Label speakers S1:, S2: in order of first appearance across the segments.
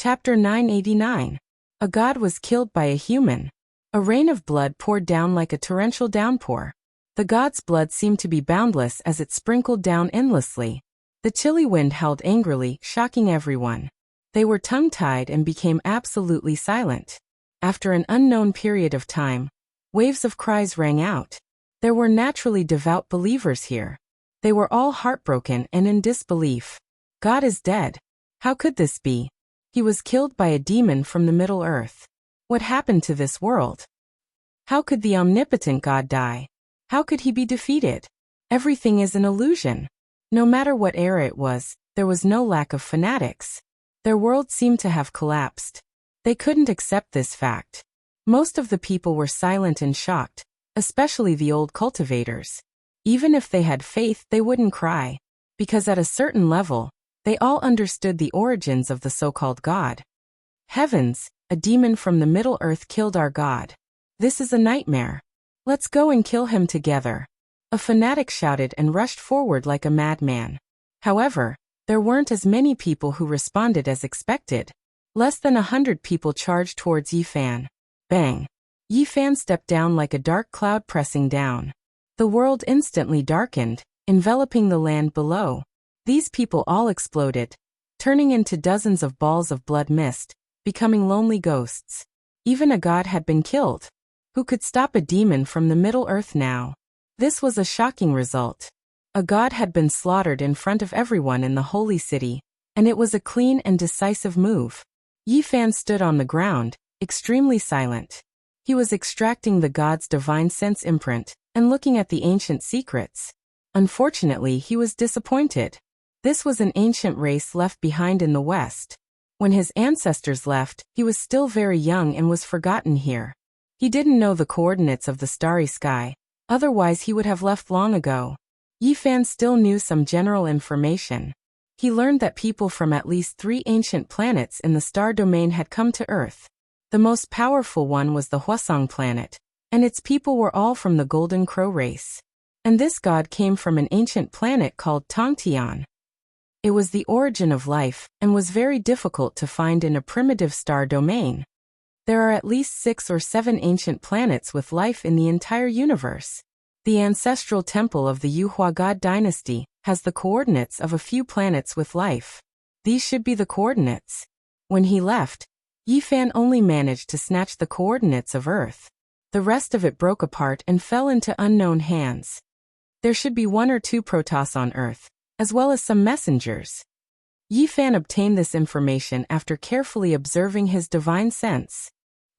S1: Chapter 989. A god was killed by a human. A rain of blood poured down like a torrential downpour. The god's blood seemed to be boundless as it sprinkled down endlessly. The chilly wind howled angrily, shocking everyone. They were tongue-tied and became absolutely silent. After an unknown period of time, waves of cries rang out. There were naturally devout believers here. They were all heartbroken and in disbelief. God is dead. How could this be? He was killed by a demon from the Middle Earth. What happened to this world? How could the omnipotent God die? How could he be defeated? Everything is an illusion. No matter what era it was, there was no lack of fanatics. Their world seemed to have collapsed. They couldn't accept this fact. Most of the people were silent and shocked, especially the old cultivators. Even if they had faith, they wouldn't cry, because at a certain level, they all understood the origins of the so-called God. Heavens, a demon from the Middle Earth killed our God. This is a nightmare. Let's go and kill him together. A fanatic shouted and rushed forward like a madman. However, there weren't as many people who responded as expected. Less than 100 people charged towards Yifan. Bang! Yifan stepped down like a dark cloud pressing down. The world instantly darkened, enveloping the land below. These people all exploded, turning into dozens of balls of blood mist, becoming lonely ghosts. Even a god had been killed. Who could stop a demon from the Middle Earth now? This was a shocking result. A god had been slaughtered in front of everyone in the holy city, and it was a clean and decisive move. Yifan stood on the ground, extremely silent. He was extracting the god's divine sense imprint and looking at the ancient secrets. Unfortunately, he was disappointed. This was an ancient race left behind in the West. When his ancestors left, he was still very young and was forgotten here. He didn't know the coordinates of the starry sky, otherwise he would have left long ago. Yifan still knew some general information. He learned that people from at least 3 ancient planets in the star domain had come to Earth. The most powerful one was the Hwasong planet, and its people were all from the Golden Crow race. And this god came from an ancient planet called Tongtian. It was the origin of life, and was very difficult to find in a primitive star domain. There are at least 6 or 7 ancient planets with life in the entire universe. The ancestral temple of the Yuhua God dynasty has the coordinates of a few planets with life. These should be the coordinates. When he left, Yifan only managed to snatch the coordinates of Earth. The rest of it broke apart and fell into unknown hands. There should be 1 or 2 Protoss on Earth, as well as some messengers. Yifan obtained this information after carefully observing his divine sense.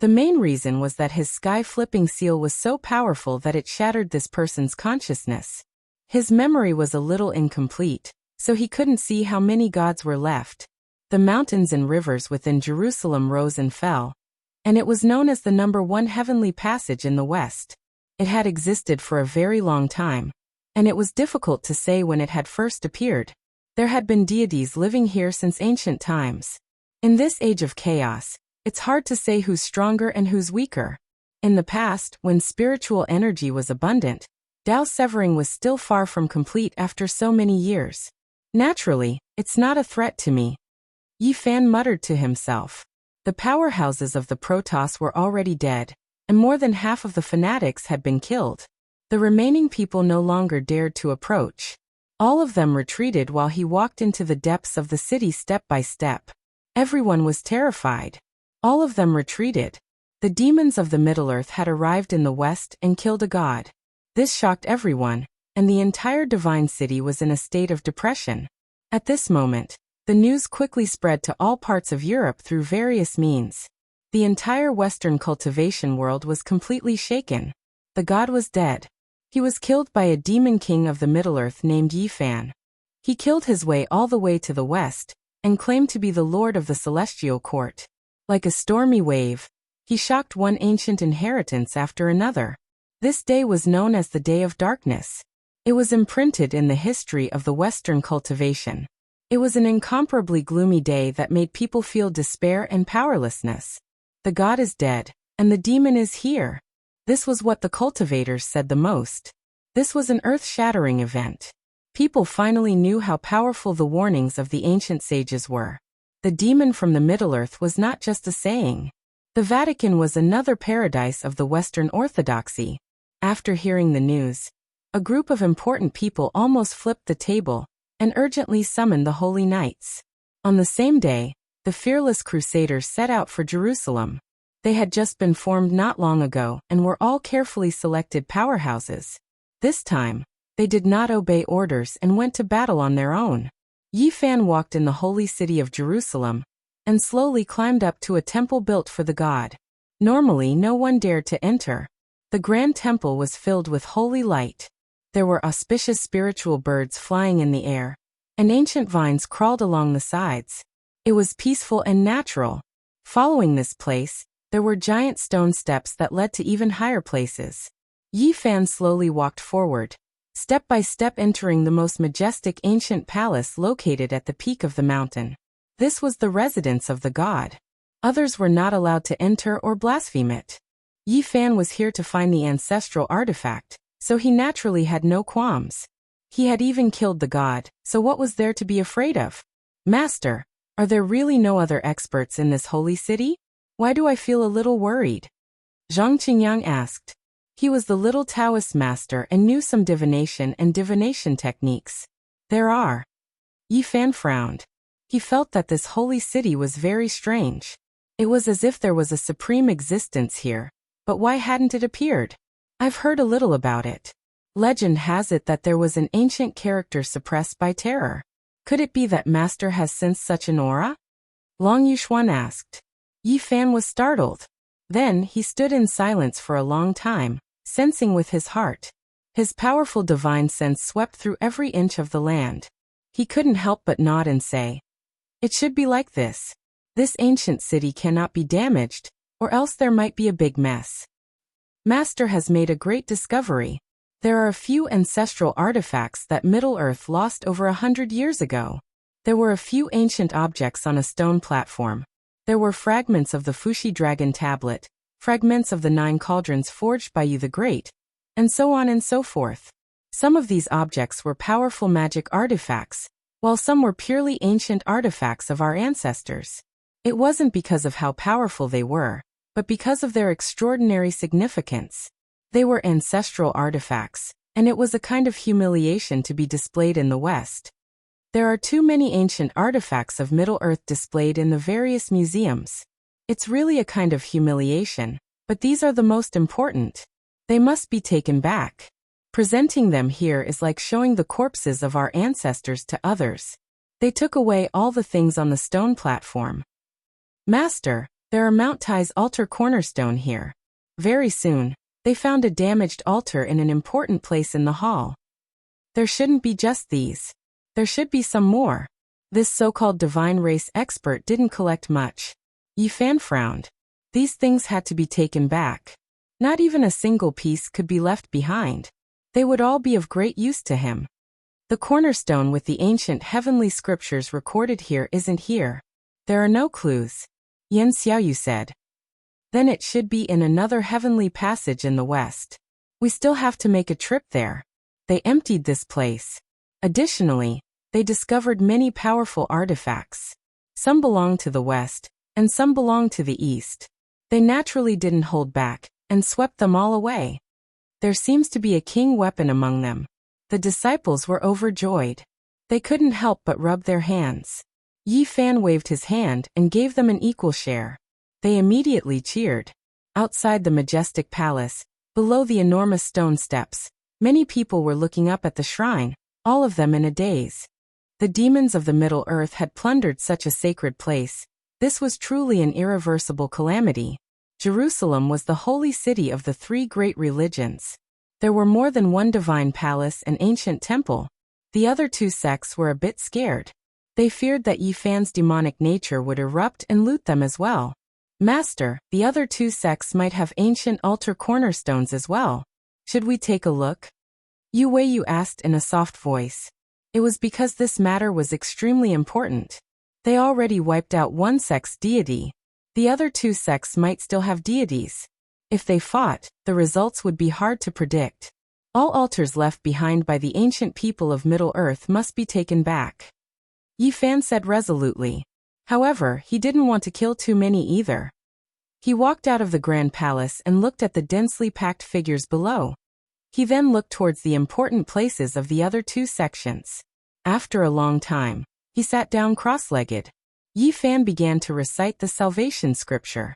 S1: The main reason was that his sky-flipping seal was so powerful that it shattered this person's consciousness. His memory was a little incomplete, so he couldn't see how many gods were left. The mountains and rivers within Jerusalem rose and fell, and it was known as the number 1 heavenly passage in the West. It had existed for a very long time, and it was difficult to say when it had first appeared. There had been deities living here since ancient times. In this age of chaos, it's hard to say who's stronger and who's weaker. In the past, when spiritual energy was abundant, Dao severing was still far from complete after so many years. Naturally, it's not a threat to me. Yifan muttered to himself. The powerhouses of the Protoss were already dead, and more than half of the fanatics had been killed. The remaining people no longer dared to approach. All of them retreated while he walked into the depths of the city step by step. Everyone was terrified. All of them retreated. The demons of the Middle-earth had arrived in the West and killed a god. This shocked everyone, and the entire divine city was in a state of depression. At this moment, the news quickly spread to all parts of Europe through various means. The entire Western cultivation world was completely shaken. The god was dead. He was killed by a demon king of the Middle-earth named Yifan. He killed his way all the way to the west, and claimed to be the lord of the celestial court. Like a stormy wave, he shocked one ancient inheritance after another. This day was known as the Day of Darkness. It was imprinted in the history of the Western cultivation. It was an incomparably gloomy day that made people feel despair and powerlessness. The god is dead, and the demon is here. This was what the cultivators said the most. This was an earth-shattering event. People finally knew how powerful the warnings of the ancient sages were. The demon from the Middle-earth was not just a saying. The Vatican was another paradise of the Western Orthodoxy. After hearing the news, a group of important people almost flipped the table and urgently summoned the Holy Knights. On the same day, the fearless crusaders set out for Jerusalem. They had just been formed not long ago and were all carefully selected powerhouses. This time, they did not obey orders and went to battle on their own. Yi Fan walked in the holy city of Jerusalem and slowly climbed up to a temple built for the god. Normally no one dared to enter. The grand temple was filled with holy light. There were auspicious spiritual birds flying in the air, and ancient vines crawled along the sides. It was peaceful and natural. Following this place, there were giant stone steps that led to even higher places. Yi Fan slowly walked forward, step by step entering the most majestic ancient palace located at the peak of the mountain. This was the residence of the god. Others were not allowed to enter or blaspheme it. Yi Fan was here to find the ancestral artifact, so he naturally had no qualms. He had even killed the god, so what was there to be afraid of? Master, are there really no other experts in this holy city? Why do I feel a little worried? Zhang Qingyang asked. He was the little Taoist master and knew some divination and divination techniques. There are. Yi Fan frowned. He felt that this holy city was very strange. It was as if there was a supreme existence here, but why hadn't it appeared? I've heard a little about it. Legend has it that there was an ancient character suppressed by terror. Could it be that Master has sensed such an aura? Long Yuxuan asked. Yi Fan was startled. Then he stood in silence for a long time, sensing with his heart. His powerful divine sense swept through every inch of the land. He couldn't help but nod and say, "It should be like this. This ancient city cannot be damaged, or else there might be a big mess. Master has made a great discovery. There are a few ancestral artifacts that Middle-earth lost over 100 years ago. There were a few ancient objects on a stone platform. There were fragments of the Fuxi dragon tablet, fragments of the 9 cauldrons forged by Yu the Great, and so on and so forth. Some of these objects were powerful magic artifacts, while some were purely ancient artifacts of our ancestors. It wasn't because of how powerful they were, but because of their extraordinary significance. They were ancestral artifacts, and it was a kind of humiliation to be displayed in the West. There are too many ancient artifacts of Middle-earth displayed in the various museums. It's really a kind of humiliation, but these are the most important. They must be taken back. Presenting them here is like showing the corpses of our ancestors to others. They took away all the things on the stone platform. Master, there are Mount Tai's altar cornerstone here. Very soon, they found a damaged altar in an important place in the hall. There shouldn't be just these. There should be some more. This so-called divine race expert didn't collect much. Yi Fan frowned. These things had to be taken back. Not even a single piece could be left behind. They would all be of great use to him. The cornerstone with the ancient heavenly scriptures recorded here isn't here. There are no clues. Yan Xiaoyu said. Then it should be in another heavenly passage in the west. We still have to make a trip there. They emptied this place. Additionally, they discovered many powerful artifacts. Some belonged to the west, and some belonged to the east. They naturally didn't hold back, and swept them all away. There seems to be a king weapon among them. The disciples were overjoyed. They couldn't help but rub their hands. Yi Fan waved his hand and gave them an equal share. They immediately cheered. Outside the majestic palace, below the enormous stone steps, many people were looking up at the shrine, all of them in a daze. The demons of the Middle Earth had plundered such a sacred place. This was truly an irreversible calamity. Jerusalem was the holy city of the 3 great religions. There were more than one divine palace and ancient temple. The other 2 sects were a bit scared. They feared that Yi Fan's demonic nature would erupt and loot them as well. Master, the other 2 sects might have ancient altar cornerstones as well. Should we take a look? Yu Weiyu asked in a soft voice. It was because this matter was extremely important. They already wiped out one sect's deity. The other 2 sects might still have deities. If they fought, the results would be hard to predict. All altars left behind by the ancient people of Middle-earth must be taken back. Yi Fan said resolutely. However, he didn't want to kill too many either. He walked out of the grand palace and looked at the densely packed figures below. He then looked towards the important places of the other two sections. After a long time, he sat down cross-legged. Yi Fan began to recite the salvation scripture.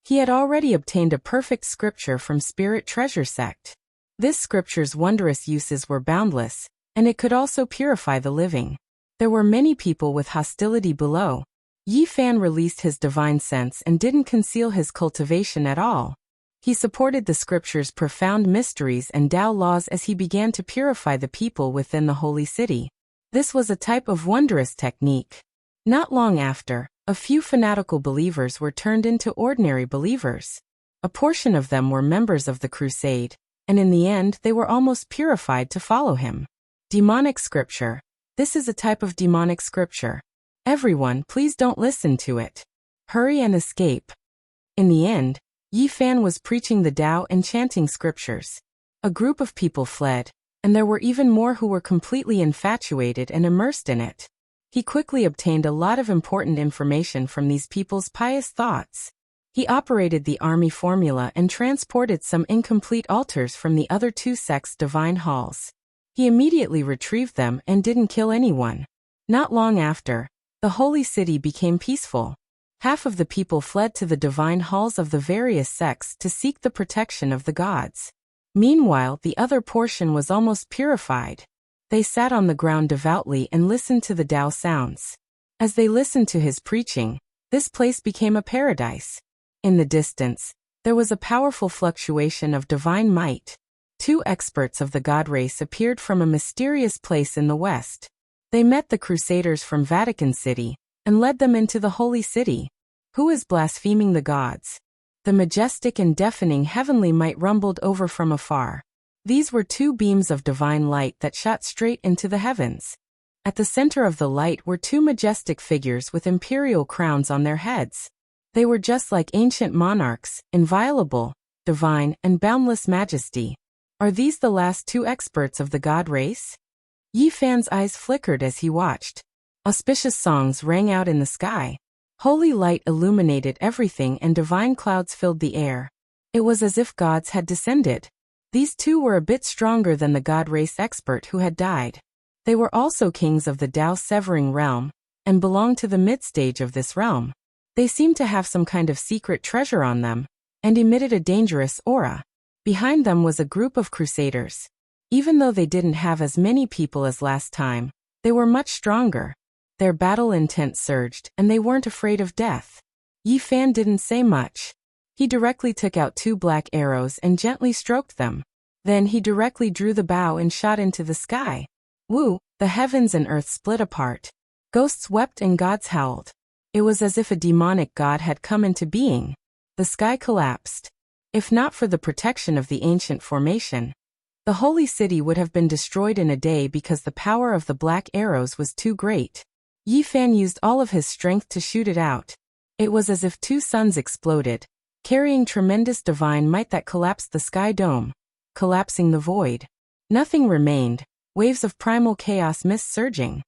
S1: He had already obtained a perfect scripture from Spirit Treasure Sect. This scripture's wondrous uses were boundless, and it could also purify the living. There were many people with hostility below. Yi Fan released his divine sense and didn't conceal his cultivation at all. He supported the scripture's profound mysteries and Tao laws as he began to purify the people within the holy city. This was a type of wondrous technique. Not long after, a few fanatical believers were turned into ordinary believers. A portion of them were members of the crusade, and in the end they were almost purified to follow him. Demonic scripture. This is a type of demonic scripture. Everyone, please don't listen to it. Hurry and escape. In the end, Yi Fan was preaching the Tao and chanting scriptures. A group of people fled, and there were even more who were completely infatuated and immersed in it. He quickly obtained a lot of important information from these people's pious thoughts. He operated the army formula and transported some incomplete altars from the other two sects' divine halls. He immediately retrieved them and didn't kill anyone. Not long after, the holy city became peaceful. Half of the people fled to the divine halls of the various sects to seek the protection of the gods. Meanwhile, the other portion was almost purified. They sat on the ground devoutly and listened to the Tao sounds. As they listened to his preaching, this place became a paradise. In the distance, there was a powerful fluctuation of divine might. Two experts of the god race appeared from a mysterious place in the west. They met the crusaders from Vatican City and led them into the holy city. Who is blaspheming the gods? The majestic and deafening heavenly might rumbled over from afar. These were two beams of divine light that shot straight into the heavens. At the center of the light were two majestic figures with imperial crowns on their heads. They were just like ancient monarchs, inviolable, divine, and boundless majesty. Are these the last two experts of the god race? Yi Fan's eyes flickered as he watched. Auspicious songs rang out in the sky. Holy light illuminated everything and divine clouds filled the air. It was as if gods had descended. These two were a bit stronger than the god race expert who had died. They were also kings of the Tao Severing realm, and belonged to the mid-stage of this realm. They seemed to have some kind of secret treasure on them, and emitted a dangerous aura. Behind them was a group of crusaders. Even though they didn't have as many people as last time, they were much stronger. Their battle intent surged, and they weren't afraid of death. Yi Fan didn't say much. He directly took out two black arrows and gently stroked them. Then he directly drew the bow and shot into the sky. Woo! The heavens and earth split apart. Ghosts wept and gods howled. It was as if a demonic god had come into being. The sky collapsed. If not for the protection of the ancient formation, the holy city would have been destroyed in a day because the power of the black arrows was too great. Yi Fan used all of his strength to shoot it out. It was as if two suns exploded, carrying tremendous divine might that collapsed the sky dome, collapsing the void. Nothing remained, waves of primal chaos mist surging.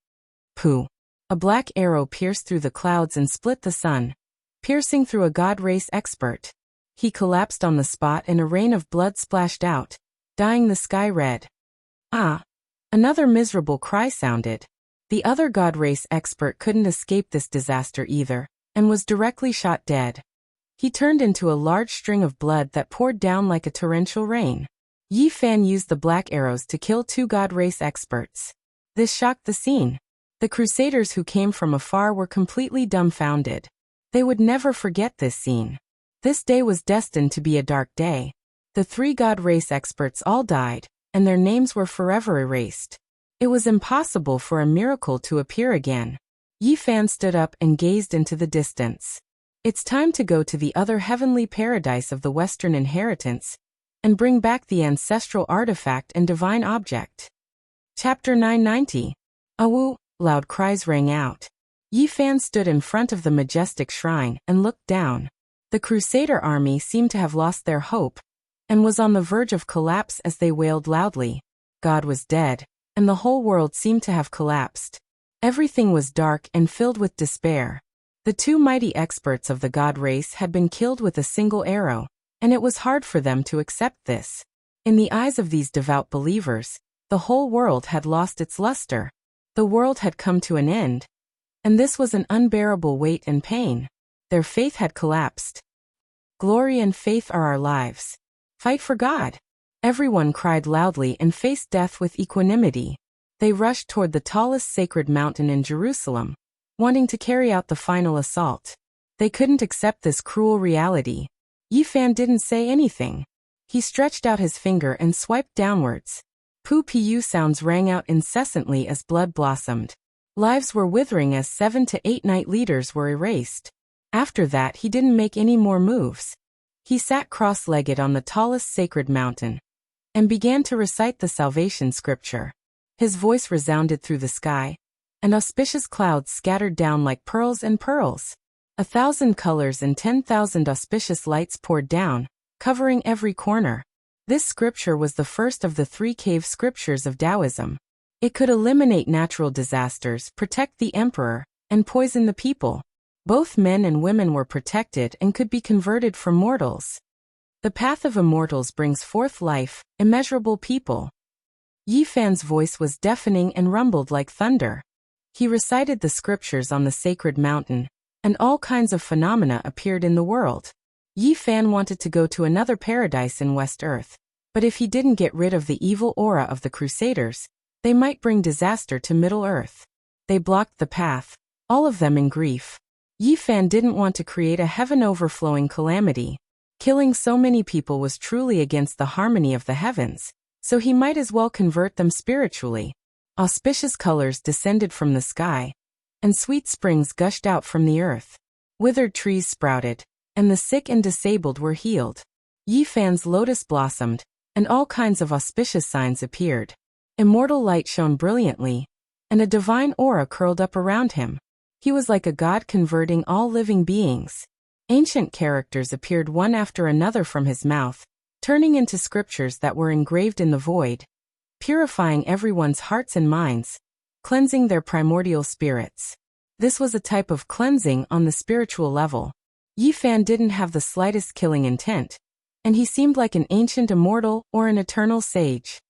S1: Pooh! A black arrow pierced through the clouds and split the sun, piercing through a god race expert. He collapsed on the spot and a rain of blood splashed out, dyeing the sky red. Ah! Another miserable cry sounded. The other god race expert couldn't escape this disaster either, and was directly shot dead. He turned into a large string of blood that poured down like a torrential rain. Yi Fan used the black arrows to kill two god race experts. This shocked the scene. The crusaders who came from afar were completely dumbfounded. They would never forget this scene. This day was destined to be a dark day. The three god race experts all died, and their names were forever erased. It was impossible for a miracle to appear again. Yi Fan stood up and gazed into the distance. It's time to go to the other heavenly paradise of the Western inheritance, and bring back the ancestral artifact and divine object. Chapter 990. Awoo! Loud cries rang out. Yi Fan stood in front of the majestic shrine and looked down. The Crusader army seemed to have lost their hope, and was on the verge of collapse as they wailed loudly. God was dead, and the whole world seemed to have collapsed. Everything was dark and filled with despair. The two mighty experts of the god race had been killed with a single arrow, and it was hard for them to accept this. In the eyes of these devout believers, the whole world had lost its luster. The world had come to an end, and this was an unbearable weight and pain. Their faith had collapsed. Glory and faith are our lives. Fight for God. Everyone cried loudly and faced death with equanimity. They rushed toward the tallest sacred mountain in Jerusalem, wanting to carry out the final assault. They couldn't accept this cruel reality. Yi Fan didn't say anything. He stretched out his finger and swiped downwards. Pu sounds rang out incessantly as blood blossomed. Lives were withering as 7 to 8 knight leaders were erased. After that he didn't make any more moves. He sat cross-legged on the tallest sacred mountain and began to recite the salvation scripture. His voice resounded through the sky, and auspicious clouds scattered down like pearls and pearls. 1,000 colors and 10,000 auspicious lights poured down, covering every corner. This scripture was the first of the 3 cave scriptures of Taoism. It could eliminate natural disasters, protect the emperor, and poison the people. Both men and women were protected and could be converted from mortals. The path of immortals brings forth life, immeasurable people. Yi Fan's voice was deafening and rumbled like thunder. He recited the scriptures on the sacred mountain, and all kinds of phenomena appeared in the world. Yi Fan wanted to go to another paradise in West Earth, but if he didn't get rid of the evil aura of the Crusaders, they might bring disaster to Middle Earth. They blocked the path, all of them in grief. Yi Fan didn't want to create a heaven-overflowing calamity. Killing so many people was truly against the harmony of the heavens, so he might as well convert them spiritually. Auspicious colors descended from the sky, and sweet springs gushed out from the earth. Withered trees sprouted, and the sick and disabled were healed. Yi Fan's lotus blossomed, and all kinds of auspicious signs appeared. Immortal light shone brilliantly, and a divine aura curled up around him. He was like a god converting all living beings. Ancient characters appeared one after another from his mouth, turning into scriptures that were engraved in the void, purifying everyone's hearts and minds, cleansing their primordial spirits. This was a type of cleansing on the spiritual level. Yi Fan didn't have the slightest killing intent, and he seemed like an ancient immortal or an eternal sage.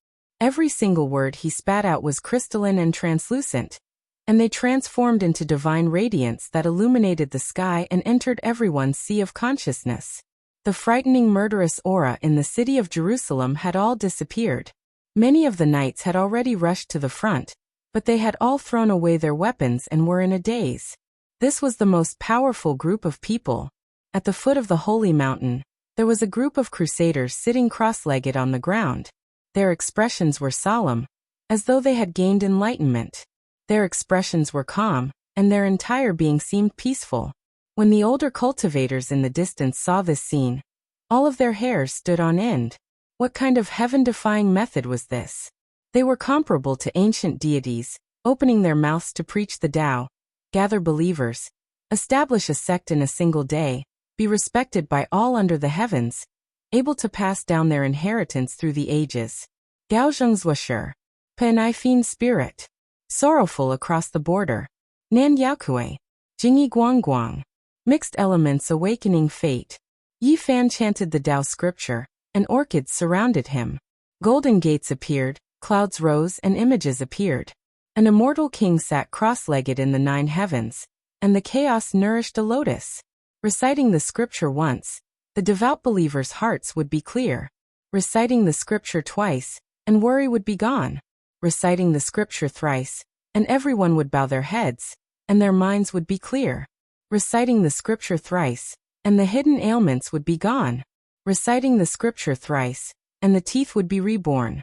S1: Every single word he spat out was crystalline and translucent, and they transformed into divine radiance that illuminated the sky and entered everyone's sea of consciousness. The frightening murderous aura in the city of Jerusalem had all disappeared. Many of the knights had already rushed to the front, but they had all thrown away their weapons and were in a daze. This was the most powerful group of people. At the foot of the holy mountain, there was a group of crusaders sitting cross-legged on the ground. Their expressions were solemn, as though they had gained enlightenment. Their expressions were calm, and their entire being seemed peaceful. When the older cultivators in the distance saw this scene, all of their hairs stood on end. What kind of heaven-defying method was this? They were comparable to ancient deities, opening their mouths to preach the Tao, gather believers, establish a sect in a single day, be respected by all under the heavens, able to pass down their inheritance through the ages. Gao Zhengzhuo Penai Fin Spirit. Sorrowful across the border. Nan Yaokui. Jingyi Guangguang. Mixed elements awakening fate. Yi Fan chanted the Tao scripture, and orchids surrounded him. Golden gates appeared, clouds rose and images appeared. An immortal king sat cross-legged in the 9 heavens, and the chaos nourished a lotus. Reciting the scripture once, the devout believers' hearts would be clear. Reciting the scripture twice, and worry would be gone. Reciting the scripture thrice, and everyone would bow their heads, and their minds would be clear. Reciting the scripture thrice, and the hidden ailments would be gone. Reciting the scripture thrice, and the teeth would be reborn.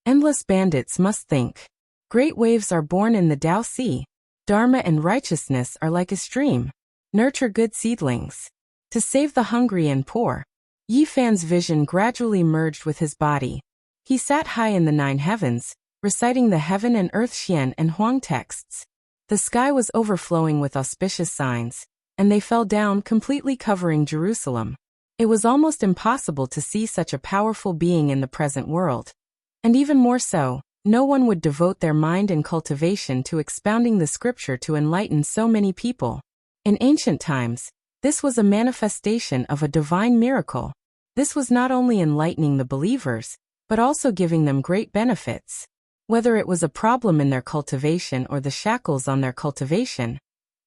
S1: Endless bandits must think. Great waves are born in the Tao Sea. Dharma and righteousness are like a stream. Nurture good seedlings. To save the hungry and poor. Yi Fan's vision gradually merged with his body. He sat high in the 9 heavens, reciting the heaven and earth Xian and Huang texts. The sky was overflowing with auspicious signs, and they fell down completely covering Jerusalem. It was almost impossible to see such a powerful being in the present world. And even more so, no one would devote their mind and cultivation to expounding the scripture to enlighten so many people. In ancient times, this was a manifestation of a divine miracle. This was not only enlightening the believers, but also giving them great benefits. Whether it was a problem in their cultivation or the shackles on their cultivation,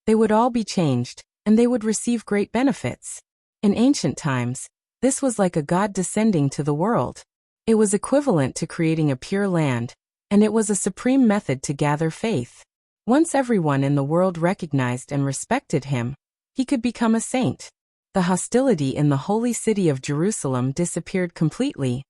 S1: they would all be changed, and they would receive great benefits. In ancient times, this was like a God descending to the world. It was equivalent to creating a pure land, and it was a supreme method to gather faith. Once everyone in the world recognized and respected him, he could become a saint. The hostility in the holy city of Jerusalem disappeared completely,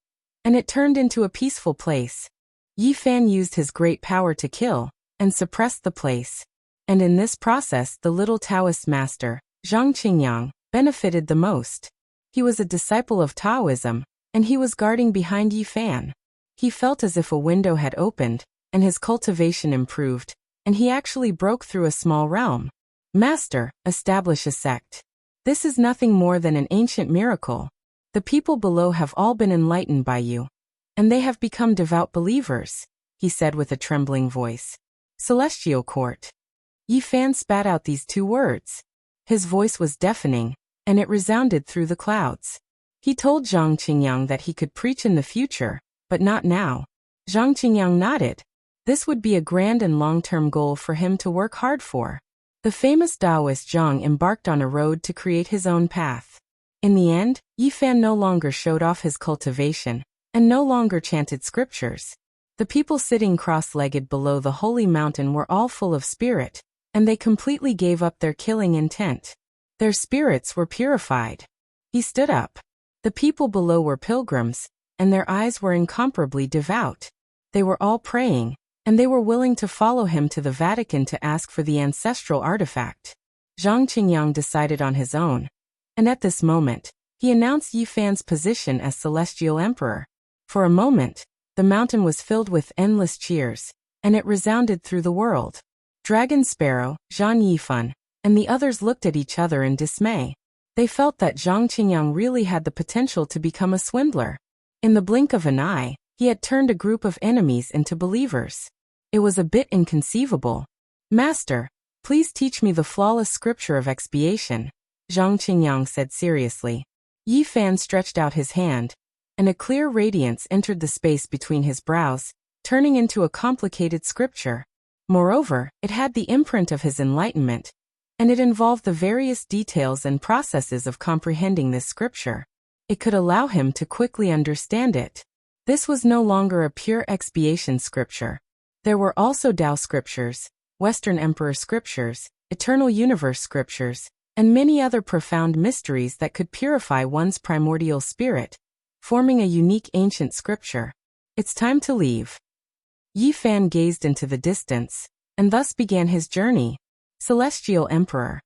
S1: and it turned into a peaceful place. Yi Fan used his great power to kill and suppress the place. And in this process the little Taoist master, Zhang Qingyang, benefited the most. He was a disciple of Taoism, and he was guarding behind Yi Fan. He felt as if a window had opened, and his cultivation improved, and he actually broke through a small realm. Master, establish a sect. This is nothing more than an ancient miracle. The people below have all been enlightened by you, and they have become devout believers, he said with a trembling voice. Celestial Court. Yi Fan spat out these 2 words. His voice was deafening, and it resounded through the clouds. He told Zhang Qingyang that he could preach in the future, but not now. Zhang Qingyang nodded. This would be a grand and long-term goal for him to work hard for. The famous Taoist Zhang embarked on a road to create his own path. In the end, Yi Fan no longer showed off his cultivation, and no longer chanted scriptures. The people sitting cross-legged below the holy mountain were all full of spirit, and they completely gave up their killing intent. Their spirits were purified. He stood up. The people below were pilgrims, and their eyes were incomparably devout. They were all praying, and they were willing to follow him to the Vatican to ask for the ancestral artifact. Zhang Qingyang decided on his own, and at this moment, he announced Yi Fan's position as Celestial Emperor. For a moment, the mountain was filled with endless cheers, and it resounded through the world. Dragon Sparrow, Zhang Yifan, and the others looked at each other in dismay. They felt that Zhang Qingyang really had the potential to become a swindler. In the blink of an eye, he had turned a group of enemies into believers. It was a bit inconceivable. Master, please teach me the flawless scripture of expiation, Zhang Qingyang said seriously. Yi Fan stretched out his hand, and a clear radiance entered the space between his brows, turning into a complicated scripture. Moreover, it had the imprint of his enlightenment, and it involved the various details and processes of comprehending this scripture. It could allow him to quickly understand it. This was no longer a pure expiation scripture. There were also Tao scriptures, Western Emperor scriptures, Eternal Universe scriptures, and many other profound mysteries that could purify one's primordial spirit, forming a unique ancient scripture. It's time to leave. Yi Fan gazed into the distance, and thus began his journey. Celestial Emperor.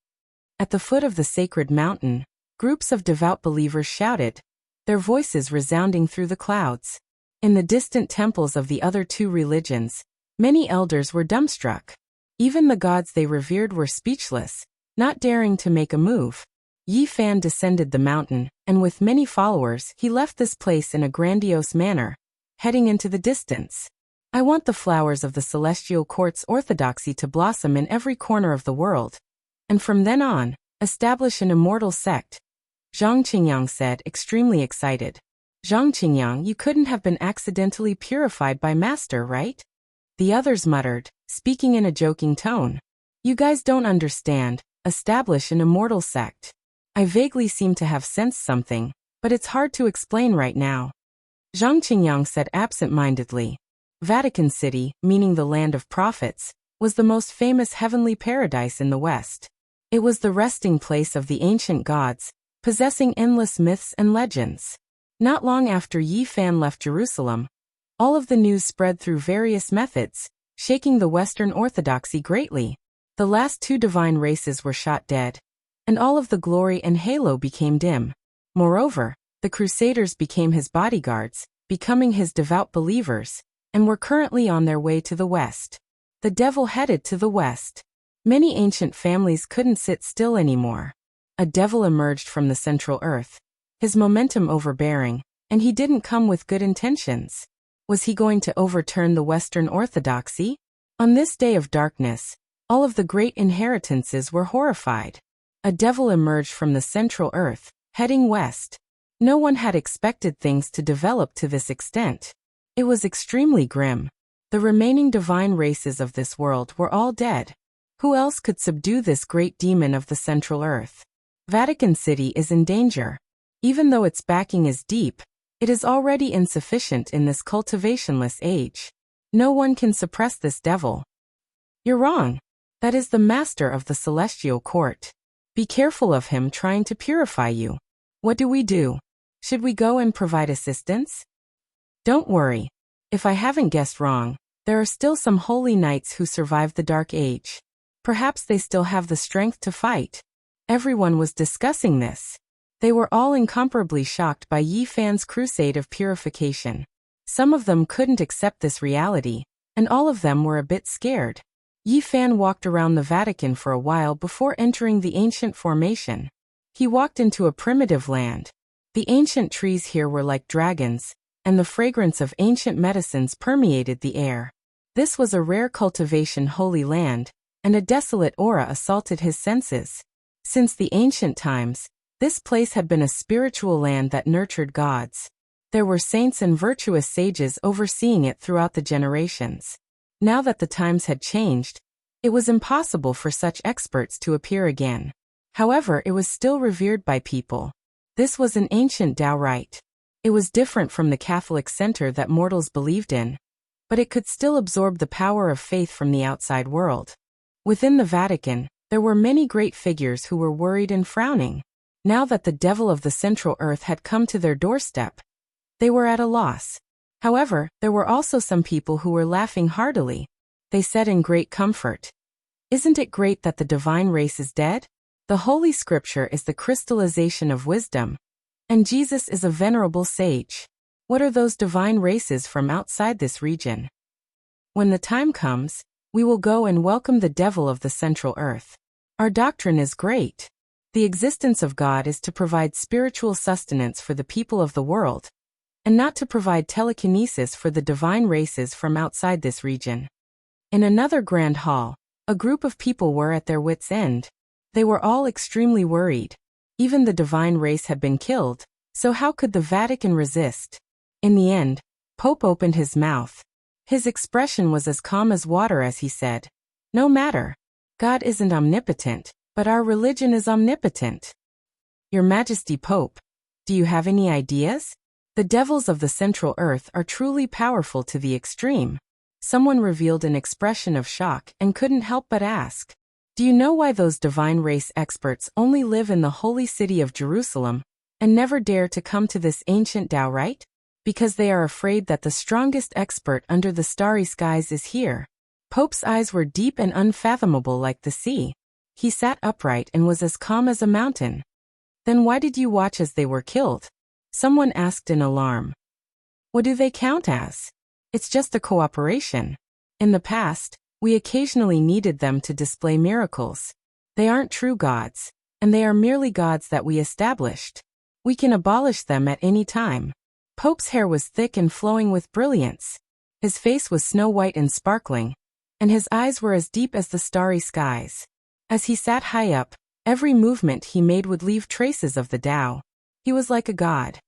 S1: At the foot of the sacred mountain, groups of devout believers shouted, their voices resounding through the clouds. In the distant temples of the other 2 religions, many elders were dumbstruck. Even the gods they revered were speechless, not daring to make a move. Yi Fan descended the mountain, and with many followers he left this place in a grandiose manner, heading into the distance. I want the flowers of the Celestial Court's orthodoxy to blossom in every corner of the world, and from then on, establish an immortal sect, Zhang Qingyang said, extremely excited. Zhang Qingyang, you couldn't have been accidentally purified by Master, right? The others muttered, speaking in a joking tone. You guys don't understand, establish an immortal sect. I vaguely seem to have sensed something, but it's hard to explain right now. Zhang Qingyang said absent-mindedly. Vatican City, meaning the land of prophets, was the most famous heavenly paradise in the West. It was the resting place of the ancient gods, possessing endless myths and legends. Not long after Yi Fan left Jerusalem, all of the news spread through various methods, shaking the Western orthodoxy greatly. The last 2 divine races were shot dead, and all of the glory and halo became dim. Moreover, the Crusaders became his bodyguards, becoming his devout believers, and were currently on their way to the West. The devil headed to the West. Many ancient families couldn't sit still anymore. A devil emerged from the central earth, his momentum overbearing, and he didn't come with good intentions. Was he going to overturn the Western orthodoxy? On this day of darkness, all of the great inheritances were horrified. A devil emerged from the central earth, heading west. No one had expected things to develop to this extent. It was extremely grim. The remaining divine races of this world were all dead. Who else could subdue this great demon of the central earth? Vatican City is in danger. Even though its backing is deep, it is already insufficient in this cultivationless age. No one can suppress this devil. You're wrong. That is the master of the celestial court. Be careful of him trying to purify you. What do we do? Should we go and provide assistance? Don't worry. If I haven't guessed wrong, there are still some holy knights who survived the Dark Age. Perhaps they still have the strength to fight. Everyone was discussing this. They were all incomparably shocked by Yi Fan's crusade of purification. Some of them couldn't accept this reality, and all of them were a bit scared. Yi Fan walked around the Vatican for a while before entering the ancient formation. He walked into a primitive land. The ancient trees here were like dragons, and the fragrance of ancient medicines permeated the air. This was a rare cultivation holy land, and a desolate aura assaulted his senses. Since the ancient times, this place had been a spiritual land that nurtured gods. There were saints and virtuous sages overseeing it throughout the generations. Now that the times had changed, it was impossible for such experts to appear again. However, it was still revered by people. This was an ancient Tao rite. It was different from the Catholic center that mortals believed in, but it could still absorb the power of faith from the outside world. Within the Vatican, there were many great figures who were worried and frowning. Now that the devil of the Central Earth had come to their doorstep, they were at a loss. However, there were also some people who were laughing heartily. They said in great comfort, "Isn't it great that the divine race is dead? The Holy Scripture is the crystallization of wisdom, and Jesus is a venerable sage. What are those divine races from outside this region? When the time comes, we will go and welcome the devil of the Central Earth. Our doctrine is great. The existence of God is to provide spiritual sustenance for the people of the world, and not to provide telekinesis for the divine races from outside this region." In another grand hall, a group of people were at their wits' end. They were all extremely worried. Even the divine race had been killed, so how could the Vatican resist? In the end, Pope opened his mouth. His expression was as calm as water as he said, "No matter. God isn't omnipotent, but our religion is omnipotent." Your Majesty Pope, do you have any ideas? The devils of the Central Earth are truly powerful to the extreme. Someone revealed an expression of shock and couldn't help but ask, "Do you know why those divine race experts only live in the holy city of Jerusalem and never dare to come to this ancient Tao rite? Because they are afraid that the strongest expert under the starry skies is here." Pope's eyes were deep and unfathomable like the sea. He sat upright and was as calm as a mountain. "Then why did you watch as they were killed?" Someone asked in alarm. "What do they count as? It's just a cooperation. In the past, we occasionally needed them to display miracles. They aren't true gods, and they are merely gods that we established. We can abolish them at any time." Pope's hair was thick and flowing with brilliance. His face was snow-white and sparkling, and his eyes were as deep as the starry skies. As he sat high up, every movement he made would leave traces of the Tao. He was like a god.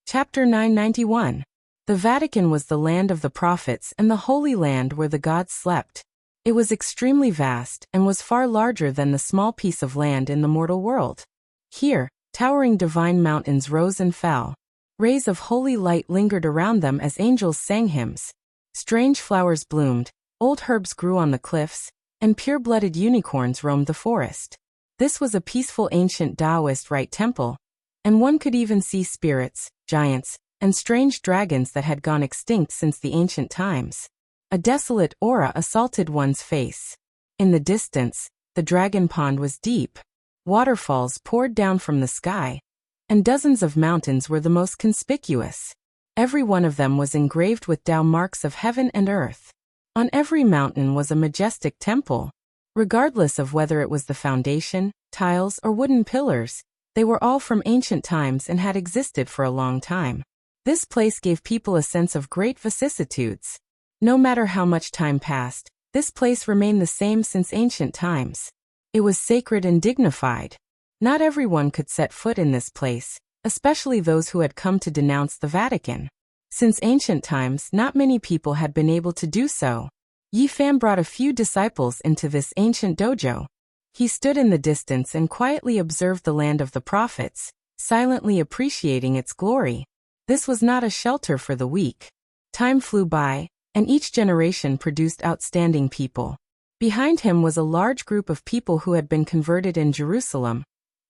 S1: Chapter 991. The Vatican was the land of the prophets and the holy land where the gods slept. It was extremely vast and was far larger than the small piece of land in the mortal world. Here, towering divine mountains rose and fell. Rays of holy light lingered around them as angels sang hymns. Strange flowers bloomed, old herbs grew on the cliffs, and pure-blooded unicorns roamed the forest. This was a peaceful ancient Taoist rite temple, and one could even see spirits, giants, and strange dragons that had gone extinct since the ancient times. A desolate aura assaulted one's face. In the distance, the dragon pond was deep. Waterfalls poured down from the sky, and dozens of mountains were the most conspicuous. Every one of them was engraved with Tao marks of heaven and earth. On every mountain was a majestic temple. Regardless of whether it was the foundation, tiles, or wooden pillars, they were all from ancient times and had existed for a long time. This place gave people a sense of great vicissitudes. No matter how much time passed, this place remained the same since ancient times. It was sacred and dignified. Not everyone could set foot in this place, especially those who had come to denounce the Vatican. Since ancient times, not many people had been able to do so. Yi Fan brought a few disciples into this ancient dojo. He stood in the distance and quietly observed the land of the prophets, silently appreciating its glory. This was not a shelter for the weak. Time flew by, and each generation produced outstanding people. Behind him was a large group of people who had been converted in Jerusalem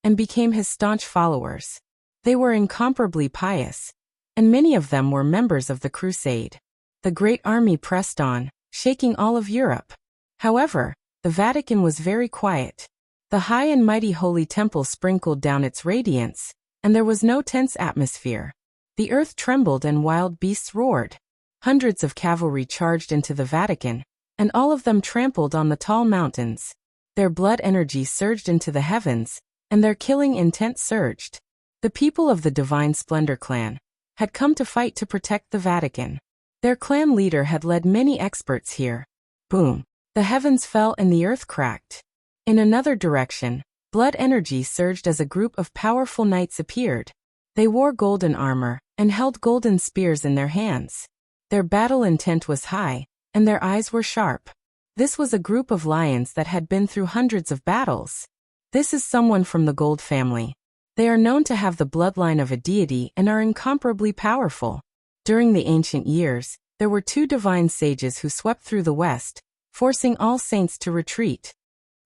S1: and became his staunch followers. They were incomparably pious, and many of them were members of the crusade. The great army pressed on, shaking all of Europe. However, the Vatican was very quiet. The high and mighty Holy Temple sprinkled down its radiance, and there was no tense atmosphere. The earth trembled and wild beasts roared. Hundreds of cavalry charged into the Vatican, and all of them trampled on the tall mountains. Their blood energy surged into the heavens, and their killing intent surged. The people of the Divine Splendor clan had come to fight to protect the Vatican. Their clan leader had led many experts here. Boom! The heavens fell and the earth cracked. In another direction, blood energy surged as a group of powerful knights appeared. They wore golden armor and held golden spears in their hands. Their battle intent was high, and their eyes were sharp. This was a group of lions that had been through hundreds of battles. This is someone from the Gold family. They are known to have the bloodline of a deity and are incomparably powerful. During the ancient years, there were 2 divine sages who swept through the West, forcing all saints to retreat.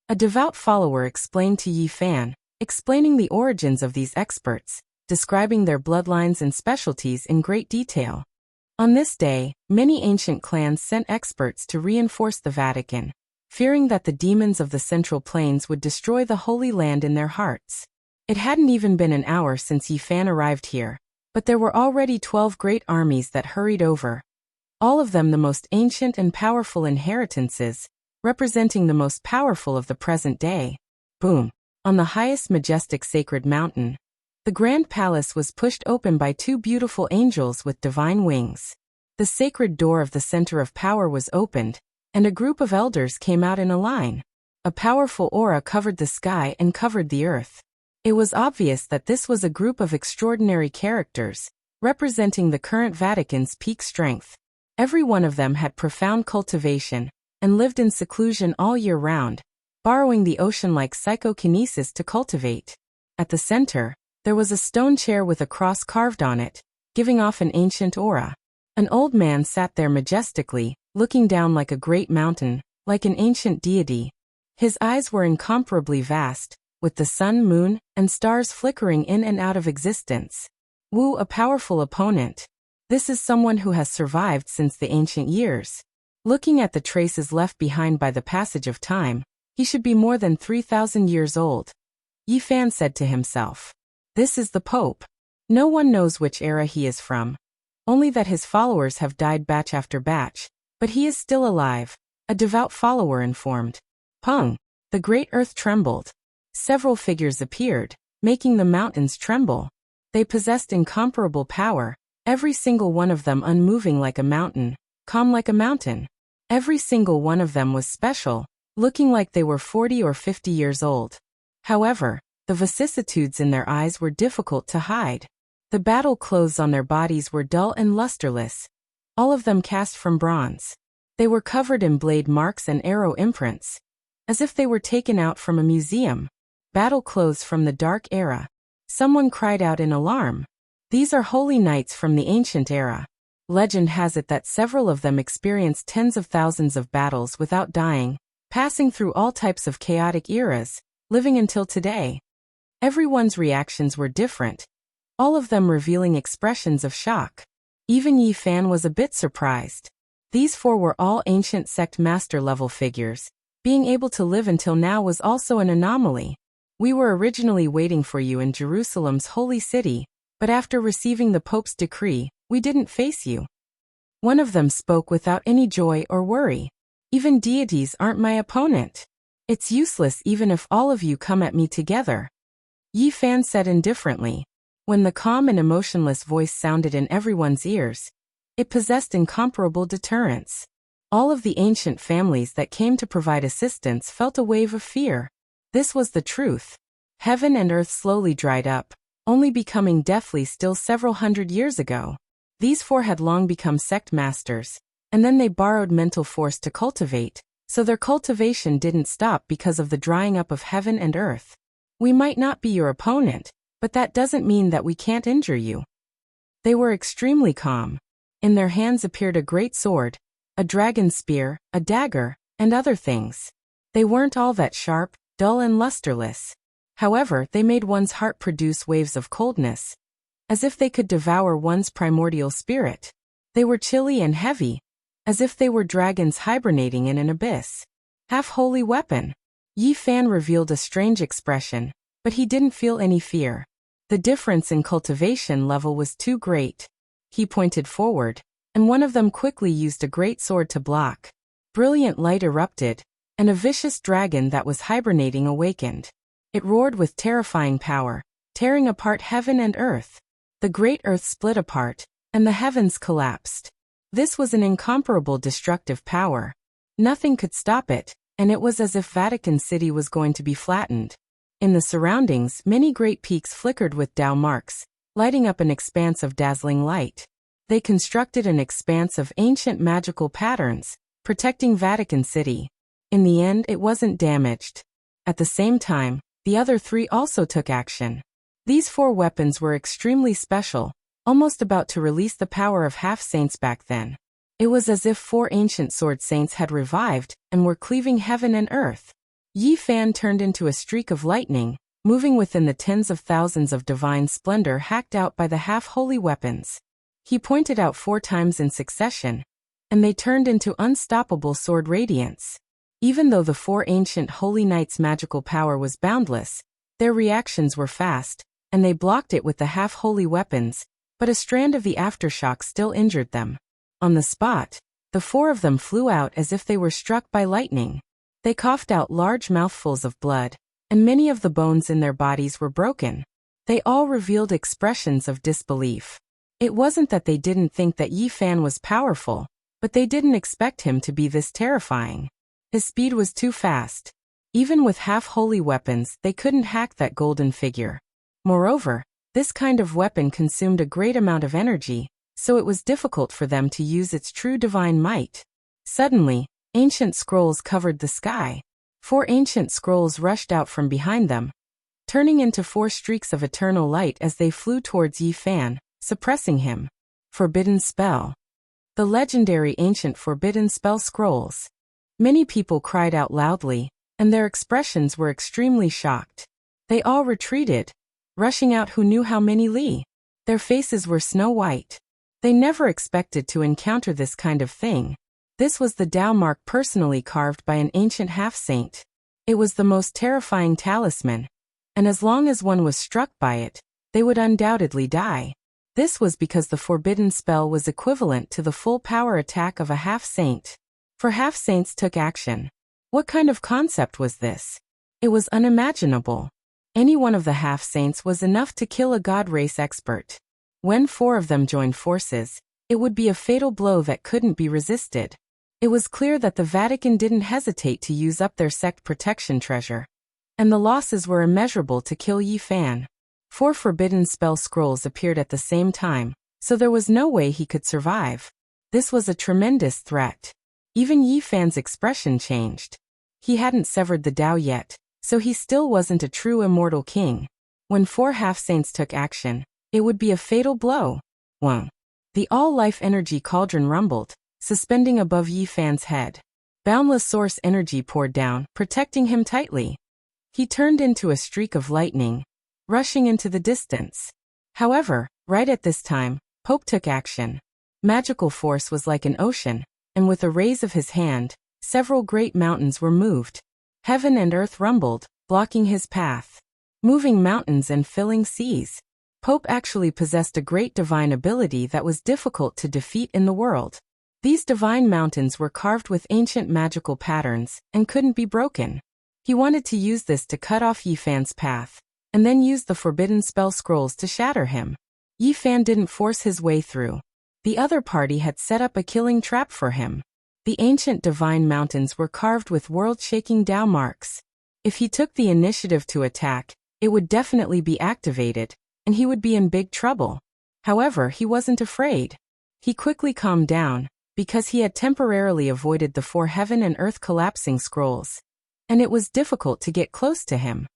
S1: A devout follower explained to Yi Fan, explaining the origins of these experts, describing their bloodlines and specialties in great detail. On this day, many ancient clans sent experts to reinforce the Vatican, fearing that the demons of the Central Plains would destroy the Holy Land in their hearts. It hadn't even been an hour since Yi Fan arrived here, but there were already 12 great armies that hurried over. All of them the most ancient and powerful inheritances, representing the most powerful of the present day. Boom! On the highest majestic sacred mountain, the grand palace was pushed open by 2 beautiful angels with divine wings. The sacred door of the center of power was opened, and a group of elders came out in a line. A powerful aura covered the sky and covered the earth. It was obvious that this was a group of extraordinary characters, representing the current Vatican's peak strength. Every one of them had profound cultivation, and lived in seclusion all year round, borrowing the ocean-like psychokinesis to cultivate. At the center, there was a stone chair with a cross carved on it, giving off an ancient aura. An old man sat there majestically, looking down like a great mountain, like an ancient deity. His eyes were incomparably vast, with the sun, moon, and stars flickering in and out of existence. Wu, a powerful opponent. This is someone who has survived since the ancient years. Looking at the traces left behind by the passage of time, he should be more than 3,000 years old. Yi Fan said to himself. This is the Pope. No one knows which era he is from. Only that his followers have died batch after batch, but he is still alive, a devout follower informed. Pung! The great earth trembled. Several figures appeared, making the mountains tremble. They possessed incomparable power, every single one of them unmoving like a mountain, calm like a mountain. Every single one of them was special, looking like they were 40 or 50 years old. However, the vicissitudes in their eyes were difficult to hide. The battle clothes on their bodies were dull and lusterless, all of them cast from bronze. They were covered in blade marks and arrow imprints, as if they were taken out from a museum. Battle clothes from the dark era. Someone cried out in alarm. These are holy knights from the ancient era. Legend has it that several of them experienced tens of thousands of battles without dying, passing through all types of chaotic eras, living until today. Everyone's reactions were different, all of them revealing expressions of shock. Even Yi Fan was a bit surprised. These 4 were all ancient sect master-level figures. Being able to live until now was also an anomaly. We were originally waiting for you in Jerusalem's holy city, but after receiving the Pope's decree, we didn't face you. One of them spoke without any joy or worry. Even deities aren't my opponent. It's useless even if all of you come at me together. Yi Fan said indifferently. When the calm and emotionless voice sounded in everyone's ears, it possessed incomparable deterrence. All of the ancient families that came to provide assistance felt a wave of fear. This was the truth. Heaven and earth slowly dried up, only becoming deathly still several hundred years ago. These four had long become sect masters, and then they borrowed mental force to cultivate, so their cultivation didn't stop because of the drying up of heaven and earth. We might not be your opponent, but that doesn't mean that we can't injure you. They were extremely calm. In their hands appeared a great sword, a dragon spear, a dagger, and other things. They weren't all that sharp, dull and lusterless. However, they made one's heart produce waves of coldness, as if they could devour one's primordial spirit. They were chilly and heavy, as if they were dragons hibernating in an abyss. Half-holy weapon. Yi Fan revealed a strange expression, but he didn't feel any fear. The difference in cultivation level was too great. He pointed forward, and one of them quickly used a great sword to block. Brilliant light erupted, and a vicious dragon that was hibernating awakened. It roared with terrifying power, tearing apart heaven and earth. The great earth split apart, and the heavens collapsed. This was an incomparable destructive power. Nothing could stop it, and it was as if Vatican City was going to be flattened. In the surroundings, many great peaks flickered with Tao marks, lighting up an expanse of dazzling light. They constructed an expanse of ancient magical patterns, protecting Vatican City. In the end, it wasn't damaged. At the same time, the other three also took action. These four weapons were extremely special, almost about to release the power of half-saints back then. It was as if four ancient sword saints had revived and were cleaving heaven and earth. Yi Fan turned into a streak of lightning, moving within the tens of thousands of divine splendor hacked out by the half-holy weapons. He pointed out 4 times in succession, and they turned into unstoppable sword radiance. Even though the 4 ancient holy knights' magical power was boundless, their reactions were fast, and they blocked it with the half-holy weapons, but a strand of the aftershock still injured them. On the spot, the 4 of them flew out as if they were struck by lightning. They coughed out large mouthfuls of blood, and many of the bones in their bodies were broken. They all revealed expressions of disbelief. It wasn't that they didn't think that Yi Fan was powerful, but they didn't expect him to be this terrifying. His speed was too fast. Even with half-holy weapons, they couldn't hack that golden figure. Moreover, this kind of weapon consumed a great amount of energy, so it was difficult for them to use its true divine might. Suddenly, ancient scrolls covered the sky. 4 ancient scrolls rushed out from behind them, turning into 4 streaks of eternal light as they flew towards Yi Fan, suppressing him. Forbidden spell. The legendary ancient forbidden spell scrolls. Many people cried out loudly, and their expressions were extremely shocked. They all retreated, rushing out who knew how many li. Their faces were snow white. They never expected to encounter this kind of thing. This was the Tao mark personally carved by an ancient half-saint. It was the most terrifying talisman, and as long as one was struck by it, they would undoubtedly die. This was because the forbidden spell was equivalent to the full power attack of a half-saint. For half-saints took action. What kind of concept was this? It was unimaginable. Any one of the half-saints was enough to kill a god race expert. When 4 of them joined forces, it would be a fatal blow that couldn't be resisted. It was clear that the Vatican didn't hesitate to use up their sect protection treasure, and the losses were immeasurable to kill Yi Fan. 4 forbidden spell scrolls appeared at the same time, so there was no way he could survive. This was a tremendous threat. Even Yi Fan's expression changed. He hadn't severed the Tao yet, so he still wasn't a true immortal king. When 4 half-saints took action, it would be a fatal blow. 1. The all-life energy cauldron rumbled, suspending above Yi Fan's head. Boundless source energy poured down, protecting him tightly. He turned into a streak of lightning, rushing into the distance. However, right at this time, Pope took action. Magical force was like an ocean, and with a raise of his hand, several great mountains were moved. Heaven and earth rumbled, blocking his path. Moving mountains and filling seas. Pope actually possessed a great divine ability that was difficult to defeat in the world. These divine mountains were carved with ancient magical patterns, and couldn't be broken. He wanted to use this to cut off Yi Fan's path, and then use the forbidden spell scrolls to shatter him. Yi Fan didn't force his way through. The other party had set up a killing trap for him. The ancient divine mountains were carved with world-shaking Tao marks. If he took the initiative to attack, It would definitely be activated, and he would be in big trouble. However, he wasn't afraid. He quickly calmed down, because he had temporarily avoided the 4 heaven and earth collapsing scrolls, and it was difficult to get close to him.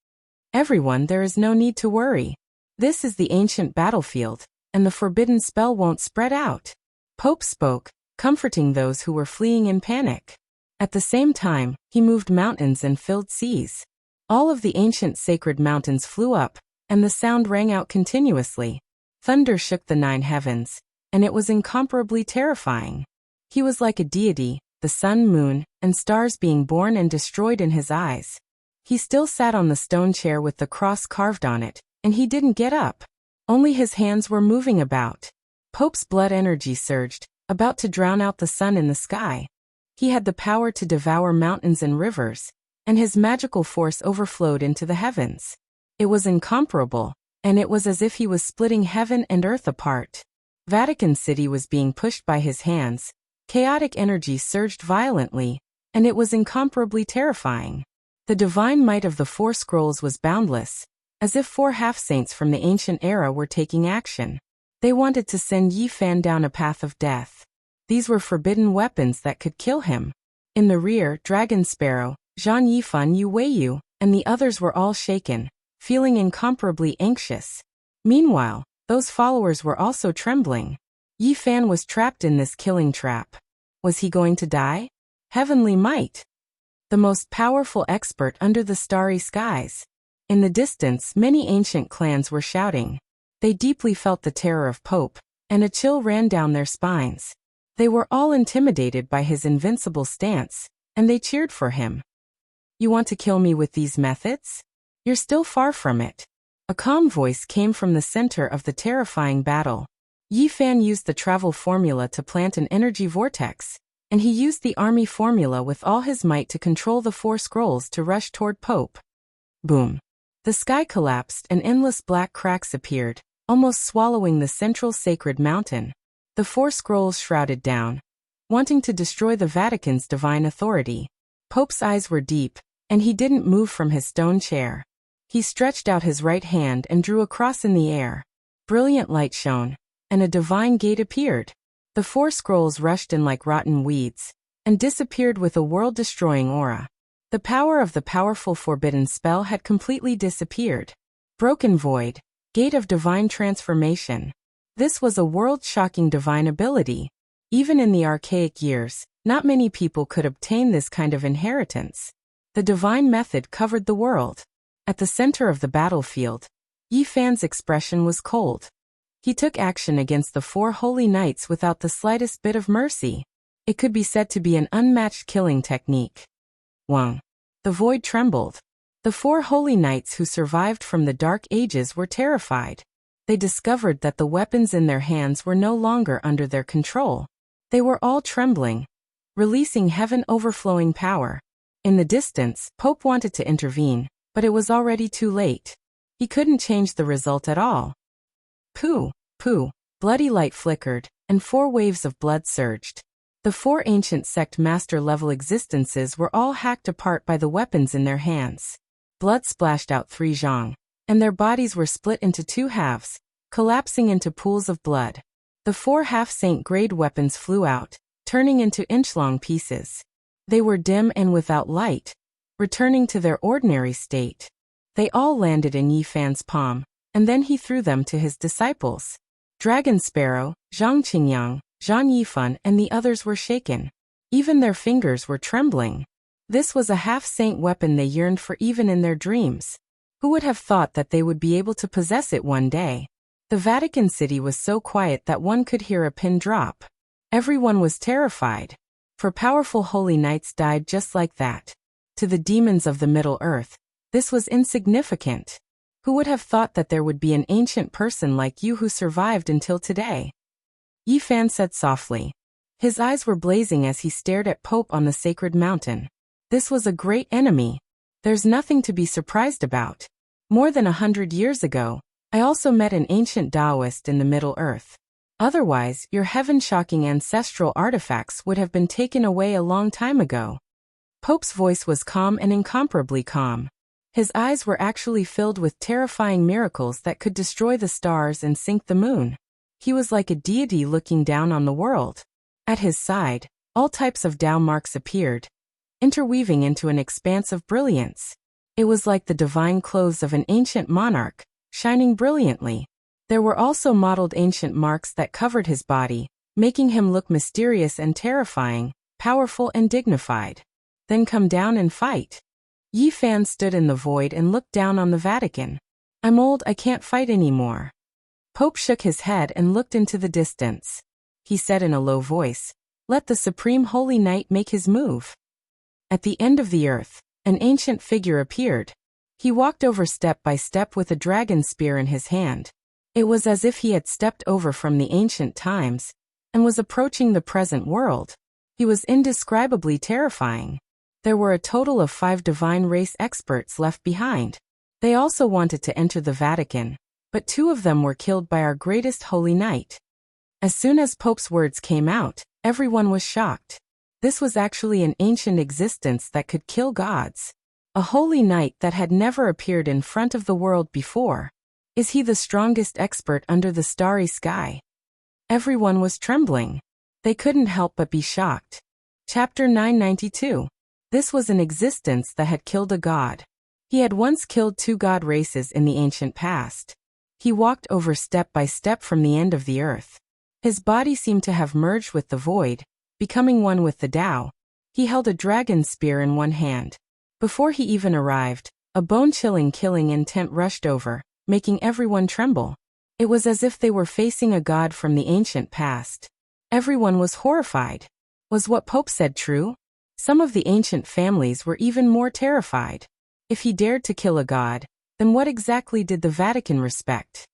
S1: Everyone, there is no need to worry. This is the ancient battlefield, and the forbidden spell won't spread out. Pope spoke, comforting those who were fleeing in panic. At the same time, he moved mountains and filled seas. All of the ancient sacred mountains flew up, and the sound rang out continuously. Thunder shook the 9 heavens, and it was incomparably terrifying. He was like a deity, the sun, moon, and stars being born and destroyed in his eyes. He still sat on the stone chair with the cross carved on it, and he didn't get up. Only his hands were moving about. Pope's blood energy surged, about to drown out the sun in the sky. He had the power to devour mountains and rivers, and his magical force overflowed into the heavens. It was incomparable, and it was as if he was splitting heaven and earth apart. Vatican City was being pushed by his hands. Chaotic energy surged violently, and it was incomparably terrifying. The divine might of the 4 scrolls was boundless, as if 4 half-saints from the ancient era were taking action. They wanted to send Yi Fan down a path of death. These were forbidden weapons that could kill him. In the rear, Dragon Sparrow, Zhang Yifan, Yu Weiyu, and the others were all shaken, feeling incomparably anxious. Meanwhile, those followers were also trembling. Yi Fan was trapped in this killing trap. Was he going to die? Heavenly might. The most powerful expert under the starry skies. In the distance, many ancient clans were shouting. They deeply felt the terror of Pope, and a chill ran down their spines. They were all intimidated by his invincible stance, and they cheered for him. You want to kill me with these methods? You're still far from it. A calm voice came from the center of the terrifying battle. Yi Fan used the travel formula to plant an energy vortex, and he used the army formula with all his might to control the 4 scrolls to rush toward Pope. Boom. The sky collapsed and endless black cracks appeared, almost swallowing the central sacred mountain. The 4 scrolls shrouded down, wanting to destroy the Vatican's divine authority. Pope's eyes were deep, and he didn't move from his stone chair. He stretched out his right hand and drew a cross in the air. Brilliant light shone, and a divine gate appeared. The 4 scrolls rushed in like rotten weeds, and disappeared with a world-destroying aura. The power of the powerful forbidden spell had completely disappeared. Broken void, gate of divine transformation. This was a world-shocking divine ability. Even in the archaic years, not many people could obtain this kind of inheritance. The divine method covered the world. At the center of the battlefield, Yi Fan's expression was cold. He took action against the 4 holy knights without the slightest bit of mercy. It could be said to be an unmatched killing technique. Wang. The void trembled. The 4 holy knights who survived from the Dark Ages were terrified. They discovered that the weapons in their hands were no longer under their control. They were all trembling, releasing heaven-overflowing power. In the distance, Pope wanted to intervene, but it was already too late. He couldn't change the result at all. Pooh, pooh, bloody light flickered, and 4 waves of blood surged. The 4 ancient sect master-level existences were all hacked apart by the weapons in their hands. Blood splashed out 3 zhang, and their bodies were split into 2 halves, collapsing into pools of blood. The 4 half-saint grade weapons flew out, turning into inch-long pieces. They were dim and without light, returning to their ordinary state. They all landed in Yi Fan's palm, and then he threw them to his disciples. Dragon Sparrow, Zhang Qingyang, Zhang Yifan, and the others were shaken. Even their fingers were trembling. This was a half-saint weapon they yearned for even in their dreams. Who would have thought that they would be able to possess it one day? The Vatican City was so quiet that one could hear a pin drop. Everyone was terrified. For powerful holy knights died just like that. To the demons of the Middle Earth, this was insignificant. Who would have thought that there would be an ancient person like you who survived until today? Yi Fan said softly. His eyes were blazing as he stared at Pope on the sacred mountain. This was a great enemy. There's nothing to be surprised about. More than 100 years ago, I also met an ancient Taoist in the Middle Earth. Otherwise, your heaven-shocking ancestral artifacts would have been taken away a long time ago. Pope's voice was calm and incomparably calm. His eyes were actually filled with terrifying miracles that could destroy the stars and sink the moon. He was like a deity looking down on the world. At his side, all types of Tao marks appeared, interweaving into an expanse of brilliance. It was like the divine clothes of an ancient monarch, shining brilliantly. There were also modeled ancient marks that covered his body, making him look mysterious and terrifying, powerful and dignified. Then come down and fight. Yi Fan stood in the void and looked down on the Vatican. I'm old, I can't fight anymore. Pope shook his head and looked into the distance. He said in a low voice, let the Supreme Holy Knight make his move. At the end of the earth, an ancient figure appeared. He walked over step by step with a dragon spear in his hand. It was as if he had stepped over from the ancient times and was approaching the present world. He was indescribably terrifying. There were a total of 5 divine race experts left behind. They also wanted to enter the Vatican, but 2 of them were killed by our greatest holy knight. As soon as Pope's words came out, everyone was shocked. This was actually an ancient existence that could kill gods. A holy knight that had never appeared in front of the world before. Is he the strongest expert under the starry sky? Everyone was trembling. They couldn't help but be shocked. Chapter 992. This was an existence that had killed a god. He had once killed 2 god races in the ancient past. He walked over step by step from the end of the earth. His body seemed to have merged with the void, becoming one with the Tao. He held a dragon spear in one hand. Before he even arrived, a bone-chilling killing intent rushed over, making everyone tremble. It was as if they were facing a god from the ancient past. Everyone was horrified. Was what Pope said true? Some of the ancient families were even more terrified. If he dared to kill a god, then what exactly did the Vatican respect?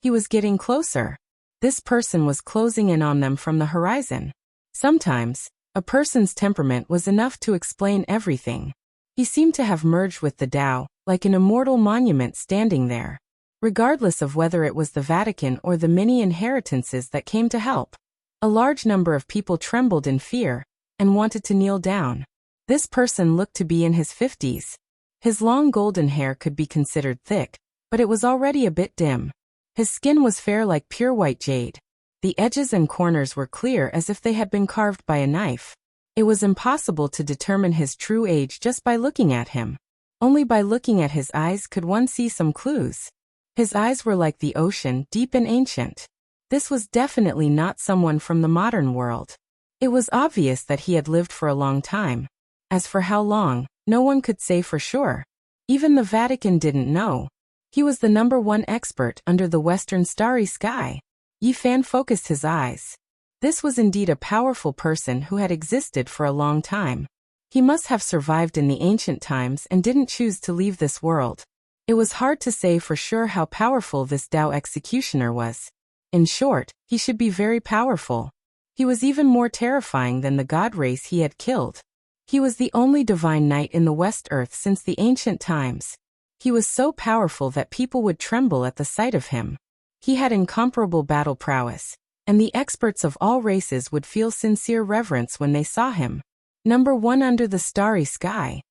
S1: He was getting closer. This person was closing in on them from the horizon. Sometimes, a person's temperament was enough to explain everything. He seemed to have merged with the Tao, like an immortal monument standing there. Regardless of whether it was the Vatican or the many inheritances that came to help, a large number of people trembled in fear and wanted to kneel down. This person looked to be in his 50s. His long golden hair could be considered thick, but it was already a bit dim. His skin was fair like pure white jade. The edges and corners were clear as if they had been carved by a knife. It was impossible to determine his true age just by looking at him. Only by looking at his eyes could one see some clues. His eyes were like the ocean, deep and ancient. This was definitely not someone from the modern world. It was obvious that he had lived for a long time. As for how long, no one could say for sure. Even the Vatican didn't know. He was the #1 expert under the western starry sky. Yi Fan focused his eyes. This was indeed a powerful person who had existed for a long time. He must have survived in the ancient times and didn't choose to leave this world. It was hard to say for sure how powerful this Tao executioner was. In short, he should be very powerful. He was even more terrifying than the god race he had killed. He was the only divine knight in the West Earth since the ancient times. He was so powerful that people would tremble at the sight of him. He had incomparable battle prowess, and the experts of all races would feel sincere reverence when they saw him. #1 under the starry sky.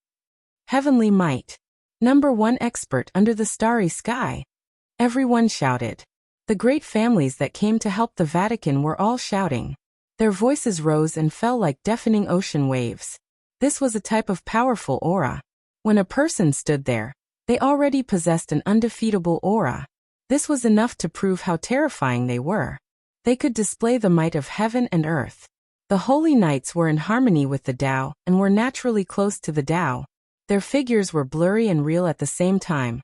S1: Heavenly might. #1 expert under the starry sky. Everyone shouted. The great families that came to help the Vatican were all shouting. Their voices rose and fell like deafening ocean waves. This was a type of powerful aura. When a person stood there, they already possessed an undefeatable aura. This was enough to prove how terrifying they were. They could display the might of heaven and earth. The holy knights were in harmony with the Tao and were naturally close to the Tao. Their figures were blurry and real at the same time,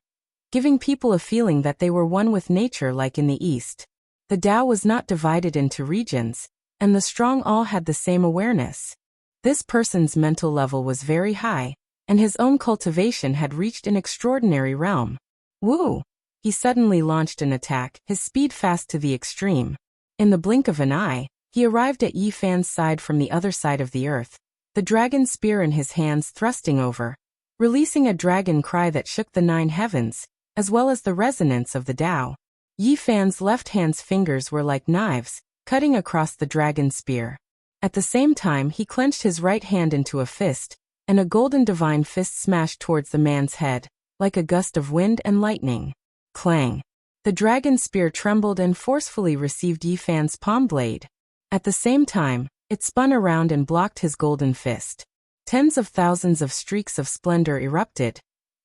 S1: giving people a feeling that they were one with nature like in the East. The Tao was not divided into regions, and the strong all had the same awareness. This person's mental level was very high, and his own cultivation had reached an extraordinary realm. Woo! He suddenly launched an attack, his speed fast to the extreme. In the blink of an eye, he arrived at Yi Fan's side from the other side of the earth, the dragon spear in his hands thrusting over, releasing a dragon cry that shook the 9 heavens, as well as the resonance of the Tao. Yi Fan's left hand's fingers were like knives, cutting across the dragon spear. At the same time he clenched his right hand into a fist, and a golden divine fist smashed towards the man's head, like a gust of wind and lightning. Clang! The dragon spear trembled and forcefully received Yi Fan's palm blade. At the same time, it spun around and blocked his golden fist. Tens of thousands of streaks of splendor erupted,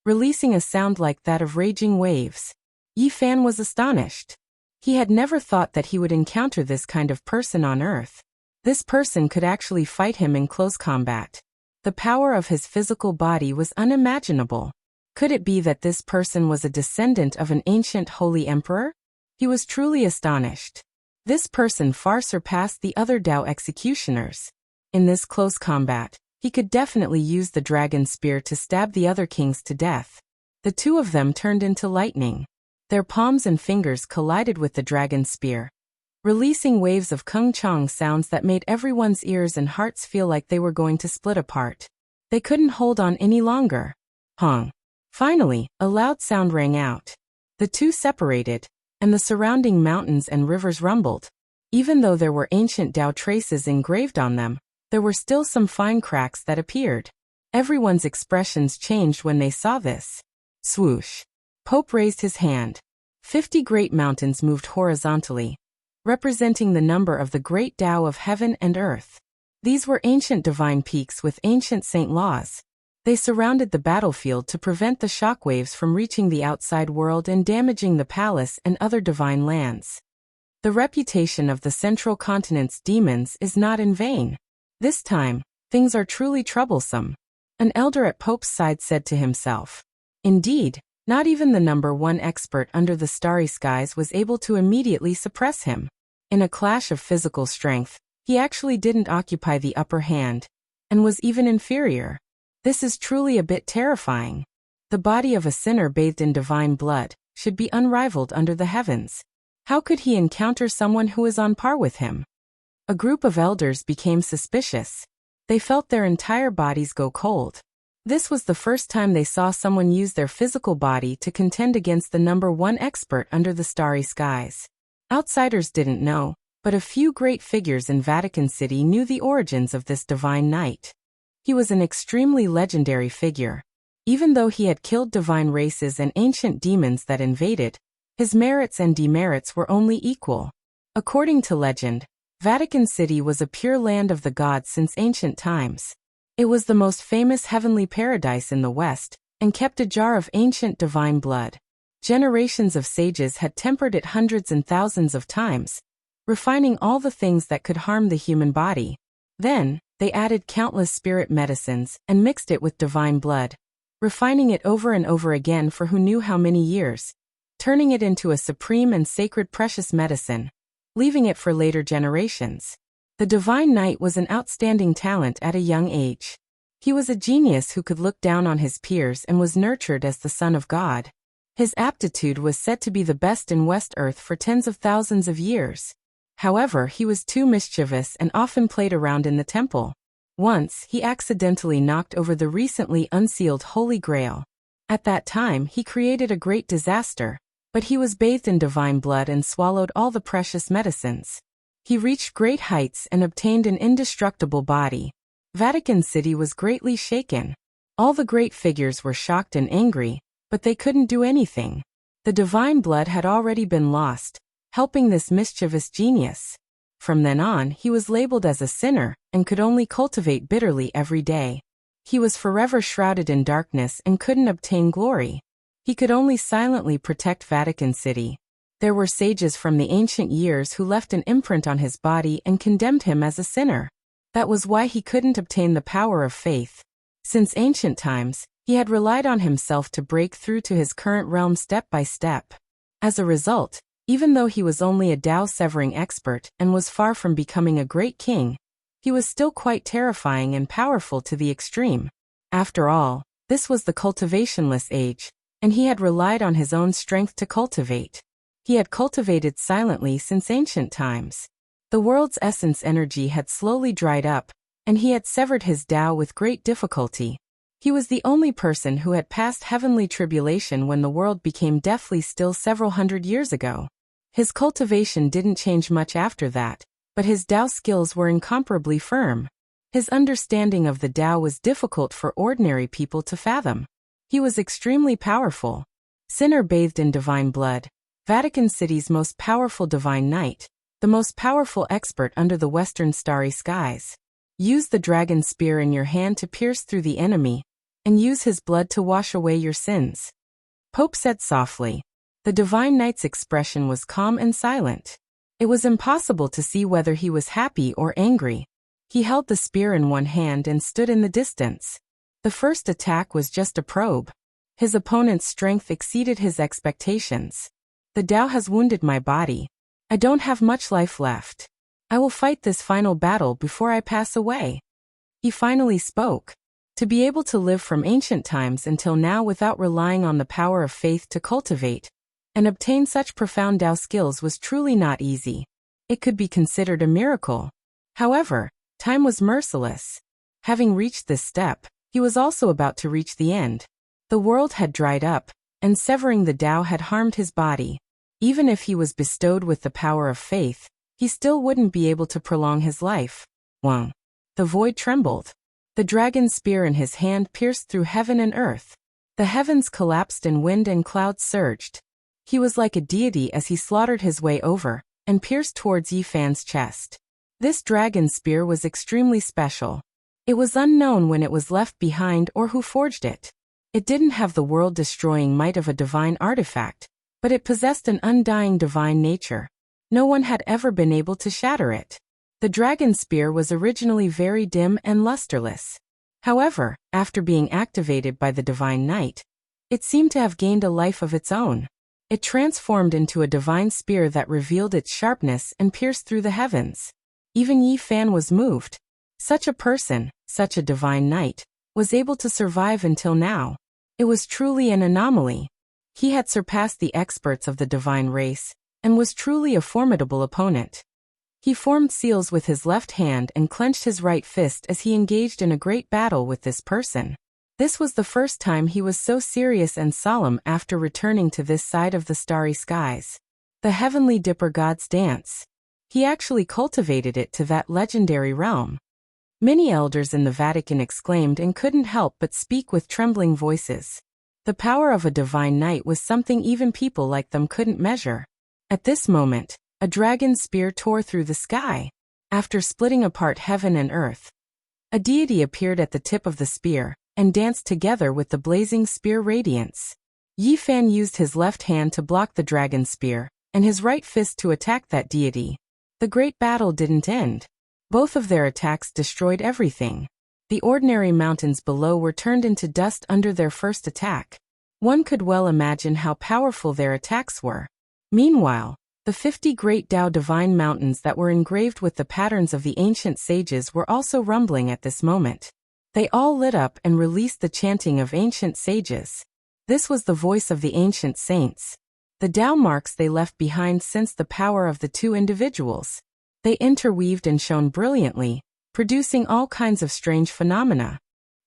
S1: releasing a sound like that of raging waves. Yi Fan was astonished. He had never thought that he would encounter this kind of person on Earth. This person could actually fight him in close combat. The power of his physical body was unimaginable. Could it be that this person was a descendant of an ancient holy emperor? He was truly astonished. This person far surpassed the other Dao executioners. In this close combat, he could definitely use the dragon spear to stab the other kings to death. The two of them turned into lightning. Their palms and fingers collided with the dragon spear, releasing waves of kung chong sounds that made everyone's ears and hearts feel like they were going to split apart. They couldn't hold on any longer. Hong! Finally, a loud sound rang out. The two separated, and the surrounding mountains and rivers rumbled. Even though there were ancient Dao traces engraved on them, there were still some fine cracks that appeared. Everyone's expressions changed when they saw this. Swoosh! Pope raised his hand. 50 great mountains moved horizontally, representing the number of the great Tao of heaven and earth. These were ancient divine peaks with ancient saint laws. They surrounded the battlefield to prevent the shockwaves from reaching the outside world and damaging the palace and other divine lands. The reputation of the central continent's demons is not in vain. This time, things are truly troublesome. An elder at Pope's side said to himself. Indeed, not even the number one expert under the starry skies was able to immediately suppress him. In a clash of physical strength, he actually didn't occupy the upper hand, and was even inferior. This is truly a bit terrifying. The body of a sinner bathed in divine blood should be unrivaled under the heavens. How could he encounter someone who is on par with him? A group of elders became suspicious. They felt their entire bodies go cold. This was the first time they saw someone use their physical body to contend against the number one expert under the starry skies. Outsiders didn't know, but a few great figures in Vatican City knew the origins of this divine knight. He was an extremely legendary figure. Even though he had killed divine races and ancient demons that invaded, his merits and demerits were only equal. According to legend, Vatican City was a pure land of the gods since ancient times. It was the most famous heavenly paradise in the West, and kept a jar of ancient divine blood. Generations of sages had tempered it hundreds and thousands of times, refining all the things that could harm the human body. Then, they added countless spirit medicines and mixed it with divine blood, refining it over and over again for who knew how many years, turning it into a supreme and sacred precious medicine, leaving it for later generations. The Divine Knight was an outstanding talent at a young age. He was a genius who could look down on his peers and was nurtured as the son of God. His aptitude was said to be the best in West Earth for tens of thousands of years. However, he was too mischievous and often played around in the temple. Once, he accidentally knocked over the recently unsealed Holy Grail. At that time, he created a great disaster, but he was bathed in divine blood and swallowed all the precious medicines. He reached great heights and obtained an indestructible body. Vatican City was greatly shaken. All the great figures were shocked and angry, but they couldn't do anything. The divine blood had already been lost, helping this mischievous genius. From then on, he was labeled as a sinner and could only cultivate bitterly every day. He was forever shrouded in darkness and couldn't obtain glory. He could only silently protect Vatican City. There were sages from the ancient years who left an imprint on his body and condemned him as a sinner. That was why he couldn't obtain the power of faith. Since ancient times, he had relied on himself to break through to his current realm step by step. As a result, even though he was only a Dao-severing expert and was far from becoming a great king, he was still quite terrifying and powerful to the extreme. After all, this was the cultivationless age, and he had relied on his own strength to cultivate. He had cultivated silently since ancient times. The world's essence energy had slowly dried up, and he had severed his Tao with great difficulty. He was the only person who had passed heavenly tribulation when the world became deathly still several hundred years ago. His cultivation didn't change much after that, but his Tao skills were incomparably firm. His understanding of the Tao was difficult for ordinary people to fathom. He was extremely powerful. Sinner bathed in divine blood, Vatican City's most powerful divine knight, the most powerful expert under the western starry skies. Use the dragon spear in your hand to pierce through the enemy, and use his blood to wash away your sins. Pope said softly. The divine knight's expression was calm and silent. It was impossible to see whether he was happy or angry. He held the spear in one hand and stood in the distance. The first attack was just a probe. His opponent's strength exceeded his expectations. The Tao has wounded my body. I don't have much life left. I will fight this final battle before I pass away. He finally spoke. To be able to live from ancient times until now without relying on the power of faith to cultivate and obtain such profound Tao skills was truly not easy. It could be considered a miracle. However, time was merciless. Having reached this step, he was also about to reach the end. The world had dried up, and severing the Tao had harmed his body. Even if he was bestowed with the power of faith, he still wouldn't be able to prolong his life. Wang. The void trembled. The dragon's spear in his hand pierced through heaven and earth. The heavens collapsed and wind and clouds surged. He was like a deity as he slaughtered his way over and pierced towards Yi Fan's chest. This dragon spear was extremely special. It was unknown when it was left behind or who forged it. It didn't have the world-destroying might of a divine artifact, but it possessed an undying divine nature. No one had ever been able to shatter it. The dragon spear was originally very dim and lusterless. However, after being activated by the divine knight, it seemed to have gained a life of its own. It transformed into a divine spear that revealed its sharpness and pierced through the heavens. Even Yi Fan was moved. Such a person, such a divine knight, was able to survive until now. It was truly an anomaly. He had surpassed the experts of the divine race, and was truly a formidable opponent. He formed seals with his left hand and clenched his right fist as he engaged in a great battle with this person. This was the first time he was so serious and solemn after returning to this side of the starry skies. The heavenly dipper god's dance. He actually cultivated it to that legendary realm. Many elders in the Vatican exclaimed and couldn't help but speak with trembling voices. The power of a divine knight was something even people like them couldn't measure. At this moment, a dragon's spear tore through the sky. After splitting apart heaven and earth, a deity appeared at the tip of the spear and danced together with the blazing spear radiance. Yi Fan used his left hand to block the dragon's spear and his right fist to attack that deity. The great battle didn't end. Both of their attacks destroyed everything. The ordinary mountains below were turned into dust under their first attack. One could well imagine how powerful their attacks were. Meanwhile, the 50 great Tao divine mountains that were engraved with the patterns of the ancient sages were also rumbling at this moment. They all lit up and released the chanting of ancient sages. This was the voice of the ancient saints. The Tao marks they left behind sensed the power of the two individuals. They interweaved and shone brilliantly, producing all kinds of strange phenomena.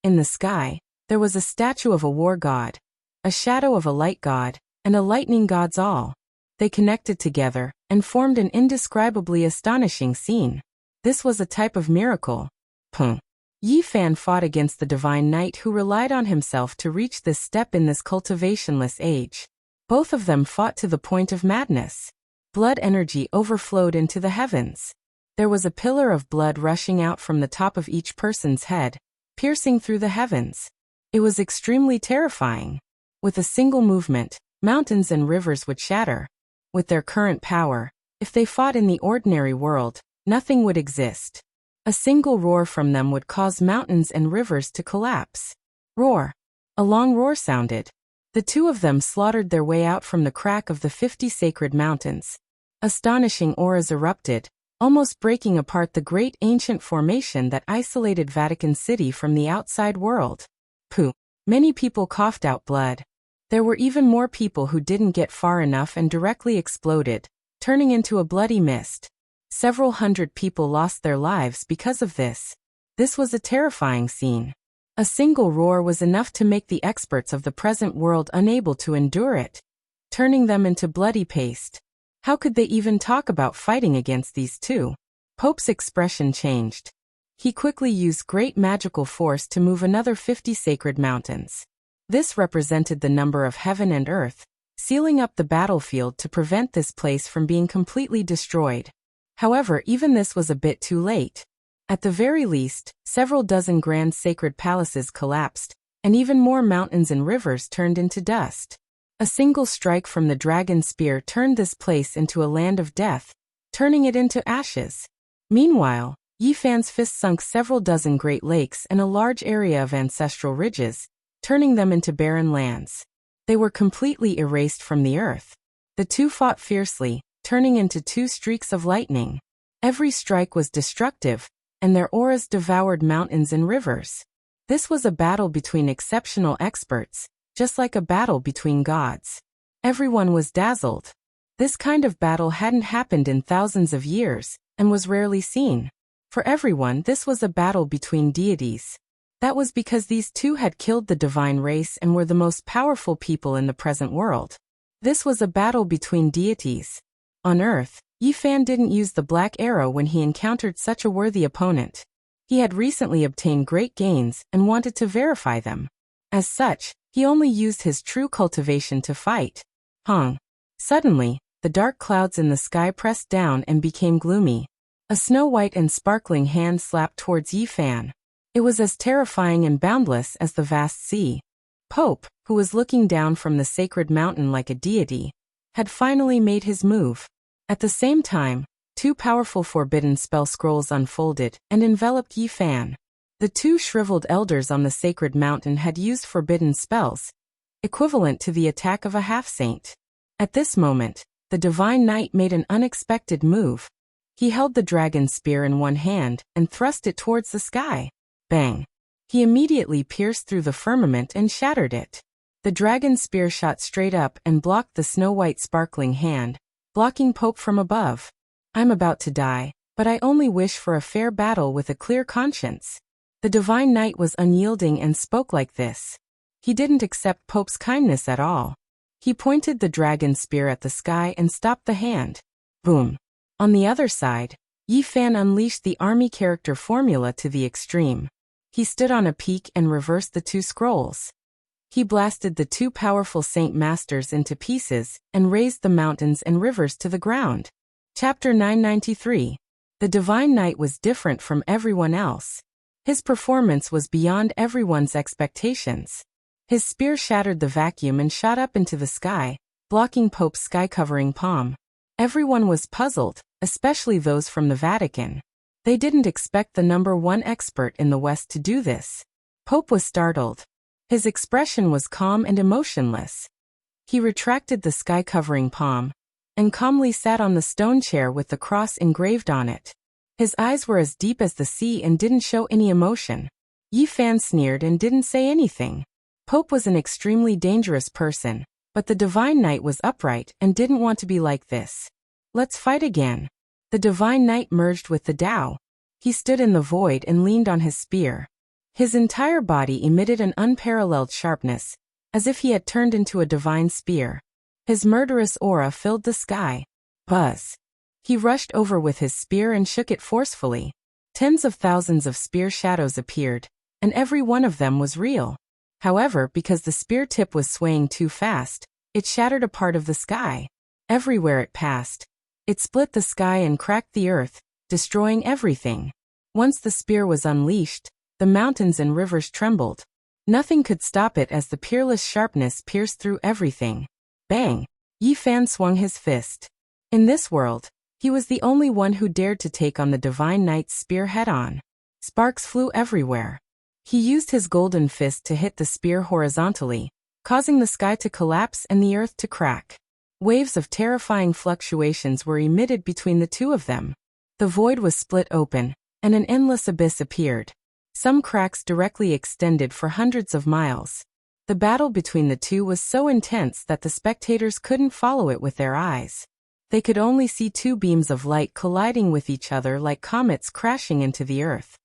S1: In the sky, there was a statue of a war god, a shadow of a light god, and a lightning god's all. They connected together and formed an indescribably astonishing scene. This was a type of miracle. Yi Fan fought against the divine knight who relied on himself to reach this step in this cultivationless age. Both of them fought to the point of madness. Blood energy overflowed into the heavens. There was a pillar of blood rushing out from the top of each person's head, piercing through the heavens. It was extremely terrifying. With a single movement, mountains and rivers would shatter. With their current power, if they fought in the ordinary world, nothing would exist. A single roar from them would cause mountains and rivers to collapse. Roar. A long roar sounded. The two of them slaughtered their way out from the crack of the 50 sacred mountains. Astonishing auras erupted, almost breaking apart the great ancient formation that isolated Vatican City from the outside world. Many people coughed out blood. There were even more people who didn't get far enough and directly exploded, turning into a bloody mist. Several hundred people lost their lives because of this. This was a terrifying scene. A single roar was enough to make the experts of the present world unable to endure it, turning them into bloody paste. How could they even talk about fighting against these two? Pope's expression changed. He quickly used great magical force to move another 50 sacred mountains. This represented the number of heaven and earth, sealing up the battlefield to prevent this place from being completely destroyed. However, even this was a bit too late. At the very least, several dozen grand sacred palaces collapsed, and even more mountains and rivers turned into dust. A single strike from the dragon spear turned this place into a land of death, turning it into ashes. Meanwhile, Yi Fan's fist sunk several dozen great lakes and a large area of ancestral ridges, turning them into barren lands. They were completely erased from the earth. The two fought fiercely, turning into two streaks of lightning. Every strike was destructive, and their auras devoured mountains and rivers. This was a battle between exceptional experts, just like a battle between gods. Everyone was dazzled. This kind of battle hadn't happened in thousands of years, and was rarely seen. For everyone, this was a battle between deities. That was because these two had killed the divine race and were the most powerful people in the present world. This was a battle between deities. On Earth, Yi Fan didn't use the black arrow when he encountered such a worthy opponent. He had recently obtained great gains and wanted to verify them. As such, he only used his true cultivation to fight. Suddenly, the dark clouds in the sky pressed down and became gloomy. A snow-white and sparkling hand slapped towards Yi Fan. It was as terrifying and boundless as the vast sea. Pope, who was looking down from the sacred mountain like a deity, had finally made his move. At the same time, two powerful forbidden spell scrolls unfolded and enveloped Yi Fan. The two shriveled elders on the sacred mountain had used forbidden spells, equivalent to the attack of a half-saint. At this moment, the divine knight made an unexpected move. He held the dragon spear in one hand and thrust it towards the sky. Bang! He immediately pierced through the firmament and shattered it. The dragon spear shot straight up and blocked the snow-white sparkling hand, blocking Pope from above. I'm about to die, but I only wish for a fair battle with a clear conscience. The divine knight was unyielding and spoke like this. He didn't accept Pope's kindness at all. He pointed the dragon spear at the sky and stopped the hand. Boom! On the other side, Yi Fan unleashed the army character formula to the extreme. He stood on a peak and reversed the two scrolls. He blasted the two powerful Saint Masters into pieces and razed the mountains and rivers to the ground. Chapter 993. The Divine Knight was different from everyone else. His performance was beyond everyone's expectations. His spear shattered the vacuum and shot up into the sky, blocking Pope's sky-covering palm. Everyone was puzzled, especially those from the Vatican. They didn't expect the number one expert in the West to do this. Pope was startled. His expression was calm and emotionless. He retracted the sky-covering palm and calmly sat on the stone chair with the cross engraved on it. His eyes were as deep as the sea and didn't show any emotion. Yi Fan sneered and didn't say anything. Pope was an extremely dangerous person, but the Divine Knight was upright and didn't want to be like this. Let's fight again. The Divine Knight merged with the Tao. He stood in the void and leaned on his spear. His entire body emitted an unparalleled sharpness, as if he had turned into a divine spear. His murderous aura filled the sky. Buzz! He rushed over with his spear and shook it forcefully. Tens of thousands of spear shadows appeared, and every one of them was real. However, because the spear tip was swaying too fast, it shattered a part of the sky. Everywhere it passed, it split the sky and cracked the earth, destroying everything. Once the spear was unleashed, the mountains and rivers trembled. Nothing could stop it as the peerless sharpness pierced through everything. Bang! Yi Fan swung his fist. In this world, he was the only one who dared to take on the Divine Knight's spear head-on. Sparks flew everywhere. He used his golden fist to hit the spear horizontally, causing the sky to collapse and the earth to crack. Waves of terrifying fluctuations were emitted between the two of them. The void was split open, and an endless abyss appeared. Some cracks directly extended for hundreds of miles. The battle between the two was so intense that the spectators couldn't follow it with their eyes. They could only see two beams of light colliding with each other like comets crashing into the earth.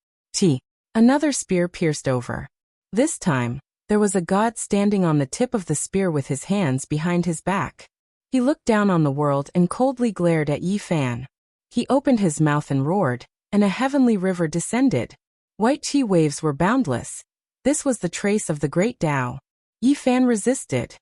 S1: Another spear pierced over. This time, there was a god standing on the tip of the spear with his hands behind his back. He looked down on the world and coldly glared at Yi Fan. He opened his mouth and roared, and a heavenly river descended. White chi waves were boundless. This was the trace of the great Tao. Yi Fan resisted.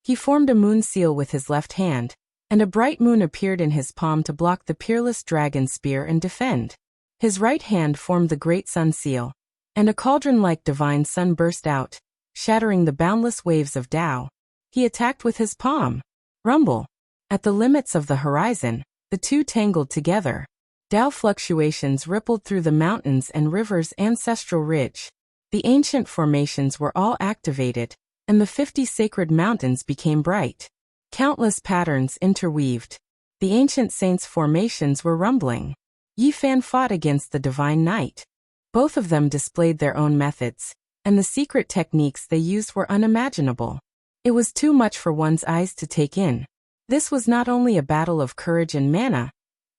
S1: He formed a moon seal with his left hand, and a bright moon appeared in his palm to block the peerless dragon spear and defend. His right hand formed the great sun seal, and a cauldron-like divine sun burst out, shattering the boundless waves of Tao. He attacked with his palm. Rumble. At the limits of the horizon, the two tangled together. Tao fluctuations rippled through the mountains and rivers' ancestral ridge. The ancient formations were all activated, and the 50 sacred mountains became bright. Countless patterns interweaved. The ancient saints' formations were rumbling. Yi Fan fought against the divine knight. Both of them displayed their own methods, and the secret techniques they used were unimaginable. It was too much for one's eyes to take in. This was not only a battle of courage and mana,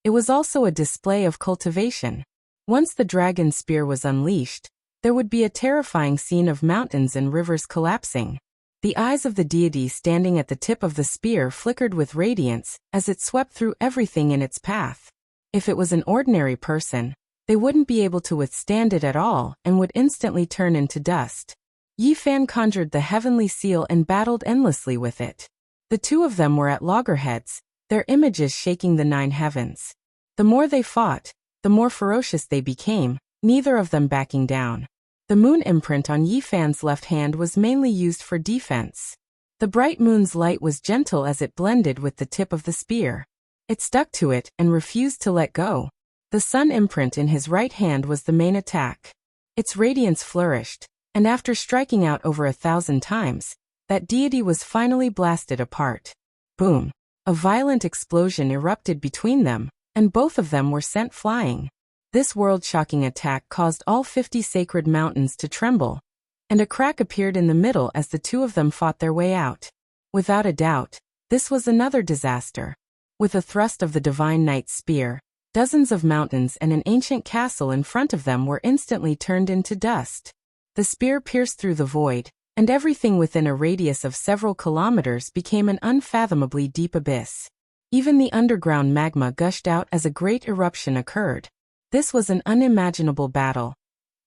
S1: it was also a display of cultivation. Once the dragon spear was unleashed, there would be a terrifying scene of mountains and rivers collapsing. The eyes of the deity standing at the tip of the spear flickered with radiance as it swept through everything in its path. If it was an ordinary person, they wouldn't be able to withstand it at all and would instantly turn into dust. Yi Fan conjured the heavenly seal and battled endlessly with it. The two of them were at loggerheads, their images shaking the 9 heavens. The more they fought, the more ferocious they became, neither of them backing down. The moon imprint on Yi Fan's left hand was mainly used for defense. The bright moon's light was gentle as it blended with the tip of the spear. It stuck to it and refused to let go. The sun imprint in his right hand was the main attack. Its radiance flourished, and after striking out over 1,000 times, that deity was finally blasted apart. Boom! A violent explosion erupted between them, and both of them were sent flying. This world-shocking attack caused all 50 sacred mountains to tremble, and a crack appeared in the middle as the two of them fought their way out. Without a doubt, this was another disaster. With a thrust of the divine knight's spear, dozens of mountains and an ancient castle in front of them were instantly turned into dust. The spear pierced through the void, and everything within a radius of several kilometers became an unfathomably deep abyss. Even the underground magma gushed out as a great eruption occurred. This was an unimaginable battle,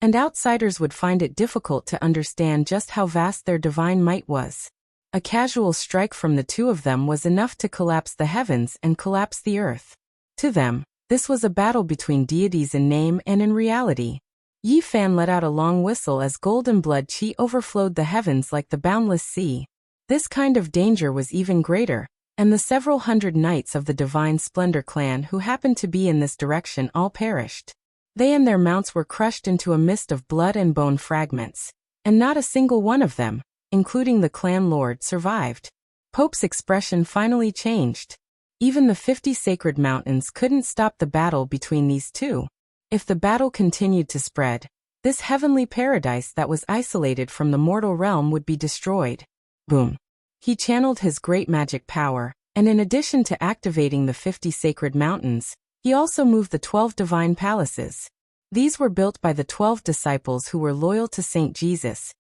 S1: and outsiders would find it difficult to understand just how vast their divine might was. A casual strike from the two of them was enough to collapse the heavens and collapse the earth. To them, this was a battle between deities in name and in reality. Yi Fan let out a long whistle as golden blood qi overflowed the heavens like the boundless sea. This kind of danger was even greater, and the several hundred knights of the Divine Splendor clan who happened to be in this direction all perished. They and their mounts were crushed into a mist of blood and bone fragments, and not a single one of them, including the clan lord, survived. Pope's expression finally changed. Even the 50 sacred mountains couldn't stop the battle between these two. If the battle continued to spread, this heavenly paradise that was isolated from the mortal realm would be destroyed. Boom. He channeled his great magic power, and in addition to activating the 50 sacred mountains, he also moved the 12 divine palaces. These were built by the 12 disciples who were loyal to Saint Jesus,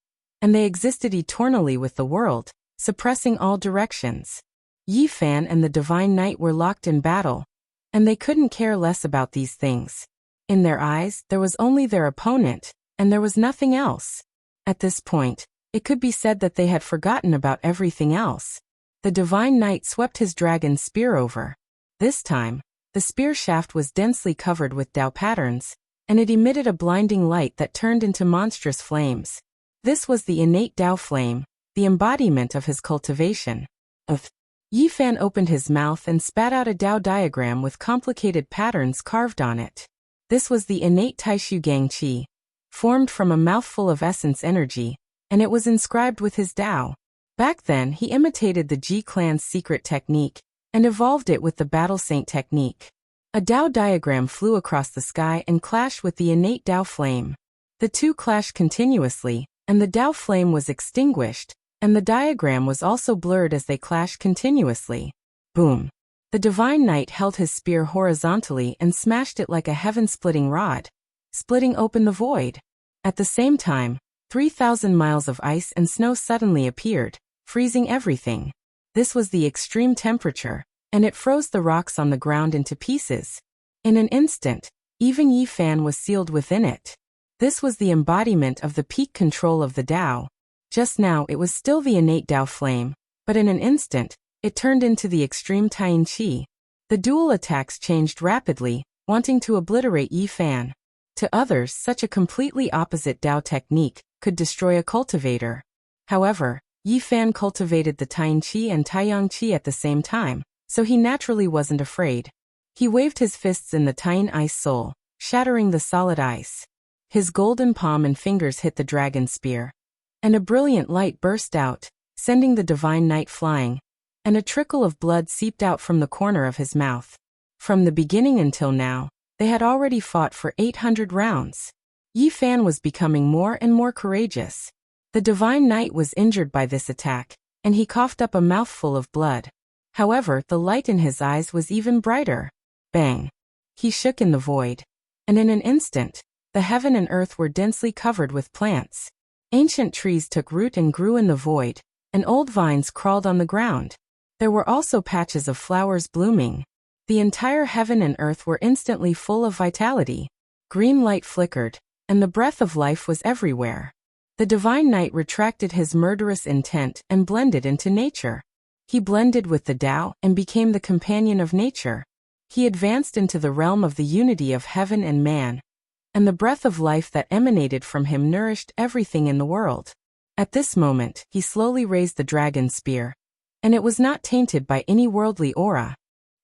S1: and they existed eternally with the world, suppressing all directions. Yi Fan and the divine knight were locked in battle, and they couldn't care less about these things. In their eyes, there was only their opponent, and there was nothing else. At this point, it could be said that they had forgotten about everything else. The divine knight swept his dragon spear over. This time, the spear shaft was densely covered with Tao patterns, and it emitted a blinding light that turned into monstrous flames. This was the innate Tao flame, the embodiment of his cultivation. Yi Fan opened his mouth and spat out a Tao diagram with complicated patterns carved on it. This was the innate Taishu Gang Qi, formed from a mouthful of essence energy, and it was inscribed with his Tao. Back then, he imitated the Ji clan's secret technique and evolved it with the Battle Saint technique. A Tao diagram flew across the sky and clashed with the innate Tao flame. The two clashed continuously, and the Tao flame was extinguished, and the diagram was also blurred as they clashed continuously. Boom. The divine knight held his spear horizontally and smashed it like a heaven-splitting rod, splitting open the void. At the same time, 3,000 miles of ice and snow suddenly appeared, freezing everything. This was the extreme temperature, and it froze the rocks on the ground into pieces. In an instant, even Yi Fan was sealed within it. This was the embodiment of the peak control of the Tao. Just now it was still the innate Tao flame, but in an instant, it turned into the extreme Taiyin Qi. The dual attacks changed rapidly, wanting to obliterate Yi Fan. To others, such a completely opposite Tao technique could destroy a cultivator. However, Yi Fan cultivated the Taiyin Qi and Taiyang Qi at the same time, so he naturally wasn't afraid. He waved his fists in the Taiyin ice soul, shattering the solid ice. His golden palm and fingers hit the dragon spear, and a brilliant light burst out, sending the divine knight flying, and a trickle of blood seeped out from the corner of his mouth. From the beginning until now, they had already fought for 800 rounds. Yi Fan was becoming more and more courageous. The divine knight was injured by this attack, and he coughed up a mouthful of blood. However, the light in his eyes was even brighter. Bang! He shook in the void, and in an instant, the heaven and earth were densely covered with plants. Ancient trees took root and grew in the void, and old vines crawled on the ground. There were also patches of flowers blooming. The entire heaven and earth were instantly full of vitality. Green light flickered, and the breath of life was everywhere. The divine knight retracted his murderous intent and blended into nature. He blended with the Tao and became the companion of nature. He advanced into the realm of the unity of heaven and man, and the breath of life that emanated from him nourished everything in the world. At this moment, he slowly raised the dragon spear, and it was not tainted by any worldly aura.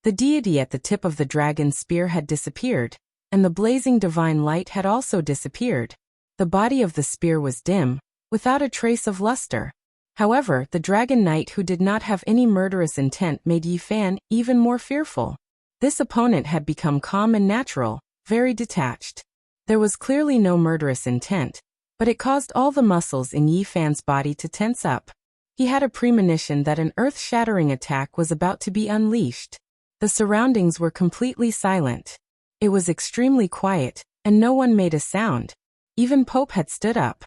S1: The deity at the tip of the dragon spear had disappeared, and the blazing divine light had also disappeared. The body of the spear was dim, without a trace of luster. However, the dragon knight who did not have any murderous intent made Yi Fan even more fearful. This opponent had become calm and natural, very detached. There was clearly no murderous intent, but it caused all the muscles in Yi Fan's body to tense up. He had a premonition that an earth-shattering attack was about to be unleashed. The surroundings were completely silent. It was extremely quiet, and no one made a sound. Even Pope had stood up.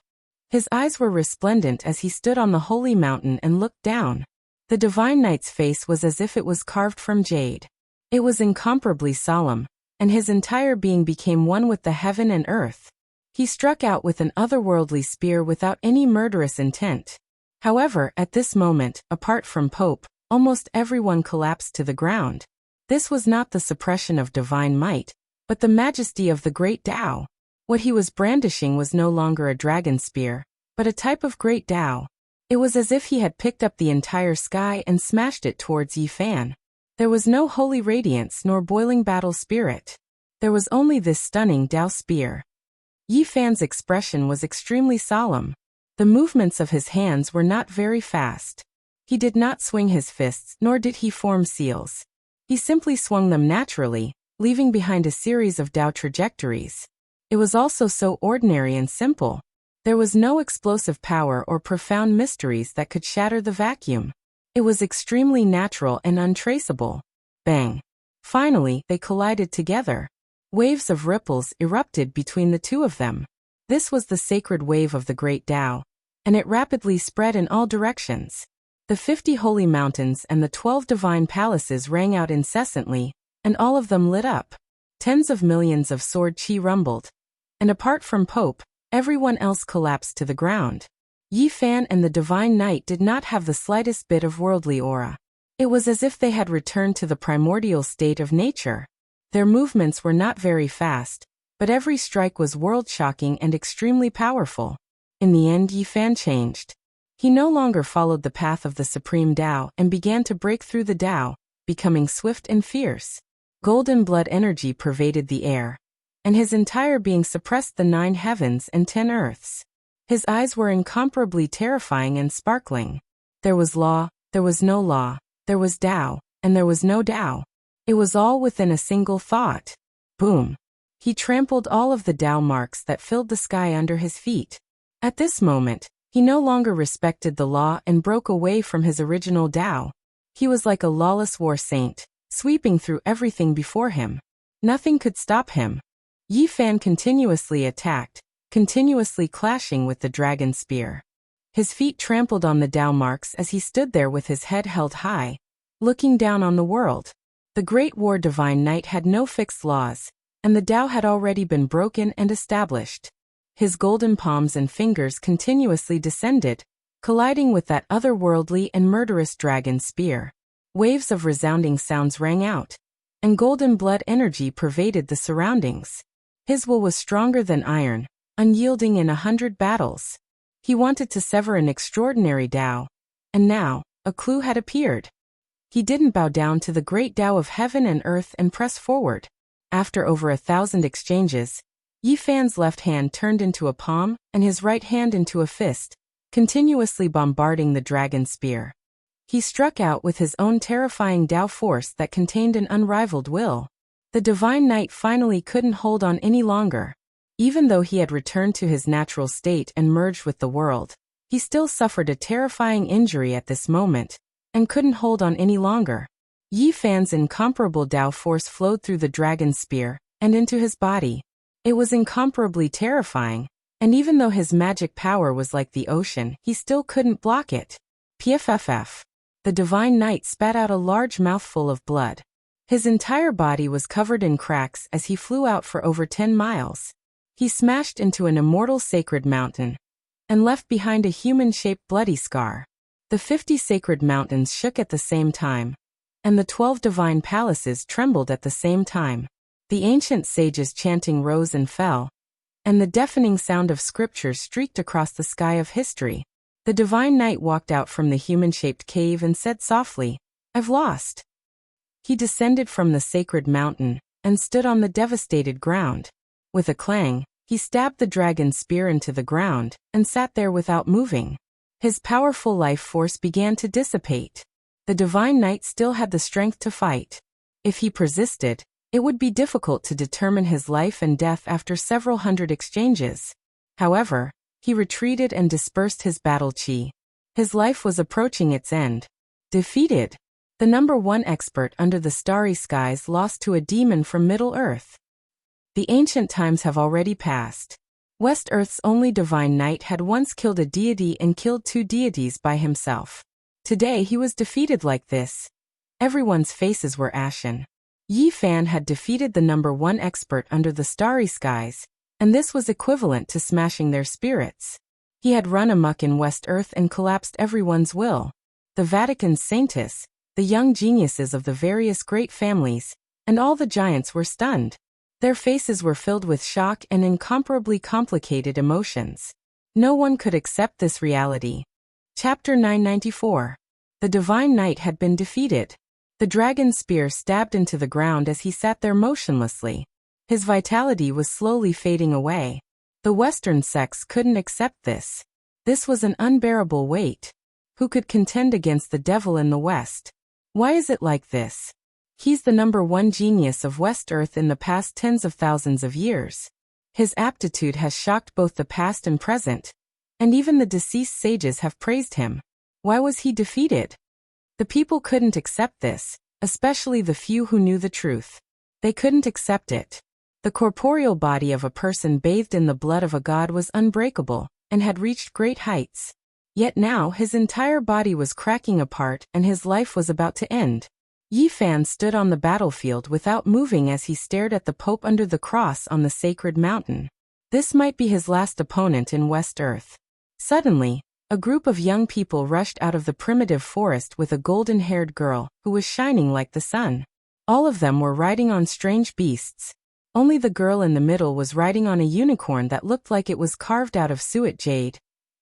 S1: His eyes were resplendent as he stood on the holy mountain and looked down. The divine knight's face was as if it was carved from jade. It was incomparably solemn, and his entire being became one with the heaven and earth. He struck out with an otherworldly spear without any murderous intent. However, at this moment, apart from Pope, almost everyone collapsed to the ground. This was not the suppression of divine might, but the majesty of the great Tao. What he was brandishing was no longer a dragon spear, but a type of great Tao. It was as if he had picked up the entire sky and smashed it towards Yi Fan. There was no holy radiance nor boiling battle spirit. There was only this stunning Tao spear. Yi Fan's expression was extremely solemn. The movements of his hands were not very fast. He did not swing his fists nor did he form seals. He simply swung them naturally, leaving behind a series of Tao trajectories. It was also so ordinary and simple. There was no explosive power or profound mysteries that could shatter the vacuum. It was extremely natural and untraceable. Bang! Finally, they collided together. Waves of ripples erupted between the two of them. This was the sacred wave of the great Tao, and it rapidly spread in all directions. The 50 holy mountains and the 12 divine palaces rang out incessantly, and all of them lit up. Tens of millions of sword chi rumbled, and apart from Pope, everyone else collapsed to the ground. Yi Fan and the divine knight did not have the slightest bit of worldly aura. It was as if they had returned to the primordial state of nature. Their movements were not very fast, but every strike was world-shocking and extremely powerful. In the end, Yi Fan changed. He no longer followed the path of the supreme Tao and began to break through the Tao, becoming swift and fierce. Golden blood energy pervaded the air, and his entire being suppressed the 9 heavens and 10 earths. His eyes were incomparably terrifying and sparkling. There was law, there was no law, there was Tao, and there was no Tao. It was all within a single thought. Boom! He trampled all of the Tao marks that filled the sky under his feet. At this moment, he no longer respected the law and broke away from his original Tao. He was like a lawless war saint, sweeping through everything before him. Nothing could stop him. Yi Fan continuously attacked, continuously clashing with the dragon spear. His feet trampled on the Tao marks as he stood there with his head held high, looking down on the world. The Great War Divine Knight had no fixed laws, and the Tao had already been broken and established. His golden palms and fingers continuously descended, colliding with that otherworldly and murderous dragon spear. Waves of resounding sounds rang out, and golden blood energy pervaded the surroundings. His will was stronger than iron, unyielding in 100 battles. He wanted to sever an extraordinary Tao, and now, a clue had appeared. He didn't bow down to the great Tao of heaven and earth and press forward. After over 1,000 exchanges, Yi Fan's left hand turned into a palm, and his right hand into a fist, continuously bombarding the dragon spear. He struck out with his own terrifying Tao force that contained an unrivaled will. The divine knight finally couldn't hold on any longer. Even though he had returned to his natural state and merged with the world, he still suffered a terrifying injury at this moment, and couldn't hold on any longer. Yi Fan's incomparable Tao force flowed through the dragon spear, and into his body. It was incomparably terrifying, and even though his magic power was like the ocean, he still couldn't block it. Pff. The divine knight spat out a large mouthful of blood. His entire body was covered in cracks as he flew out for over 10 miles. He smashed into an immortal sacred mountain, and left behind a human-shaped bloody scar. The 50 sacred mountains shook at the same time, and the 12 divine palaces trembled at the same time. The ancient sages chanting rose and fell, and the deafening sound of scripture streaked across the sky of history. The divine knight walked out from the human-shaped cave and said softly, "I've lost." He descended from the sacred mountain, and stood on the devastated ground. With a clang, he stabbed the dragon spear into the ground, and sat there without moving. His powerful life force began to dissipate. The divine knight still had the strength to fight. If he persisted, it would be difficult to determine his life and death after several hundred exchanges. However, he retreated and dispersed his battle chi. His life was approaching its end. Defeated. The #1 expert under the starry skies lost to a demon from Middle-earth. The ancient times have already passed. West-earth's only divine knight had once killed a deity and killed 2 deities by himself. Today he was defeated like this. Everyone's faces were ashen. Yi Fan had defeated the #1 expert under the starry skies, and this was equivalent to smashing their spirits. He had run amok in West-earth and collapsed everyone's will. The Vatican's saints, the young geniuses of the various great families, and all the giants were stunned. Their faces were filled with shock and incomparably complicated emotions. No one could accept this reality. Chapter 994. The divine knight had been defeated. The dragon's spear stabbed into the ground as he sat there motionlessly. His vitality was slowly fading away. The Western sects couldn't accept this. This was an unbearable weight. Who could contend against the devil in the West? Why is it like this? He's the #1 genius of West-earth in the past tens of thousands of years. His aptitude has shocked both the past and present, and even the deceased sages have praised him. Why was he defeated? The people couldn't accept this, especially the few who knew the truth. They couldn't accept it. The corporeal body of a person bathed in the blood of a god was unbreakable, and had reached great heights. Yet now his entire body was cracking apart and his life was about to end. Yi Fan stood on the battlefield without moving as he stared at the Pope under the cross on the sacred mountain. This might be his last opponent in West-earth. Suddenly, a group of young people rushed out of the primitive forest with a golden-haired girl who was shining like the sun. All of them were riding on strange beasts. Only the girl in the middle was riding on a unicorn that looked like it was carved out of suet jade,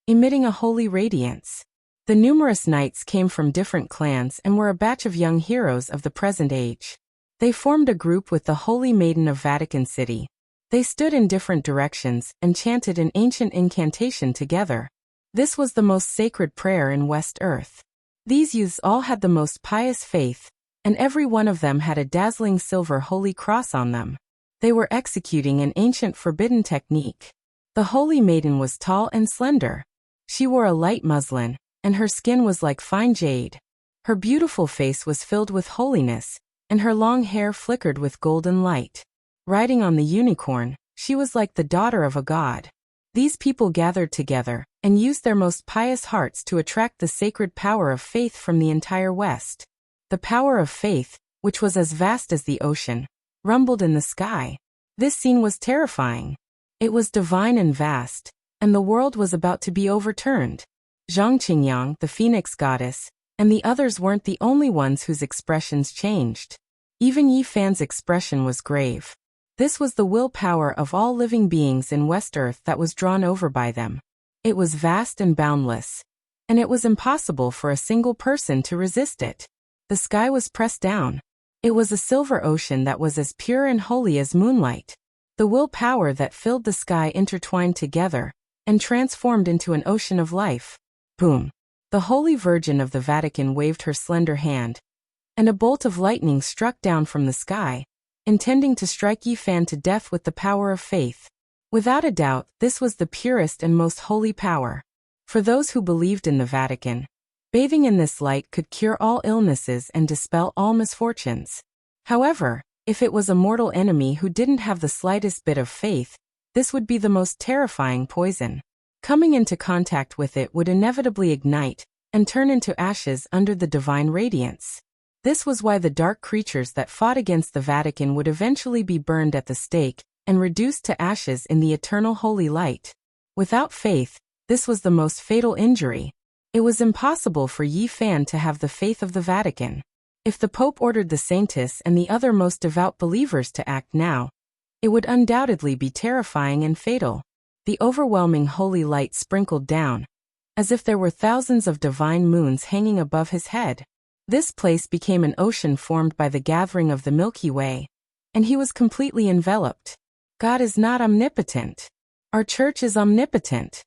S1: emitting a holy radiance. The numerous knights came from different clans and were a batch of young heroes of the present age. They formed a group with the Holy Maiden of Vatican City. They stood in different directions and chanted an ancient incantation together. This was the most sacred prayer in West-earth. These youths all had the most pious faith, and every one of them had a dazzling silver holy cross on them. They were executing an ancient forbidden technique. The Holy Maiden was tall and slender. She wore a light muslin, and her skin was like fine jade. Her beautiful face was filled with holiness, and her long hair flickered with golden light. Riding on the unicorn, she was like the daughter of a god. These people gathered together, and used their most pious hearts to attract the sacred power of faith from the entire West. The power of faith, which was as vast as the ocean, rumbled in the sky. This scene was terrifying. It was divine and vast, and the world was about to be overturned. Zhang Qingyang, the phoenix goddess, and the others weren't the only ones whose expressions changed. Even Yi Fan's expression was grave. This was the willpower of all living beings in West Earth that was drawn over by them. It was vast and boundless, and it was impossible for a single person to resist it. The sky was pressed down. It was a silver ocean that was as pure and holy as moonlight. The willpower that filled the sky intertwined together and transformed into an ocean of life. Boom! The Holy Virgin of the Vatican waved her slender hand, and a bolt of lightning struck down from the sky, intending to strike Yi Fan to death with the power of faith. Without a doubt, this was the purest and most holy power. For those who believed in the Vatican, bathing in this light could cure all illnesses and dispel all misfortunes. However, if it was a mortal enemy who didn't have the slightest bit of faith, this would be the most terrifying poison. Coming into contact with it would inevitably ignite and turn into ashes under the divine radiance. This was why the dark creatures that fought against the Vatican would eventually be burned at the stake and reduced to ashes in the eternal holy light. Without faith, this was the most fatal injury. It was impossible for Yi Fan to have the faith of the Vatican. If the Pope ordered the Saints and the other most devout believers to act now, it would undoubtedly be terrifying and fatal. The overwhelming holy light sprinkled down, as if there were thousands of divine moons hanging above his head. This place became an ocean formed by the gathering of the Milky Way, and he was completely enveloped. God is not omnipotent. Our church is omnipotent.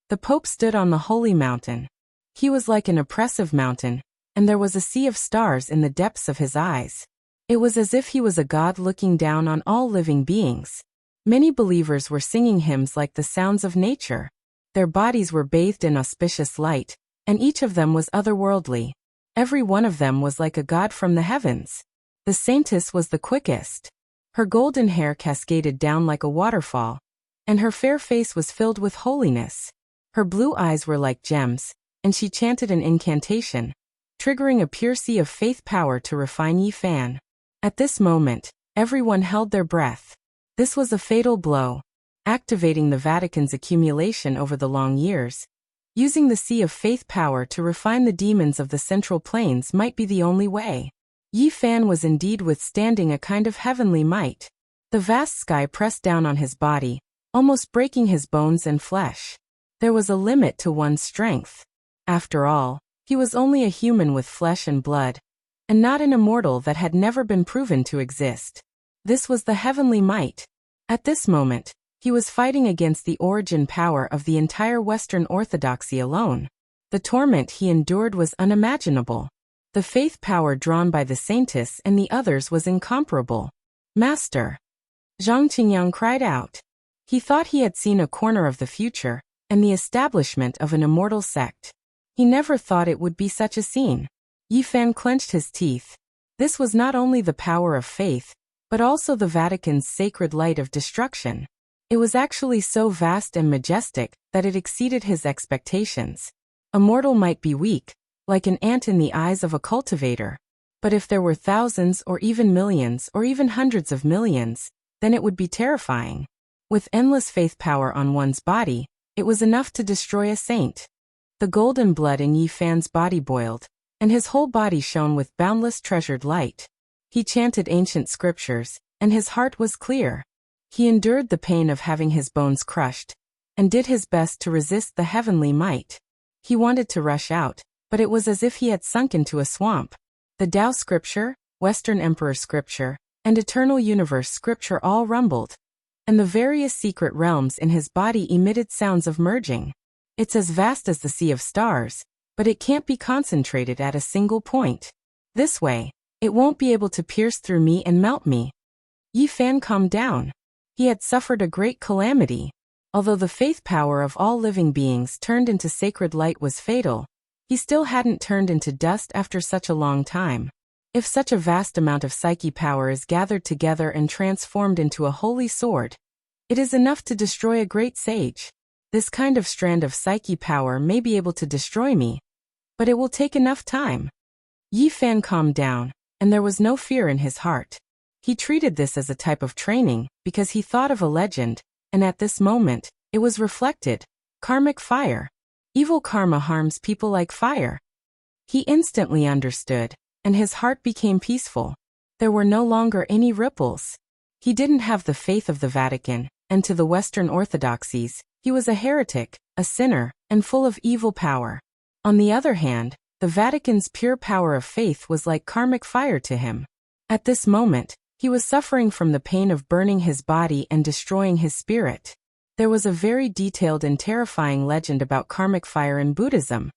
S1: The Pope stood on the holy mountain. He was like an oppressive mountain, and there was a sea of stars in the depths of his eyes. It was as if he was a god looking down on all living beings. Many believers were singing hymns like the sounds of nature. Their bodies were bathed in auspicious light, and each of them was otherworldly. Every one of them was like a god from the heavens. The saintess was the quickest. Her golden hair cascaded down like a waterfall, and her fair face was filled with holiness. Her blue eyes were like gems, and she chanted an incantation, triggering a pure sea of faith power to refine Yi Fan. At this moment, everyone held their breath. This was a fatal blow, activating the Vatican's accumulation over the long years. Using the sea of faith power to refine the demons of the Central Plains might be the only way. Yi Fan was indeed withstanding a kind of heavenly might. The vast sky pressed down on his body, almost breaking his bones and flesh. There was a limit to one's strength. After all, he was only a human with flesh and blood, and not an immortal that had never been proven to exist. This was the heavenly might. At this moment, he was fighting against the origin power of the entire Western Orthodoxy alone. The torment he endured was unimaginable. The faith power drawn by the Saintess and the others was incomparable. Master! Zhang Qingyang cried out. He thought he had seen a corner of the future, and the establishment of an immortal sect. He never thought it would be such a scene. Yi Fan clenched his teeth. This was not only the power of faith, but also the Vatican's sacred light of destruction. It was actually so vast and majestic that it exceeded his expectations. A mortal might be weak, like an ant in the eyes of a cultivator. But if there were thousands or even millions or even hundreds of millions, then it would be terrifying. With endless faith power on one's body, it was enough to destroy a saint. The golden blood in Yi Fan's body boiled, and his whole body shone with boundless treasured light. He chanted ancient scriptures, and his heart was clear. He endured the pain of having his bones crushed, and did his best to resist the heavenly might. He wanted to rush out, but it was as if he had sunk into a swamp. The Tao scripture, Western Emperor scripture, and Eternal Universe scripture all rumbled, and the various secret realms in his body emitted sounds of merging. It's as vast as the sea of stars, but it can't be concentrated at a single point. This way, it won't be able to pierce through me and melt me. Yi Fan calmed down. He had suffered a great calamity. Although the faith power of all living beings turned into sacred light was fatal, he still hadn't turned into dust after such a long time. If such a vast amount of psyche power is gathered together and transformed into a holy sword, it is enough to destroy a great sage. This kind of strand of psyche power may be able to destroy me, but it will take enough time. Yi Fan calmed down, and there was no fear in his heart. He treated this as a type of training because he thought of a legend, and at this moment, it was reflected. Karmic fire. Evil karma harms people like fire. He instantly understood, and his heart became peaceful. There were no longer any ripples. He didn't have the faith of the Vatican, and to the Western orthodoxies, he was a heretic, a sinner, and full of evil power. On the other hand, the Vatican's pure power of faith was like karmic fire to him. At this moment, he was suffering from the pain of burning his body and destroying his spirit. There was a very detailed and terrifying legend about karmic fire in Buddhism,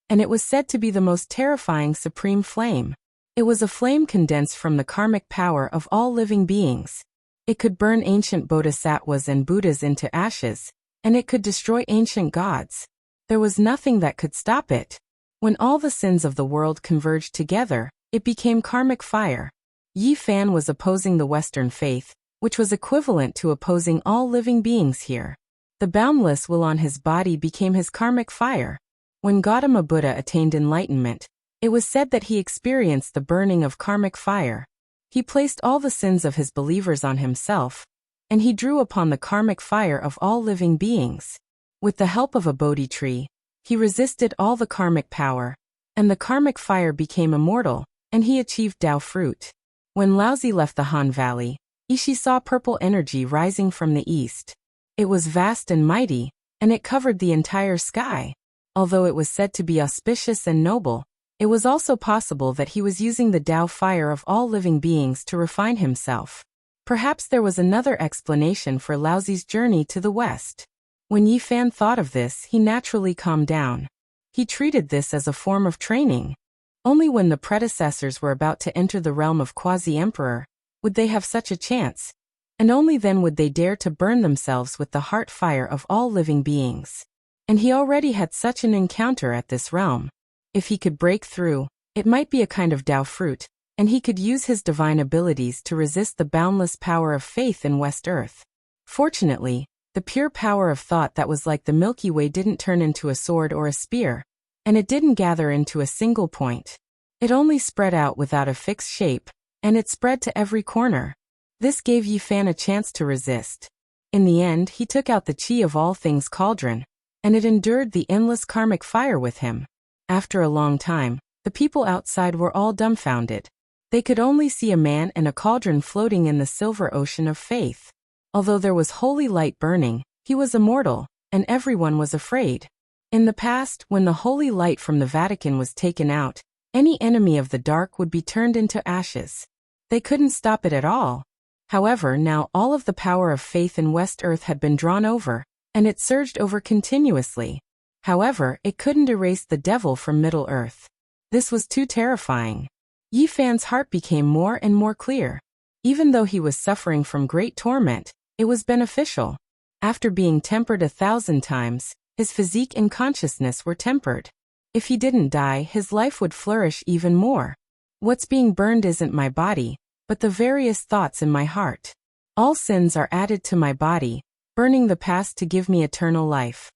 S1: and it was said to be the most terrifying supreme flame. It was a flame condensed from the karmic power of all living beings. It could burn ancient bodhisattvas and Buddhas into ashes, and it could destroy ancient gods. There was nothing that could stop it. When all the sins of the world converged together, it became karmic fire. Yi Fan was opposing the Western faith, which was equivalent to opposing all living beings here. The boundless will on his body became his karmic fire. When Gautama Buddha attained enlightenment, it was said that he experienced the burning of karmic fire. He placed all the sins of his believers on himself, and he drew upon the karmic fire of all living beings. With the help of a Bodhi tree, he resisted all the karmic power, and the karmic fire became immortal, and he achieved Tao fruit. When Laozi left the Han Valley, Ishi saw purple energy rising from the east. It was vast and mighty, and it covered the entire sky. Although it was said to be auspicious and noble, it was also possible that he was using the Tao fire of all living beings to refine himself. Perhaps there was another explanation for Laozi's journey to the west. When Yi Fan thought of this, he naturally calmed down. He treated this as a form of training. Only when the predecessors were about to enter the realm of quasi-emperor would they have such a chance, and only then would they dare to burn themselves with the heart fire of all living beings. And he already had such an encounter at this realm. If he could break through, it might be a kind of Tao fruit, and he could use his divine abilities to resist the boundless power of faith in West Earth. Fortunately, the pure power of thought that was like the Milky Way didn't turn into a sword or a spear, and it didn't gather into a single point. It only spread out without a fixed shape, and it spread to every corner. This gave Yi Fan a chance to resist. In the end, he took out the chi of all things cauldron, and it endured the endless karmic fire with him. After a long time, the people outside were all dumbfounded. They could only see a man and a cauldron floating in the silver ocean of faith. Although there was holy light burning, he was immortal, and everyone was afraid. In the past, when the holy light from the Vatican was taken out, any enemy of the dark would be turned into ashes. They couldn't stop it at all. However, now all of the power of faith in West Earth had been drawn over, and it surged over continuously. However, it couldn't erase the devil from Middle Earth. This was too terrifying. Yi Fan's heart became more and more clear. Even though he was suffering from great torment, it was beneficial. After being tempered 1,000 times, his physique and consciousness were tempered. If he didn't die, his life would flourish even more. What's being burned isn't my body, but the various thoughts in my heart. All sins are added to my body, burning the past to give me eternal life.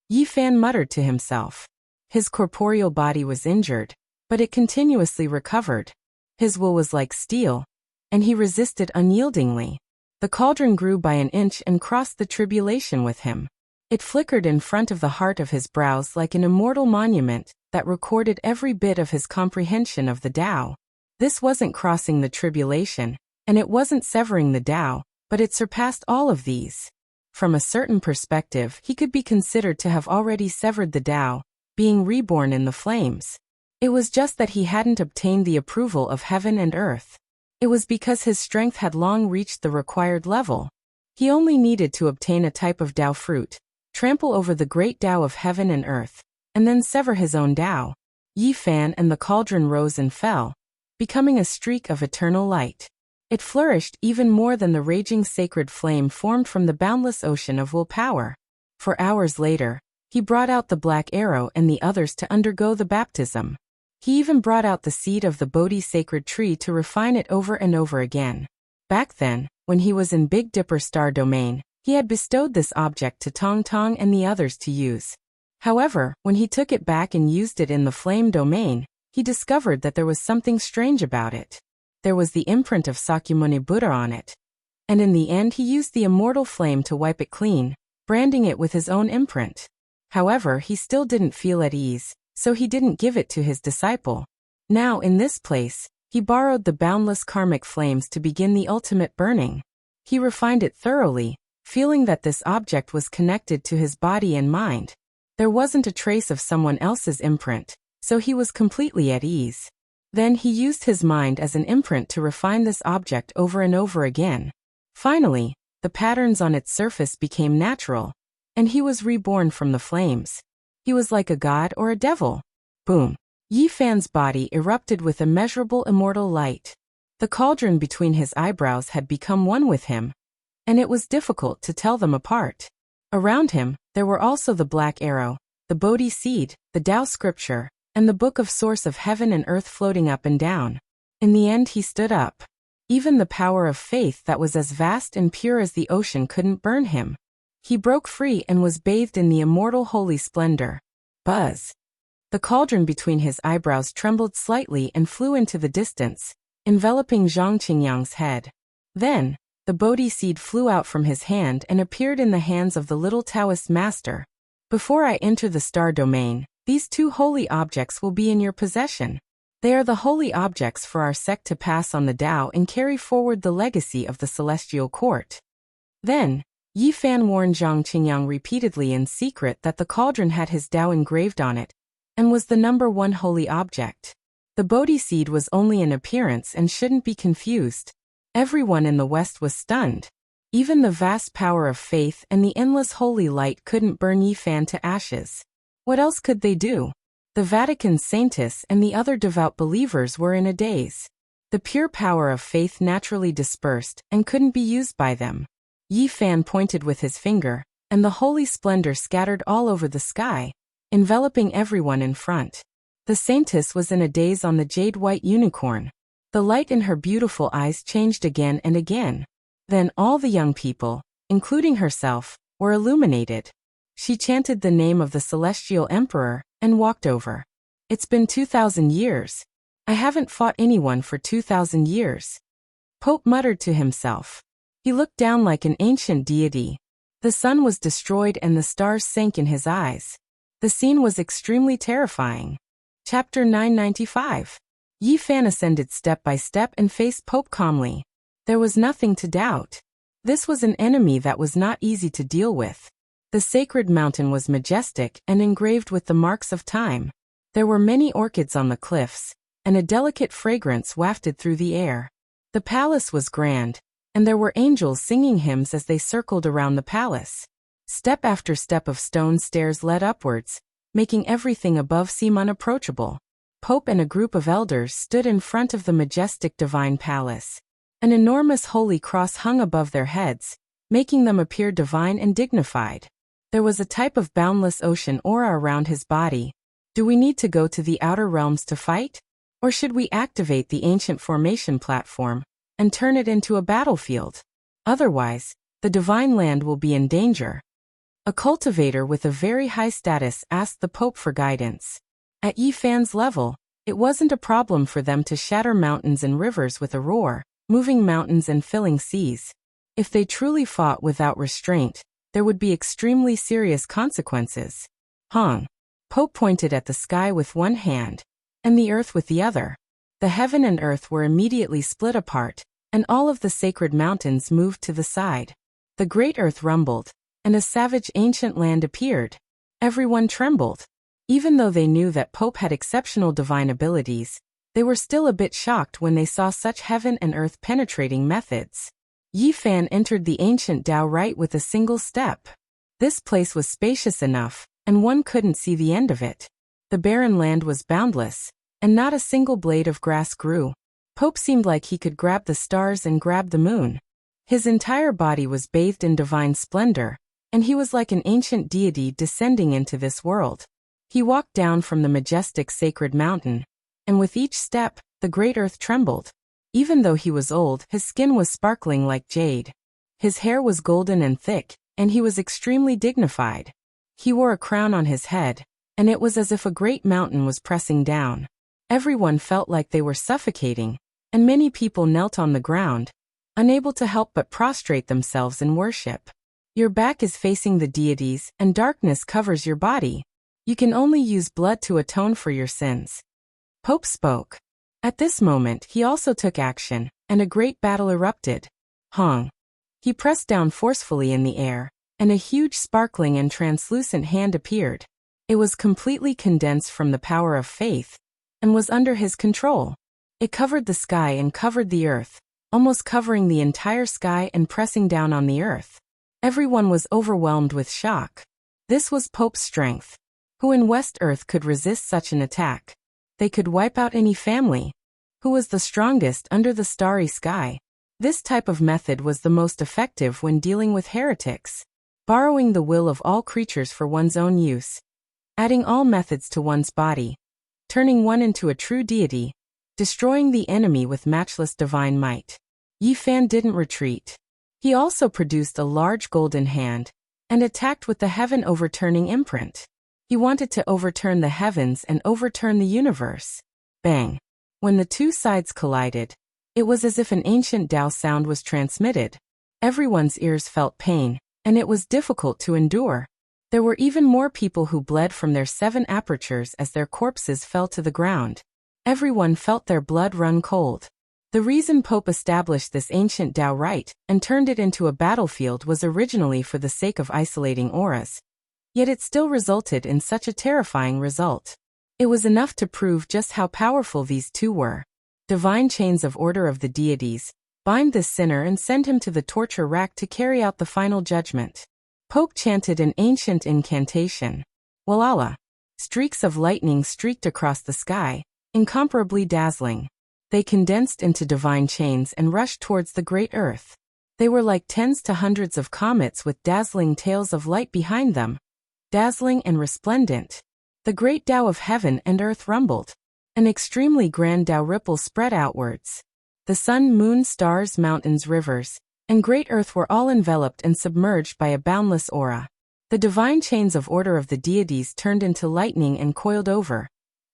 S1: Yi Fan muttered to himself. His corporeal body was injured, but it continuously recovered. His will was like steel, and he resisted unyieldingly. The cauldron grew by an inch and crossed the tribulation with him. It flickered in front of the heart of his brows like an immortal monument that recorded every bit of his comprehension of the Tao. This wasn't crossing the tribulation, and it wasn't severing the Tao, but it surpassed all of these. From a certain perspective, he could be considered to have already severed the Tao, being reborn in the flames. It was just that he hadn't obtained the approval of heaven and earth. It was because his strength had long reached the required level. He only needed to obtain a type of Tao fruit, trample over the great Tao of heaven and earth, and then sever his own Tao. Yi Fan and the cauldron rose and fell, becoming a streak of eternal light. It flourished even more than the raging sacred flame formed from the boundless ocean of willpower. For hours later, he brought out the black arrow and the others to undergo the baptism. He even brought out the seed of the Bodhi sacred tree to refine it over and over again. Back then, when he was in Big Dipper Star Domain, he had bestowed this object to Tong Tong and the others to use. However, when he took it back and used it in the Flame Domain, he discovered that there was something strange about it. There was the imprint of Sakyamuni Buddha on it. And in the end he used the immortal flame to wipe it clean, branding it with his own imprint. However, he still didn't feel at ease, so he didn't give it to his disciple. Now, in this place, he borrowed the boundless karmic flames to begin the ultimate burning. He refined it thoroughly, feeling that this object was connected to his body and mind. There wasn't a trace of someone else's imprint, so he was completely at ease. Then he used his mind as an imprint to refine this object over and over again. Finally, the patterns on its surface became natural, and he was reborn from the flames. He was like a god or a devil. Boom! Yi Fan's body erupted with immeasurable immortal light. The cauldron between his eyebrows had become one with him, and it was difficult to tell them apart. Around him, there were also the black arrow, the Bodhi seed, the Tao scripture, and the book of source of heaven and earth floating up and down. In the end he stood up. Even the power of faith that was as vast and pure as the ocean couldn't burn him. He broke free and was bathed in the immortal holy splendor. Buzz! The cauldron between his eyebrows trembled slightly and flew into the distance, enveloping Zhang Qingyang's head. Then, the Bodhi seed flew out from his hand and appeared in the hands of the little Taoist master. Before I enter the star domain, these two holy objects will be in your possession. They are the holy objects for our sect to pass on the Tao and carry forward the legacy of the celestial court. Then, Yi Fan warned Zhang Qingyang repeatedly in secret that the cauldron had his Tao engraved on it, and was the number one holy object. The Bodhi seed was only an appearance and shouldn't be confused. Everyone in the West was stunned. Even the vast power of faith and the endless holy light couldn't burn Yi Fan to ashes. What else could they do? The Vatican's saints and the other devout believers were in a daze. The pure power of faith naturally dispersed and couldn't be used by them. Yi Fan pointed with his finger, and the holy splendor scattered all over the sky, enveloping everyone in front. The saintess was in a daze on the jade-white unicorn. The light in her beautiful eyes changed again and again. Then all the young people, including herself, were illuminated. She chanted the name of the celestial emperor and walked over. It's been 2,000 years. I haven't fought anyone for 2,000 years. Pope muttered to himself. He looked down like an ancient deity. The sun was destroyed and the stars sank in his eyes. The scene was extremely terrifying. Chapter 995. Yi Fan ascended step by step and faced Pope calmly. There was nothing to doubt. This was an enemy that was not easy to deal with. The sacred mountain was majestic and engraved with the marks of time. There were many orchids on the cliffs, and a delicate fragrance wafted through the air. The palace was grand, and there were angels singing hymns as they circled around the palace. Step after step of stone stairs led upwards, making everything above seem unapproachable. Pope and a group of elders stood in front of the majestic divine palace. An enormous holy cross hung above their heads, making them appear divine and dignified. There was a type of boundless ocean aura around his body. Do we need to go to the outer realms to fight? Or should we activate the ancient formation platform and turn it into a battlefield? Otherwise, the divine land will be in danger. A cultivator with a very high status asked the Pope for guidance. At Yi Fan's level, it wasn't a problem for them to shatter mountains and rivers with a roar, moving mountains and filling seas. If they truly fought without restraint, there would be extremely serious consequences. Hong. Pope pointed at the sky with one hand, and the earth with the other. The heaven and earth were immediately split apart, and all of the sacred mountains moved to the side. The great earth rumbled, and a savage ancient land appeared. Everyone trembled. Even though they knew that Pope had exceptional divine abilities, they were still a bit shocked when they saw such heaven and earth penetrating methods. Yi Fan entered the ancient Tao right with a single step. This place was spacious enough, and one couldn't see the end of it. The barren land was boundless, and not a single blade of grass grew. Pope seemed like he could grab the stars and grab the moon. His entire body was bathed in divine splendor, and he was like an ancient deity descending into this world. He walked down from the majestic sacred mountain, and with each step, the great earth trembled. Even though he was old, his skin was sparkling like jade. His hair was golden and thick, and he was extremely dignified. He wore a crown on his head, and it was as if a great mountain was pressing down. Everyone felt like they were suffocating, and many people knelt on the ground, unable to help but prostrate themselves in worship. Your back is facing the deities, and darkness covers your body. You can only use blood to atone for your sins. Pope spoke. At this moment he also took action, and a great battle erupted. Hong. He pressed down forcefully in the air, and a huge sparkling and translucent hand appeared. It was completely condensed from the power of faith, and was under his control. It covered the sky and covered the earth, almost covering the entire sky and pressing down on the earth. Everyone was overwhelmed with shock. This was Pope's strength. Who in West Earth could resist such an attack? They could wipe out any family. Who was the strongest under the starry sky? This type of method was the most effective when dealing with heretics. Borrowing the will of all creatures for one's own use. Adding all methods to one's body. Turning one into a true deity. Destroying the enemy with matchless divine might. Yi Fan didn't retreat. He also produced a large golden hand, and attacked with the heaven-overturning imprint. He wanted to overturn the heavens and overturn the universe. Bang! When the two sides collided, it was as if an ancient Tao sound was transmitted. Everyone's ears felt pain, and it was difficult to endure. There were even more people who bled from their 7 apertures as their corpses fell to the ground. Everyone felt their blood run cold. The reason Pope established this ancient Tao rite and turned it into a battlefield was originally for the sake of isolating auras. Yet it still resulted in such a terrifying result. It was enough to prove just how powerful these two were. Divine chains of order of the deities, bind this sinner and send him to the torture rack to carry out the final judgment. Pope chanted an ancient incantation. Walala. Streaks of lightning streaked across the sky, incomparably dazzling. They condensed into divine chains and rushed towards the great earth. They were like tens to hundreds of comets with dazzling tails of light behind them. Dazzling and resplendent. The great Tao of heaven and earth rumbled. An extremely grand Tao ripple spread outwards. The sun, moon, stars, mountains, rivers, and great earth were all enveloped and submerged by a boundless aura. The divine chains of order of the deities turned into lightning and coiled over,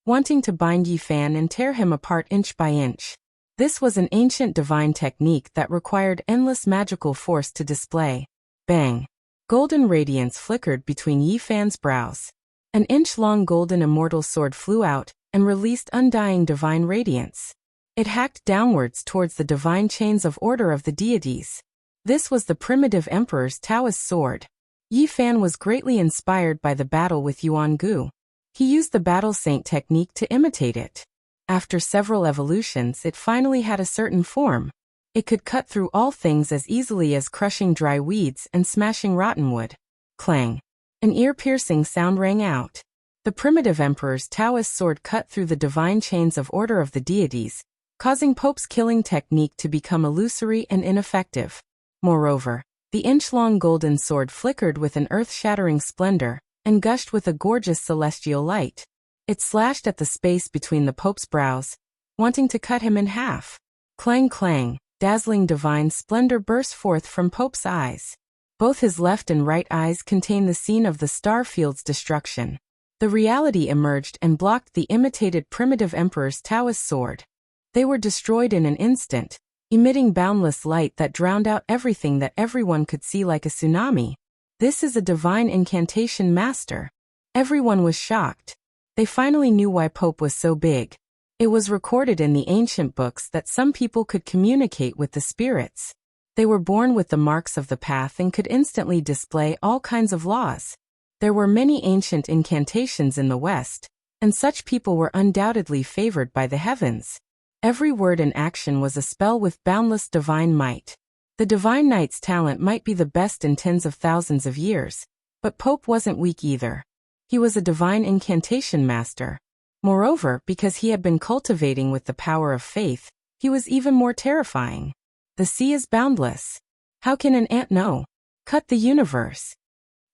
S1: wanting to bind Yi Fan and tear him apart inch by inch. This was an ancient divine technique that required endless magical force to display. Bang! Golden radiance flickered between Yi Fan's brows. An inch-long golden immortal sword flew out and released undying divine radiance. It hacked downwards towards the divine chains of order of the deities. This was the primitive emperor's Taoist sword. Yi Fan was greatly inspired by the battle with Yuan Gu. He used the battle saint technique to imitate it. After several evolutions, it finally had a certain form. It could cut through all things as easily as crushing dry weeds and smashing rotten wood. Clang! An ear-piercing sound rang out. The primitive emperor's Taoist sword cut through the divine chains of order of the deities, causing Pope's killing technique to become illusory and ineffective. Moreover, the inch-long golden sword flickered with an earth-shattering splendor, and gushed with a gorgeous celestial light. It slashed at the space between the Pope's brows, wanting to cut him in half. Clang clang, dazzling divine splendor burst forth from Pope's eyes. Both his left and right eyes contained the scene of the star field's destruction. The reality emerged and blocked the imitated primitive emperor's Taoist sword. They were destroyed in an instant, emitting boundless light that drowned out everything that everyone could see like a tsunami. This is a divine incantation master. Everyone was shocked. They finally knew why Pope was so big. It was recorded in the ancient books that some people could communicate with the spirits. They were born with the marks of the path and could instantly display all kinds of laws. There were many ancient incantations in the West, and such people were undoubtedly favored by the heavens. Every word and action was a spell with boundless divine might. The Divine Knight's talent might be the best in tens of thousands of years, but Pope wasn't weak either. He was a divine incantation master. Moreover, because he had been cultivating with the power of faith, he was even more terrifying. The sea is boundless. How can an ant know? Cut the universe!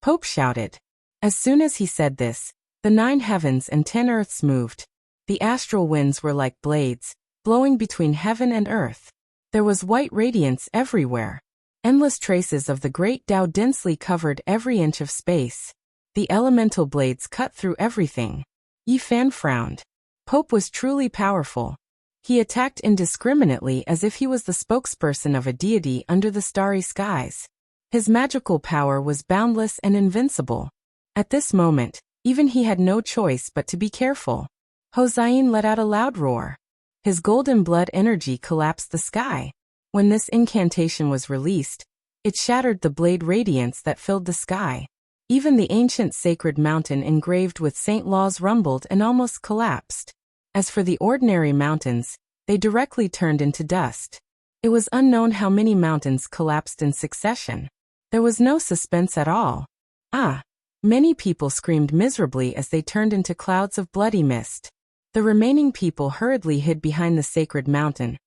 S1: Pope shouted. As soon as he said this, the 9 heavens and 10 earths moved. The astral winds were like blades, blowing between heaven and earth. There was white radiance everywhere. Endless traces of the great Tao densely covered every inch of space. The elemental blades cut through everything. Yi Fan frowned. Pope was truly powerful. He attacked indiscriminately as if he was the spokesperson of a deity under the starry skies. His magical power was boundless and invincible. At this moment, even he had no choice but to be careful. Hossein let out a loud roar. His golden blood energy collapsed the sky. When this incantation was released, it shattered the blade radiance that filled the sky. Even the ancient sacred mountain engraved with St. Laws rumbled and almost collapsed. As for the ordinary mountains, they directly turned into dust. It was unknown how many mountains collapsed in succession. There was no suspense at all. Many people screamed miserably as they turned into clouds of bloody mist. The remaining people hurriedly hid behind the sacred mountain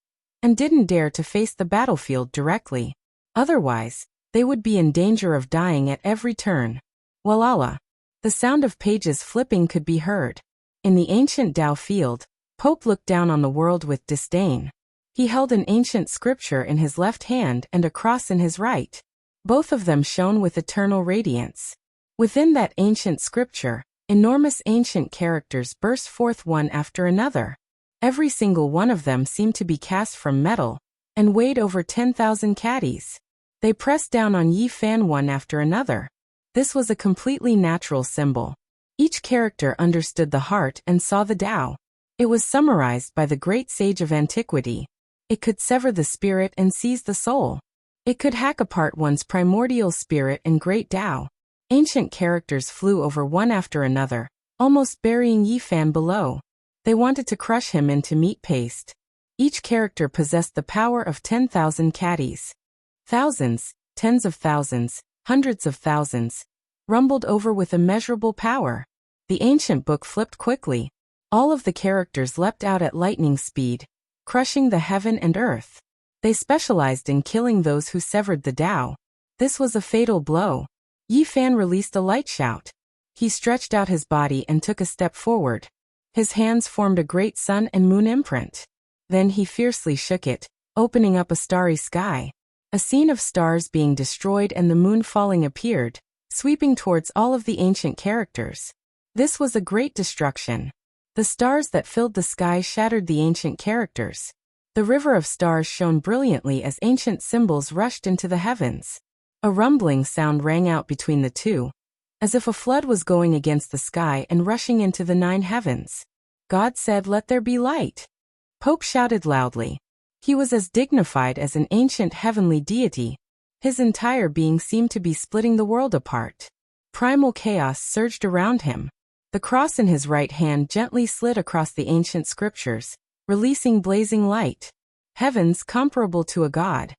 S1: and didn't dare to face the battlefield directly. Otherwise, they would be in danger of dying at every turn. Walala! The sound of pages flipping could be heard. In the ancient Tao field, Pope looked down on the world with disdain. He held an ancient scripture in his left hand and a cross in his right. Both of them shone with eternal radiance. Within that ancient scripture, enormous ancient characters burst forth one after another. Every single one of them seemed to be cast from metal and weighed over 10,000 caddies. They pressed down on Yi Fan one after another. This was a completely natural symbol. Each character understood the heart and saw the Tao. It was summarized by the great sage of antiquity. It could sever the spirit and seize the soul. It could hack apart one's primordial spirit and great Tao. Ancient characters flew over one after another, almost burying Yi Fan below. They wanted to crush him into meat paste. Each character possessed the power of 10,000 caddies. Thousands, tens of thousands, hundreds of thousands, rumbled over with immeasurable power. The ancient book flipped quickly. All of the characters leapt out at lightning speed, crushing the heaven and earth. They specialized in killing those who severed the Tao. This was a fatal blow. Yi Fan released a light shout. He stretched out his body and took a step forward. His hands formed a great sun and moon imprint. Then he fiercely shook it, opening up a starry sky. A scene of stars being destroyed and the moon falling appeared, sweeping towards all of the ancient characters. This was a great destruction. The stars that filled the sky shattered the ancient characters. The river of stars shone brilliantly as ancient symbols rushed into the heavens. A rumbling sound rang out between the two, as if a flood was going against the sky and rushing into the 9 heavens. God said, "Let there be light." Pope shouted loudly. He was as dignified as an ancient heavenly deity. His entire being seemed to be splitting the world apart. Primal chaos surged around him. The cross in his right hand gently slid across the ancient scriptures, releasing blazing light. Heavens comparable to a god.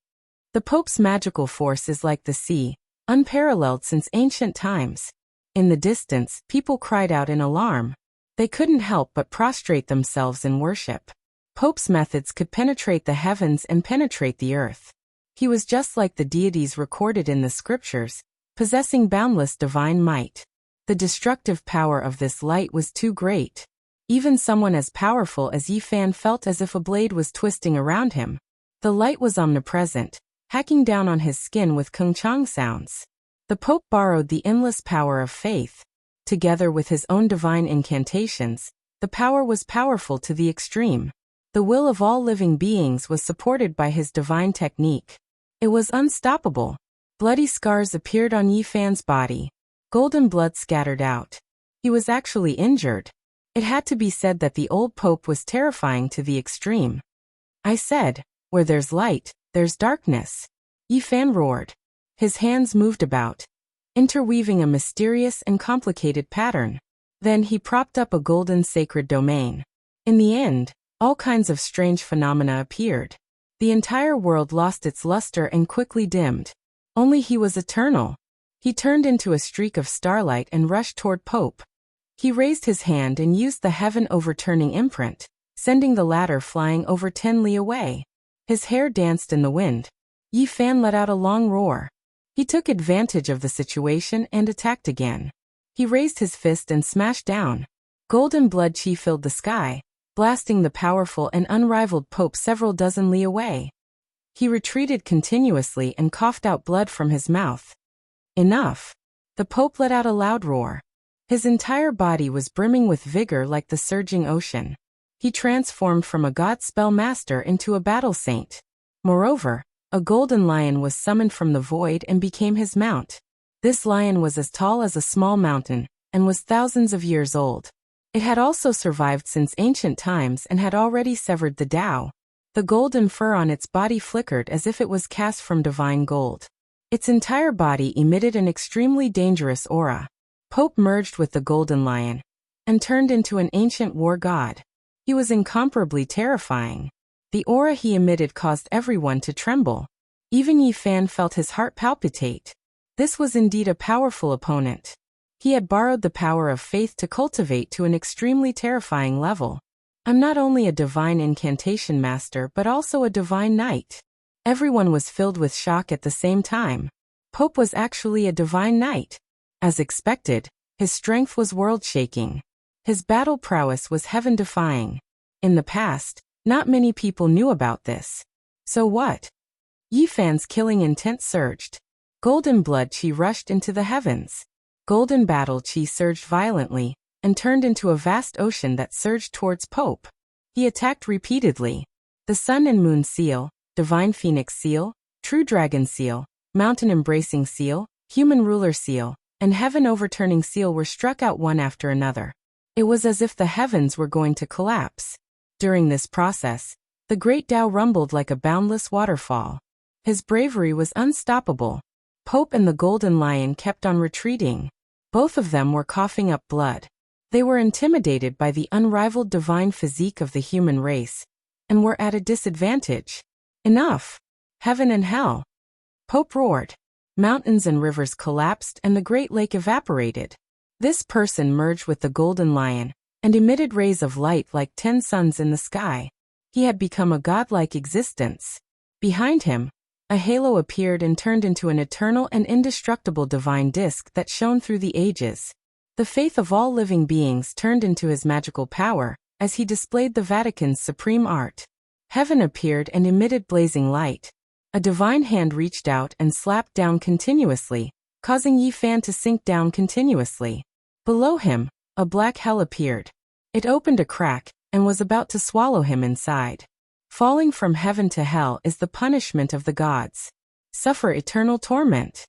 S1: The Pope's magical force is like the sea, unparalleled since ancient times. In the distance, people cried out in alarm. They couldn't help but prostrate themselves in worship. Pope's methods could penetrate the heavens and penetrate the earth. He was just like the deities recorded in the scriptures, possessing boundless divine might. The destructive power of this light was too great. Even someone as powerful as Yi Fan felt as if a blade was twisting around him. The light was omnipresent, hacking down on his skin with kung-chang sounds. The Pope borrowed the endless power of faith. Together with his own divine incantations, the power was powerful to the extreme. The will of all living beings was supported by his divine technique. It was unstoppable. Bloody scars appeared on Yi Fan's body. Golden blood scattered out. He was actually injured. It had to be said that the old Pope was terrifying to the extreme. I said, "Where there's light, there's darkness." Yi Fan roared. His hands moved about, interweaving a mysterious and complicated pattern. Then he propped up a golden sacred domain. In the end, all kinds of strange phenomena appeared. The entire world lost its luster and quickly dimmed. Only he was eternal. He turned into a streak of starlight and rushed toward Pope. He raised his hand and used the heaven-overturning imprint, sending the latter flying over 10 li away. His hair danced in the wind. Yi Fan let out a long roar. He took advantage of the situation and attacked again. He raised his fist and smashed down. Golden blood chi filled the sky, blasting the powerful and unrivaled Pope several dozen li away. He retreated continuously and coughed out blood from his mouth. Enough! The Pope let out a loud roar. His entire body was brimming with vigor like the surging ocean. He transformed from a god spell master into a battle saint. Moreover, A golden lion was summoned from the void and became his mount. This lion was as tall as a small mountain, and was thousands of years old. It had also survived since ancient times and had already severed the Tao. The golden fur on its body flickered as if it was cast from divine gold. Its entire body emitted an extremely dangerous aura. Pope merged with the golden lion and turned into an ancient war god. He was incomparably terrifying. The aura he emitted caused everyone to tremble. Even Yi Fan felt his heart palpitate. This was indeed a powerful opponent. He had borrowed the power of faith to cultivate to an extremely terrifying level. I'm not only a divine incantation master but also a divine knight. Everyone was filled with shock at the same time. Pope was actually a divine knight. As expected, his strength was world-shaking. His battle prowess was heaven-defying. In the past, not many people knew about this. So what? Yi Fan's killing intent surged. Golden blood chi rushed into the heavens. Golden battle chi surged violently, and turned into a vast ocean that surged towards Pope. He attacked repeatedly. The Sun and Moon Seal, Divine Phoenix Seal, True Dragon Seal, Mountain Embracing Seal, Human Ruler Seal, and Heaven Overturning Seal were struck out one after another. It was as if the heavens were going to collapse. During this process, the great Tao rumbled like a boundless waterfall. His bravery was unstoppable. Pope and the Golden Lion kept on retreating. Both of them were coughing up blood. They were intimidated by the unrivaled divine physique of the human race, and were at a disadvantage. Enough! Heaven and hell! Pope roared. Mountains and rivers collapsed and the Great Lake evaporated. This person merged with the Golden Lion, and emitted rays of light like 10 suns in the sky. He had become a godlike existence. Behind him, a halo appeared and turned into an eternal and indestructible divine disk that shone through the ages. The faith of all living beings turned into his magical power, as he displayed the Vatican's supreme art. Heaven appeared and emitted blazing light. A divine hand reached out and slapped down continuously, causing Yi Fan to sink down continuously. Below him, a black hell appeared. It opened a crack, and was about to swallow him inside. Falling from heaven to hell is the punishment of the gods. Suffer eternal torment.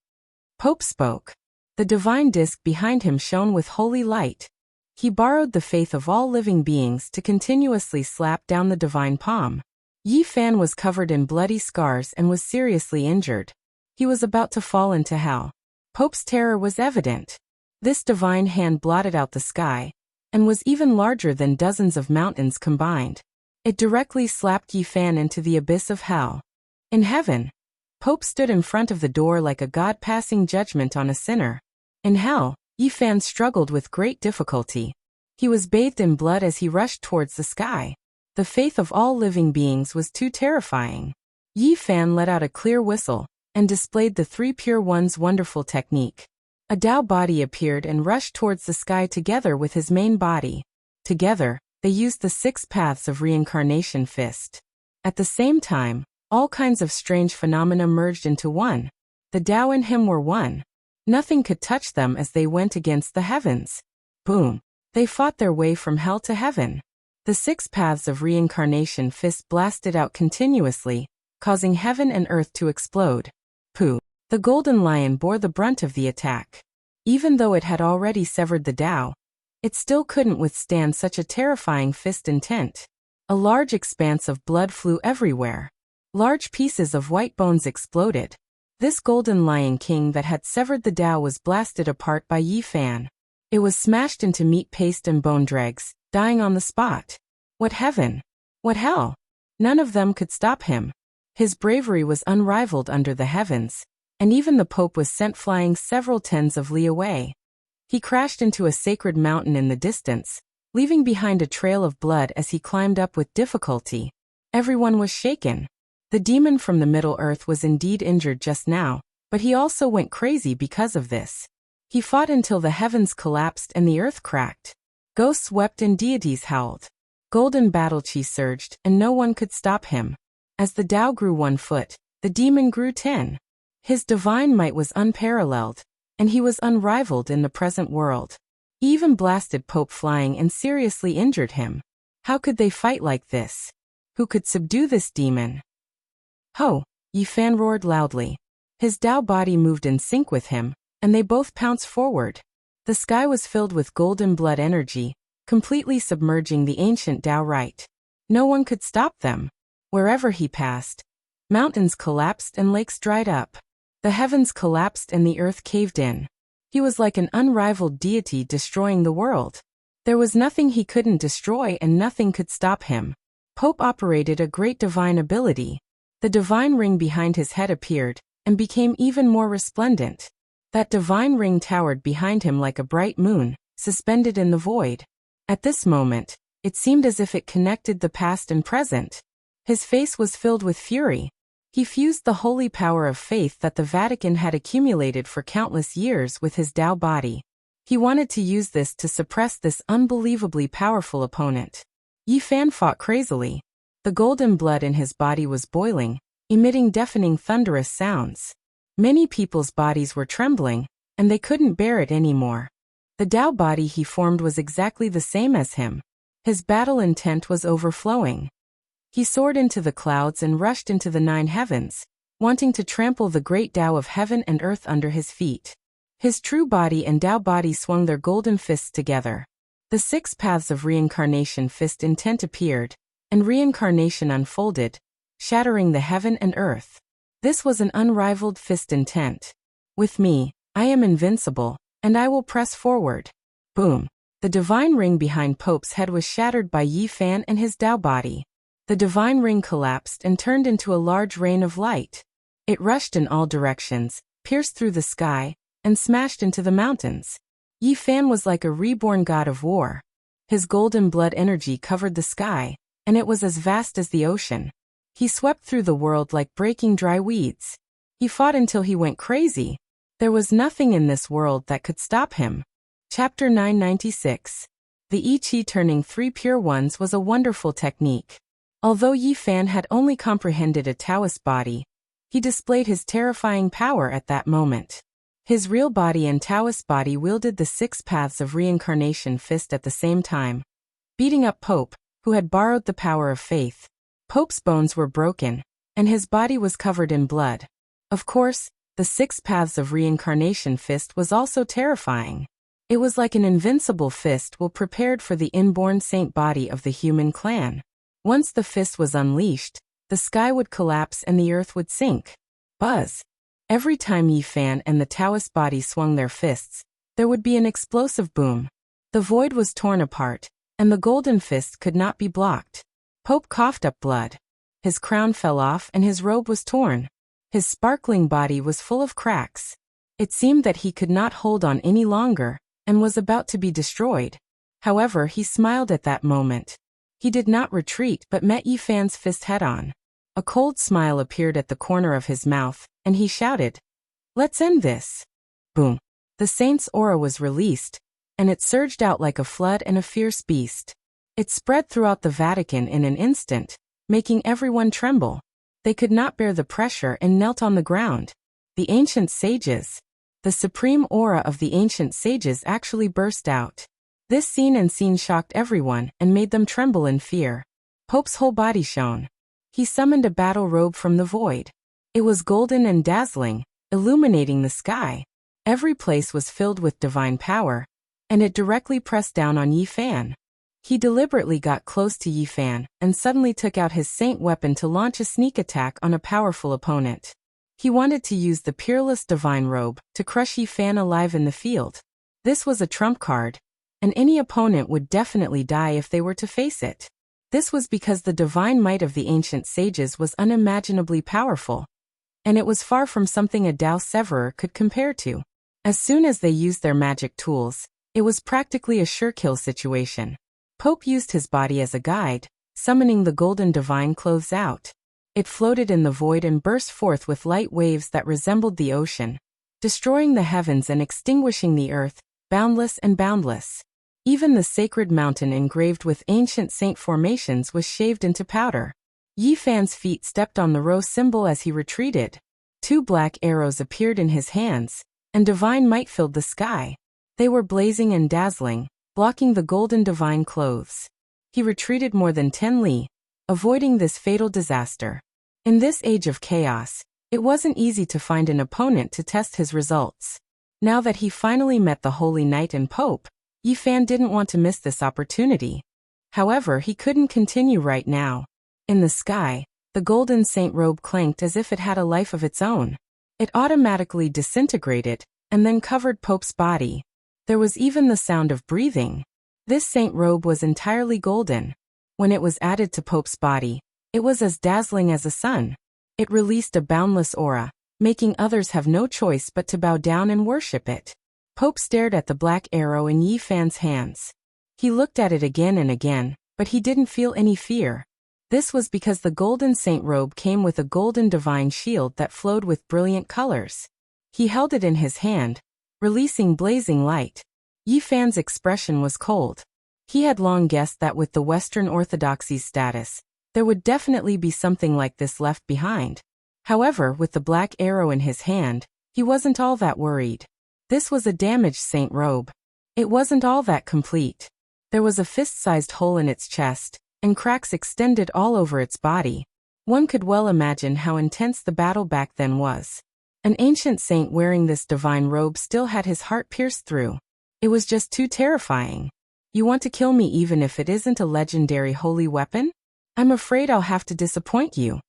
S1: Pope spoke. The divine disk behind him shone with holy light. He borrowed the faith of all living beings to continuously slap down the divine palm. Yi Fan was covered in bloody scars and was seriously injured. He was about to fall into hell. Pope's terror was evident. This divine hand blotted out the sky, and was even larger than dozens of mountains combined. It directly slapped Yi Fan into the abyss of hell. In heaven, Pope stood in front of the door like a god passing judgment on a sinner. In hell, Yi Fan struggled with great difficulty. He was bathed in blood as he rushed towards the sky. The faith of all living beings was too terrifying. Yi Fan let out a clear whistle, and displayed the Three Pure One's wonderful technique. A Tao body appeared and rushed towards the sky together with his main body. Together, they used the 6 paths of reincarnation fist. At the same time, all kinds of strange phenomena merged into one. The Tao and him were one. Nothing could touch them as they went against the heavens. Boom! They fought their way from hell to heaven. The 6 paths of reincarnation fist blasted out continuously, causing heaven and earth to explode. Pooh! The Golden Lion bore the brunt of the attack. Even though it had already severed the Tao, it still couldn't withstand such a terrifying fist intent. A large expanse of blood flew everywhere. Large pieces of white bones exploded. This Golden Lion King that had severed the Tao was blasted apart by Yi Fan. It was smashed into meat paste and bone dregs, dying on the spot. What heaven? What hell? None of them could stop him. His bravery was unrivaled under the heavens, and even the Pope was sent flying several tens of li away. He crashed into a sacred mountain in the distance, leaving behind a trail of blood as he climbed up with difficulty. Everyone was shaken. The demon from the Middle Earth was indeed injured just now, but he also went crazy because of this. He fought until the heavens collapsed and the earth cracked. Ghosts wept and deities howled. Golden battle chi surged, and no one could stop him. As the Tao grew 1 foot, the demon grew 10. His divine might was unparalleled, and he was unrivaled in the present world. He even blasted Pope flying and seriously injured him. How could they fight like this? Who could subdue this demon? Ho! Yi Fan roared loudly. His Tao body moved in sync with him, and they both pounced forward. The sky was filled with golden blood energy, completely submerging the ancient Tao right. No one could stop them. Wherever he passed, mountains collapsed and lakes dried up. The heavens collapsed and the earth caved in. He was like an unrivaled deity destroying the world. There was nothing he couldn't destroy and nothing could stop him. Pope operated a great divine ability. The divine ring behind his head appeared, and became even more resplendent. That divine ring towered behind him like a bright moon, suspended in the void. At this moment, it seemed as if it connected the past and present. His face was filled with fury. He fused the holy power of faith that the Vatican had accumulated for countless years with his Tao body. He wanted to use this to suppress this unbelievably powerful opponent. Yi Fan fought crazily. The golden blood in his body was boiling, emitting deafening thunderous sounds. Many people's bodies were trembling, and they couldn't bear it anymore. The Tao body he formed was exactly the same as him. His battle intent was overflowing. He soared into the clouds and rushed into the 9 heavens, wanting to trample the great Tao of heaven and earth under his feet. His true body and Tao body swung their golden fists together. The 6 paths of reincarnation fist intent appeared, and reincarnation unfolded, shattering the heaven and earth. This was an unrivaled fist intent. With me, I am invincible, and I will press forward. Boom. The divine ring behind Pope's head was shattered by Yi Fan and his Tao body. The divine ring collapsed and turned into a large rain of light. It rushed in all directions, pierced through the sky, and smashed into the mountains. Yi Fan was like a reborn god of war. His golden blood energy covered the sky, and it was as vast as the ocean. He swept through the world like breaking dry weeds. He fought until he went crazy. There was nothing in this world that could stop him. Chapter 996. The I Chi turning 3 pure ones was a wonderful technique. Although Yi Fan had only comprehended a Taoist body, he displayed his terrifying power at that moment. His real body and Taoist body wielded the 6 paths of reincarnation fist at the same time, beating up Pope, who had borrowed the power of faith. Pope's bones were broken, and his body was covered in blood. Of course, the 6 paths of reincarnation fist was also terrifying. It was like an invincible fist prepared for the inborn saint body of the human clan. Once the fist was unleashed, the sky would collapse and the earth would sink. Buzz. Every time Yi Fan and the Taoist body swung their fists, there would be an explosive boom. The void was torn apart, and the golden fist could not be blocked. Pope coughed up blood. His crown fell off and his robe was torn. His sparkling body was full of cracks. It seemed that he could not hold on any longer, and was about to be destroyed. However, he smiled at that moment. He did not retreat but met Yi Fan's fist head-on. A cold smile appeared at the corner of his mouth, and he shouted, "Let's end this." Boom. The saint's aura was released, and it surged out like a flood and a fierce beast. It spread throughout the Vatican in an instant, making everyone tremble. They could not bear the pressure and knelt on the ground. The ancient sages. The supreme aura of the ancient sages actually burst out. This scene shocked everyone and made them tremble in fear. Pope's whole body shone. He summoned a battle robe from the void. It was golden and dazzling, illuminating the sky. Every place was filled with divine power, and it directly pressed down on Yi Fan. He deliberately got close to Yi Fan and suddenly took out his saint weapon to launch a sneak attack on a powerful opponent. He wanted to use the peerless divine robe to crush Yi Fan alive in the field. This was a trump card, and any opponent would definitely die if they were to face it. This was because the divine might of the ancient sages was unimaginably powerful, and it was far from something a Tao Severer could compare to. As soon as they used their magic tools, it was practically a sure kill situation. Pope used his body as a guide, summoning the golden divine clothes out. It floated in the void and burst forth with light waves that resembled the ocean, destroying the heavens and extinguishing the earth, boundless and boundless. Even the sacred mountain engraved with ancient saint formations was shaved into powder. Yi Fan's feet stepped on the rose symbol as he retreated. 2 black arrows appeared in his hands, and divine might filled the sky. They were blazing and dazzling, blocking the golden divine clothes. He retreated more than 10 li, avoiding this fatal disaster. In this age of chaos, it wasn't easy to find an opponent to test his results. Now that he finally met the Holy Knight and Pope, Yi Fan didn't want to miss this opportunity. However, he couldn't continue right now. In the sky, the golden saint robe clanked as if it had a life of its own. It automatically disintegrated, and then covered Pope's body. There was even the sound of breathing. This saint robe was entirely golden. When it was added to Pope's body, it was as dazzling as a sun. It released a boundless aura, making others have no choice but to bow down and worship it. Pope stared at the black arrow in Yi Fan's hands. He looked at it again and again, but he didn't feel any fear. This was because the golden saint robe came with a golden divine shield that flowed with brilliant colors. He held it in his hand, releasing blazing light. Yi Fan's expression was cold. He had long guessed that with the Western Orthodoxy's status, there would definitely be something like this left behind. However, with the black arrow in his hand, he wasn't all that worried. This was a damaged saint robe. It wasn't all that complete. There was a fist-sized hole in its chest, and cracks extended all over its body. One could well imagine how intense the battle back then was. An ancient saint wearing this divine robe still had his heart pierced through. It was just too terrifying. You want to kill me even if it isn't a legendary holy weapon? I'm afraid I'll have to disappoint you.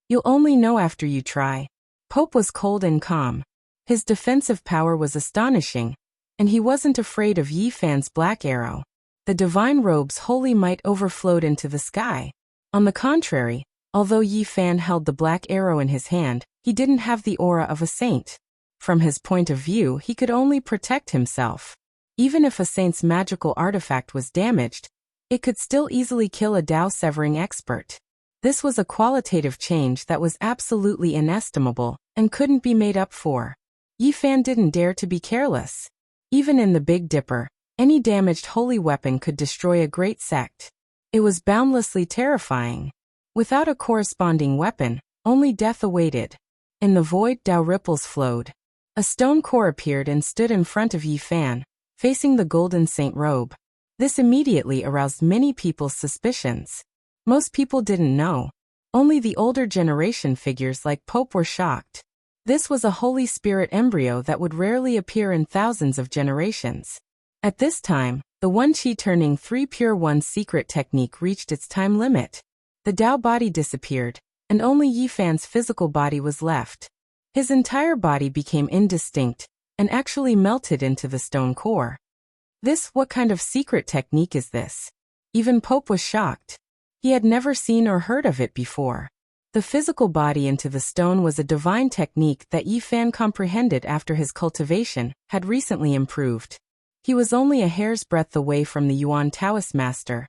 S1: You'll only know after you try. Pope was cold and calm. His defensive power was astonishing, and he wasn't afraid of Yi Fan's black arrow. The divine robe's holy might overflowed into the sky. On the contrary, although Yi Fan held the black arrow in his hand, he didn't have the aura of a saint. From his point of view, he could only protect himself. Even if a saint's magical artifact was damaged, it could still easily kill a Dao-severing expert. This was a qualitative change that was absolutely inestimable and couldn't be made up for. Yi Fan didn't dare to be careless. Even in the Big Dipper, any damaged holy weapon could destroy a great sect. It was boundlessly terrifying. Without a corresponding weapon, only death awaited. In the void, Dao ripples flowed. A stone core appeared and stood in front of Yi Fan, facing the golden saint robe. This immediately aroused many people's suspicions. Most people didn't know. Only the older generation figures like Pope were shocked. This was a Holy Spirit embryo that would rarely appear in thousands of generations. At this time, the One Qi turning 3 pure One secret technique reached its time limit. The Dao body disappeared, and only Yi Fan's physical body was left. His entire body became indistinct, and actually melted into the stone core. What kind of secret technique is this? Even Pope was shocked. He had never seen or heard of it before. The physical body into the stone was a divine technique that Yi Fan comprehended after his cultivation had recently improved. He was only a hair's breadth away from the Yuan Taoist master,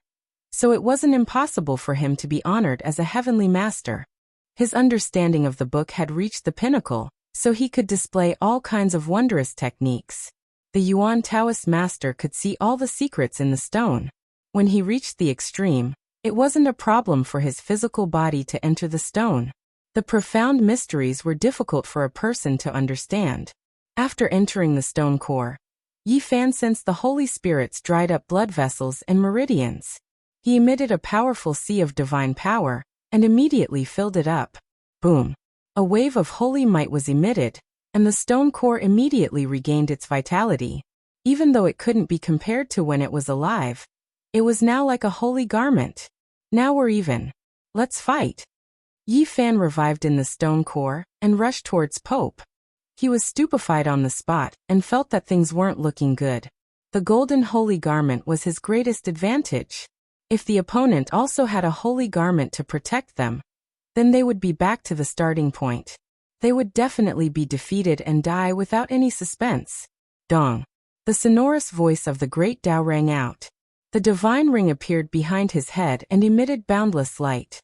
S1: so it wasn't impossible for him to be honored as a heavenly master. His understanding of the book had reached the pinnacle, so he could display all kinds of wondrous techniques. The Yuan Taoist master could see all the secrets in the stone. When he reached the extreme, it wasn't a problem for his physical body to enter the stone. The profound mysteries were difficult for a person to understand. After entering the stone core, Yi Fan sensed the Holy Spirit's dried up blood vessels and meridians. He emitted a powerful sea of divine power, and immediately filled it up. Boom! A wave of holy might was emitted, and the stone core immediately regained its vitality. Even though it couldn't be compared to when it was alive, it was now like a holy garment. Now we're even. Let's fight. Yi Fan revived in the stone core and rushed towards Pope. He was stupefied on the spot and felt that things weren't looking good. The golden holy garment was his greatest advantage. If the opponent also had a holy garment to protect them, then they would be back to the starting point. They would definitely be defeated and die without any suspense. Dong! The sonorous voice of the great Dao rang out. The divine ring appeared behind his head and emitted boundless light.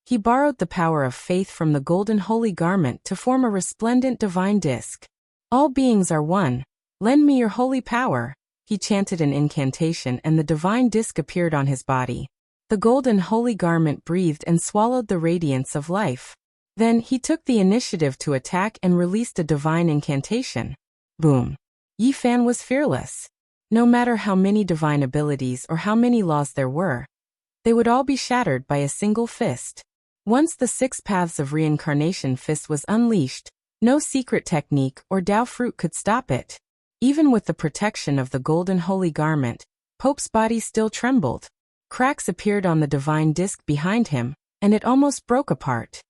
S1: He borrowed the power of faith from the golden holy garment to form a resplendent divine disk. All beings are one. Lend me your holy power. He chanted an incantation and the divine disk appeared on his body. The golden holy garment breathed and swallowed the radiance of life. Then he took the initiative to attack and released a divine incantation. Boom! Yi Fan was fearless. No matter how many divine abilities or how many laws there were, they would all be shattered by a single fist. Once the 6 paths of reincarnation fist was unleashed, no secret technique or Tao fruit could stop it. Even with the protection of the golden holy garment, Pope's body still trembled. Cracks appeared on the divine disc behind him, and it almost broke apart.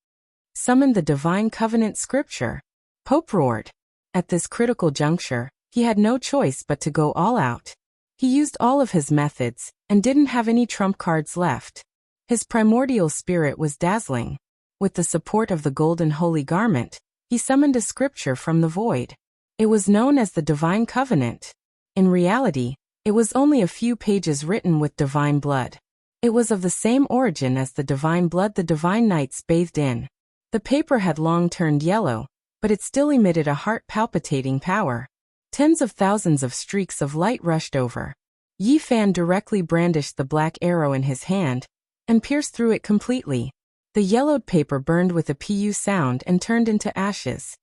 S1: Summon the divine covenant scripture, Pope roared. At this critical juncture, he had no choice but to go all out. He used all of his methods, and didn't have any trump cards left. His primordial spirit was dazzling. With the support of the golden holy garment, he summoned a scripture from the void. It was known as the Divine Covenant. In reality, it was only a few pages written with divine blood. It was of the same origin as the divine blood the divine knights bathed in. The paper had long turned yellow, but it still emitted a heart-palpitating power. Tens of thousands of streaks of light rushed over. Yi Fan directly brandished the black arrow in his hand, and pierced through it completely. The yellowed paper burned with a pu sound and turned into ashes.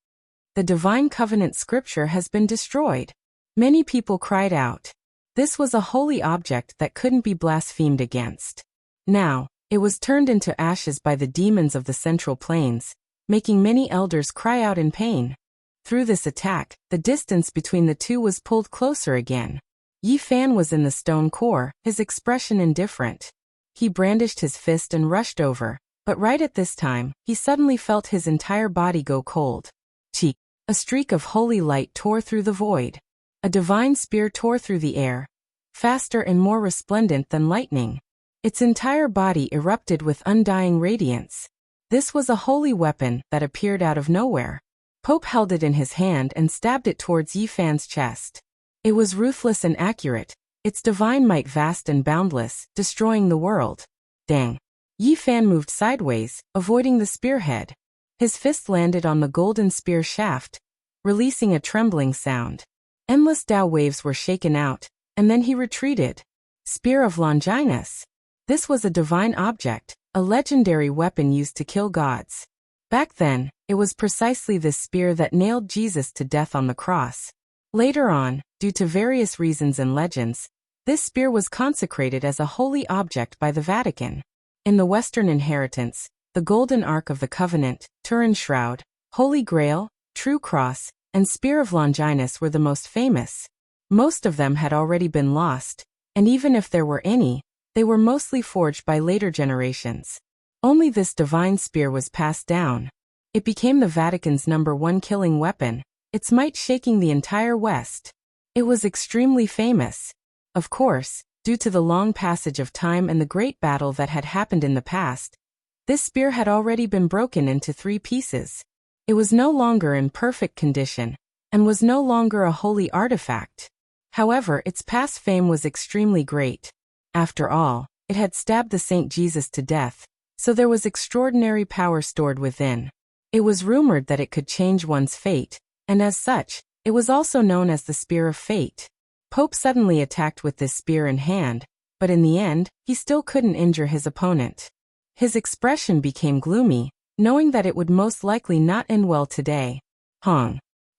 S1: The Divine Covenant scripture has been destroyed. Many people cried out. This was a holy object that couldn't be blasphemed against. Now, it was turned into ashes by the demons of the Central Plains, making many elders cry out in pain. Through this attack, the distance between the two was pulled closer again. Yi Fan was in the stone core, his expression indifferent. He brandished his fist and rushed over, but right at this time, he suddenly felt his entire body go cold. Cheek. A streak of holy light tore through the void. A divine spear tore through the air, faster and more resplendent than lightning. Its entire body erupted with undying radiance. This was a holy weapon that appeared out of nowhere. Pope held it in his hand and stabbed it towards Yi Fan's chest. It was ruthless and accurate, its divine might vast and boundless, destroying the world. Dang! Yi Fan moved sideways, avoiding the spearhead. His fist landed on the golden spear shaft, releasing a trembling sound. Endless Tao waves were shaken out, and then he retreated. Spear of Longinus. This was a divine object, a legendary weapon used to kill gods. Back then, it was precisely this spear that nailed Jesus to death on the cross. Later on, due to various reasons and legends, this spear was consecrated as a holy object by the Vatican. In the Western inheritance, the Golden Ark of the Covenant, Turin's Shroud, Holy Grail, True Cross, and Spear of Longinus were the most famous. Most of them had already been lost, and even if there were any, they were mostly forged by later generations. Only this divine spear was passed down. It became the Vatican's #1 killing weapon, its might shaking the entire West. It was extremely famous. Of course, due to the long passage of time and the great battle that had happened in the past, this spear had already been broken into 3 pieces. It was no longer in perfect condition, and was no longer a holy artifact. However, its past fame was extremely great. After all, it had stabbed the Saint Jesus to death, so there was extraordinary power stored within. It was rumored that it could change one's fate, and as such, it was also known as the Spear of Fate. Pope suddenly attacked with this spear in hand, but in the end, he still couldn't injure his opponent. His expression became gloomy, knowing that it would most likely not end well today.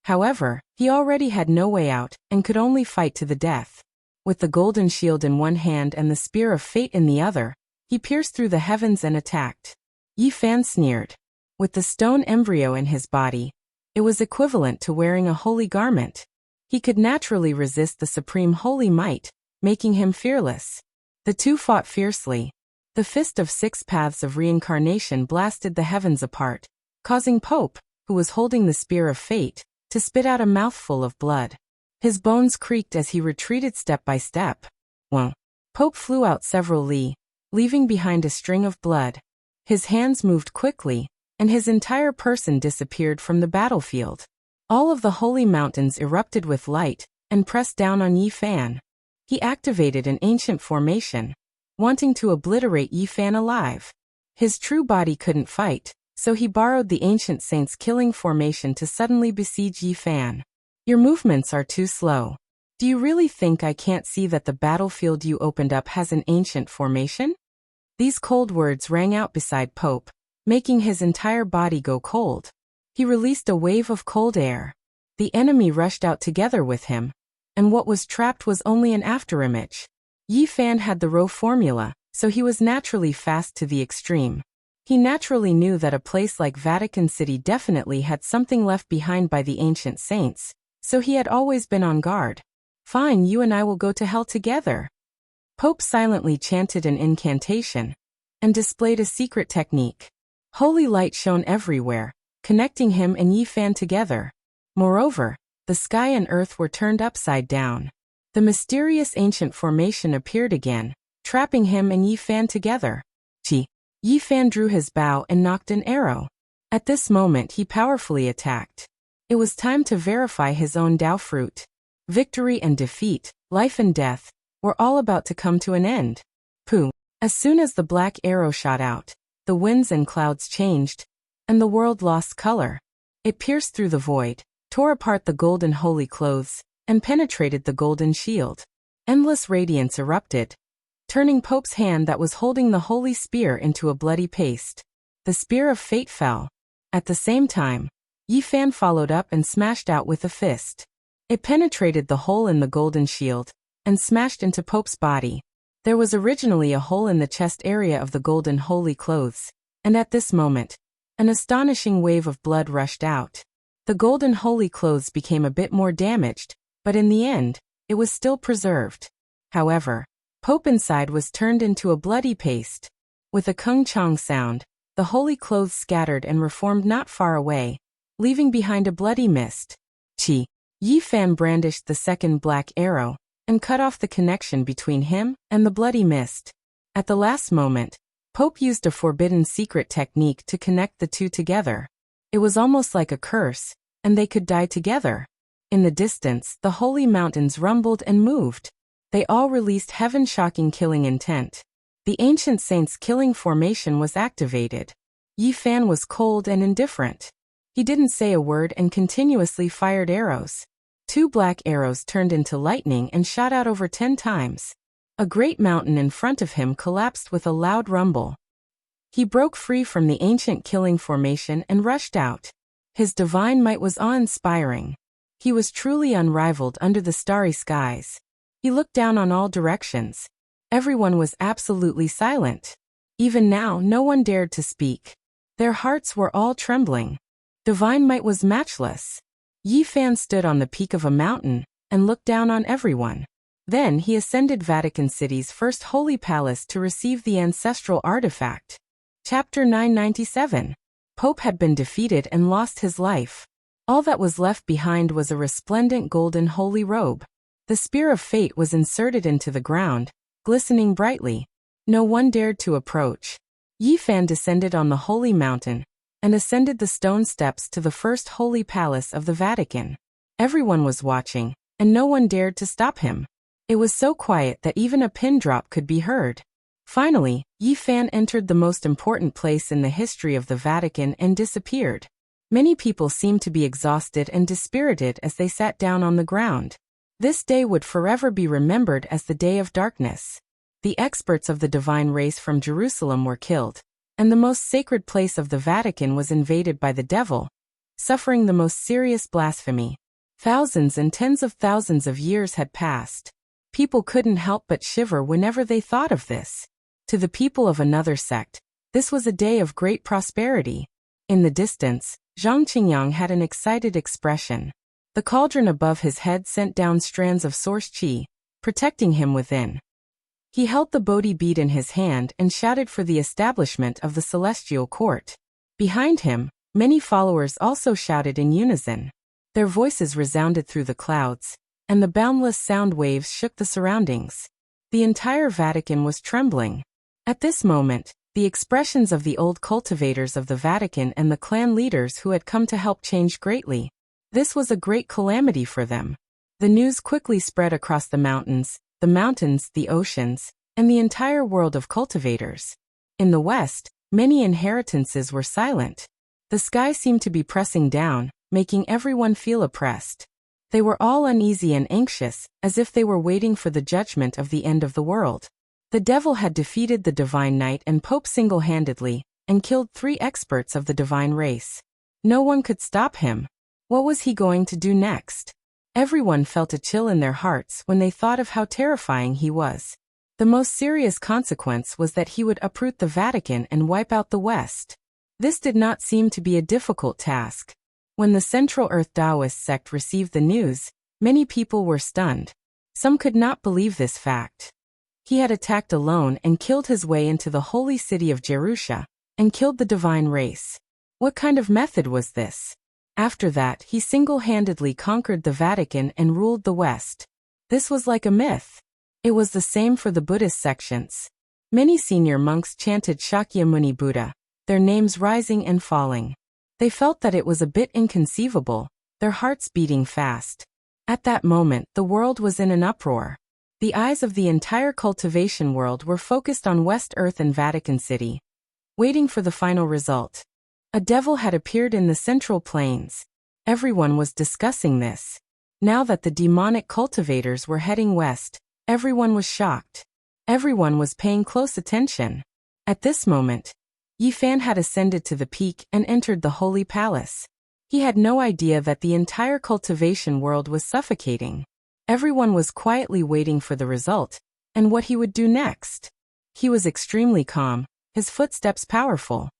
S1: However, he already had no way out, and could only fight to the death. With the golden shield in one hand and the spear of fate in the other, he pierced through the heavens and attacked. Yi Fan sneered. With the stone embryo in his body, it was equivalent to wearing a holy garment. He could naturally resist the supreme holy might, making him fearless. The two fought fiercely. The fist of 6 paths of reincarnation blasted the heavens apart, causing Pope, who was holding the spear of fate, to spit out a mouthful of blood. His bones creaked as he retreated step by step. Pope flew out several li, leaving behind a string of blood. His hands moved quickly, and his entire person disappeared from the battlefield. All of the holy mountains erupted with light, and pressed down on Yi Fan. He activated an ancient formation, wanting to obliterate Yi Fan alive. His true body couldn't fight, so he borrowed the ancient saint's killing formation to suddenly besiege Yi Fan. Your movements are too slow. Do you really think I can't see that the battlefield you opened up has an ancient formation? These cold words rang out beside Pope, making his entire body go cold. He released a wave of cold air. The enemy rushed out together with him, and what was trapped was only an afterimage. Yi Fan had the Rho formula, so he was naturally fast to the extreme. He naturally knew that a place like Vatican City definitely had something left behind by the ancient saints, so he had always been on guard. Fine, you and I will go to hell together. Pope silently chanted an incantation and displayed a secret technique. Holy light shone everywhere, connecting him and Yi Fan together. Moreover, the sky and earth were turned upside down. The mysterious ancient formation appeared again, trapping him and Yi Fan together. Yi Fan drew his bow and knocked an arrow. At this moment he powerfully attacked. It was time to verify his own Dao fruit. Victory and defeat, life and death, were all about to come to an end. Pooh! As soon as the black arrow shot out, the winds and clouds changed, and the world lost color. It pierced through the void, tore apart the golden holy clothes, and penetrated the golden shield. Endless radiance erupted, turning Pope's hand that was holding the holy spear into a bloody paste. The spear of fate fell. At the same time, Yi Fan followed up and smashed out with a fist. It penetrated the hole in the golden shield and smashed into Pope's body. There was originally a hole in the chest area of the golden holy clothes, and at this moment, an astonishing wave of blood rushed out. The golden holy clothes became a bit more damaged, but in the end, it was still preserved. However, Pope inside was turned into a bloody paste. With a kung chong sound, the holy clothes scattered and reformed not far away, leaving behind a bloody mist. Yi Fan brandished the second black arrow and cut off the connection between him and the bloody mist. At the last moment, Pope used a forbidden secret technique to connect the two together. It was almost like a curse, and they could die together. In the distance, the holy mountains rumbled and moved. They all released heaven-shocking killing intent. The ancient saint's killing formation was activated. Yi Fan was cold and indifferent. He didn't say a word and continuously fired arrows. 2 black arrows turned into lightning and shot out over 10 times. A great mountain in front of him collapsed with a loud rumble. He broke free from the ancient killing formation and rushed out. His divine might was awe-inspiring. He was truly unrivaled under the starry skies. He looked down on all directions. Everyone was absolutely silent. Even now, no one dared to speak. Their hearts were all trembling. Divine might was matchless. Yi Fan stood on the peak of a mountain and looked down on everyone. Then he ascended Vatican City's first holy palace to receive the ancestral artifact. Chapter 997. Pope had been defeated and lost his life. All that was left behind was a resplendent golden holy robe. The spear of fate was inserted into the ground, glistening brightly. No one dared to approach. Yi Fan descended on the holy mountain and ascended the stone steps to the first holy palace of the Vatican. Everyone was watching, and no one dared to stop him. It was so quiet that even a pin drop could be heard. Finally, Yi Fan entered the most important place in the history of the Vatican and disappeared. Many people seemed to be exhausted and dispirited as they sat down on the ground. This day would forever be remembered as the Day of Darkness. The experts of the divine race from Jerusalem were killed, and the most sacred place of the Vatican was invaded by the devil, suffering the most serious blasphemy. Thousands and tens of thousands of years had passed. People couldn't help but shiver whenever they thought of this. To the people of another sect, this was a day of great prosperity. In the distance, Zhang Qingyang had an excited expression. The cauldron above his head sent down strands of source qi, protecting him within. He held the Bodhi bead in his hand and shouted for the establishment of the celestial court. Behind him, many followers also shouted in unison. Their voices resounded through the clouds, and the boundless sound waves shook the surroundings. The entire Vatican was trembling. At this moment, the expressions of the old cultivators of the Vatican and the clan leaders who had come to help changed greatly. This was a great calamity for them. The news quickly spread across the mountains, the oceans, and the entire world of cultivators. In the West, many inheritances were silent. The sky seemed to be pressing down, making everyone feel oppressed. They were all uneasy and anxious, as if they were waiting for the judgment of the end of the world. The devil had defeated the divine knight and Pope single-handedly, and killed 3 experts of the divine race. No one could stop him. What was he going to do next? Everyone felt a chill in their hearts when they thought of how terrifying he was. The most serious consequence was that he would uproot the Vatican and wipe out the West. This did not seem to be a difficult task. When the Central Earth Taoist sect received the news, many people were stunned. Some could not believe this fact. He had attacked alone and killed his way into the holy city of Jerusha, and killed the divine race. What kind of method was this? After that, he single-handedly conquered the Vatican and ruled the West. This was like a myth. It was the same for the Buddhist sections. Many senior monks chanted Shakyamuni Buddha, their names rising and falling. They felt that it was a bit inconceivable, their hearts beating fast. At that moment, the world was in an uproar. The eyes of the entire cultivation world were focused on West Earth and Vatican City, waiting for the final result. A devil had appeared in the Central Plains. Everyone was discussing this. Now that the demonic cultivators were heading west, everyone was shocked. Everyone was paying close attention. At this moment, Yi Fan had ascended to the peak and entered the holy palace. He had no idea that the entire cultivation world was suffocating. Everyone was quietly waiting for the result, and what he would do next. He was extremely calm, his footsteps powerful.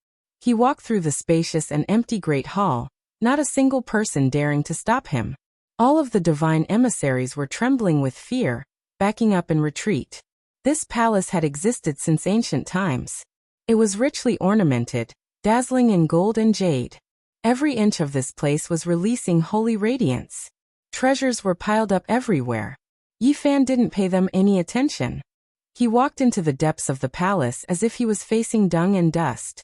S1: He walked through the spacious and empty great hall, not a single person daring to stop him. All of the divine emissaries were trembling with fear, backing up in retreat. This palace had existed since ancient times. It was richly ornamented, dazzling in gold and jade. Every inch of this place was releasing holy radiance. Treasures were piled up everywhere. Yi Fan didn't pay them any attention. He walked into the depths of the palace as if he was facing dung and dust.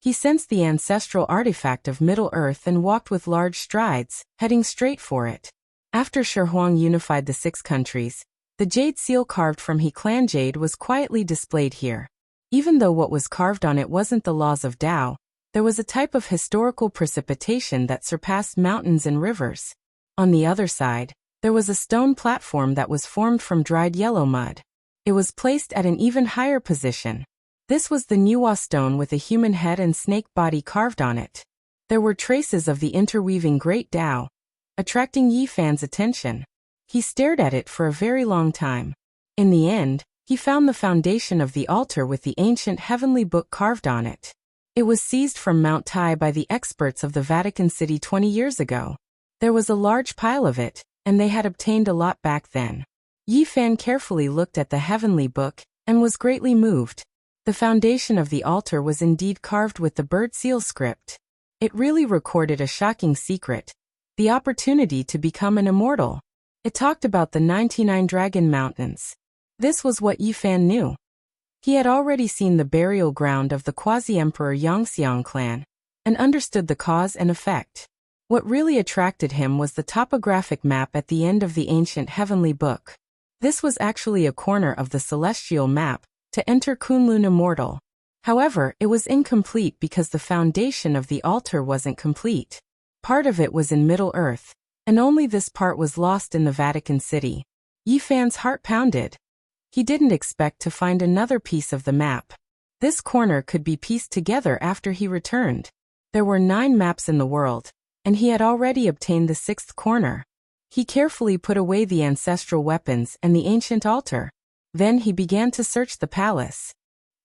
S1: He sensed the ancestral artifact of Middle Earth and walked with large strides, heading straight for it. After Shi Huang unified the 6 countries, the jade seal carved from He clan jade was quietly displayed here. Even though what was carved on it wasn't the laws of Tao, there was a type of historical precipitation that surpassed mountains and rivers. On the other side, there was a stone platform that was formed from dried yellow mud. It was placed at an even higher position. This was the Niwa stone with a human head and snake body carved on it. There were traces of the interweaving Great Tao, attracting Yi Fan's attention. He stared at it for a very long time. In the end, he found the foundation of the altar with the ancient heavenly book carved on it. It was seized from Mount Tai by the experts of the Vatican City 20 years ago. There was a large pile of it, and they had obtained a lot back then. Yi Fan carefully looked at the heavenly book, and was greatly moved. The foundation of the altar was indeed carved with the bird seal script. It really recorded a shocking secret, the opportunity to become an immortal. It talked about the 99 Dragon Mountains. This was what Yi Fan knew. He had already seen the burial ground of the quasi-emperor Yangxiang clan, and understood the cause and effect. What really attracted him was the topographic map at the end of the ancient heavenly book. This was actually a corner of the celestial map, to enter Kunlun Immortal. However, it was incomplete because the foundation of the altar wasn't complete. Part of it was in Middle Earth, and only this part was lost in the Vatican City. Yi Fan's heart pounded. He didn't expect to find another piece of the map. This corner could be pieced together after he returned. There were 9 maps in the world, and he had already obtained the 6th corner. He carefully put away the ancestral weapons and the ancient altar. Then he began to search the palace.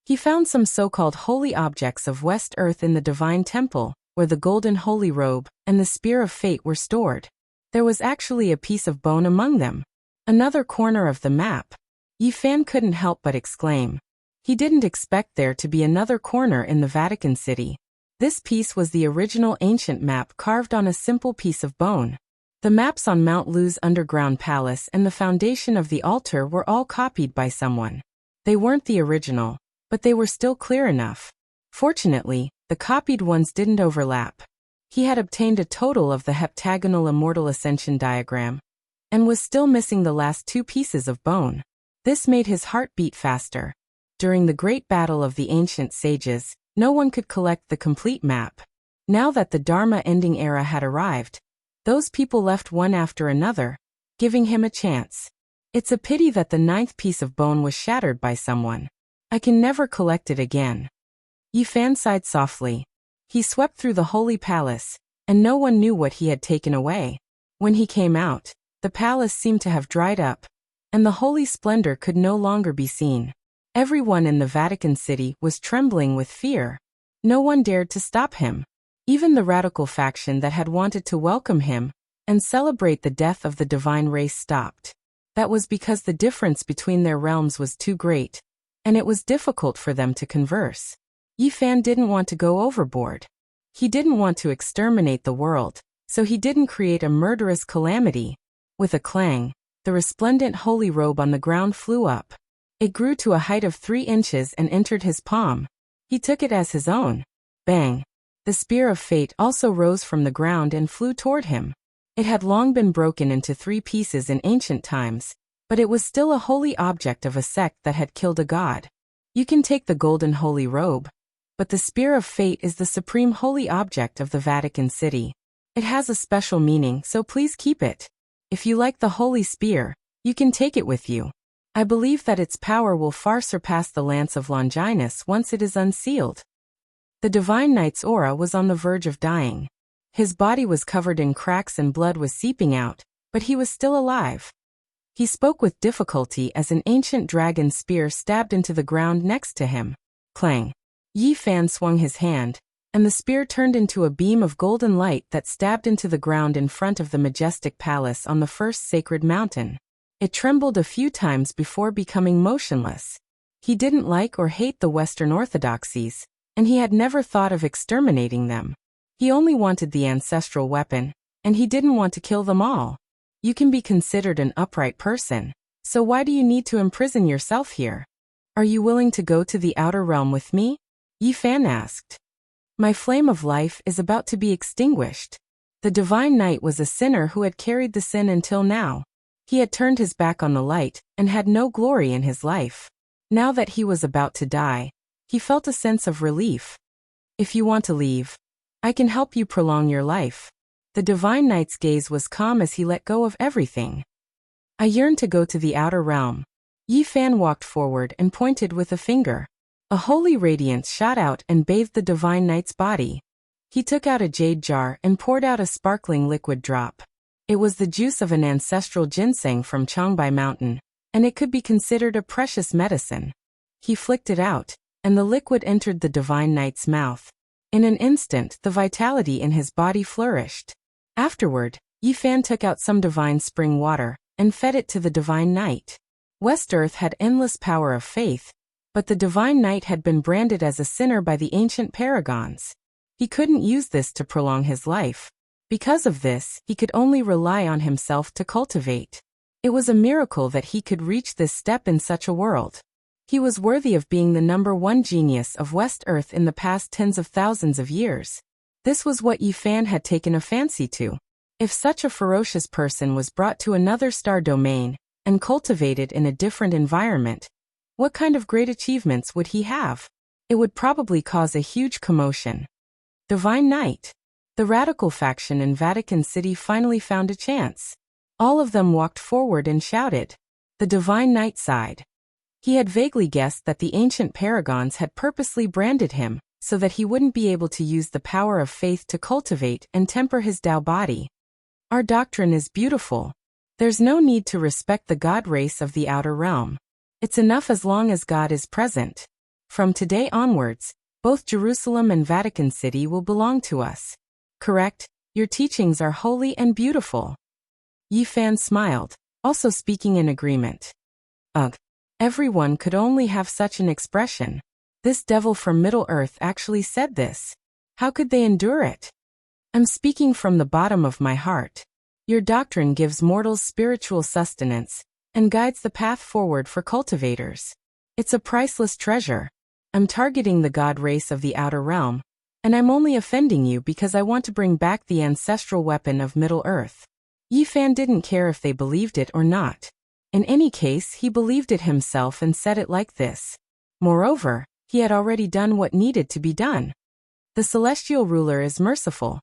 S1: He found some so-called holy objects of West Earth in the divine temple, where the golden holy robe and the spear of fate were stored. There was actually a piece of bone among them. Another corner of the map. Yi Fan couldn't help but exclaim. He didn't expect there to be another corner in the Vatican City. This piece was the original ancient map carved on a simple piece of bone. The maps on Mount Lu's underground palace and the foundation of the altar were all copied by someone. They weren't the original, but they were still clear enough. Fortunately, the copied ones didn't overlap. He had obtained a total of the heptagonal immortal ascension diagram, and was still missing the last 2 pieces of bone. This made his heart beat faster. During the great battle of the ancient sages, no one could collect the complete map. Now that the Dharma ending era had arrived, those people left one after another, giving him a chance. It's a pity that the 9th piece of bone was shattered by someone. I can never collect it again. Yi Fan sighed softly. He swept through the holy palace, and no one knew what he had taken away. When he came out, the palace seemed to have dried up. and the holy splendor could no longer be seen. Everyone in the Vatican City was trembling with fear. No one dared to stop him. Even the radical faction that had wanted to welcome him and celebrate the death of the divine race stopped. That was because the difference between their realms was too great, and it was difficult for them to converse. Yi Fan didn't want to go overboard. He didn't want to exterminate the world, so he didn't create a murderous calamity. With a clang, the resplendent holy robe on the ground flew up. It grew to a height of 3 inches and entered his palm. He took it as his own. Bang! The spear of fate also rose from the ground and flew toward him. It had long been broken into 3 pieces in ancient times, but it was still a holy object of a sect that had killed a god. You can take the golden holy robe, but the spear of fate is the supreme holy object of the Vatican City. It has a special meaning, so please keep it. If you like the holy spear, you can take it with you. I believe that its power will far surpass the lance of Longinus once it is unsealed. The Divine Knight's aura was on the verge of dying. His body was covered in cracks and blood was seeping out, but he was still alive. He spoke with difficulty as an ancient dragon spear stabbed into the ground next to him. Clang! Yi Fan swung his hand, and the spear turned into a beam of golden light that stabbed into the ground in front of the majestic palace on the first sacred mountain. It trembled a few times before becoming motionless. He didn't like or hate the Western orthodoxies, and he had never thought of exterminating them. He only wanted the ancestral weapon, and he didn't want to kill them all. You can be considered an upright person, so why do you need to imprison yourself here? Are you willing to go to the outer realm with me? Yi Fan asked. My flame of life is about to be extinguished. The Divine Knight was a sinner who had carried the sin until now. He had turned his back on the light and had no glory in his life. Now that he was about to die, he felt a sense of relief. If you want to leave, I can help you prolong your life. The Divine Knight's gaze was calm as he let go of everything. I yearn to go to the outer realm. Yi Fan walked forward and pointed with a finger. A holy radiance shot out and bathed the Divine Knight's body. He took out a jade jar and poured out a sparkling liquid drop. It was the juice of an ancestral ginseng from Changbai Mountain, and it could be considered a precious medicine. He flicked it out, and the liquid entered the Divine Knight's mouth. In an instant, the vitality in his body flourished. Afterward, Yi Fan took out some divine spring water and fed it to the Divine Knight. West Earth had endless power of faith, but the Divine Knight had been branded as a sinner by the ancient paragons. He couldn't use this to prolong his life. Because of this, he could only rely on himself to cultivate. It was a miracle that he could reach this step in such a world. He was worthy of being the #1 genius of West Earth in the past tens of thousands of years. This was what Yi Fan had taken a fancy to. If such a ferocious person was brought to another star domain and cultivated in a different environment, what kind of great achievements would he have? It would probably cause a huge commotion. Divine Knight. The radical faction in Vatican City finally found a chance. All of them walked forward and shouted. The Divine Knight sighed. He had vaguely guessed that the ancient paragons had purposely branded him so that he wouldn't be able to use the power of faith to cultivate and temper his Tao body. Our doctrine is beautiful. There's no need to respect the god race of the outer realm. It's enough as long as God is present. From today onwards, both Jerusalem and Vatican City will belong to us. Correct? Your teachings are holy and beautiful. Yi Fan smiled, also speaking in agreement. Ugh. Everyone could only have such an expression. This devil from Middle-earth actually said this. How could they endure it? I'm speaking from the bottom of my heart. Your doctrine gives mortals spiritual sustenance and guides the path forward for cultivators. It's a priceless treasure. I'm targeting the god race of the outer realm, and I'm only offending you because I want to bring back the ancestral weapon of Middle-earth. Yi Fan didn't care if they believed it or not. In any case, he believed it himself and said it like this. Moreover, he had already done what needed to be done. The celestial ruler is merciful.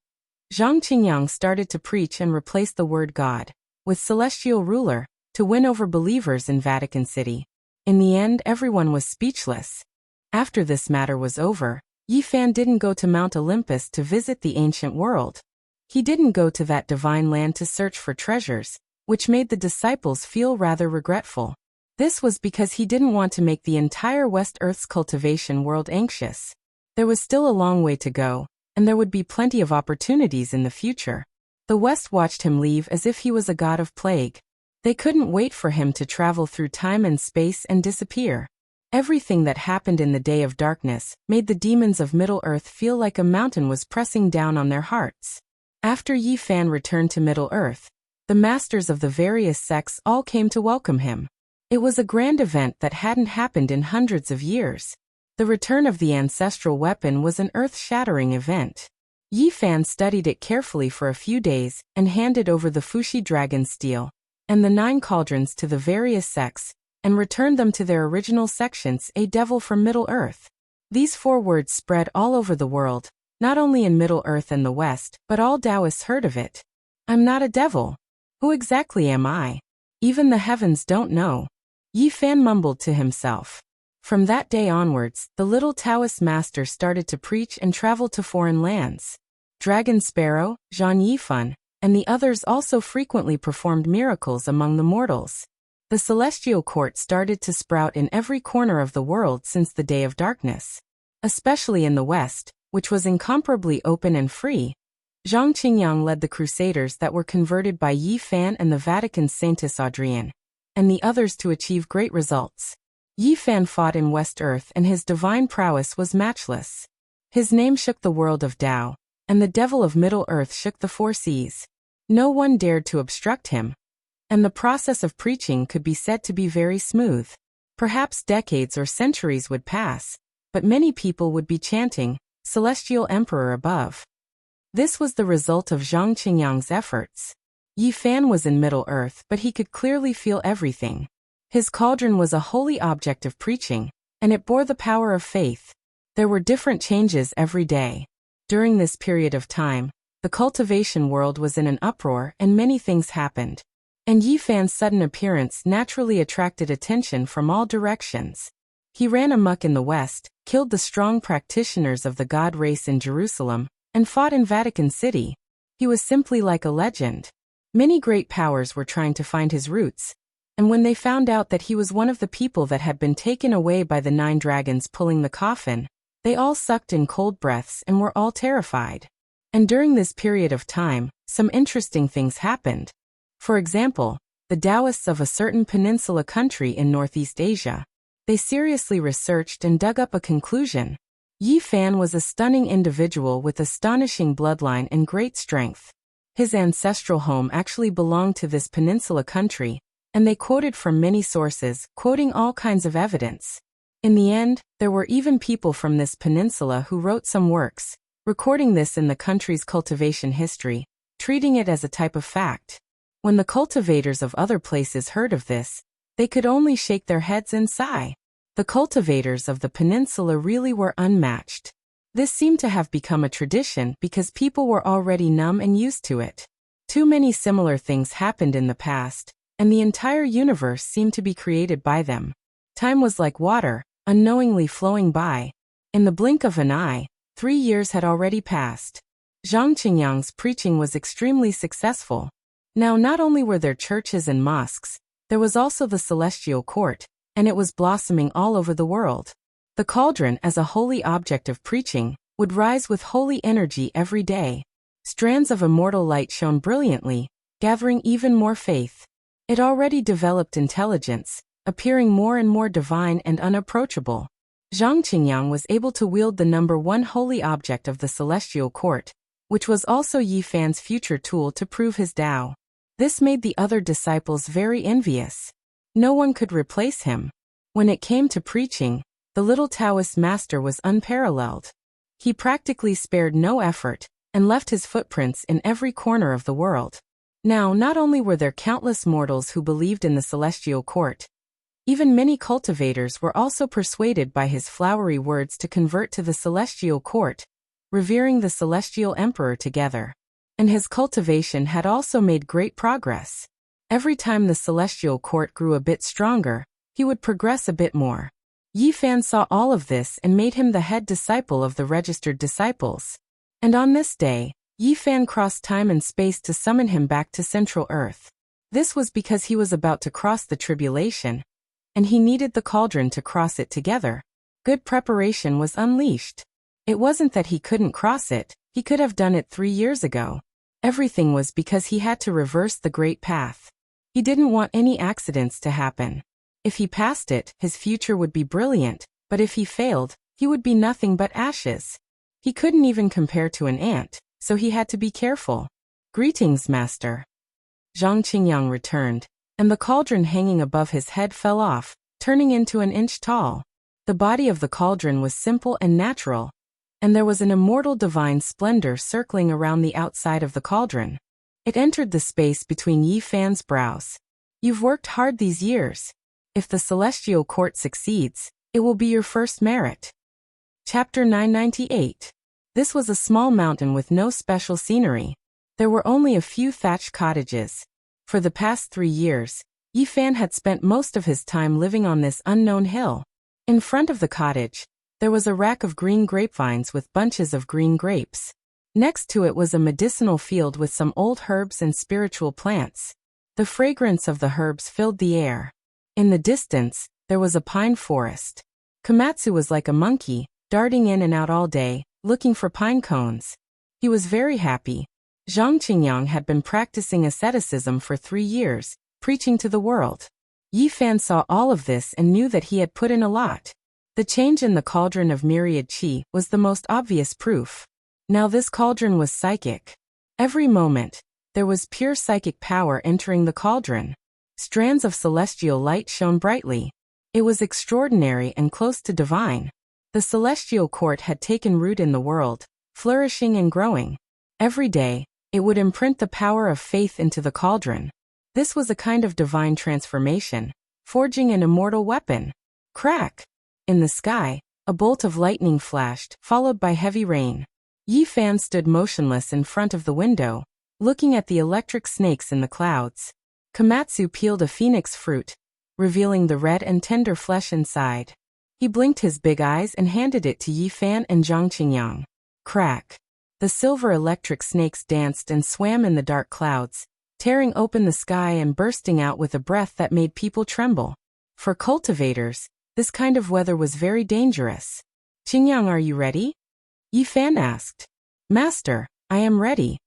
S1: Zhang Qingyang started to preach and replace the word God with celestial ruler to win over believers in Vatican City. In the end, everyone was speechless. After this matter was over, Yi Fan didn't go to Mount Olympus to visit the ancient world. He didn't go to that divine land to search for treasures. which made the disciples feel rather regretful. This was because he didn't want to make the entire West Earth's cultivation world anxious. There was still a long way to go, and there would be plenty of opportunities in the future. The West watched him leave as if he was a god of plague. They couldn't wait for him to travel through time and space and disappear. Everything that happened in the Day of Darkness made the demons of Middle-earth feel like a mountain was pressing down on their hearts. After Yi Fan returned to Middle-earth, the masters of the various sects all came to welcome him. It was a grand event that hadn't happened in hundreds of years. The return of the ancestral weapon was an earth-shattering event. Yi Fan studied it carefully for a few days and handed over the Fushi dragon steel and the 9 cauldrons to the various sects, and returned them to their original sections, a devil from Middle-earth. These 4 words spread all over the world, not only in Middle-earth and the West, but all Taoists heard of it. I'm not a devil. Who exactly am I? Even the heavens don't know. Yi Fan mumbled to himself. From that day onwards, the little Taoist master started to preach and travel to foreign lands. Dragon Sparrow, Zhang Yifan, and the others also frequently performed miracles among the mortals. The celestial court started to sprout in every corner of the world since the Day of Darkness. Especially in the West, which was incomparably open and free. Zhang Qingyang led the crusaders that were converted by Yi Fan and the Vatican's Saintess Adrienne, and the others to achieve great results. Yi Fan fought in West Earth and his divine prowess was matchless. His name shook the world of Tao, and the devil of Middle-earth shook the 4 seas. No one dared to obstruct him, and the process of preaching could be said to be very smooth. Perhaps decades or centuries would pass, but many people would be chanting, "Celestial Emperor above." This was the result of Zhang Qingyang's efforts. Yi Fan was in Middle-earth, but he could clearly feel everything. His cauldron was a holy object of preaching, and it bore the power of faith. There were different changes every day. During this period of time, the cultivation world was in an uproar and many things happened. And Yi Fan's sudden appearance naturally attracted attention from all directions. He ran amok in the West, killed the strong practitioners of the god race in Jerusalem, and fought in Vatican City. He was simply like a legend. Many great powers were trying to find his roots, and when they found out that he was one of the people that had been taken away by the 9 dragons pulling the coffin, they all sucked in cold breaths and were all terrified. And during this period of time, some interesting things happened. For example, the Taoists of a certain peninsula country in Northeast Asia. They seriously researched and dug up a conclusion. Yi Fan was a stunning individual with astonishing bloodline and great strength. His ancestral home actually belonged to this peninsula country, and they quoted from many sources, quoting all kinds of evidence. In the end, there were even people from this peninsula who wrote some works, recording this in the country's cultivation history, treating it as a type of fact. When the cultivators of other places heard of this, they could only shake their heads and sigh. The cultivators of the peninsula really were unmatched. This seemed to have become a tradition because people were already numb and used to it. Too many similar things happened in the past, and the entire universe seemed to be created by them. Time was like water, unknowingly flowing by. In the blink of an eye, 3 years had already passed. Zhang Qingyang's preaching was extremely successful. Now not only were there churches and mosques, there was also the celestial court, and it was blossoming all over the world. The cauldron as a holy object of preaching would rise with holy energy every day. Strands of immortal light shone brilliantly, gathering even more faith. It already developed intelligence, appearing more and more divine and unapproachable. Zhang Qingyang was able to wield the number 1 holy object of the celestial court, which was also Yi Fan's future tool to prove his Tao. This made the other disciples very envious. No one could replace him. When it came to preaching, the little Taoist master was unparalleled. He practically spared no effort, and left his footprints in every corner of the world. Now, not only were there countless mortals who believed in the celestial court, even many cultivators were also persuaded by his flowery words to convert to the celestial court, revering the celestial emperor together. And his cultivation had also made great progress. Every time the celestial court grew a bit stronger, he would progress a bit more. Yi Fan saw all of this and made him the head disciple of the registered disciples. And on this day, Yi Fan crossed time and space to summon him back to Central Earth. This was because he was about to cross the tribulation, and he needed the cauldron to cross it together. Good preparation was unleashed. It wasn't that he couldn't cross it, he could have done it 3 years ago. Everything was because he had to reverse the great path. He didn't want any accidents to happen. If he passed it, his future would be brilliant, but if he failed, he would be nothing but ashes. He couldn't even compare to an ant, so he had to be careful. Greetings, Master. Zhang Qingyang returned, and the cauldron hanging above his head fell off, turning into an inch tall. The body of the cauldron was simple and natural, and there was an immortal divine splendor circling around the outside of the cauldron. It entered the space between Yi Fan's brows. You've worked hard these years. If the celestial court succeeds, it will be your first merit. Chapter 998. This was a small mountain with no special scenery. There were only a few thatched cottages. For the past 3 years, Yi Fan had spent most of his time living on this unknown hill. In front of the cottage, there was a rack of green grapevines with bunches of green grapes. Next to it was a medicinal field with some old herbs and spiritual plants. The fragrance of the herbs filled the air. In the distance, there was a pine forest. Komatsu was like a monkey, darting in and out all day, looking for pine cones. He was very happy. Zhang Qingyang had been practicing asceticism for 3 years, preaching to the world. Yi Fan saw all of this and knew that he had put in a lot. The change in the cauldron of myriad qi was the most obvious proof. Now this cauldron was psychic. Every moment, there was pure psychic power entering the cauldron. Strands of celestial light shone brightly. It was extraordinary and close to divine. The celestial court had taken root in the world, flourishing and growing. Every day, it would imprint the power of faith into the cauldron. This was a kind of divine transformation, forging an immortal weapon. Crack! In the sky, a bolt of lightning flashed, followed by heavy rain. Yi Fan stood motionless in front of the window, looking at the electric snakes in the clouds. Komatsu peeled a phoenix fruit, revealing the red and tender flesh inside. He blinked his big eyes and handed it to Yi Fan and Zhang Qingyang. Crack! The silver electric snakes danced and swam in the dark clouds, tearing open the sky and bursting out with a breath that made people tremble. For cultivators, this kind of weather was very dangerous. Qingyang, are you ready? Yi Fan asked. Master, I am ready.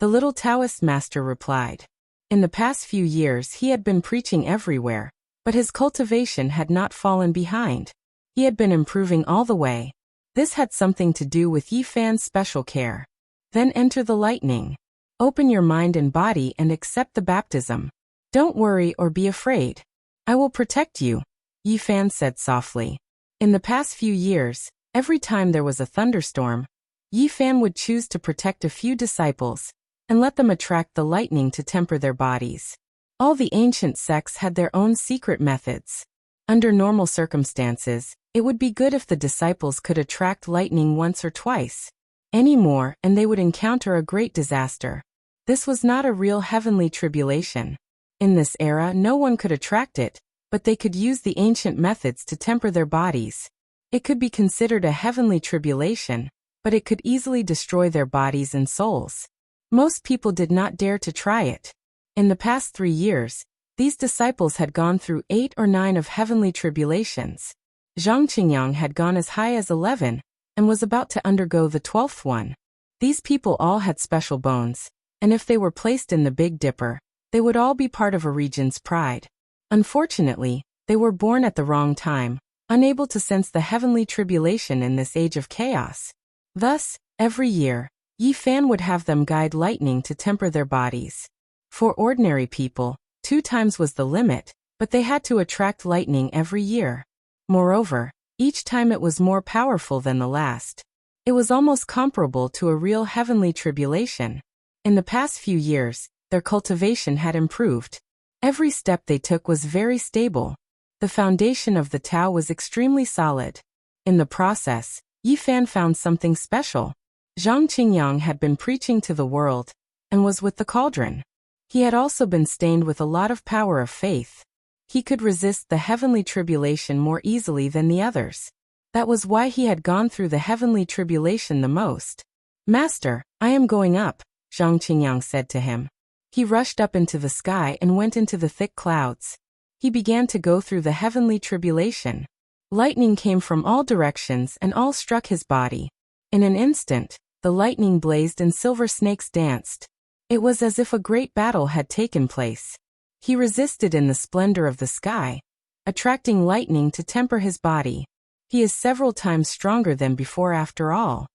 S1: The little Taoist master replied. In the past few years he had been preaching everywhere, but his cultivation had not fallen behind. He had been improving all the way. This had something to do with Yi Fan's special care. Then enter the lightning. Open your mind and body and accept the baptism. Don't worry or be afraid. I will protect you, Yi Fan said softly. In the past few years, every time there was a thunderstorm, Yi Fan would choose to protect a few disciples and let them attract the lightning to temper their bodies. All the ancient sects had their own secret methods. Under normal circumstances, it would be good if the disciples could attract lightning once or twice. Any more, and they would encounter a great disaster. This was not a real heavenly tribulation. In this era, no one could attract it, but they could use the ancient methods to temper their bodies. It could be considered a heavenly tribulation, but it could easily destroy their bodies and souls. Most people did not dare to try it. In the past 3 years, these disciples had gone through 8 or 9 of heavenly tribulations. Zhang Qingyang had gone as high as 11, and was about to undergo the 12th one. These people all had special bones, and if they were placed in the Big Dipper, they would all be part of a region's pride. Unfortunately, they were born at the wrong time, unable to sense the heavenly tribulation in this age of chaos. Thus, every year, Yi Fan would have them guide lightning to temper their bodies. For ordinary people, 2 times was the limit, but they had to attract lightning every year. Moreover, each time it was more powerful than the last. It was almost comparable to a real heavenly tribulation. In the past few years, their cultivation had improved. Every step they took was very stable. The foundation of the Tao was extremely solid. In the process, Yi Fan found something special. Zhang Qingyang had been preaching to the world, and was with the cauldron. He had also been stained with a lot of power of faith. He could resist the heavenly tribulation more easily than the others. That was why he had gone through the heavenly tribulation the most. Master, I am going up, Zhang Qingyang said to him. He rushed up into the sky and went into the thick clouds. He began to go through the heavenly tribulation. Lightning came from all directions and all struck his body. In an instant, the lightning blazed and silver snakes danced. It was as if a great battle had taken place. He resisted in the splendor of the sky, attracting lightning to temper his body. He is several times stronger than before after all.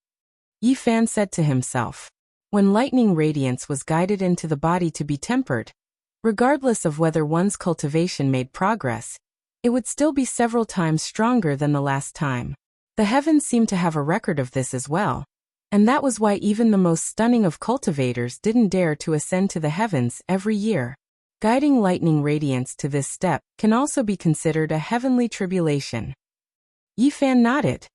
S1: Yi Fan said to himself. When lightning radiance was guided into the body to be tempered, regardless of whether one's cultivation made progress, it would still be several times stronger than the last time. The heavens seemed to have a record of this as well, and that was why even the most stunning of cultivators didn't dare to ascend to the heavens every year. Guiding lightning radiance to this step can also be considered a heavenly tribulation. Yi Fan nodded.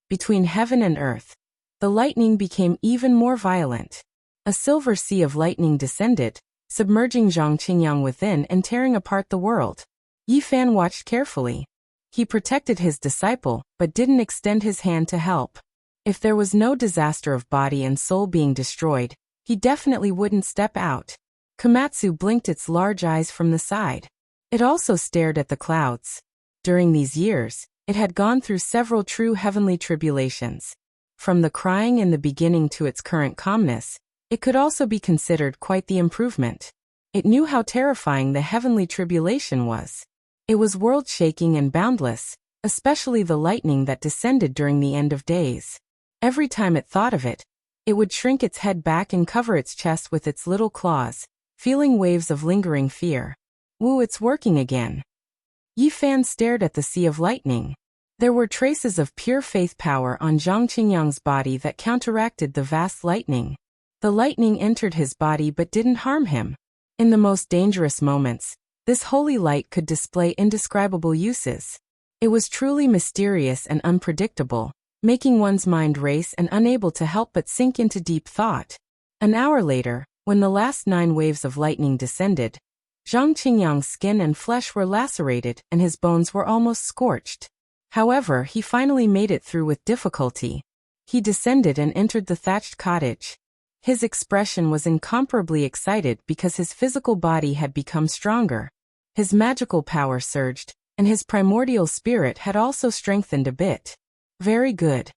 S1: Between heaven and earth, the lightning became even more violent. A silver sea of lightning descended, submerging Zhang Qingyang within and tearing apart the world. Yi Fan watched carefully. He protected his disciple, but didn't extend his hand to help. If there was no disaster of body and soul being destroyed, he definitely wouldn't step out. Komatsu blinked its large eyes from the side. It also stared at the clouds. During these years, it had gone through several true heavenly tribulations. From the crying in the beginning to its current calmness, it could also be considered quite the improvement. It knew how terrifying the heavenly tribulation was. It was world-shaking and boundless, especially the lightning that descended during the end of days. Every time it thought of it, it would shrink its head back and cover its chest with its little claws, feeling waves of lingering fear. Woo, it's working again. Yi Fan stared at the sea of lightning. There were traces of pure faith power on Zhang Qingyang's body that counteracted the vast lightning. The lightning entered his body but didn't harm him. In the most dangerous moments, this holy light could display indescribable uses. It was truly mysterious and unpredictable, making one's mind race and unable to help but sink into deep thought. An hour later, when the last 9 waves of lightning descended, Zhang Qingyang's skin and flesh were lacerated and his bones were almost scorched. However, he finally made it through with difficulty. He descended and entered the thatched cottage. His expression was incomparably excited because his physical body had become stronger. His magical power surged, and his primordial spirit had also strengthened a bit. Very good.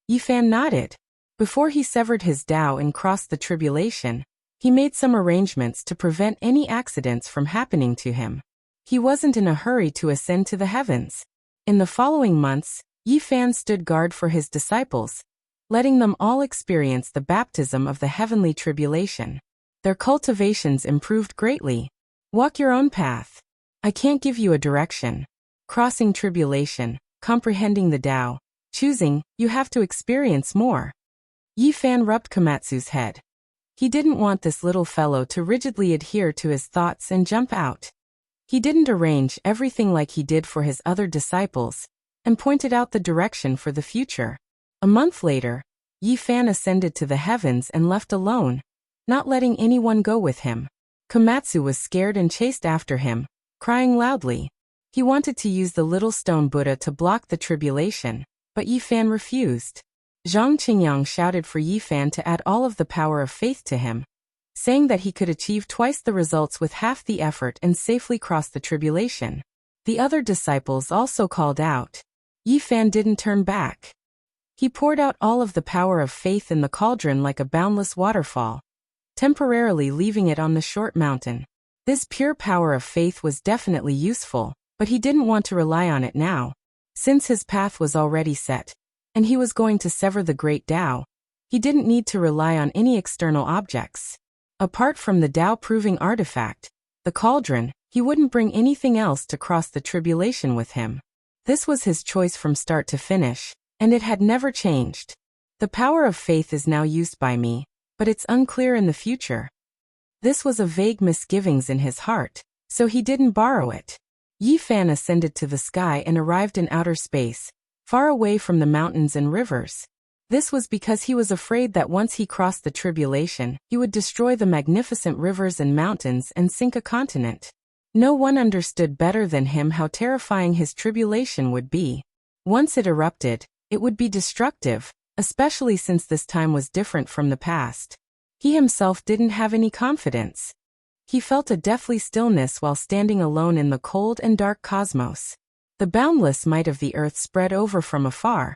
S1: Yi Fan nodded. Before he severed his Tao and crossed the tribulation, he made some arrangements to prevent any accidents from happening to him. He wasn't in a hurry to ascend to the heavens. In the following months, Yi Fan stood guard for his disciples, letting them all experience the baptism of the heavenly tribulation. Their cultivations improved greatly. Walk your own path. I can't give you a direction. Crossing tribulation, comprehending the Tao, choosing, you have to experience more. Yi Fan rubbed Komatsu's head. He didn't want this little fellow to rigidly adhere to his thoughts and jump out. He didn't arrange everything like he did for his other disciples, and pointed out the direction for the future. A month later, Yi Fan ascended to the heavens and left alone, not letting anyone go with him. Komatsu was scared and chased after him, crying loudly. He wanted to use the little stone Buddha to block the tribulation, but Yi Fan refused. Zhang Qingyang shouted for Yi Fan to add all of the power of faith to him, saying that he could achieve twice the results with half the effort and safely cross the tribulation. The other disciples also called out. Yi Fan didn't turn back. He poured out all of the power of faith in the cauldron like a boundless waterfall, temporarily leaving it on the short mountain. This pure power of faith was definitely useful, but he didn't want to rely on it now. Since his path was already set, and he was going to sever the great Tao, he didn't need to rely on any external objects. Apart from the Tao-proving artifact, the cauldron, he wouldn't bring anything else to cross the tribulation with him. This was his choice from start to finish, and it had never changed. The power of faith is now used by me, but it's unclear in the future. This was a vague misgivings in his heart, so he didn't borrow it. Yi Fan ascended to the sky and arrived in outer space, far away from the mountains and rivers. This was because he was afraid that once he crossed the tribulation, he would destroy the magnificent rivers and mountains and sink a continent. No one understood better than him how terrifying his tribulation would be. Once it erupted, it would be destructive, especially since this time was different from the past. He himself didn't have any confidence. He felt a deathly stillness while standing alone in the cold and dark cosmos. The boundless might of the earth spread over from afar,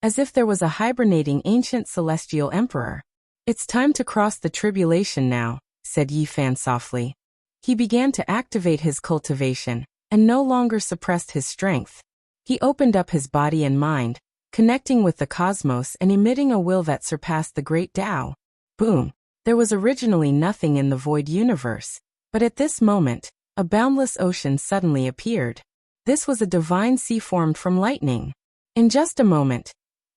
S1: as if there was a hibernating ancient celestial emperor. "It's time to cross the tribulation now," said Yi Fan softly. He began to activate his cultivation, and no longer suppressed his strength. He opened up his body and mind, connecting with the cosmos and emitting a will that surpassed the great Tao. Boom! There was originally nothing in the void universe, but at this moment, a boundless ocean suddenly appeared. This was a divine sea formed from lightning. In just a moment,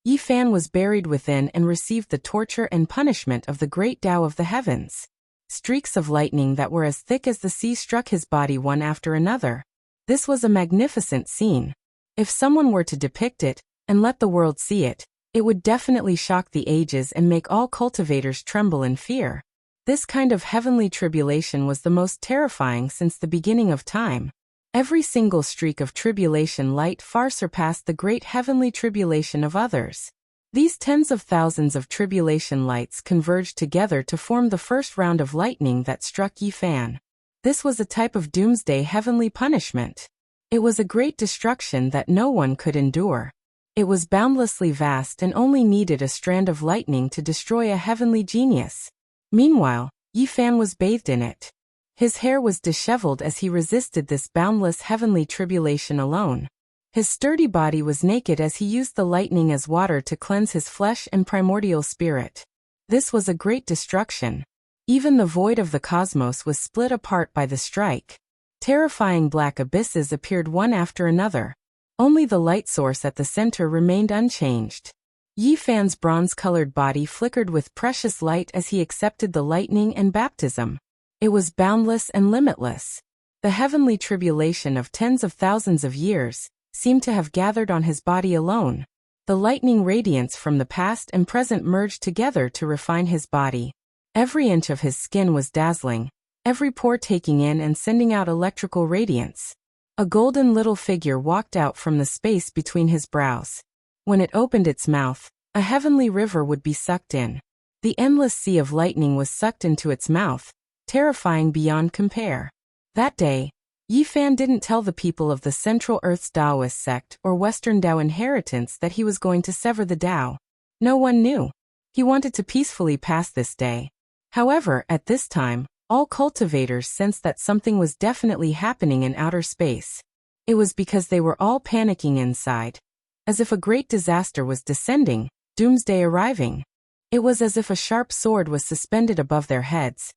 S1: Yi Fan was buried within and received the torture and punishment of the great Tao of the heavens. Streaks of lightning that were as thick as the sea struck his body one after another. This was a magnificent scene. If someone were to depict it, and let the world see it, it would definitely shock the ages and make all cultivators tremble in fear. This kind of heavenly tribulation was the most terrifying since the beginning of time. Every single streak of tribulation light far surpassed the great heavenly tribulation of others. These tens of thousands of tribulation lights converged together to form the first round of lightning that struck Yi Fan. This was a type of doomsday heavenly punishment. It was a great destruction that no one could endure. It was boundlessly vast and only needed a strand of lightning to destroy a heavenly genius. Meanwhile, Yi Fan was bathed in it. His hair was disheveled as he resisted this boundless heavenly tribulation alone. His sturdy body was naked as he used the lightning as water to cleanse his flesh and primordial spirit. This was a great destruction. Even the void of the cosmos was split apart by the strike. Terrifying black abysses appeared one after another. Only the light source at the center remained unchanged. Yi Fan's bronze-colored body flickered with precious light as he accepted the lightning and baptism. It was boundless and limitless. The heavenly tribulation of tens of thousands of years seemed to have gathered on his body alone. The lightning radiance from the past and present merged together to refine his body. Every inch of his skin was dazzling, every pore taking in and sending out electrical radiance. A golden little figure walked out from the space between his brows. When it opened its mouth, a heavenly river would be sucked in. The endless sea of lightning was sucked into its mouth, terrifying beyond compare. That day, Yi Fan didn't tell the people of the Central Earth's Taoist sect or Western Tao inheritance that he was going to sever the Tao. No one knew. He wanted to peacefully pass this day. However, at this time, all cultivators sensed that something was definitely happening in outer space. It was because they were all panicking inside. As if a great disaster was descending, doomsday arriving. It was as if a sharp sword was suspended above their heads.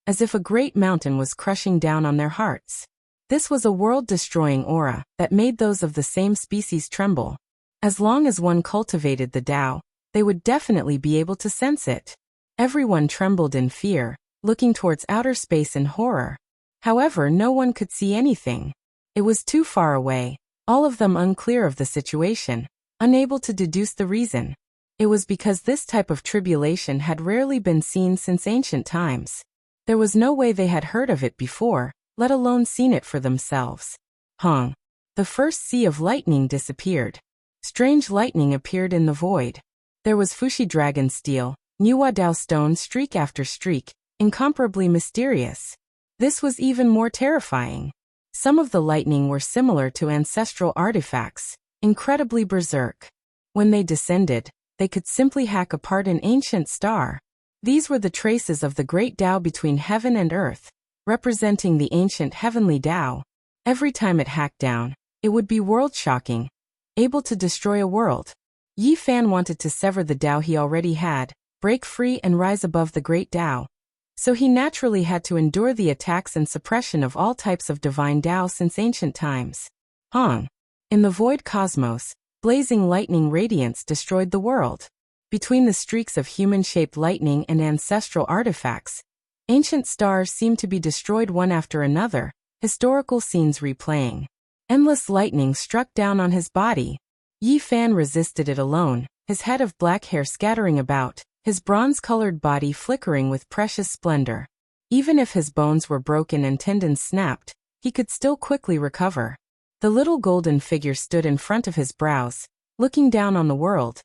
S1: As if a great mountain was crushing down on their hearts. This was a world-destroying aura that made those of the same species tremble. As long as one cultivated the Tao, they would definitely be able to sense it. Everyone trembled in fear, looking towards outer space in horror. However, no one could see anything. It was too far away, all of them unclear of the situation, unable to deduce the reason. It was because this type of tribulation had rarely been seen since ancient times. There was no way they had heard of it before, let alone seen it for themselves. Hong. The first sea of lightning disappeared. Strange lightning appeared in the void. There was Fushi dragon steel, Niwa Dao stone streak after streak, incomparably mysterious. This was even more terrifying. Some of the lightning were similar to ancestral artifacts, incredibly berserk. When they descended, they could simply hack apart an ancient star. These were the traces of the great Tao between heaven and earth, representing the ancient heavenly Tao. Every time it hacked down, it would be world-shocking, able to destroy a world. Yi Fan wanted to sever the Tao he already had, break free and rise above the great Tao. So he naturally had to endure the attacks and suppression of all types of divine Tao since ancient times. Hong. In the void cosmos, blazing lightning radiance destroyed the world. Between the streaks of human-shaped lightning and ancestral artifacts, ancient stars seemed to be destroyed one after another, historical scenes replaying. Endless lightning struck down on his body. Yi Fan resisted it alone, his head of black hair scattering about, his bronze-colored body flickering with precious splendor. Even if his bones were broken and tendons snapped, he could still quickly recover. The little golden figure stood in front of his brows, looking down on the world.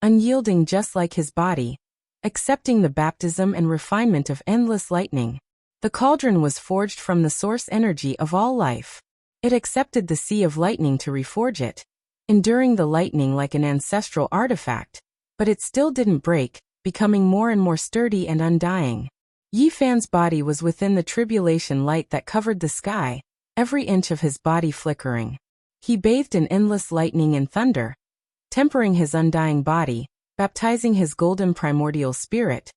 S1: Unyielding just like his body, accepting the baptism and refinement of endless lightning. The cauldron was forged from the source energy of all life. It accepted the sea of lightning to reforge it, enduring the lightning like an ancestral artifact, but it still didn't break, becoming more and more sturdy and undying. Yi Fan's body was within the tribulation light that covered the sky, every inch of his body flickering. He bathed in endless lightning and thunder, tempering his undying body, baptizing his golden primordial spirit,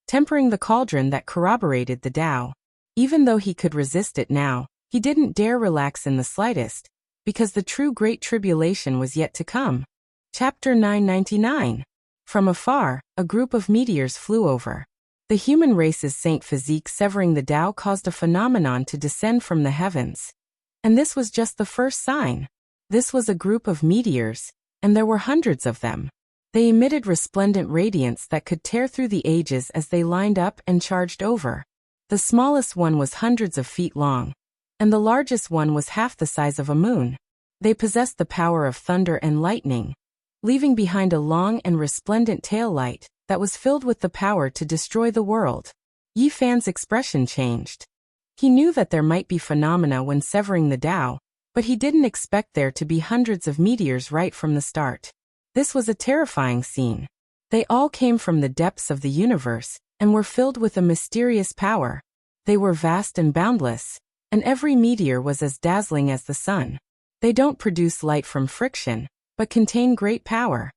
S1: tempering the cauldron that corroborated the Tao. Even though he could resist it now, he didn't dare relax in the slightest, because the true Great Tribulation was yet to come. Chapter 999. From afar, a group of meteors flew over. The human race's saint physique severing the Tao caused a phenomenon to descend from the heavens. And this was just the first sign. This was a group of meteors, and there were hundreds of them. They emitted resplendent radiance that could tear through the ages as they lined up and charged over. The smallest one was hundreds of feet long, and the largest one was half the size of a moon. They possessed the power of thunder and lightning, leaving behind a long and resplendent tail light that was filled with the power to destroy the world. Yi Fan's expression changed. He knew that there might be phenomena when severing the Tao, but he didn't expect there to be hundreds of meteors right from the start. This was a terrifying scene. They all came from the depths of the universe and were filled with a mysterious power. They were vast and boundless, and every meteor was as dazzling as the sun. They don't produce light from friction, but contain great power.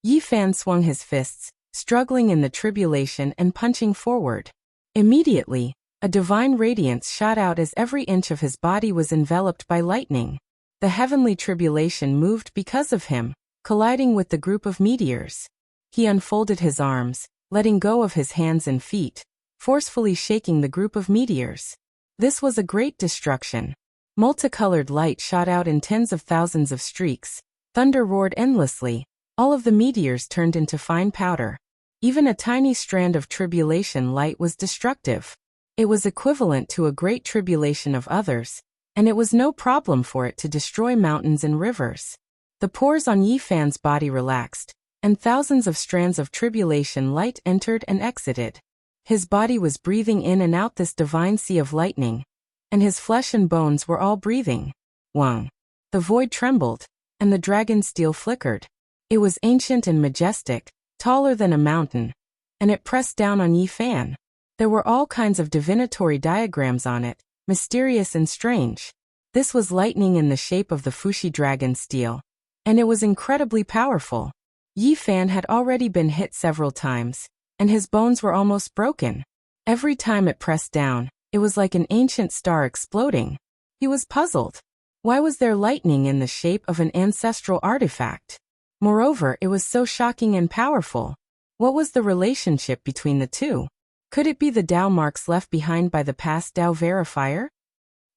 S1: Yi Fan swung his fists, struggling in the tribulation and punching forward. Immediately, a divine radiance shot out as every inch of his body was enveloped by lightning. The heavenly tribulation moved because of him, colliding with the group of meteors. He unfolded his arms, letting go of his hands and feet, forcefully shaking the group of meteors. This was a great destruction. Multicolored light shot out in tens of thousands of streaks. Thunder roared endlessly. All of the meteors turned into fine powder. Even a tiny strand of tribulation light was destructive. It was equivalent to a great tribulation of others, and it was no problem for it to destroy mountains and rivers. The pores on Yi Fan's body relaxed, and thousands of strands of tribulation light entered and exited. His body was breathing in and out this divine sea of lightning, and his flesh and bones were all breathing. Wang. The void trembled, and the dragon steel flickered. It was ancient and majestic, taller than a mountain, and it pressed down on Yi Fan. There were all kinds of divinatory diagrams on it, mysterious and strange. This was lightning in the shape of the Fushi dragon steel, and it was incredibly powerful. Yi Fan had already been hit several times, and his bones were almost broken. Every time it pressed down, it was like an ancient star exploding. He was puzzled. Why was there lightning in the shape of an ancestral artifact? Moreover, it was so shocking and powerful. What was the relationship between the two? Could it be the Tao marks left behind by the past Tao verifier?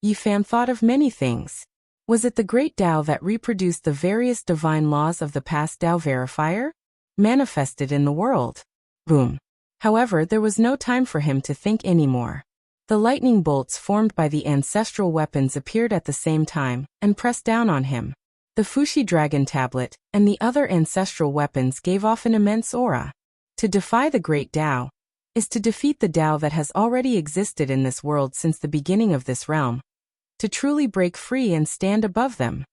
S1: Yi Fan thought of many things. Was it the great Tao that reproduced the various divine laws of the past Tao verifier, manifested in the world? Boom. However, there was no time for him to think anymore. The lightning bolts formed by the ancestral weapons appeared at the same time and pressed down on him. The Fushi dragon tablet and the other ancestral weapons gave off an immense aura. To defy the great Tao is to defeat the Tao that has already existed in this world since the beginning of this realm. To truly break free and stand above them.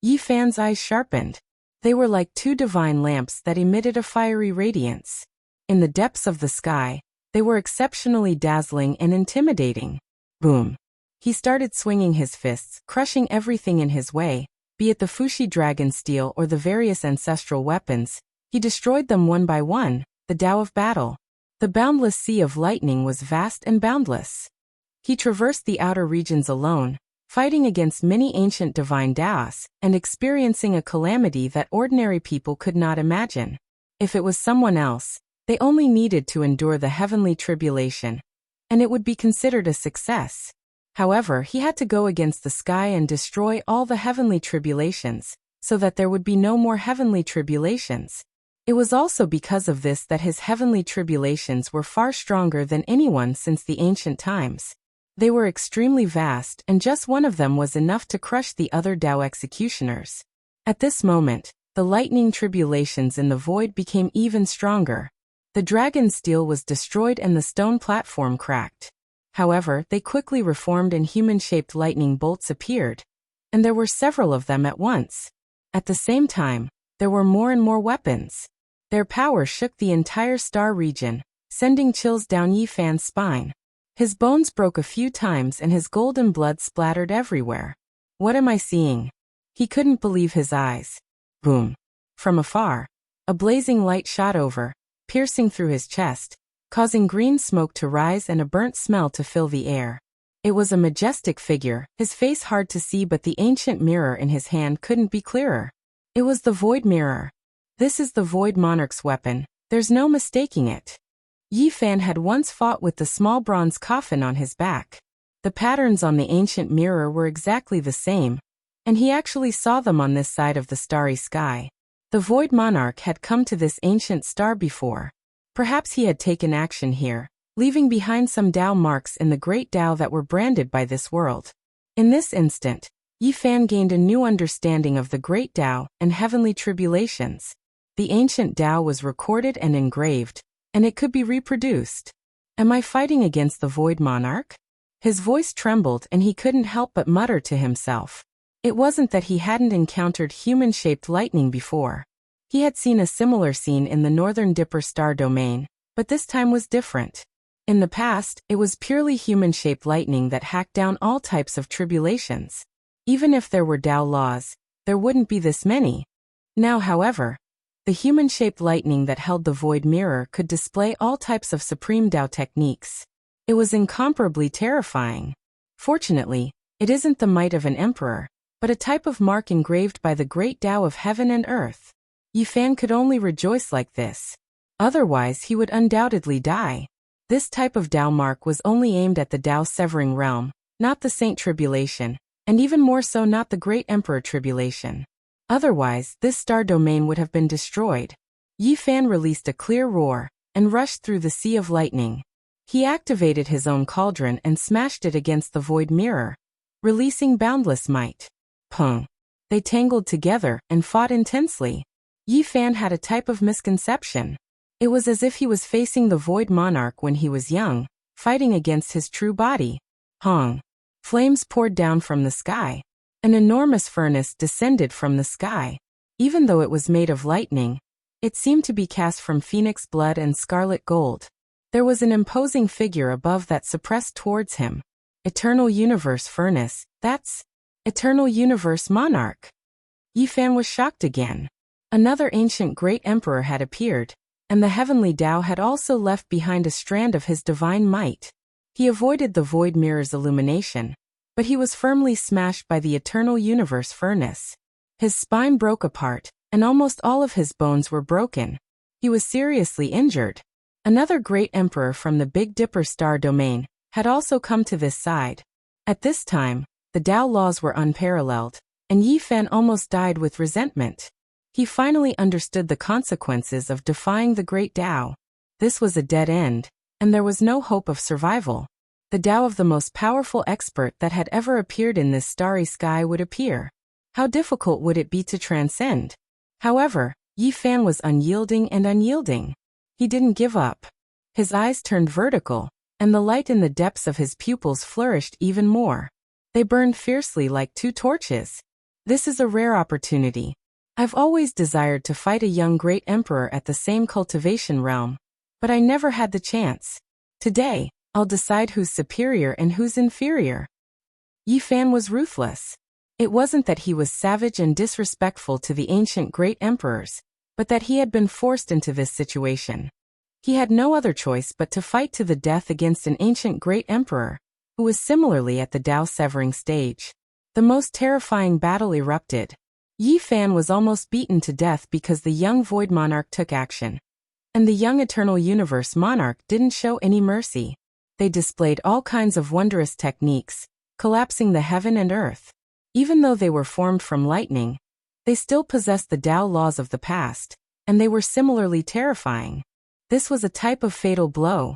S1: Yi Fan's eyes sharpened. They were like two divine lamps that emitted a fiery radiance. In the depths of the sky, they were exceptionally dazzling and intimidating. Boom. He started swinging his fists, crushing everything in his way, be it the Fushi dragon steel or the various ancestral weapons. He destroyed them one by one, the Tao of battle. The boundless sea of lightning was vast and boundless. He traversed the outer regions alone, fighting against many ancient divine Taos, and experiencing a calamity that ordinary people could not imagine. If it was someone else, they only needed to endure the heavenly tribulation, and it would be considered a success. However, he had to go against the sky and destroy all the heavenly tribulations, so that there would be no more heavenly tribulations. It was also because of this that his heavenly tribulations were far stronger than anyone since the ancient times. They were extremely vast, and just one of them was enough to crush the other Tao executioners. At this moment, the lightning tribulations in the void became even stronger. The dragon's steel was destroyed and the stone platform cracked. However, they quickly reformed and human-shaped lightning bolts appeared, and there were several of them at once. At the same time, there were more and more weapons. Their power shook the entire star region, sending chills down Yi Fan's spine. His bones broke a few times and his golden blood splattered everywhere. What am I seeing? He couldn't believe his eyes. Boom. From afar, a blazing light shot over, piercing through his chest, causing green smoke to rise and a burnt smell to fill the air. It was a majestic figure, his face hard to see, but the ancient mirror in his hand couldn't be clearer. It was the Void Mirror. This is the Void Monarch's weapon, there's no mistaking it. Yi Fan had once fought with the small bronze coffin on his back. The patterns on the ancient mirror were exactly the same, and he actually saw them on this side of the starry sky. The Void Monarch had come to this ancient star before. Perhaps he had taken action here, leaving behind some Tao marks in the great Tao that were branded by this world. In this instant, Yi Fan gained a new understanding of the great Tao and heavenly tribulations. The ancient Tao was recorded and engraved, and it could be reproduced. Am I fighting against the Void Monarch? His voice trembled and he couldn't help but mutter to himself. It wasn't that he hadn't encountered human-shaped lightning before. He had seen a similar scene in the Northern Dipper star domain, but this time was different. In the past, it was purely human-shaped lightning that hacked down all types of tribulations. Even if there were Tao laws, there wouldn't be this many. Now, however, the human-shaped lightning that held the Void Mirror could display all types of supreme Tao techniques. It was incomparably terrifying. Fortunately, it isn't the might of an emperor, but a type of mark engraved by the great Tao of heaven and earth. Yi Fan could only rejoice like this. Otherwise he would undoubtedly die. This type of Tao mark was only aimed at the Tao severing realm, not the Saint Tribulation, and even more so not the Great Emperor Tribulation. Otherwise, this star domain would have been destroyed. Yi Fan released a clear roar, and rushed through the sea of lightning. He activated his own cauldron and smashed it against the Void Mirror, releasing boundless might. Pung. They tangled together and fought intensely. Yi Fan had a type of misconception. It was as if he was facing the Void Monarch when he was young, fighting against his true body. Hong. Flames poured down from the sky. An enormous furnace descended from the sky. Even though it was made of lightning, it seemed to be cast from phoenix blood and scarlet gold. There was an imposing figure above that suppressed towards him. Eternal Universe Furnace, that's Eternal Universe Monarch. Yi Fan was shocked again. Another ancient great emperor had appeared, and the heavenly Tao had also left behind a strand of his divine might. He avoided the Void Mirror's illumination, but he was firmly smashed by the Eternal Universe Furnace. His spine broke apart, and almost all of his bones were broken. He was seriously injured. Another great emperor from the Big Dipper star domain had also come to this side. At this time, the Tao laws were unparalleled, and Yi Fan almost died with resentment. He finally understood the consequences of defying the great Tao. This was a dead end, and there was no hope of survival. The Tao of the most powerful expert that had ever appeared in this starry sky would appear. How difficult would it be to transcend? However, Yi Fan was unyielding and unyielding. He didn't give up. His eyes turned vertical, and the light in the depths of his pupils flourished even more. They burned fiercely like two torches. This is a rare opportunity. I've always desired to fight a young great emperor at the same cultivation realm, but I never had the chance. Today, I'll decide who's superior and who's inferior. Yi Fan was ruthless. It wasn't that he was savage and disrespectful to the ancient great emperors, but that he had been forced into this situation. He had no other choice but to fight to the death against an ancient great emperor, who was similarly at the Tao severing stage. The most terrifying battle erupted. Yi Fan was almost beaten to death because the young Void Monarch took action. And the young Eternal Universe Monarch didn't show any mercy. They displayed all kinds of wondrous techniques, collapsing the heaven and earth. Even though they were formed from lightning, they still possessed the Tao laws of the past, and they were similarly terrifying. This was a type of fatal blow.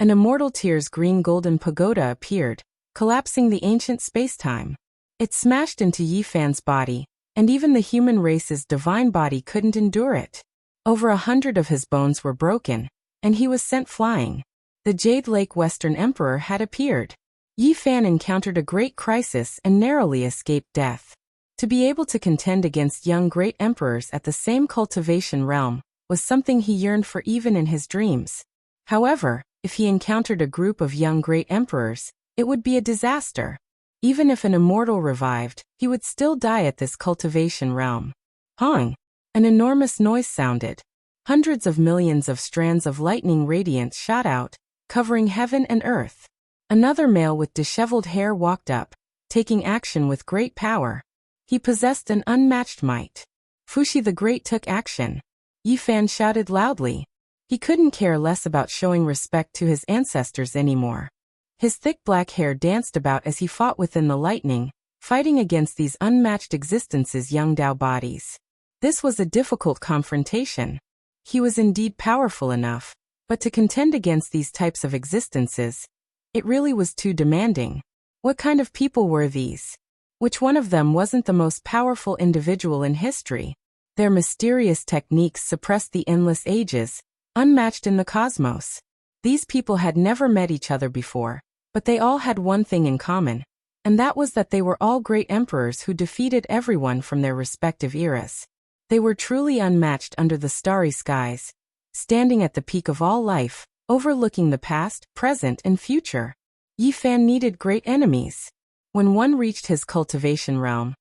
S1: An immortal tear's green golden pagoda appeared, collapsing the ancient space-time. It smashed into Yi Fan's body, and even the human race's divine body couldn't endure it. Over 100 of his bones were broken, and he was sent flying. The Jade Lake Western Emperor had appeared. Yi Fan encountered a great crisis and narrowly escaped death. To be able to contend against young great emperors at the same cultivation realm was something he yearned for even in his dreams. However, if he encountered a group of young great emperors, it would be a disaster. Even if an immortal revived, he would still die at this cultivation realm. Hong! An enormous noise sounded. Hundreds of millions of strands of lightning radiance shot out, covering heaven and earth. Another male with disheveled hair walked up, taking action with great power. He possessed an unmatched might. Fuxi the Great took action. Yi Fan shouted loudly. He couldn't care less about showing respect to his ancestors anymore. His thick black hair danced about as he fought within the lightning, fighting against these unmatched existences' young Dao bodies. This was a difficult confrontation. He was indeed powerful enough, but to contend against these types of existences, it really was too demanding. What kind of people were these? Which one of them wasn't the most powerful individual in history? Their mysterious techniques suppressed the endless ages, unmatched in the cosmos. These people had never met each other before, but they all had one thing in common, and that was that they were all great emperors who defeated everyone from their respective eras. They were truly unmatched under the starry skies, standing at the peak of all life, overlooking the past, present, and future. Yi Fan needed great enemies. When one reached his cultivation realm,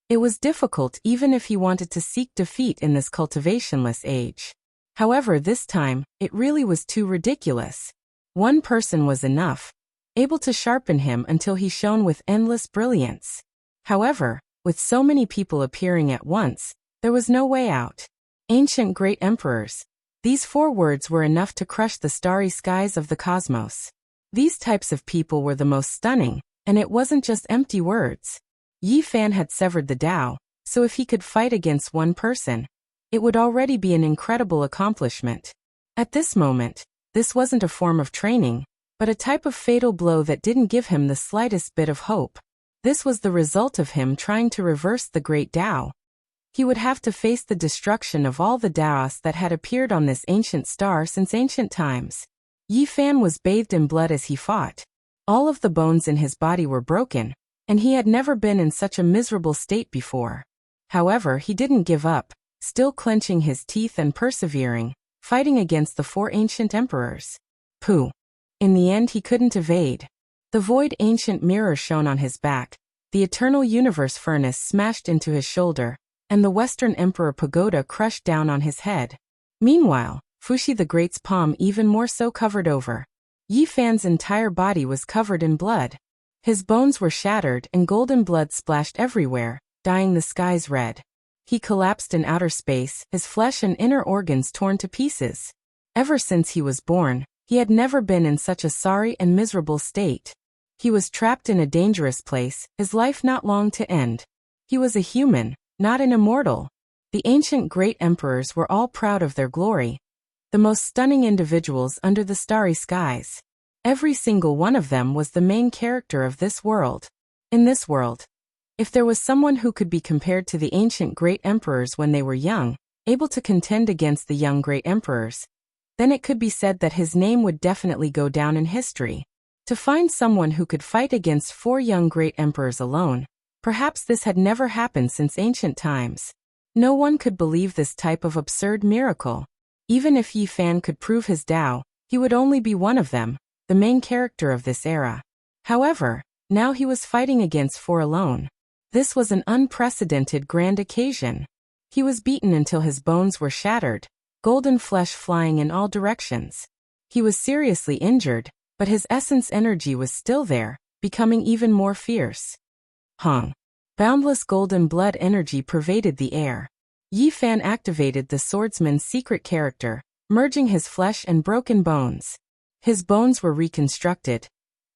S1: it was difficult even if he wanted to seek defeat in this cultivationless age. However, this time, it really was too ridiculous. One person was enough, able to sharpen him until he shone with endless brilliance. However, with so many people appearing at once, there was no way out. Ancient great emperors. These 4 words were enough to crush the starry skies of the cosmos. These types of people were the most stunning, and it wasn't just empty words. Yi Fan had severed the Tao, so if he could fight against one person, it would already be an incredible accomplishment. At this moment, this wasn't a form of training, but a type of fatal blow that didn't give him the slightest bit of hope. This was the result of him trying to reverse the great Tao. He would have to face the destruction of all the Taoists that had appeared on this ancient star since ancient times. Yi Fan was bathed in blood as he fought. All of the bones in his body were broken, and he had never been in such a miserable state before. However, he didn't give up, still clenching his teeth and persevering, fighting against the 4 ancient emperors. Pooh! In the end he couldn't evade. The void ancient mirror shone on his back, the eternal universe furnace smashed into his shoulder, and the Western Emperor Pagoda crushed down on his head. Meanwhile, Fuxi the Great's palm even more so covered over. Yi Fan's entire body was covered in blood. His bones were shattered and golden blood splashed everywhere, dyeing the skies red. He collapsed in outer space, his flesh and inner organs torn to pieces. Ever since he was born, he had never been in such a sorry and miserable state. He was trapped in a dangerous place, his life not long to end. He was a human, not an immortal. The ancient great emperors were all proud of their glory, the most stunning individuals under the starry skies. Every single one of them was the main character of this world. In this world, if there was someone who could be compared to the ancient great emperors when they were young, able to contend against the young great emperors, then it could be said that his name would definitely go down in history. To find someone who could fight against 4 young great emperors alone, perhaps this had never happened since ancient times. No one could believe this type of absurd miracle. Even if Yi Fan could prove his Tao, he would only be one of them, the main character of this era. However, now he was fighting against 4 alone. This was an unprecedented grand occasion. He was beaten until his bones were shattered, golden flesh flying in all directions. He was seriously injured, but his essence energy was still there, becoming even more fierce. Hong. Boundless golden blood energy pervaded the air. Yi Fan activated the swordsman's secret character, merging his flesh and broken bones. His bones were reconstructed,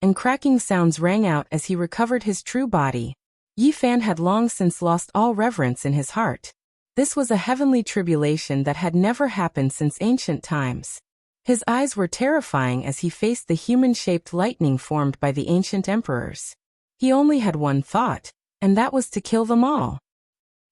S1: and cracking sounds rang out as he recovered his true body. Yi Fan had long since lost all reverence in his heart. This was a heavenly tribulation that had never happened since ancient times. His eyes were terrifying as he faced the human-shaped lightning formed by the ancient emperors. He only had one thought, and that was to kill them all.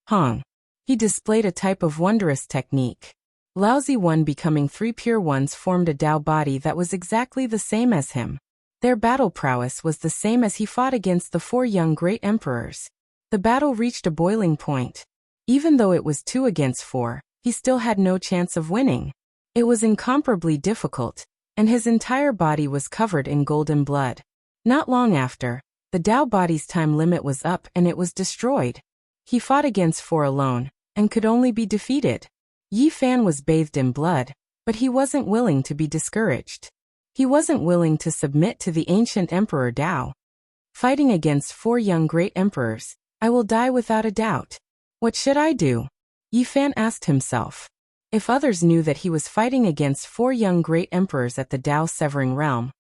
S1: Hong. He displayed a type of wondrous technique. Lousy One becoming 3 Pure Ones formed a Tao body that was exactly the same as him. Their battle prowess was the same as he fought against the 4 young great emperors. The battle reached a boiling point. Even though it was 2 against 4, he still had no chance of winning. It was incomparably difficult, and his entire body was covered in golden blood. Not long after, the Tao body's time limit was up and it was destroyed. He fought against 4 alone, and could only be defeated. Yi Fan was bathed in blood, but he wasn't willing to be discouraged. He wasn't willing to submit to the ancient Emperor Tao. Fighting against 4 young great emperors, I will die without a doubt. What should I do? Yi Fan asked himself. If others knew that he was fighting against 4 young great emperors at the Tao Severing Realm,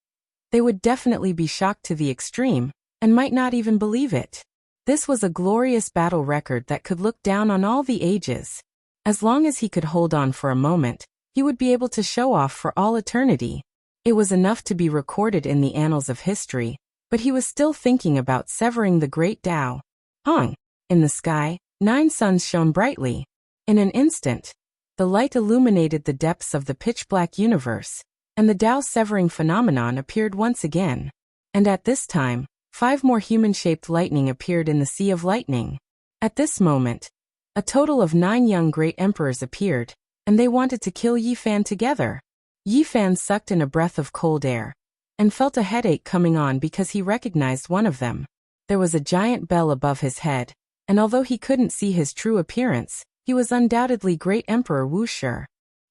S1: they would definitely be shocked to the extreme, and might not even believe it. This was a glorious battle record that could look down on all the ages. As long as he could hold on for a moment, he would be able to show off for all eternity. It was enough to be recorded in the annals of history, but he was still thinking about severing the great Tao. Hong! In the sky, 9 suns shone brightly. In an instant, the light illuminated the depths of the pitch-black universe, and the Tao severing phenomenon appeared once again. And at this time, 5 more human-shaped lightning appeared in the sea of lightning. At this moment, a total of 9 young great emperors appeared, and they wanted to kill Yi Fan together. Yi Fan sucked in a breath of cold air, and felt a headache coming on because he recognized one of them. There was a giant bell above his head, and although he couldn't see his true appearance, he was undoubtedly Great Emperor Wuxia.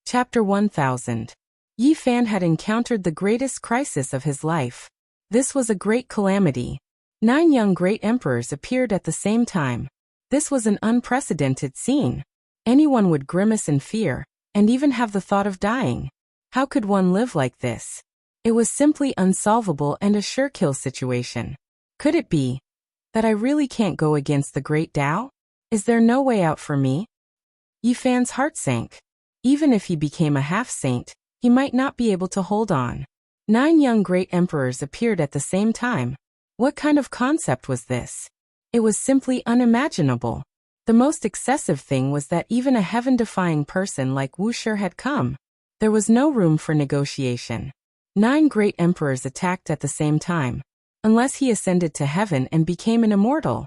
S1: Chapter 1000. Yi Fan had encountered the greatest crisis of his life. This was a great calamity. 9 young great emperors appeared at the same time. This was an unprecedented scene. Anyone would grimace in fear, and even have the thought of dying. How could one live like this? It was simply unsolvable and a sure-kill situation. Could it be that I really can't go against the great Tao? Is there no way out for me? Yi Fan's heart sank. Even if he became a half-saint, he might not be able to hold on. 9 young great emperors appeared at the same time. What kind of concept was this? It was simply unimaginable. The most excessive thing was that even a heaven-defying person like Wuxia had come. There was no room for negotiation. 9 great emperors attacked at the same time, unless he ascended to heaven and became an immortal.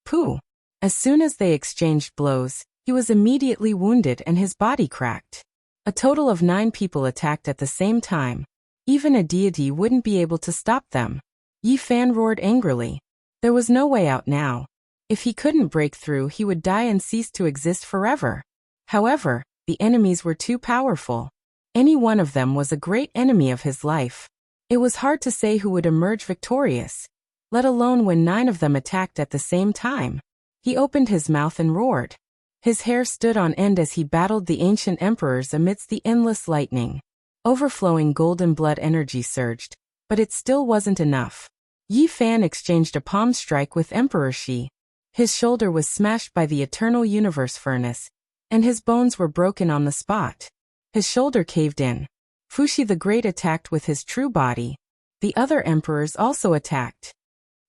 S1: Pooh! As soon as they exchanged blows, he was immediately wounded and his body cracked. A total of 9 people attacked at the same time. Even a deity wouldn't be able to stop them. Yi Fan roared angrily. There was no way out now. If he couldn't break through, he would die and cease to exist forever. However, the enemies were too powerful. Any one of them was a great enemy of his life. It was hard to say who would emerge victorious, let alone when 9 of them attacked at the same time. He opened his mouth and roared. His hair stood on end as he battled the ancient emperors amidst the endless lightning. Overflowing golden blood energy surged, but it still wasn't enough. Yi Fan exchanged a palm strike with Emperor Shi. His shoulder was smashed by the eternal universe furnace, and his bones were broken on the spot. His shoulder caved in. Fuxi the Great attacked with his true body. The other emperors also attacked.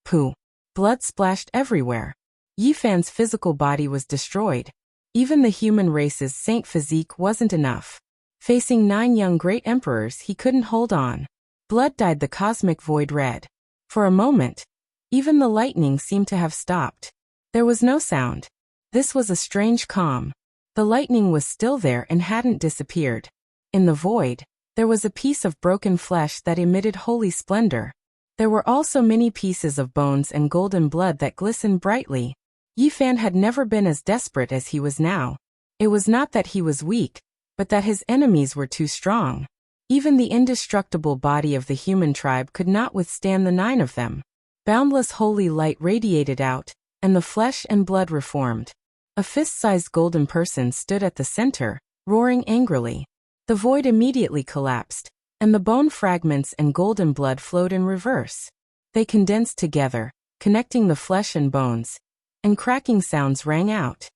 S1: Pooh! Blood splashed everywhere. Yi Fan's physical body was destroyed. Even the human race's saint physique wasn't enough. Facing 9 young great emperors, he couldn't hold on. Blood dyed the cosmic void red. For a moment, even the lightning seemed to have stopped. There was no sound. This was a strange calm. The lightning was still there and hadn't disappeared. In the void, there was a piece of broken flesh that emitted holy splendor. There were also many pieces of bones and golden blood that glistened brightly. Yi Fan had never been as desperate as he was now. It was not that he was weak, but that his enemies were too strong. Even the indestructible body of the human tribe could not withstand the 9 of them. Boundless holy light radiated out, and the flesh and blood reformed. A fist-sized golden person stood at the center, roaring angrily. The void immediately collapsed, and the bone fragments and golden blood flowed in reverse. They condensed together, connecting the flesh and bones, and cracking sounds rang out.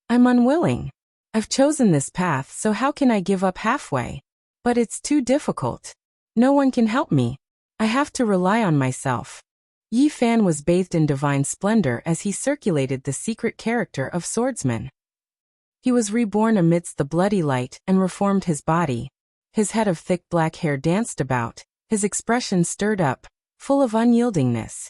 S1: I'm unwilling. I've chosen this path, so how can I give up halfway? But it's too difficult. No one can help me. I have to rely on myself. Yi Fan was bathed in divine splendor as he circulated the secret character of swordsman. He was reborn amidst the bloody light and reformed his body. His head of thick black hair danced about, his expression stirred up, full of unyieldingness.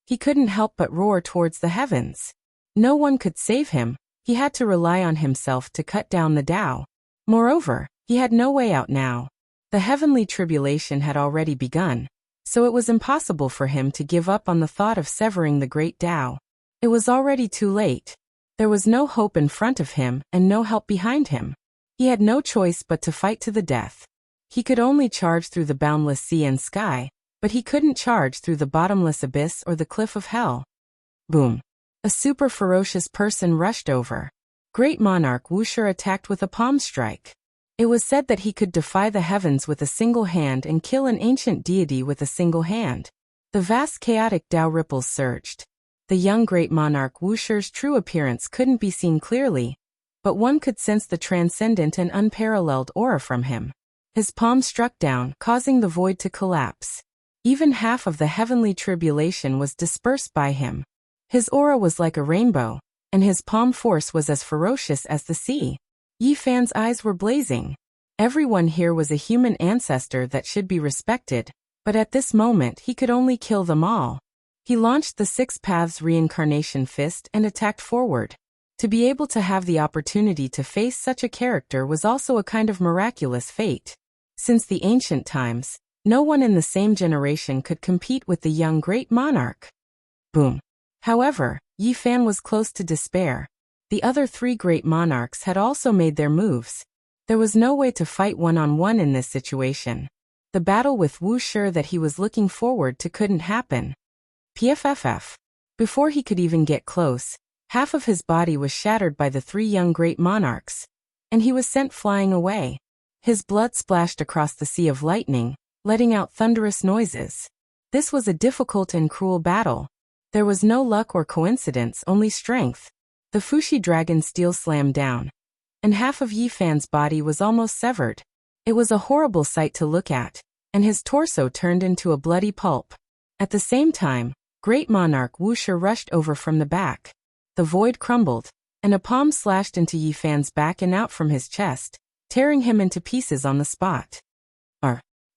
S1: He couldn't help but roar towards the heavens. No one could save him, he had to rely on himself to cut down the Tao. Moreover, he had no way out now. The heavenly tribulation had already begun, so it was impossible for him to give up on the thought of severing the great Tao. It was already too late. There was no hope in front of him and no help behind him. He had no choice but to fight to the death. He could only charge through the boundless sea and sky, but he couldn't charge through the bottomless abyss or the cliff of hell. Boom. A super ferocious person rushed over. Great monarch Wuxia attacked with a palm strike. It was said that he could defy the heavens with a single hand and kill an ancient deity with a single hand. The vast chaotic Tao ripples surged. The young great monarch Wuxia's true appearance couldn't be seen clearly, but one could sense the transcendent and unparalleled aura from him. His palm struck down, causing the void to collapse. Even half of the heavenly tribulation was dispersed by him. His aura was like a rainbow, and his palm force was as ferocious as the sea. Yi Fan's eyes were blazing. Everyone here was a human ancestor that should be respected, but at this moment he could only kill them all. He launched the Six Paths Reincarnation Fist and attacked forward. To be able to have the opportunity to face such a character was also a kind of miraculous fate. Since the ancient times, no one in the same generation could compete with the young great monarch. Boom. However, Yi Fan was close to despair. The other three great monarchs had also made their moves. There was no way to fight one-on-one in this situation. The battle with Wuxia that he was looking forward to couldn't happen. PFFF. Before he could even get close, half of his body was shattered by the three young great monarchs, and he was sent flying away. His blood splashed across the sea of lightning, letting out thunderous noises. This was a difficult and cruel battle. There was no luck or coincidence, only strength. The Fushi dragon steel slammed down, and half of Yi Fan's body was almost severed. It was a horrible sight to look at, and his torso turned into a bloody pulp. At the same time, Great Monarch Wuxia rushed over from the back. The void crumbled, and a palm slashed into Yi Fan's back and out from his chest, tearing him into pieces on the spot.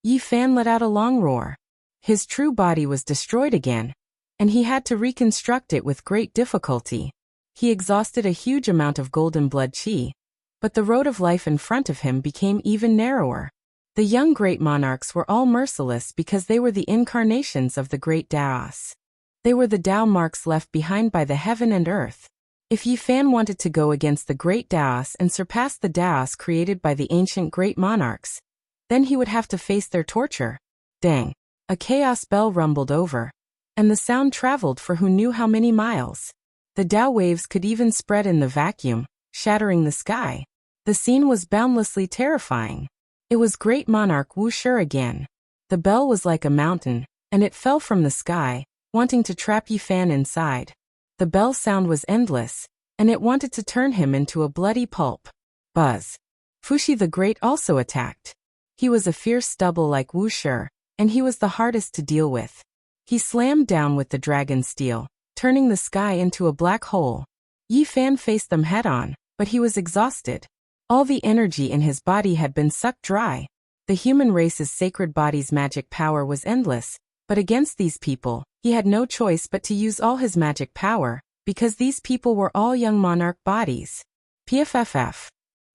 S1: Yi Fan let out a long roar. His true body was destroyed again, and he had to reconstruct it with great difficulty. He exhausted a huge amount of golden blood qi, but the road of life in front of him became even narrower. The young great monarchs were all merciless because they were the incarnations of the great Taos. They were the Tao marks left behind by the heaven and earth. If Yi Fan wanted to go against the great Taos and surpass the Taos created by the ancient great monarchs, then he would have to face their torture. Dang! A chaos bell rumbled over, and the sound traveled for who knew how many miles. The Tao waves could even spread in the vacuum, shattering the sky. The scene was boundlessly terrifying. It was Great Monarch Wuxia again. The bell was like a mountain, and it fell from the sky, wanting to trap Yi Fan inside. The bell sound was endless, and it wanted to turn him into a bloody pulp. Buzz. Fushi the Great also attacked. He was a fierce stubble like Wuxia, and he was the hardest to deal with. He slammed down with the dragon steel, turning the sky into a black hole. Yi Fan faced them head-on, but he was exhausted. All the energy in his body had been sucked dry. The human race's sacred body's magic power was endless, but against these people, he had no choice but to use all his magic power, because these people were all young monarch bodies. PFFF.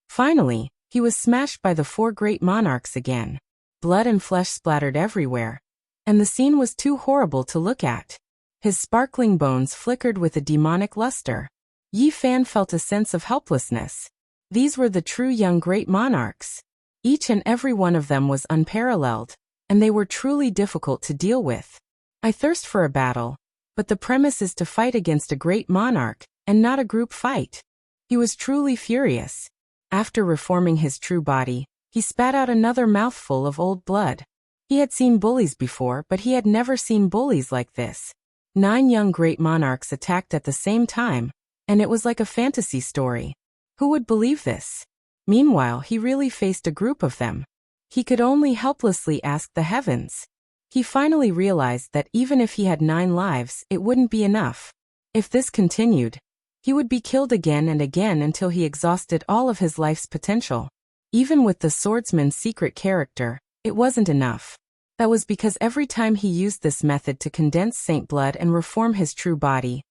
S1: Finally, he was smashed by the four great monarchs again. Blood and flesh splattered everywhere, and the scene was too horrible to look at. His sparkling bones flickered with a demonic luster. Yi Fan felt a sense of helplessness. These were the true young great monarchs. Each and every one of them was unparalleled, and they were truly difficult to deal with. I thirst for a battle, but the premise is to fight against a great monarch, and not a group fight. He was truly furious. After reforming his true body, he spat out another mouthful of old blood. He had seen bullies before, but he had never seen bullies like this. 9 young great monarchs attacked at the same time, and it was like a fantasy story. Who would believe this? Meanwhile, he really faced a group of them. He could only helplessly ask the heavens. He finally realized that even if he had 9 lives, it wouldn't be enough. If this continued, He would be killed again and again until he exhausted all of his life's potential. Even with the swordsman's secret character, it wasn't enough. That was because every time he used this method to condense saint blood and reform his true body,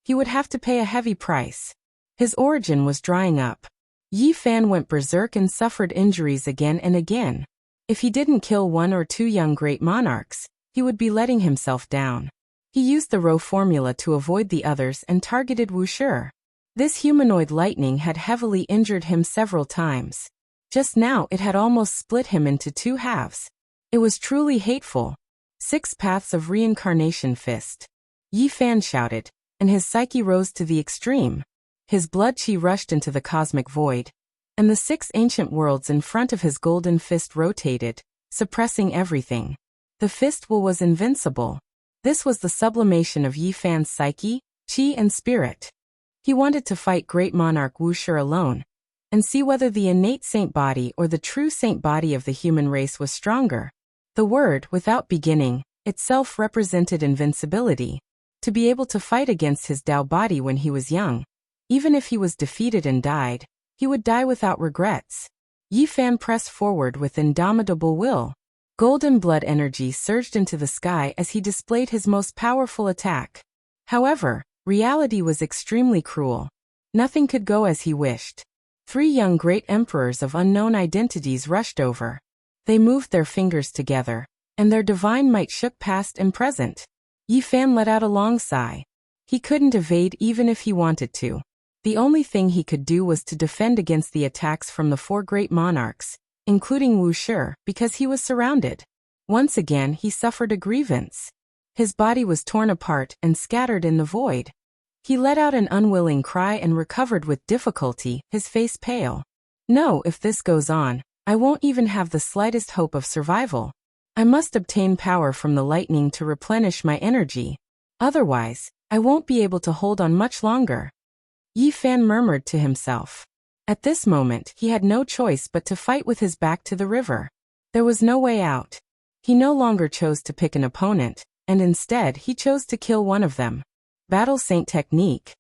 S1: he would have to pay a heavy price. His origin was drying up. Yi Fan went berserk and suffered injuries again and again. If he didn't kill one or two young great monarchs, he would be letting himself down. He used the Rho formula to avoid the others and targeted Wuxia. This humanoid lightning had heavily injured him several times. Just now it had almost split him into two halves. It was truly hateful. 6 paths of reincarnation fist. Yi Fan shouted, and his psyche rose to the extreme. His blood chi rushed into the cosmic void, and the 6 ancient worlds in front of his golden fist rotated, suppressing everything. The fist will was invincible. This was the sublimation of Yi Fan's psyche, chi and spirit. He wanted to fight great monarch Wuxia alone, and see whether the innate saint body or the true saint body of the human race was stronger. The word, without beginning, itself represented invincibility. To be able to fight against his Tao body when he was young. Even if he was defeated and died, he would die without regrets. Yi Fan pressed forward with indomitable will. Golden blood energy surged into the sky as he displayed his most powerful attack. However, reality was extremely cruel. Nothing could go as he wished. 3 young great emperors of unknown identities rushed over. They moved their fingers together, and their divine might shook past and present. Yi Fan let out a long sigh. He couldn't evade even if he wanted to. The only thing he could do was to defend against the attacks from the 4 great monarchs, including Wuxia, because he was surrounded. Once again he suffered a grievance. His body was torn apart and scattered in the void. He let out an unwilling cry and recovered with difficulty, his face pale. No, if this goes on, I won't even have the slightest hope of survival. I must obtain power from the lightning to replenish my energy. Otherwise, I won't be able to hold on much longer. Yi Fan murmured to himself. At this moment he had no choice but to fight with his back to the river. There was no way out. He no longer chose to pick an opponent, and instead he chose to kill one of them. Battle Saint Technique.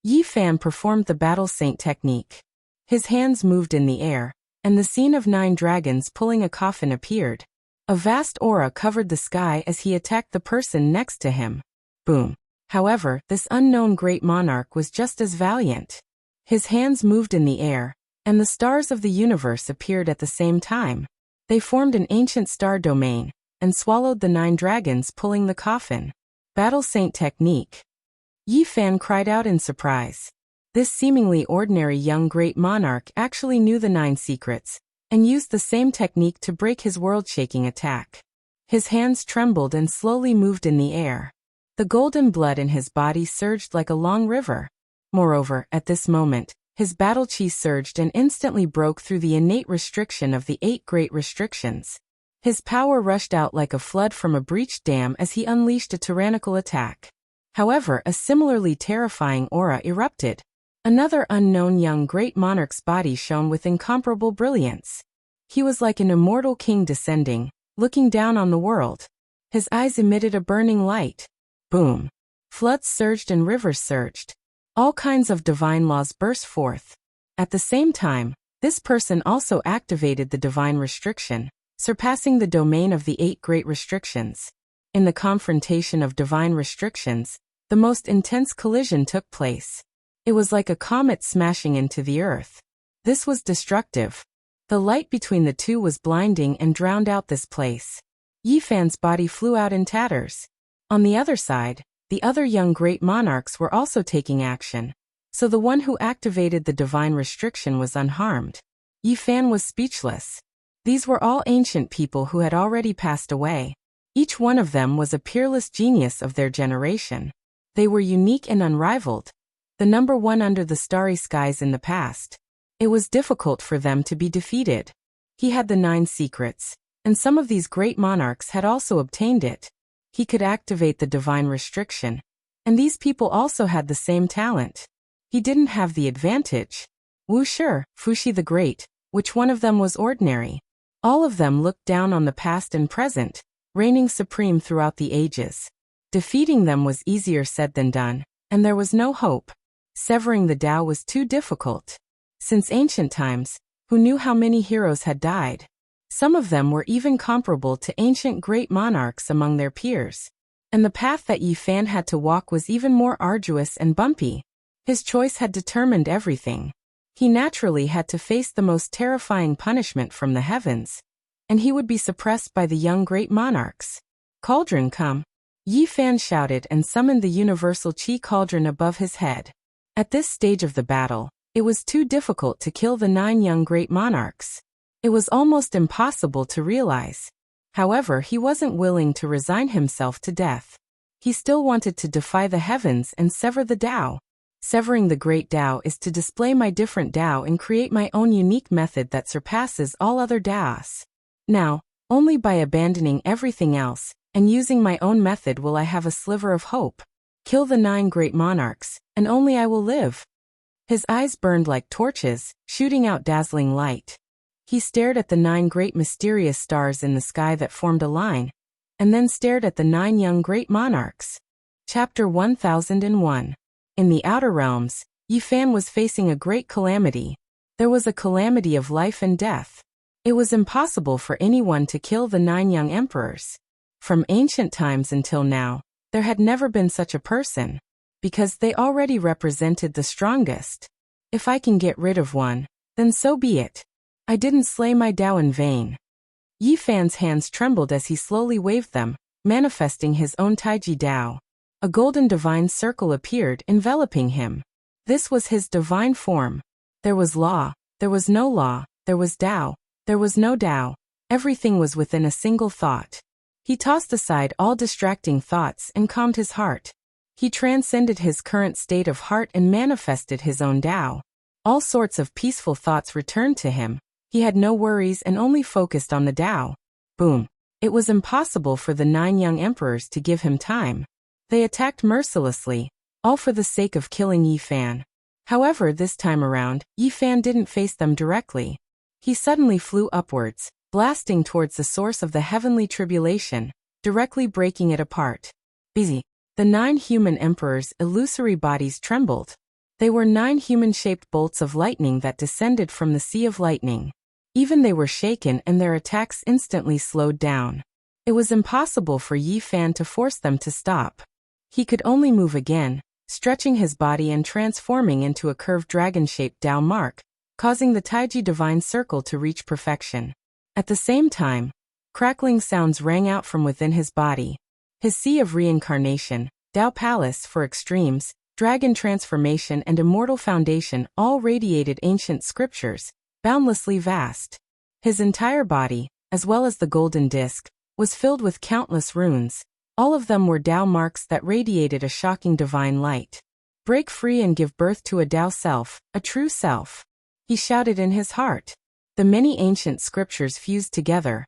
S1: Yi Fan performed the Battle Saint Technique. His hands moved in the air, and the scene of 9 dragons pulling a coffin appeared. A vast aura covered the sky as he attacked the person next to him. Boom. However, this unknown great monarch was just as valiant. His hands moved in the air, and the stars of the universe appeared at the same time. They formed an ancient star domain, and swallowed the 9 dragons pulling the coffin. Battle Saint Technique. Yi Fan cried out in surprise. This seemingly ordinary young great monarch actually knew the 9 secrets, and used the same technique to break his world-shaking attack. His hands trembled and slowly moved in the air. The golden blood in his body surged like a long river. Moreover, at this moment, his battle chi surged and instantly broke through the innate restriction of the 8 great restrictions. His power rushed out like a flood from a breached dam as he unleashed a tyrannical attack. However, a similarly terrifying aura erupted. Another unknown young great monarch's body shone with incomparable brilliance. He was like an immortal king descending, looking down on the world. His eyes emitted a burning light. Boom. Floods surged and rivers surged. All kinds of divine laws burst forth. At the same time, this person also activated the divine restriction, surpassing the domain of the 8 great restrictions. In the confrontation of divine restrictions, the most intense collision took place. It was like a comet smashing into the earth. This was destructive. The light between the two was blinding and drowned out this place. Yi Fan's body flew out in tatters. On the other side, the other young great monarchs were also taking action. So the one who activated the divine restriction was unharmed. Yi Fan was speechless. These were all ancient people who had already passed away. Each one of them was a peerless genius of their generation. They were unique and unrivaled. The number 1 under the starry skies in the past. It was difficult for them to be defeated. He had the 9 secrets, and some of these great monarchs had also obtained it. He could activate the divine restriction, and these people also had the same talent. He didn't have the advantage. Wuxia, Fuxi the Great, which one of them was ordinary? All of them looked down on the past and present, reigning supreme throughout the ages. Defeating them was easier said than done, and there was no hope. Severing the Tao was too difficult. Since ancient times, who knew how many heroes had died? Some of them were even comparable to ancient great monarchs among their peers. And the path that Yi Fan had to walk was even more arduous and bumpy. His choice had determined everything. He naturally had to face the most terrifying punishment from the heavens, and he would be suppressed by the young great monarchs. Cauldron, come! Yi Fan shouted and summoned the universal Qi cauldron above his head. At this stage of the battle, it was too difficult to kill the 9 young great monarchs. It was almost impossible to realize. However, he wasn't willing to resign himself to death. He still wanted to defy the heavens and sever the Tao. Severing the great Tao is to display my different Tao and create my own unique method that surpasses all other Taos. Now, only by abandoning everything else and using my own method will I have a sliver of hope. Kill the 9 great monarchs, and only I will live. His eyes burned like torches, shooting out dazzling light. He stared at the 9 great mysterious stars in the sky that formed a line, and then stared at the 9 young great monarchs. Chapter 1001. In the outer realms, Yi Fan was facing a great calamity. There was a calamity of life and death. It was impossible for anyone to kill the 9 young emperors. From ancient times until now, there had never been such a person, because they already represented the strongest. If I can get rid of one, then so be it. I didn't slay my Tao in vain. Yi Fan's hands trembled as he slowly waved them, manifesting his own Taiji Tao. A golden divine circle appeared, enveloping him. This was his divine form. There was law, there was no law, there was Tao, there was no Tao. Everything was within a single thought. He tossed aside all distracting thoughts and calmed his heart. He transcended his current state of heart and manifested his own Tao. All sorts of peaceful thoughts returned to him. He had no worries and only focused on the Tao. Boom. It was impossible for the 9 young emperors to give him time. They attacked mercilessly, all for the sake of killing Yi Fan. However, this time around, Yi Fan didn't face them directly. He suddenly flew upwards, blasting towards the source of the heavenly tribulation, directly breaking it apart. Busy. The 9 human emperors' illusory bodies trembled. They were 9 human-shaped bolts of lightning that descended from the sea of lightning. Even they were shaken and their attacks instantly slowed down. It was impossible for Yi Fan to force them to stop. He could only move again, stretching his body and transforming into a curved dragon-shaped Tao mark, causing the Taiji divine circle to reach perfection. At the same time, crackling sounds rang out from within his body. His sea of reincarnation, Tao Palace for extremes, dragon transformation and immortal foundation all radiated ancient scriptures, boundlessly vast. His entire body, as well as the golden disc, was filled with countless runes. All of them were Tao marks that radiated a shocking divine light. Break free and give birth to a Tao self, a true self. He shouted in his heart. The many ancient scriptures fused together,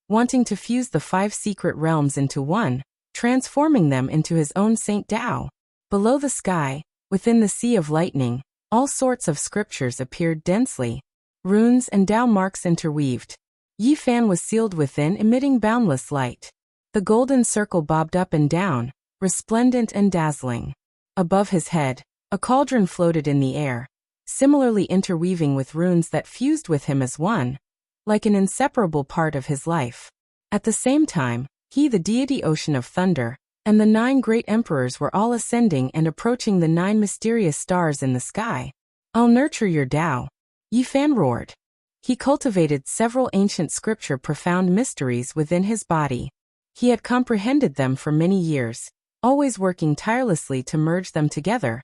S1: wanting to fuse the 5 secret realms into one, transforming them into his own Saint Tao. Below the sky, within the sea of lightning, all sorts of scriptures appeared densely. Runes and Tao marks interweaved. Yi Fan was sealed within, emitting boundless light. The golden circle bobbed up and down, resplendent and dazzling. Above his head, a cauldron floated in the air, similarly interweaving with runes that fused with him as one, like an inseparable part of his life. At the same time, he, the deity ocean of thunder, and the 9 great emperors were all ascending and approaching the 9 mysterious stars in the sky. I'll nurture your Tao. Yi Fan roared. He cultivated several ancient scripture profound mysteries within his body. He had comprehended them for many years, always working tirelessly to merge them together,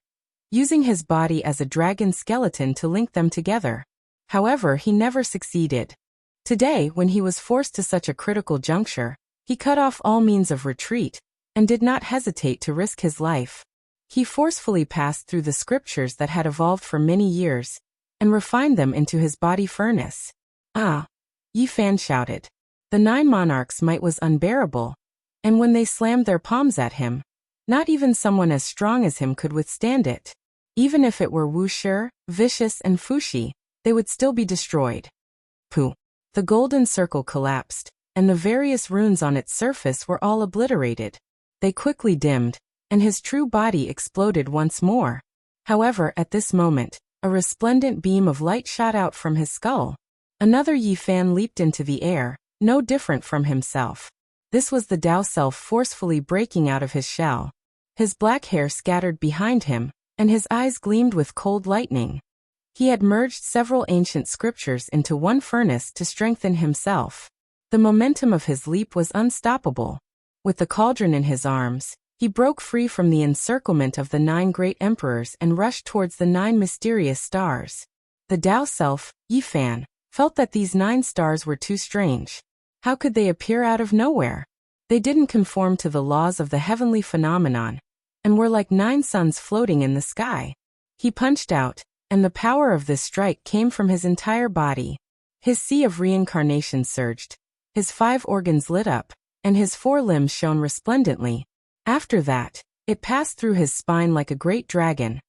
S1: using his body as a dragon skeleton to link them together. However, he never succeeded. Today, when he was forced to such a critical juncture, he cut off all means of retreat, and did not hesitate to risk his life. He forcefully passed through the scriptures that had evolved for many years, and refined them into his body furnace. Ah! Yi Fan shouted. The 9 monarchs' might was unbearable, and when they slammed their palms at him, not even someone as strong as him could withstand it. Even if it were Wuxia, Vicious and Fushi, they would still be destroyed. Pooh! The golden circle collapsed, and the various runes on its surface were all obliterated. They quickly dimmed, and his true body exploded once more. However, at this moment, a resplendent beam of light shot out from his skull. Another Yi Fan leaped into the air, no different from himself. This was the Tao self forcefully breaking out of his shell. His black hair scattered behind him, and his eyes gleamed with cold lightning. He had merged several ancient scriptures into one furnace to strengthen himself. The momentum of his leap was unstoppable. With the cauldron in his arms, he broke free from the encirclement of the 9 great emperors and rushed towards the 9 mysterious stars. The Tao self, Yi Fan, felt that these 9 stars were too strange. How could they appear out of nowhere? They didn't conform to the laws of the heavenly phenomenon, and were like 9 suns floating in the sky. He punched out, and the power of this strike came from his entire body. His sea of reincarnation surged, his 5 organs lit up, and his 4 limbs shone resplendently. After that, it passed through his spine like a great dragon,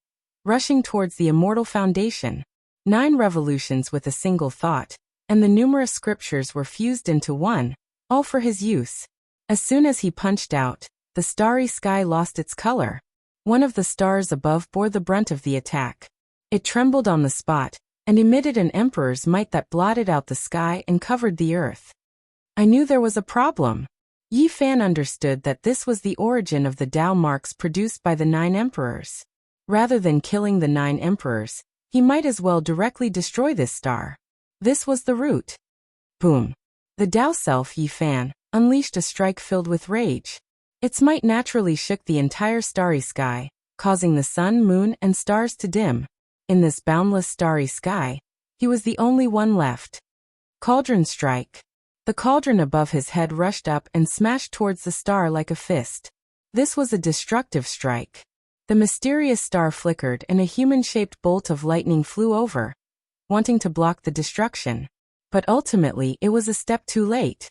S1: rushing towards the immortal foundation. 9 revolutions with a single thought, and the numerous scriptures were fused into one, all for his use. As soon as he punched out, the starry sky lost its color. One of the stars above bore the brunt of the attack. It trembled on the spot, and emitted an emperor's might that blotted out the sky and covered the earth. I knew there was a problem. Yi Fan understood that this was the origin of the Tao marks produced by the 9 emperors. Rather than killing the 9 emperors, he might as well directly destroy this star. This was the root. Boom. The Tao self, Yi Fan, unleashed a strike filled with rage. Its might naturally shook the entire starry sky, causing the sun, moon, and stars to dim. In this boundless starry sky, he was the only one left. Cauldron strike. The cauldron above his head rushed up and smashed towards the star like a fist. This was a destructive strike. The mysterious star flickered and a human-shaped bolt of lightning flew over, wanting to block the destruction. But ultimately it was a step too late.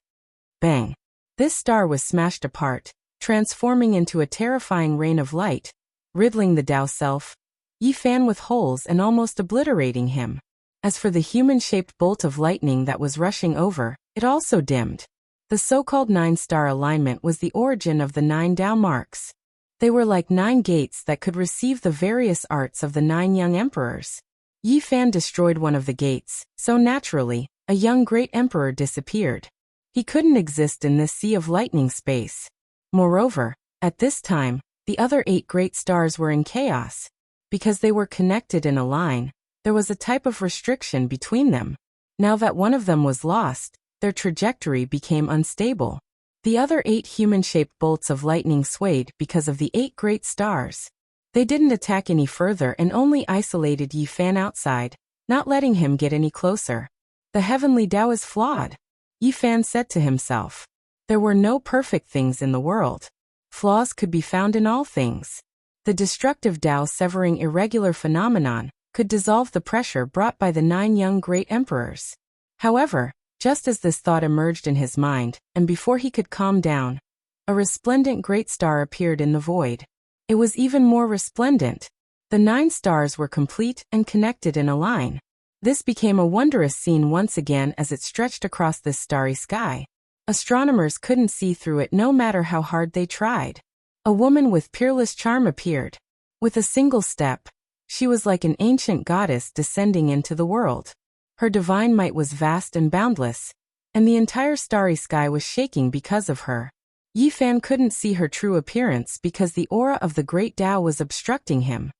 S1: Bang! This star was smashed apart, transforming into a terrifying rain of light, riddling the Tao self, Yi Fan with holes and almost obliterating him. As for the human-shaped bolt of lightning that was rushing over, it also dimmed. The so-called 9-star alignment was the origin of the 9 Tao marks. They were like 9 gates that could receive the various arts of the 9 young emperors. Yi Fan destroyed one of the gates, so naturally, a young great emperor disappeared. He couldn't exist in this sea of lightning space. Moreover, at this time, the other 8 great stars were in chaos. Because they were connected in a line, there was a type of restriction between them. Now that one of them was lost, their trajectory became unstable. The other 8 human-shaped bolts of lightning swayed because of the 8 great stars. They didn't attack any further and only isolated Yi Fan outside, not letting him get any closer. The heavenly Tao is flawed, Yi Fan said to himself. There were no perfect things in the world. Flaws could be found in all things. The destructive Tao severing irregular phenomenon could dissolve the pressure brought by the 9 young great emperors. However, just as this thought emerged in his mind, and before he could calm down, a resplendent great star appeared in the void. It was even more resplendent. The 9 stars were complete and connected in a line. This became a wondrous scene once again as it stretched across this starry sky. Astronomers couldn't see through it no matter how hard they tried. A woman with peerless charm appeared. With a single step, she was like an ancient goddess descending into the world. Her divine might was vast and boundless, and the entire starry sky was shaking because of her. Yi Fan couldn't see her true appearance because the aura of the great Tao was obstructing him.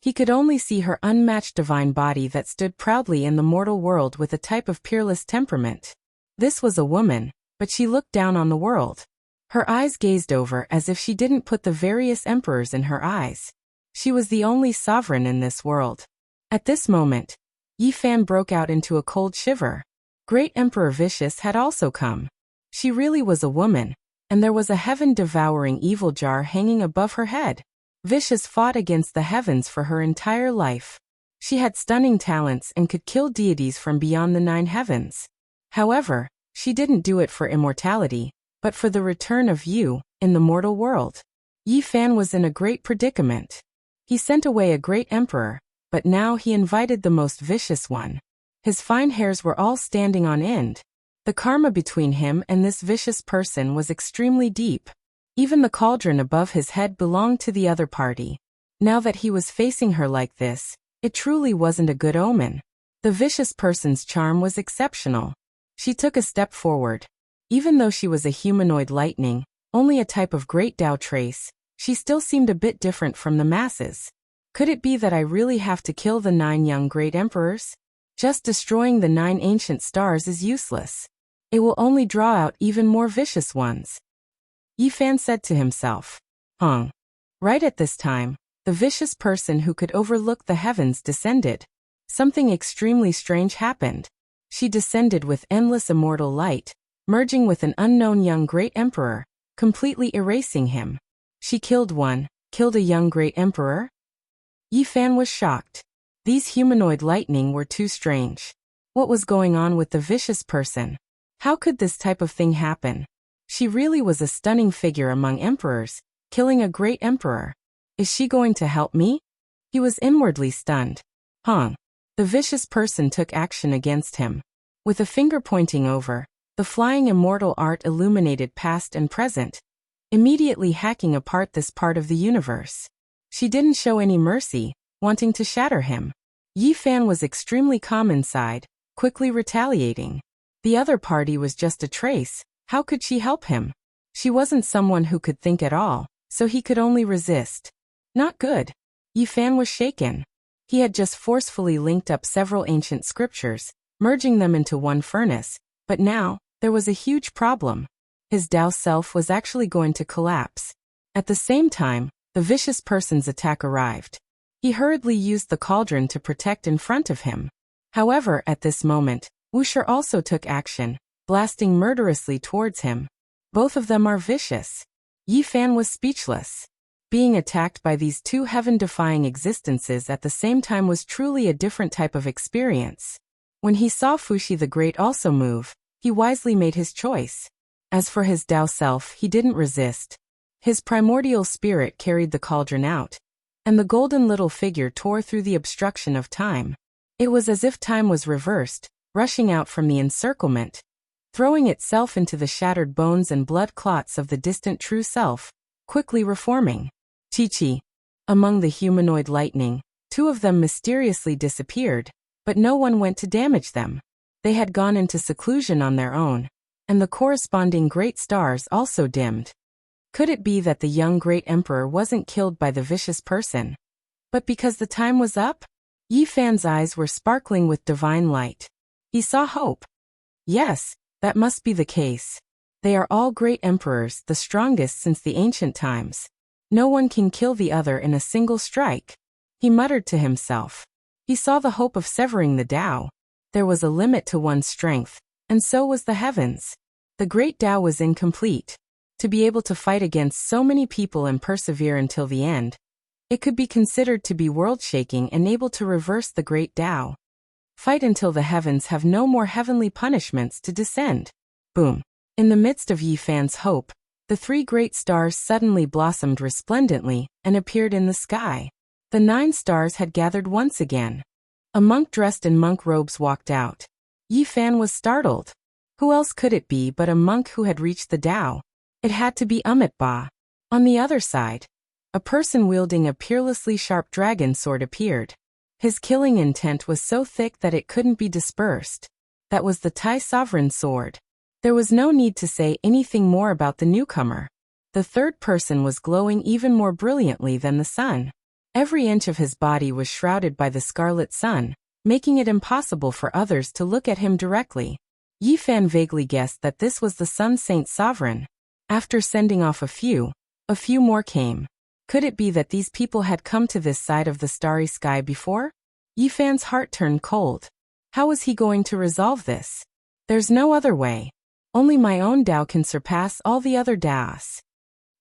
S1: He could only see her unmatched divine body that stood proudly in the mortal world with a type of peerless temperament. This was a woman, but she looked down on the world. Her eyes gazed over as if she didn't put the various emperors in her eyes. She was the only sovereign in this world. At this moment, Yi Fan broke out into a cold shiver. Great Emperor Vicious had also come. She really was a woman, and there was a heaven-devouring evil jar hanging above her head. Vicious fought against the heavens for her entire life. She had stunning talents and could kill deities from beyond the 9 heavens. However, she didn't do it for immortality, but for the return of you, in the mortal world. Yi Fan was in a great predicament. He sent away a great emperor, but now he invited the most vicious one. His fine hairs were all standing on end. The karma between him and this vicious person was extremely deep. Even the cauldron above his head belonged to the other party. Now that he was facing her like this, it truly wasn't a good omen. The vicious person's charm was exceptional. She took a step forward. Even though she was a humanoid lightning, only a type of great Tao trace, she still seemed a bit different from the masses. Could it be that I really have to kill the 9 young great emperors? Just destroying the 9 ancient stars is useless. It will only draw out even more vicious ones. Yi Fan said to himself. Right at this time, the vicious person who could overlook the heavens descended. Something extremely strange happened. She descended with endless immortal light, merging with an unknown young great emperor, completely erasing him. She killed a young great emperor? Yi Fan was shocked. These humanoid lightning were too strange. What was going on with the vicious person? How could this type of thing happen? She really was a stunning figure among emperors, killing a great emperor. Is she going to help me? He was inwardly stunned. The vicious person took action against him. With a finger pointing over, the flying immortal art illuminated past and present, immediately hacking apart this part of the universe. She didn't show any mercy, wanting to shatter him. Yi Fan was extremely calm inside, quickly retaliating. The other party was just a trace. How could she help him? She wasn't someone who could think at all, so he could only resist. Not good. Yi Fan was shaken. He had just forcefully linked up several ancient scriptures, merging them into one furnace, but now, there was a huge problem. His Tao self was actually going to collapse. At the same time, the vicious person's attack arrived. He hurriedly used the cauldron to protect in front of him. However, at this moment, Wuxia also took action, blasting murderously towards him. Both of them are vicious. Yi Fan was speechless. Being attacked by these 2 heaven-defying existences at the same time was truly a different type of experience. When he saw Fuxi the Great also move, he wisely made his choice. As for his Tao self, he didn't resist. His primordial spirit carried the cauldron out, and the golden little figure tore through the obstruction of time. It was as if time was reversed, rushing out from the encirclement, throwing itself into the shattered bones and blood clots of the distant true self, quickly reforming. Chi-Chi. Among the humanoid lightning, 2 of them mysteriously disappeared, but no one went to damage them. They had gone into seclusion on their own, and the corresponding great stars also dimmed. Could it be that the young great emperor wasn't killed by the vicious person, but because the time was up? Yi Fan's eyes were sparkling with divine light. He saw hope. Yes, that must be the case. They are all great emperors, the strongest since the ancient times. No one can kill the other in a single strike. He muttered to himself. He saw the hope of severing the Tao. There was a limit to one's strength, and so was the heavens. The great Tao was incomplete. To be able to fight against so many people and persevere until the end, it could be considered to be world-shaking and able to reverse the great Tao. Fight until the heavens have no more heavenly punishments to descend. Boom. In the midst of Yi Fan's hope, the 3 great stars suddenly blossomed resplendently and appeared in the sky. The 9 stars had gathered once again. A monk dressed in monk robes walked out. Yi Fan was startled. Who else could it be but a monk who had reached the Tao? It had to be Ba. On the other side, a person wielding a peerlessly sharp dragon sword appeared. His killing intent was so thick that it couldn't be dispersed. That was the Tai Sovereign sword. There was no need to say anything more about the newcomer. The third person was glowing even more brilliantly than the sun. Every inch of his body was shrouded by the scarlet sun, making it impossible for others to look at him directly. Yi Fan vaguely guessed that this was the Sun Saint Sovereign. After sending off a few more came. Could it be that these people had come to this side of the starry sky before? Yi Fan's heart turned cold. How was he going to resolve this? There's no other way. Only my own Tao can surpass all the other Taos.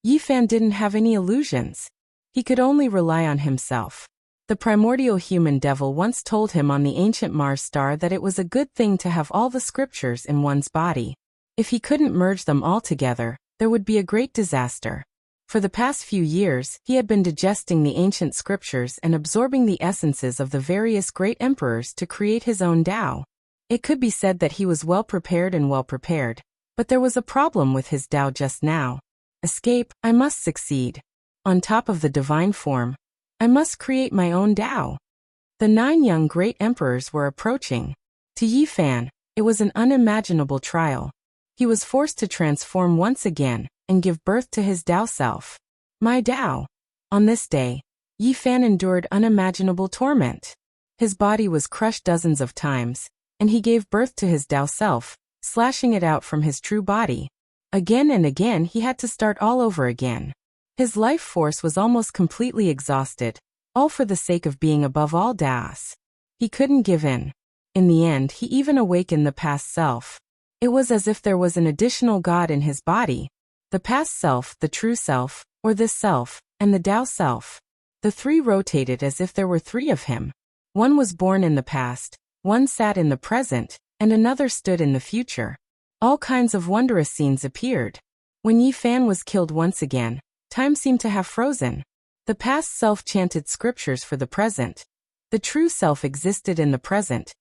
S1: Yi Fan didn't have any illusions. He could only rely on himself. The primordial human devil once told him on the ancient Mars star that it was a good thing to have all the scriptures in one's body. If he couldn't merge them all together, there would be a great disaster. For the past few years, he had been digesting the ancient scriptures and absorbing the essences of the various great emperors to create his own Tao. It could be said that he was well prepared, but there was a problem with his Tao just now. Escape, I must succeed. On top of the divine form, I must create my own Tao. The 9 young great emperors were approaching. To Yi Fan, it was an unimaginable trial. He was forced to transform once again and give birth to his Tao self. My Tao. On this day, Yi Fan endured unimaginable torment. His body was crushed dozens of times, and he gave birth to his Tao self, slashing it out from his true body. Again and again he had to start all over again. His life force was almost completely exhausted, all for the sake of being above all Taos. He couldn't give in. In the end he even awakened the past self. It was as if there was an additional God in his body. The past self, the true self, or this self, and the Tao self. The 3 rotated as if there were 3 of him. One was born in the past, one sat in the present, and another stood in the future. All kinds of wondrous scenes appeared. When Yi Fan was killed once again, time seemed to have frozen. The past self chanted scriptures for the present. The true self existed in the present,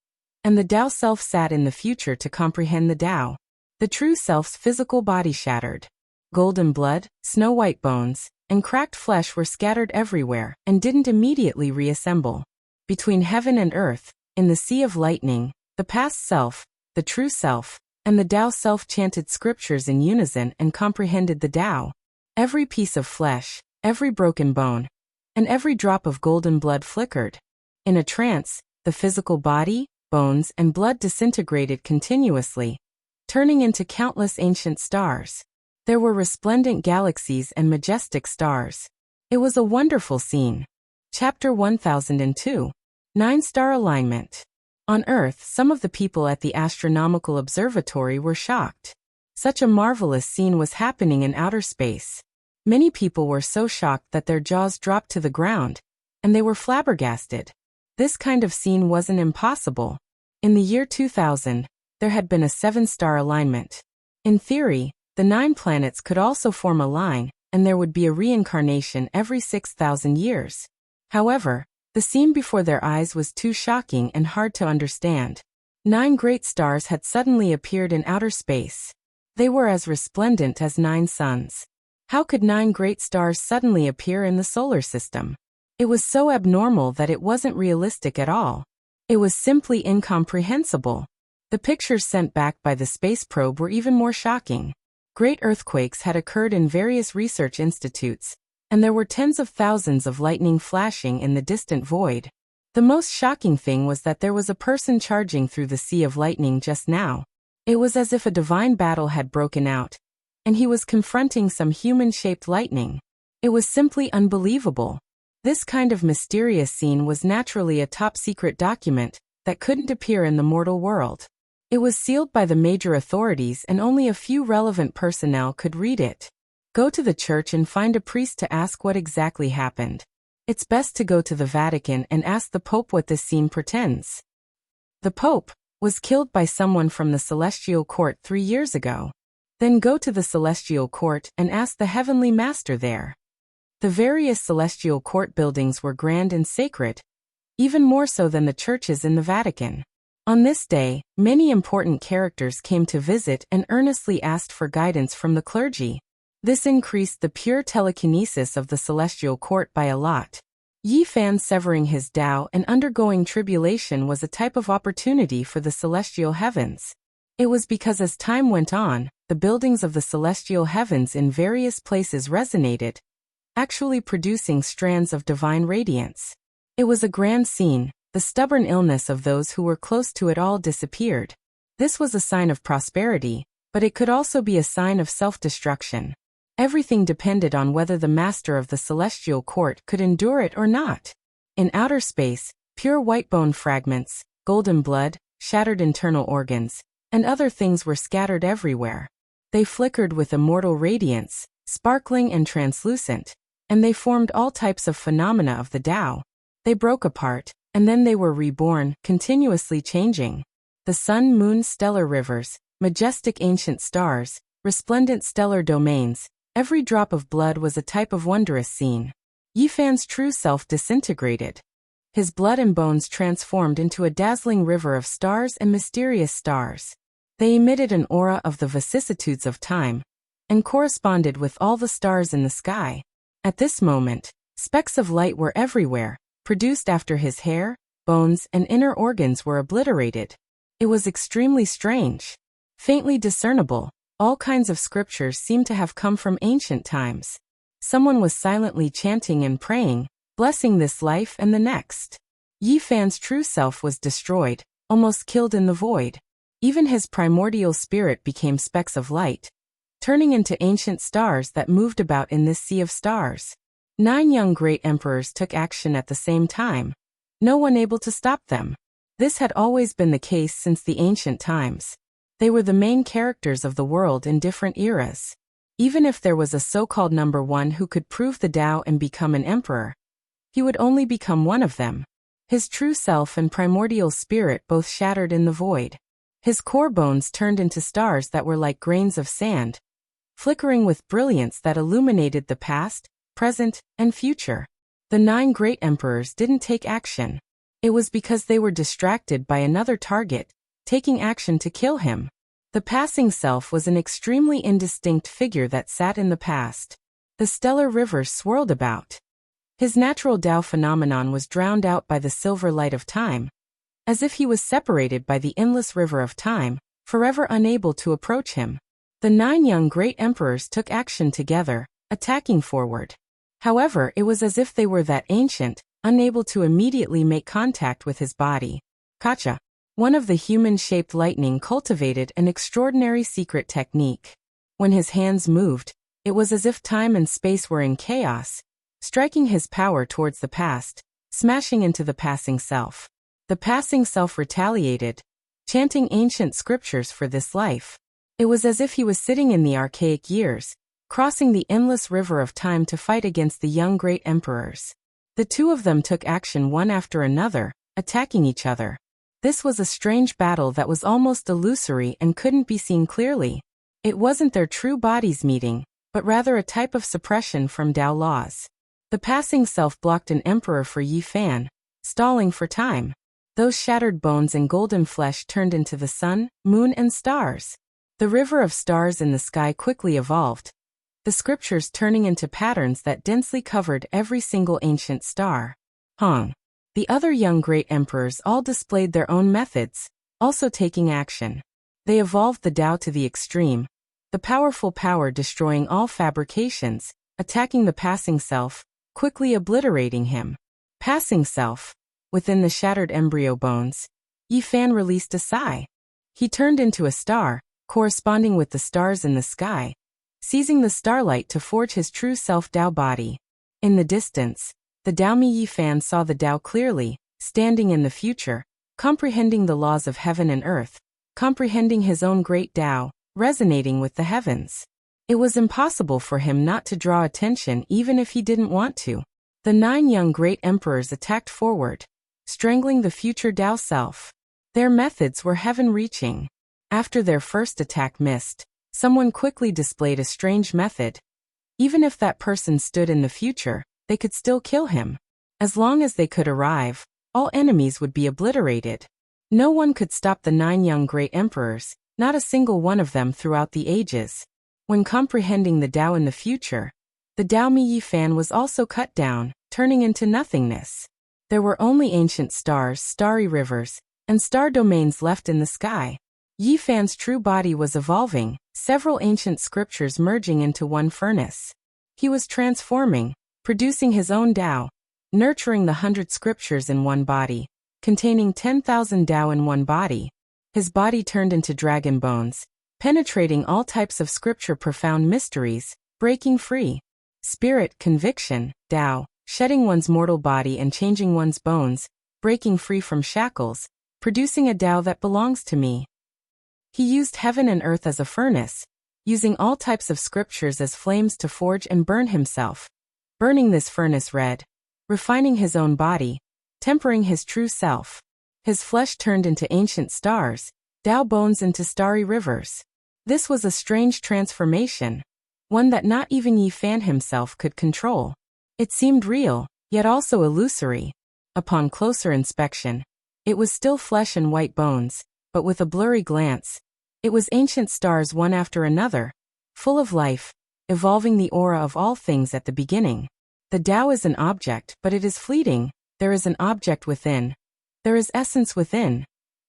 S1: and the Tao self sat in the future to comprehend the Tao. The true self's physical body shattered. Golden blood, snow-white bones, and cracked flesh were scattered everywhere and didn't immediately reassemble. Between heaven and earth, in the sea of lightning, the past self, the true self, and the Tao self chanted scriptures in unison and comprehended the Tao. Every piece of flesh, every broken bone, and every drop of golden blood flickered. In a trance, the physical body, bones, and blood disintegrated continuously, turning into countless ancient stars. There were resplendent galaxies and majestic stars. It was a wonderful scene. Chapter 1002. 9-star alignment. On Earth, some of the people at the astronomical observatory were shocked. Such a marvelous scene was happening in outer space. Many people were so shocked that their jaws dropped to the ground, and they were flabbergasted. This kind of scene wasn't impossible. In the year 2000, there had been a 7-star alignment. In theory, the 9 planets could also form a line, and there would be a reincarnation every 6,000 years. However, the scene before their eyes was too shocking and hard to understand. 9 great stars had suddenly appeared in outer space. They were as resplendent as 9 suns. How could 9 great stars suddenly appear in the solar system? It was so abnormal that it wasn't realistic at all. It was simply incomprehensible. The pictures sent back by the space probe were even more shocking. Great earthquakes had occurred in various research institutes, and there were tens of thousands of lightning flashing in the distant void. The most shocking thing was that there was a person charging through the sea of lightning just now. It was as if a divine battle had broken out, and he was confronting some human-shaped lightning. It was simply unbelievable. This kind of mysterious scene was naturally a top-secret document that couldn't appear in the mortal world. It was sealed by the major authorities and only a few relevant personnel could read it. Go to the church and find a priest to ask what exactly happened. It's best to go to the Vatican and ask the Pope what this scene portends. The Pope was killed by someone from the Celestial Court 3 years ago. Then go to the Celestial Court and ask the Heavenly Master there. The various Celestial Court buildings were grand and sacred, even more so than the churches in the Vatican. On this day, many important characters came to visit and earnestly asked for guidance from the clergy. This increased the pure telekinesis of the Celestial Court by a lot. Yi Fan severing his Tao and undergoing tribulation was a type of opportunity for the celestial heavens. It was because as time went on, the buildings of the celestial heavens in various places resonated, actually producing strands of divine radiance. It was a grand scene. The stubborn illness of those who were close to it all disappeared. This was a sign of prosperity, but it could also be a sign of self-destruction. Everything depended on whether the master of the celestial court could endure it or not. In outer space, pure white bone fragments, golden blood, shattered internal organs, and other things were scattered everywhere. They flickered with immortal radiance, sparkling and translucent, and they formed all types of phenomena of the Tao. They broke apart, and then they were reborn, continuously changing. The sun, moon, stellar rivers, majestic ancient stars, resplendent stellar domains, every drop of blood was a type of wondrous scene. Yi Fan's true self disintegrated. His blood and bones transformed into a dazzling river of stars and mysterious stars. They emitted an aura of the vicissitudes of time, and corresponded with all the stars in the sky. At this moment, Specks of light were everywhere, produced after his hair, bones, and inner organs were obliterated. It was extremely strange. Faintly discernible, all kinds of scriptures seemed to have come from ancient times. Someone was silently chanting and praying, blessing this life and the next. Yi Fan's true self was destroyed, almost killed in the void. Even his primordial spirit became specks of light, turning into ancient stars that moved about in this sea of stars. 9 young great emperors took action at the same time, no one able to stop them. This had always been the case since the ancient times. They were the main characters of the world in different eras. Even if there was a so-called number one who could prove the Tao and become an emperor, he would only become one of them. His true self and primordial spirit both shattered in the void. His core bones turned into stars that were like grains of sand, flickering with brilliance that illuminated the past, present, and future. The 9 great emperors didn't take action. It was because they were distracted by another target, taking action to kill him. The passing self was an extremely indistinct figure that sat in the past. The stellar rivers swirled about. His natural Tao phenomenon was drowned out by the silver light of time, as if he was separated by the endless river of time, forever unable to approach him. The 9 young great emperors took action together, attacking forward. However, it was as if they were that ancient, unable to immediately make contact with his body. Kacha, one of the human-shaped lightning, cultivated an extraordinary secret technique. When his hands moved, it was as if time and space were in chaos, striking his power towards the past, smashing into the passing self. The passing self retaliated, chanting ancient scriptures for this life. It was as if he was sitting in the archaic years, crossing the endless river of time to fight against the young great emperors. The 2 of them took action one after another, attacking each other. This was a strange battle that was almost illusory and couldn't be seen clearly. It wasn't their true bodies meeting, but rather a type of suppression from Tao laws. The passing self blocked an emperor for Yi Fan, stalling for time. Those shattered bones and golden flesh turned into the sun, moon, and stars. The river of stars in the sky quickly evolved, the scriptures turning into patterns that densely covered every single ancient star. The other young great emperors all displayed their own methods, also taking action. They evolved the Tao to the extreme, the powerful power destroying all fabrications, attacking the passing self, quickly obliterating him. Passing self. Within the shattered embryo bones, Yi Fan released a sigh. He turned into a star, corresponding with the stars in the sky, seizing the starlight to forge his true self-Tao body. In the distance, the Daomi Yi Fan saw the Tao clearly, standing in the future, comprehending the laws of heaven and earth, comprehending his own great Tao, resonating with the heavens. It was impossible for him not to draw attention even if he didn't want to. The 9 young great emperors attacked forward, strangling the future Tao self. Their methods were heaven-reaching. After their first attack missed, someone quickly displayed a strange method. Even if that person stood in the future, they could still kill him. As long as they could arrive, all enemies would be obliterated. No one could stop the 9 young great emperors, not a single one of them throughout the ages. When comprehending the Tao in the future, the Daomi Yi Fan was also cut down, turning into nothingness. There were only ancient stars, starry rivers, and star domains left in the sky. Yi Fan's true body was evolving, several ancient scriptures merging into one furnace. He was transforming, producing his own Tao, nurturing the 100 scriptures in one body, containing 10,000 Tao in one body. His body turned into dragon bones, penetrating all types of scripture, profound mysteries, breaking free. Spirit, conviction, Tao, shedding one's mortal body and changing one's bones, breaking free from shackles, producing a Tao that belongs to me. He used heaven and earth as a furnace, using all types of scriptures as flames to forge and burn himself, burning this furnace red, refining his own body, tempering his true self. His flesh turned into ancient stars, Tao bones into starry rivers. This was a strange transformation, one that not even Yi Fan himself could control. It seemed real, yet also illusory. Upon closer inspection, it was still flesh and white bones, but with a blurry glance, it was ancient stars one after another, full of life, evolving the aura of all things at the beginning. The Tao is an object, but it is fleeting. There is an object within. There is essence within.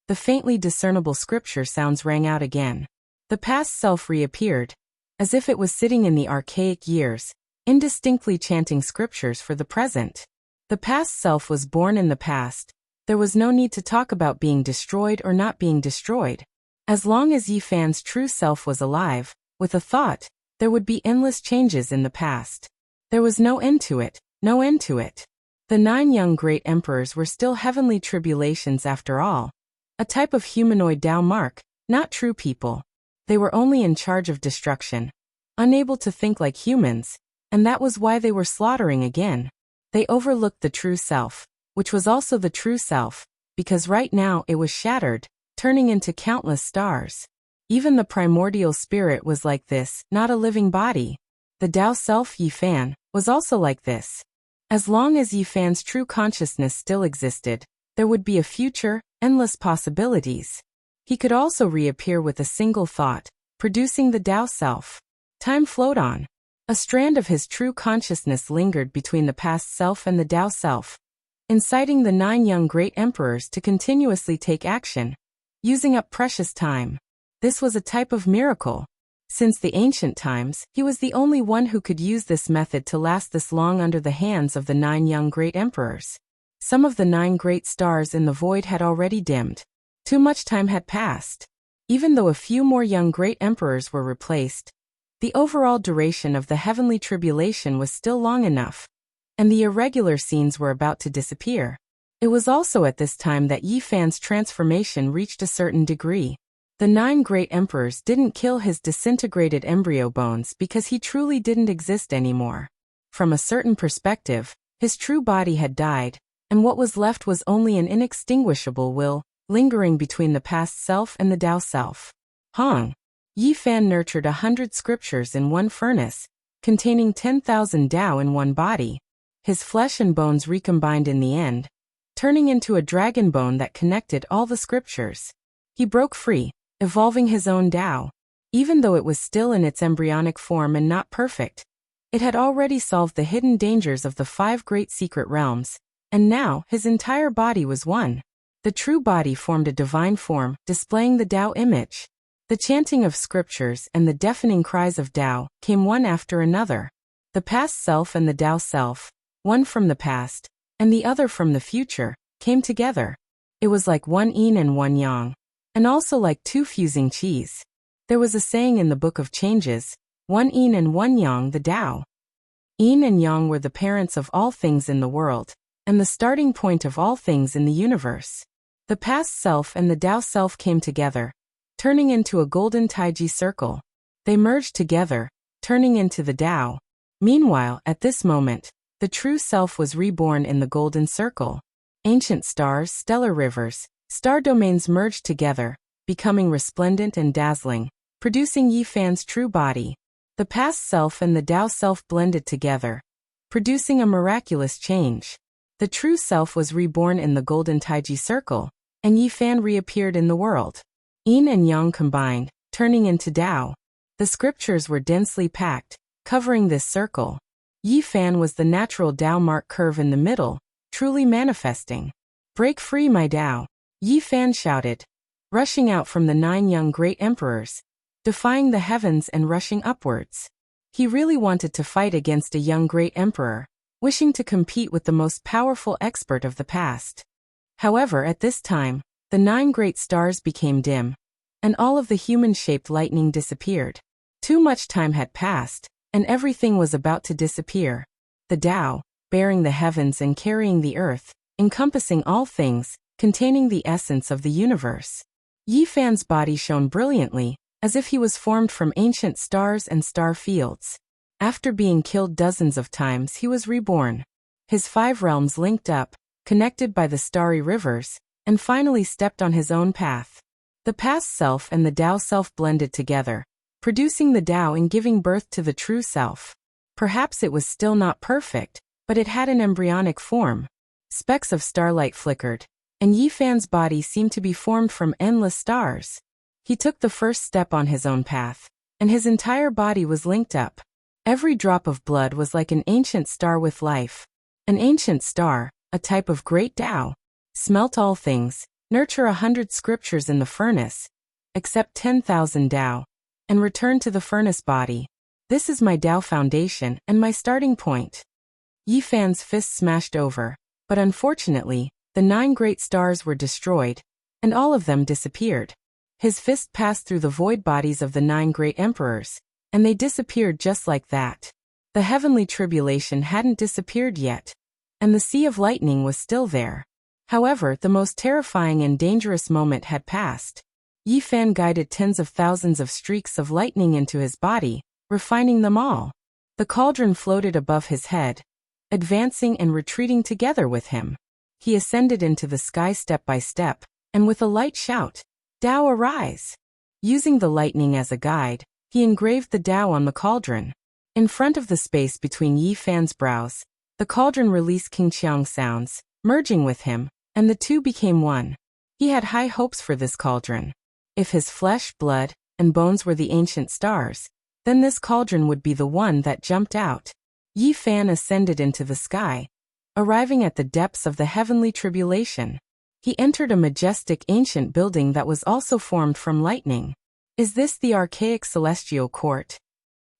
S1: The faintly discernible scripture sounds rang out again. The past self reappeared, as if it was sitting in the archaic years, indistinctly chanting scriptures for the present. The past self was born in the past. There was no need to talk about being destroyed or not being destroyed. As long as Yi Fan's true self was alive, with a thought, there would be endless changes in the past. There was no end to it, no end to it. The 9 young great emperors were still heavenly tribulations after all. A type of humanoid Tao mark, not true people. They were only in charge of destruction, unable to think like humans, and that was why they were slaughtering again. They overlooked the true self, which was also the true self, because right now it was shattered, turning into countless stars. Even the primordial spirit was like this, not a living body. The Tao self, Yi Fan, was also like this. As long as Yi Fan's true consciousness still existed, there would be a future, endless possibilities. He could also reappear with a single thought, producing the Tao self. Time flowed on. A strand of his true consciousness lingered between the past self and the Tao self, inciting the 9 young great emperors to continuously take action, using up precious time. This was a type of miracle. Since the ancient times, he was the only one who could use this method to last this long under the hands of the 9 young great emperors. Some of the 9 great stars in the void had already dimmed. Too much time had passed. Even though a few more young great emperors were replaced, the overall duration of the heavenly tribulation was still long enough, and the irregular scenes were about to disappear. It was also at this time that Yi Fan's transformation reached a certain degree. The 9 great emperors didn't kill his disintegrated embryo bones because he truly didn't exist anymore. From a certain perspective, his true body had died, and what was left was only an inextinguishable will, lingering between the past self and the Tao self. Hong. Yi Fan nurtured 100 scriptures in one furnace, containing 10,000 Tao in one body. His flesh and bones recombined in the end, turning into a dragon bone that connected all the scriptures. He broke free, evolving his own Tao. Even though it was still in its embryonic form and not perfect, it had already solved the hidden dangers of the 5 great secret realms, and now his entire body was one. The true body formed a divine form, displaying the Tao image. The chanting of scriptures and the deafening cries of Tao came one after another. The past self and the Tao self, one from the past, and the other from the future, came together. It was like one yin and one yang, and also like 2 fusing qis. There was a saying in the Book of Changes, one yin and one yang, the Tao. Yin and yang were the parents of all things in the world, and the starting point of all things in the universe. The past self and the Tao self came together, turning into a golden taiji circle. They merged together, turning into the Tao. Meanwhile, at this moment, the true self was reborn in the golden circle. Ancient stars, stellar rivers, star domains merged together, becoming resplendent and dazzling, producing Yi Fan's true body. The past self and the Tao self blended together, producing a miraculous change. The true self was reborn in the golden taiji circle, and Yi Fan reappeared in the world. Yin and yang combined, turning into Tao. The scriptures were densely packed, covering this circle. Yi Fan was the natural Tao mark curve in the middle, truly manifesting. Break free, my Tao! Yi Fan shouted, rushing out from the 9 young great emperors, defying the heavens and rushing upwards. He really wanted to fight against a young great emperor, wishing to compete with the most powerful expert of the past. However, at this time, the 9 great stars became dim, and all of the human-shaped lightning disappeared. Too much time had passed, and everything was about to disappear. The Tao, bearing the heavens and carrying the earth, encompassing all things, containing the essence of the universe. Yi Fan's body shone brilliantly, as if he was formed from ancient stars and star fields. After being killed dozens of times, he was reborn. His 5 realms linked up, connected by the starry rivers, and finally stepped on his own path. The past self and the Tao self blended together, producing the Tao and giving birth to the true self. Perhaps it was still not perfect, but it had an embryonic form. Specks of starlight flickered, and Yi Fan's body seemed to be formed from endless stars. He took the first step on his own path, and his entire body was linked up. Every drop of blood was like an ancient star with life. An ancient star, a type of great Tao, smelt all things, nurture 100 scriptures in the furnace, accept 10,000 Tao, and return to the furnace body. This is my Tao foundation and my starting point. Yi Fan's fist smashed over, but unfortunately, the 9 great stars were destroyed, and all of them disappeared. His fist passed through the void bodies of the 9 great emperors, and they disappeared just like that. The heavenly tribulation hadn't disappeared yet, and the sea of lightning was still there. However, the most terrifying and dangerous moment had passed. Yi Fan guided tens of thousands of streaks of lightning into his body, refining them all. The cauldron floated above his head, advancing and retreating together with him. He ascended into the sky step by step, and with a light shout, "Tao, arise!" Using the lightning as a guide, he engraved the Tao on the cauldron. In front of the space between Yi Fan's brows, the cauldron released Qingqiang sounds, merging with him, and the two became one. He had high hopes for this cauldron. If his flesh, blood, and bones were the ancient stars, then this cauldron would be the one that jumped out. Yi Fan ascended into the sky, arriving at the depths of the heavenly tribulation. He entered a majestic ancient building that was also formed from lightning. Is this the archaic celestial court?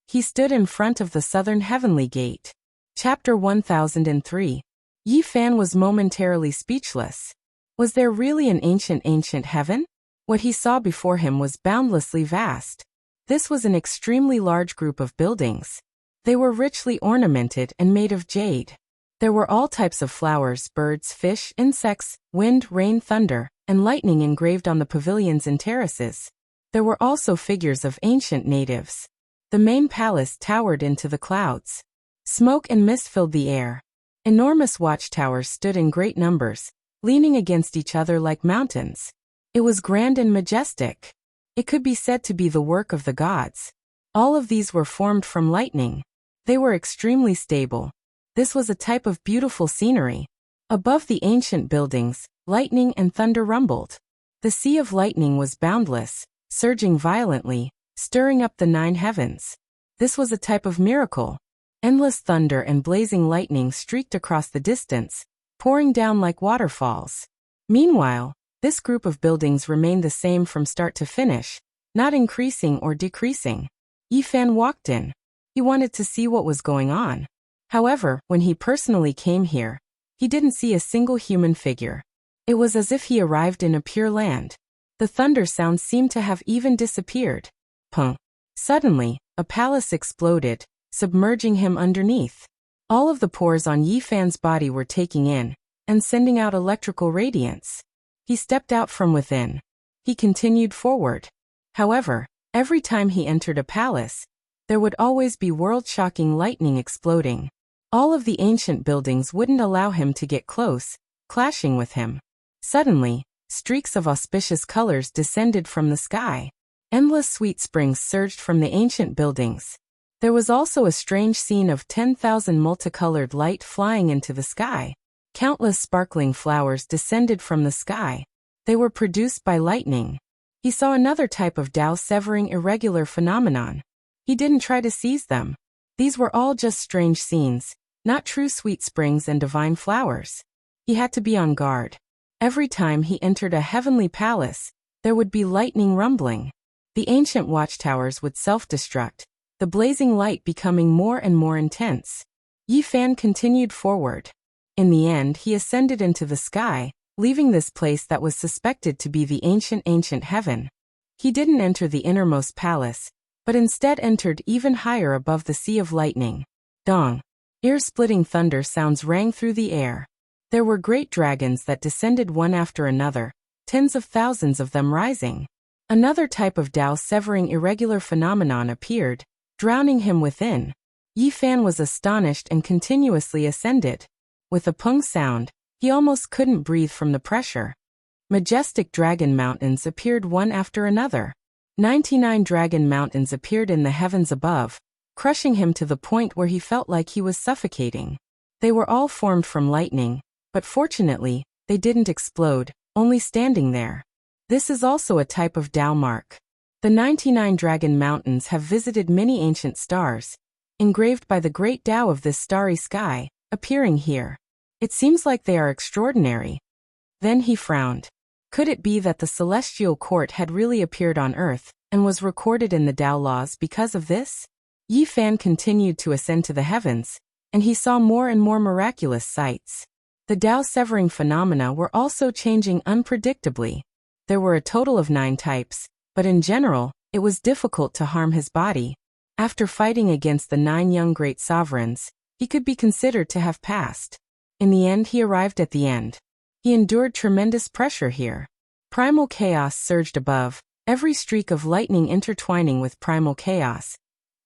S1: He stood in front of the southern heavenly gate. Chapter 1003. Yi Fan was momentarily speechless. Was there really an ancient heaven? What he saw before him was boundlessly vast. This was an extremely large group of buildings. They were richly ornamented and made of jade. There were all types of flowers, birds, fish, insects, wind, rain, thunder, and lightning engraved on the pavilions and terraces. There were also figures of ancient natives. The main palace towered into the clouds. Smoke and mist filled the air. Enormous watchtowers stood in great numbers, leaning against each other like mountains. It was grand and majestic. It could be said to be the work of the gods. All of these were formed from lightning. They were extremely stable. This was a type of beautiful scenery. Above the ancient buildings, lightning and thunder rumbled. The sea of lightning was boundless, surging violently, stirring up the 9 heavens. This was a type of miracle. Endless thunder and blazing lightning streaked across the distance, pouring down like waterfalls. Meanwhile, this group of buildings remained the same from start to finish, not increasing or decreasing. Yi Fan walked in. He wanted to see what was going on. However, when he personally came here, he didn't see a single human figure. It was as if he arrived in a pure land. The thunder sound seemed to have even disappeared. Pung. Suddenly, a palace exploded, submerging him underneath. All of the pores on Yi Fan's body were taking in, and sending out electrical radiance. He stepped out from within. He continued forward. However, every time he entered a palace, there would always be world-shocking lightning exploding. All of the ancient buildings wouldn't allow him to get close, clashing with him. Suddenly, streaks of auspicious colors descended from the sky. Endless sweet springs surged from the ancient buildings. There was also a strange scene of 10,000 multicolored light flying into the sky. Countless sparkling flowers descended from the sky. They were produced by lightning. He saw another type of Tao-severing irregular phenomenon. He didn't try to seize them. These were all just strange scenes, not true sweet springs and divine flowers. He had to be on guard. Every time he entered a heavenly palace, there would be lightning rumbling. The ancient watchtowers would self-destruct, the blazing light becoming more and more intense. Yi Fan continued forward. In the end, he ascended into the sky, leaving this place that was suspected to be the ancient heaven. He didn't enter the innermost palace, but instead entered even higher above the sea of lightning. Dong. Ear-splitting thunder sounds rang through the air. There were great dragons that descended one after another, tens of thousands of them rising. Another type of Tao-severing irregular phenomenon appeared, drowning him within. Yi Fan was astonished and continuously ascended. With a pung sound, he almost couldn't breathe from the pressure. Majestic dragon mountains appeared one after another. 99 dragon mountains appeared in the heavens above, crushing him to the point where he felt like he was suffocating. They were all formed from lightning, but fortunately, they didn't explode, only standing there. This is also a type of Tao mark. The 99 dragon mountains have visited many ancient stars, engraved by the great Tao of this starry sky, appearing here. It seems like they are extraordinary. Then he frowned. Could it be that the celestial court had really appeared on earth, and was recorded in the Tao laws because of this? Yi Fan continued to ascend to the heavens, and he saw more and more miraculous sights. The Tao severing phenomena were also changing unpredictably. There were a total of 9 types, but in general, it was difficult to harm his body. After fighting against the 9 young great sovereigns, he could be considered to have passed. In the end, he arrived at the end. He endured tremendous pressure here. Primal chaos surged above, every streak of lightning intertwining with primal chaos,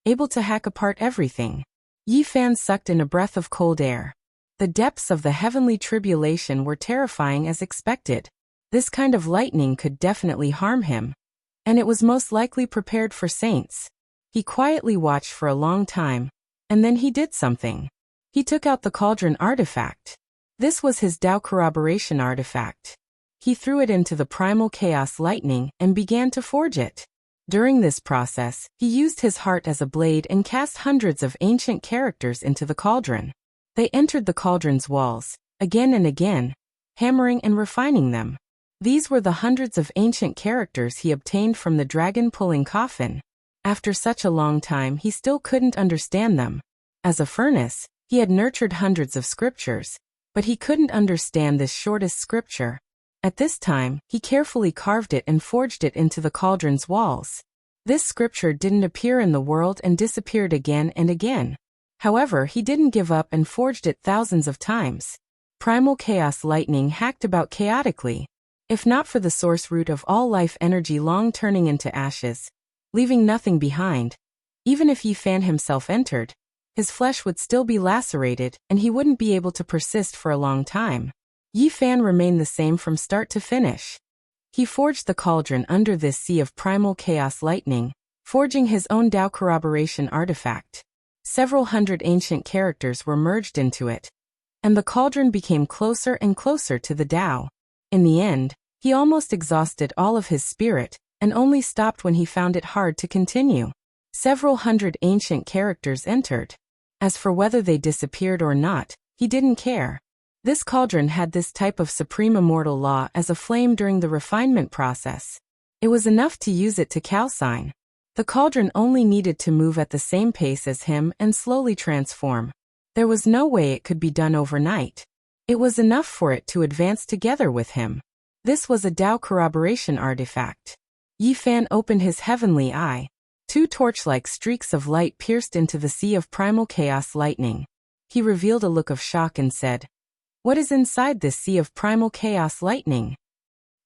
S1: able to hack apart everything. Yi Fan sucked in a breath of cold air. The depths of the heavenly tribulation were terrifying as expected. This kind of lightning could definitely harm him, and it was most likely prepared for saints. He quietly watched for a long time, and then he did something. He took out the cauldron artifact. This was his Tao corroboration artifact. He threw it into the primal chaos lightning and began to forge it. During this process, he used his heart as a blade and cast hundreds of ancient characters into the cauldron. They entered the cauldron's walls, again and again, hammering and refining them. These were the hundreds of ancient characters he obtained from the dragon-pulling coffin. After such a long time, he still couldn't understand them. As a furnace, he had nurtured hundreds of scriptures, but he couldn't understand this shortest scripture. At this time, he carefully carved it and forged it into the cauldron's walls. This scripture didn't appear in the world and disappeared again and again. However, he didn't give up and forged it thousands of times. Primal chaos lightning hacked about chaotically. If not for the source root of all life energy long turning into ashes, leaving nothing behind, even if Yi Fan himself entered, his flesh would still be lacerated and he wouldn't be able to persist for a long time. Yi Fan remained the same from start to finish. He forged the cauldron under this sea of primal chaos lightning, forging his own Tao corroboration artifact. Several hundred ancient characters were merged into it, and the cauldron became closer and closer to the Tao. In the end, he almost exhausted all of his spirit, and only stopped when he found it hard to continue. Several hundred ancient characters entered. As for whether they disappeared or not, he didn't care. This cauldron had this type of supreme immortal law as a flame during the refinement process. It was enough to use it to calcine. The cauldron only needed to move at the same pace as him and slowly transform. There was no way it could be done overnight. It was enough for it to advance together with him. This was a Tao corroboration artifact. Yi Fan opened his heavenly eye. 2 torch-like streaks of light pierced into the sea of primal chaos lightning. He revealed a look of shock and said, "What is inside this sea of primal chaos lightning?"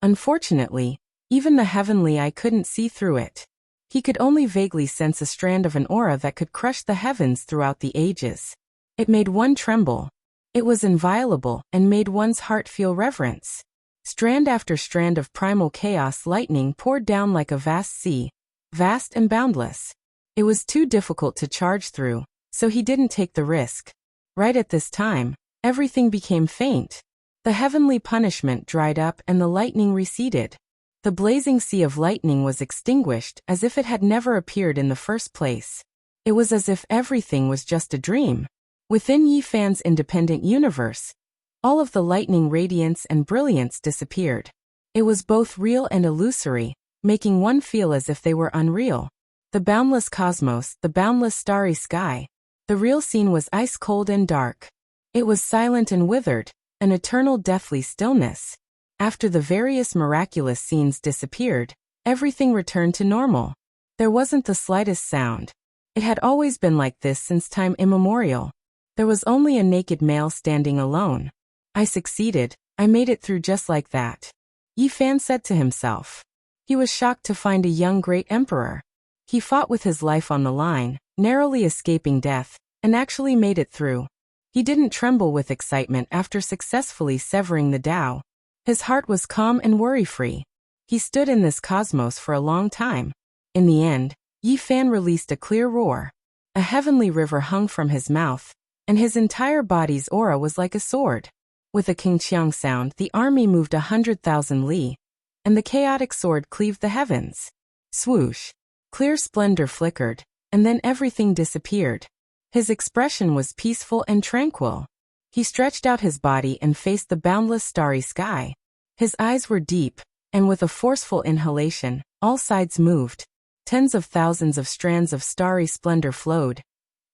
S1: Unfortunately, even the heavenly eye couldn't see through it. He could only vaguely sense a strand of an aura that could crush the heavens throughout the ages. It made one tremble. It was inviolable and made one's heart feel reverence. Strand after strand of primal chaos lightning poured down like a vast sea, vast and boundless. It was too difficult to charge through, so he didn't take the risk. Right at this time, everything became faint. The heavenly punishment dried up and the lightning receded. The blazing sea of lightning was extinguished as if it had never appeared in the first place. It was as if everything was just a dream. Within Yi Fan's independent universe, all of the lightning radiance and brilliance disappeared. It was both real and illusory, making one feel as if they were unreal. The boundless cosmos, the boundless starry sky. The real scene was ice-cold and dark. It was silent and withered, an eternal deathly stillness. After the various miraculous scenes disappeared, everything returned to normal. There wasn't the slightest sound. It had always been like this since time immemorial. There was only a naked male standing alone. I succeeded, I made it through just like that. Yi Fan said to himself. He was shocked to find a young great emperor. He fought with his life on the line, narrowly escaping death, and actually made it through. He didn't tremble with excitement after successfully severing the Tao. His heart was calm and worry-free. He stood in this cosmos for a long time. In the end, Yi Fan released a clear roar. A heavenly river hung from his mouth, and his entire body's aura was like a sword. With a king-chiang sound, the army moved 100,000 li, and the chaotic sword cleaved the heavens. Swoosh! Clear splendor flickered, and then everything disappeared. His expression was peaceful and tranquil. He stretched out his body and faced the boundless starry sky. His eyes were deep, and with a forceful inhalation, all sides moved. Tens of thousands of strands of starry splendor flowed,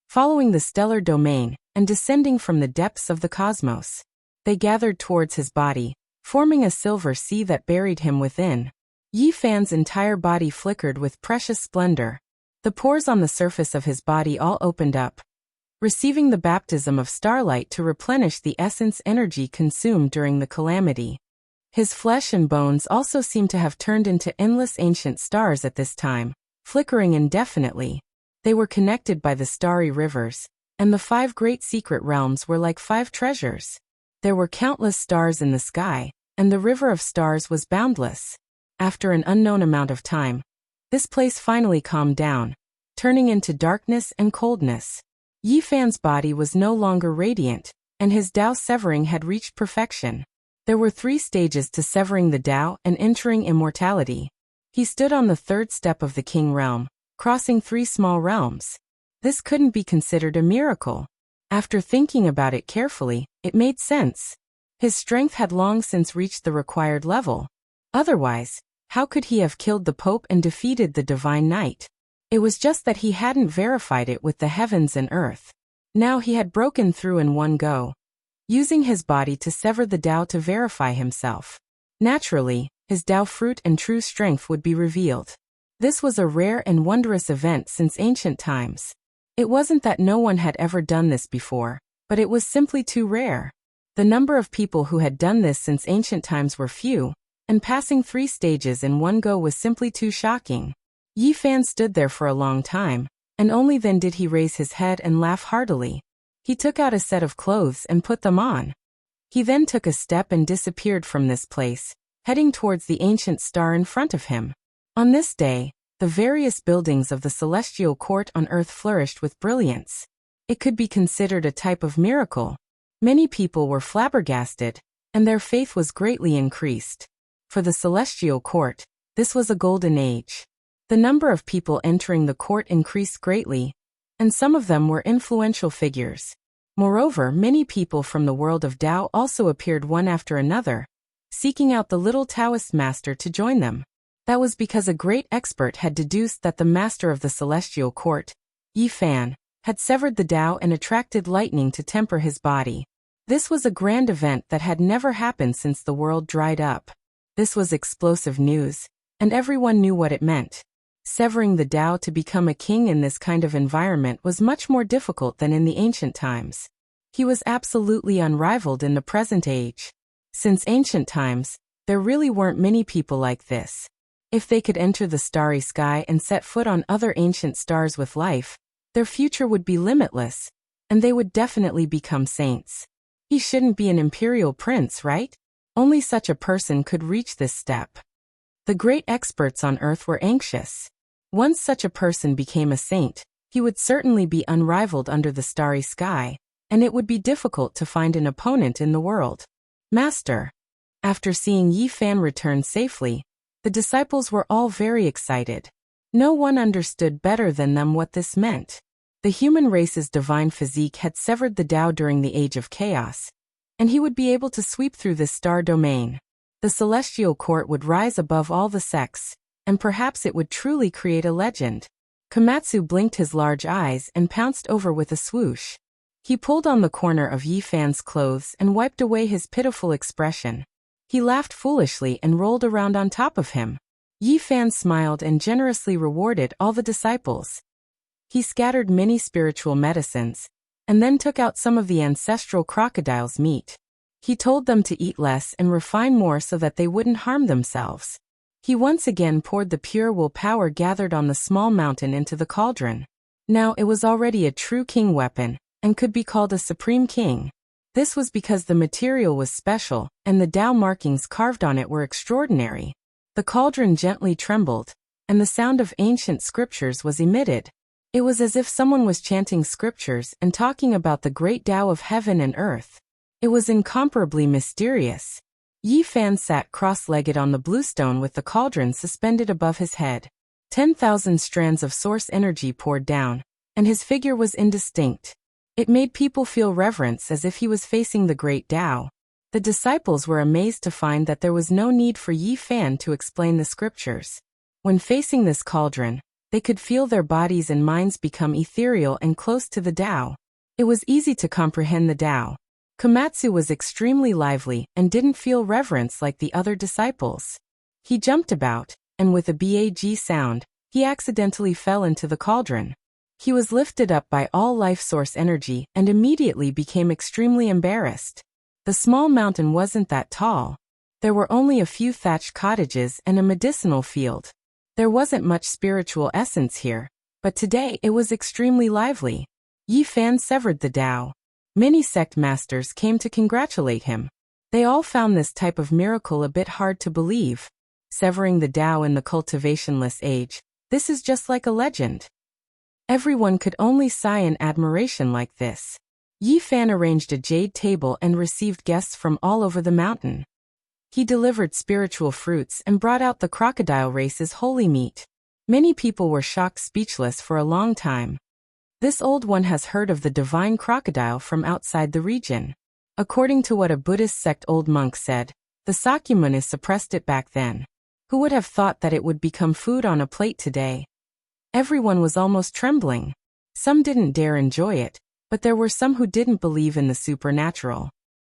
S1: following the stellar domain and descending from the depths of the cosmos. They gathered towards his body, forming a silver sea that buried him within. Yi Fan's entire body flickered with precious splendor. The pores on the surface of his body all opened up, receiving the baptism of starlight to replenish the essence energy consumed during the calamity. His flesh and bones also seemed to have turned into endless ancient stars at this time, flickering indefinitely. They were connected by the starry rivers, and the 5 great secret realms were like 5 treasures. There were countless stars in the sky, and the river of stars was boundless. After an unknown amount of time, this place finally calmed down, turning into darkness and coldness. Yi Fan's body was no longer radiant, and his Tao severing had reached perfection. There were 3 stages to severing the Tao and entering immortality. He stood on the 3rd step of the King realm, crossing 3 small realms. This couldn't be considered a miracle. After thinking about it carefully, it made sense. His strength had long since reached the required level. Otherwise, how could he have killed the Pope and defeated the Divine Knight? It was just that he hadn't verified it with the heavens and earth. Now he had broken through in one go, using his body to sever the Tao to verify himself. Naturally, his Tao fruit and true strength would be revealed. This was a rare and wondrous event since ancient times. It wasn't that no one had ever done this before, but it was simply too rare. The number of people who had done this since ancient times were few, and passing 3 stages in one go was simply too shocking. Yi Fan stood there for a long time, and only then did he raise his head and laugh heartily. He took out a set of clothes and put them on. He then took a step and disappeared from this place, heading towards the ancient star in front of him. On this day, the various buildings of the celestial court on earth flourished with brilliance. It could be considered a type of miracle. Many people were flabbergasted, and their faith was greatly increased. For the celestial court, this was a golden age. The number of people entering the court increased greatly, and some of them were influential figures. Moreover, many people from the world of Tao also appeared one after another, seeking out the little Taoist master to join them. That was because a great expert had deduced that the master of the celestial court, Yi Fan, had severed the Tao and attracted lightning to temper his body. This was a grand event that had never happened since the world dried up. This was explosive news, and everyone knew what it meant. Severing the Tao to become a king in this kind of environment was much more difficult than in the ancient times. He was absolutely unrivaled in the present age. Since ancient times, there really weren't many people like this. If they could enter the starry sky and set foot on other ancient stars with life, their future would be limitless, and they would definitely become saints. He shouldn't be an imperial prince, right? Only such a person could reach this step. The great experts on earth were anxious. Once such a person became a saint, he would certainly be unrivaled under the starry sky, and it would be difficult to find an opponent in the world. Master. After seeing Yi Fan return safely, the disciples were all very excited. No one understood better than them what this meant. The human race's divine physique had severed the Tao during the age of chaos, and he would be able to sweep through this star domain. The celestial court would rise above all the sects, and perhaps it would truly create a legend. Komatsu blinked his large eyes and pounced over with a swoosh. He pulled on the corner of Yi Fan's clothes and wiped away his pitiful expression. He laughed foolishly and rolled around on top of him. Yi Fan smiled and generously rewarded all the disciples. He scattered many spiritual medicines, and then took out some of the ancestral crocodile's meat. He told them to eat less and refine more so that they wouldn't harm themselves. He once again poured the pure will power gathered on the small mountain into the cauldron. Now it was already a true king weapon, and could be called a supreme king. This was because the material was special, and the Tao markings carved on it were extraordinary. The cauldron gently trembled, and the sound of ancient scriptures was emitted. It was as if someone was chanting scriptures and talking about the great Tao of heaven and earth. It was incomparably mysterious. Yi Fan sat cross-legged on the bluestone with the cauldron suspended above his head. 10,000 strands of source energy poured down, and his figure was indistinct. It made people feel reverence as if he was facing the great Tao. The disciples were amazed to find that there was no need for Yi Fan to explain the scriptures. When facing this cauldron, they could feel their bodies and minds become ethereal and close to the Tao. It was easy to comprehend the Tao. Komatsu was extremely lively and didn't feel reverence like the other disciples. He jumped about, and with a bag sound, he accidentally fell into the cauldron. He was lifted up by all life source energy and immediately became extremely embarrassed. The small mountain wasn't that tall. There were only a few thatched cottages and a medicinal field. There wasn't much spiritual essence here, but today it was extremely lively. Yi Fan severed the Tao. Many sect masters came to congratulate him. They all found this type of miracle a bit hard to believe. Severing the Tao in the cultivationless age, this is just like a legend. Everyone could only sigh in admiration like this. Yi Fan arranged a jade table and received guests from all over the mountain. He delivered spiritual fruits and brought out the crocodile race's holy meat. Many people were shocked speechless for a long time. This old one has heard of the divine crocodile from outside the region. According to what a Buddhist sect old monk said, the Sakyamuni suppressed it back then. Who would have thought that it would become food on a plate today? Everyone was almost trembling. Some didn't dare enjoy it, but there were some who didn't believe in the supernatural.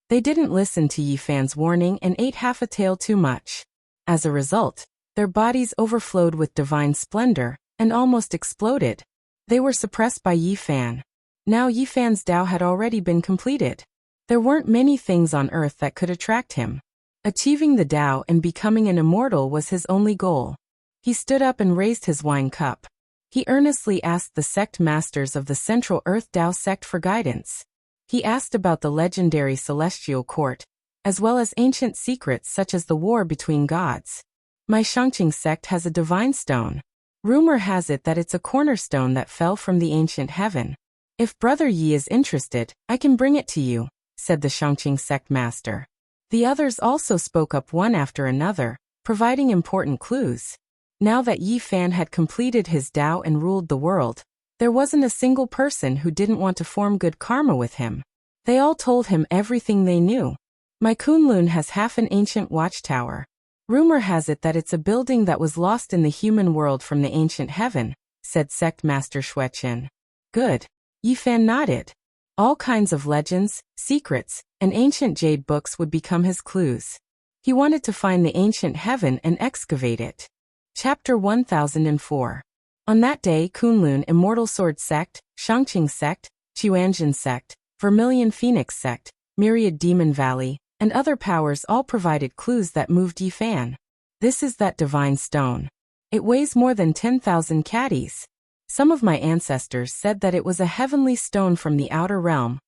S1: They didn't listen to Yi Fan's warning and ate half a tael too much. As a result, their bodies overflowed with divine splendor and almost exploded. They were suppressed by Yi Fan. Now Yi Fan's Tao had already been completed. There weren't many things on earth that could attract him. Achieving the Tao and becoming an immortal was his only goal. He stood up and raised his wine cup. He earnestly asked the sect masters of the Central Earth Tao sect for guidance. He asked about the legendary celestial court, as well as ancient secrets such as the war between gods. My Shangqing sect has a divine stone. Rumor has it that it's a cornerstone that fell from the ancient heaven. If Brother Yi is interested, I can bring it to you, said the Shangqing sect master. The others also spoke up one after another, providing important clues. Now that Yi Fan had completed his Tao and ruled the world, there wasn't a single person who didn't want to form good karma with him. They all told him everything they knew. My Kunlun has half an ancient watchtower. Rumor has it that it's a building that was lost in the human world from the ancient heaven, said Sect Master Xueqin. Good. Yi Fan nodded. All kinds of legends, secrets, and ancient jade books would become his clues. He wanted to find the ancient heaven and excavate it. Chapter 1004. On that day, Kunlun Immortal Sword Sect, Shangqing Sect, Chuanjin Sect, Vermilion Phoenix Sect, Myriad Demon Valley, and other powers all provided clues that moved Yi Fan. This is that divine stone. It weighs more than 10,000 caddies. Some of my ancestors said that it was a heavenly stone from the outer realm,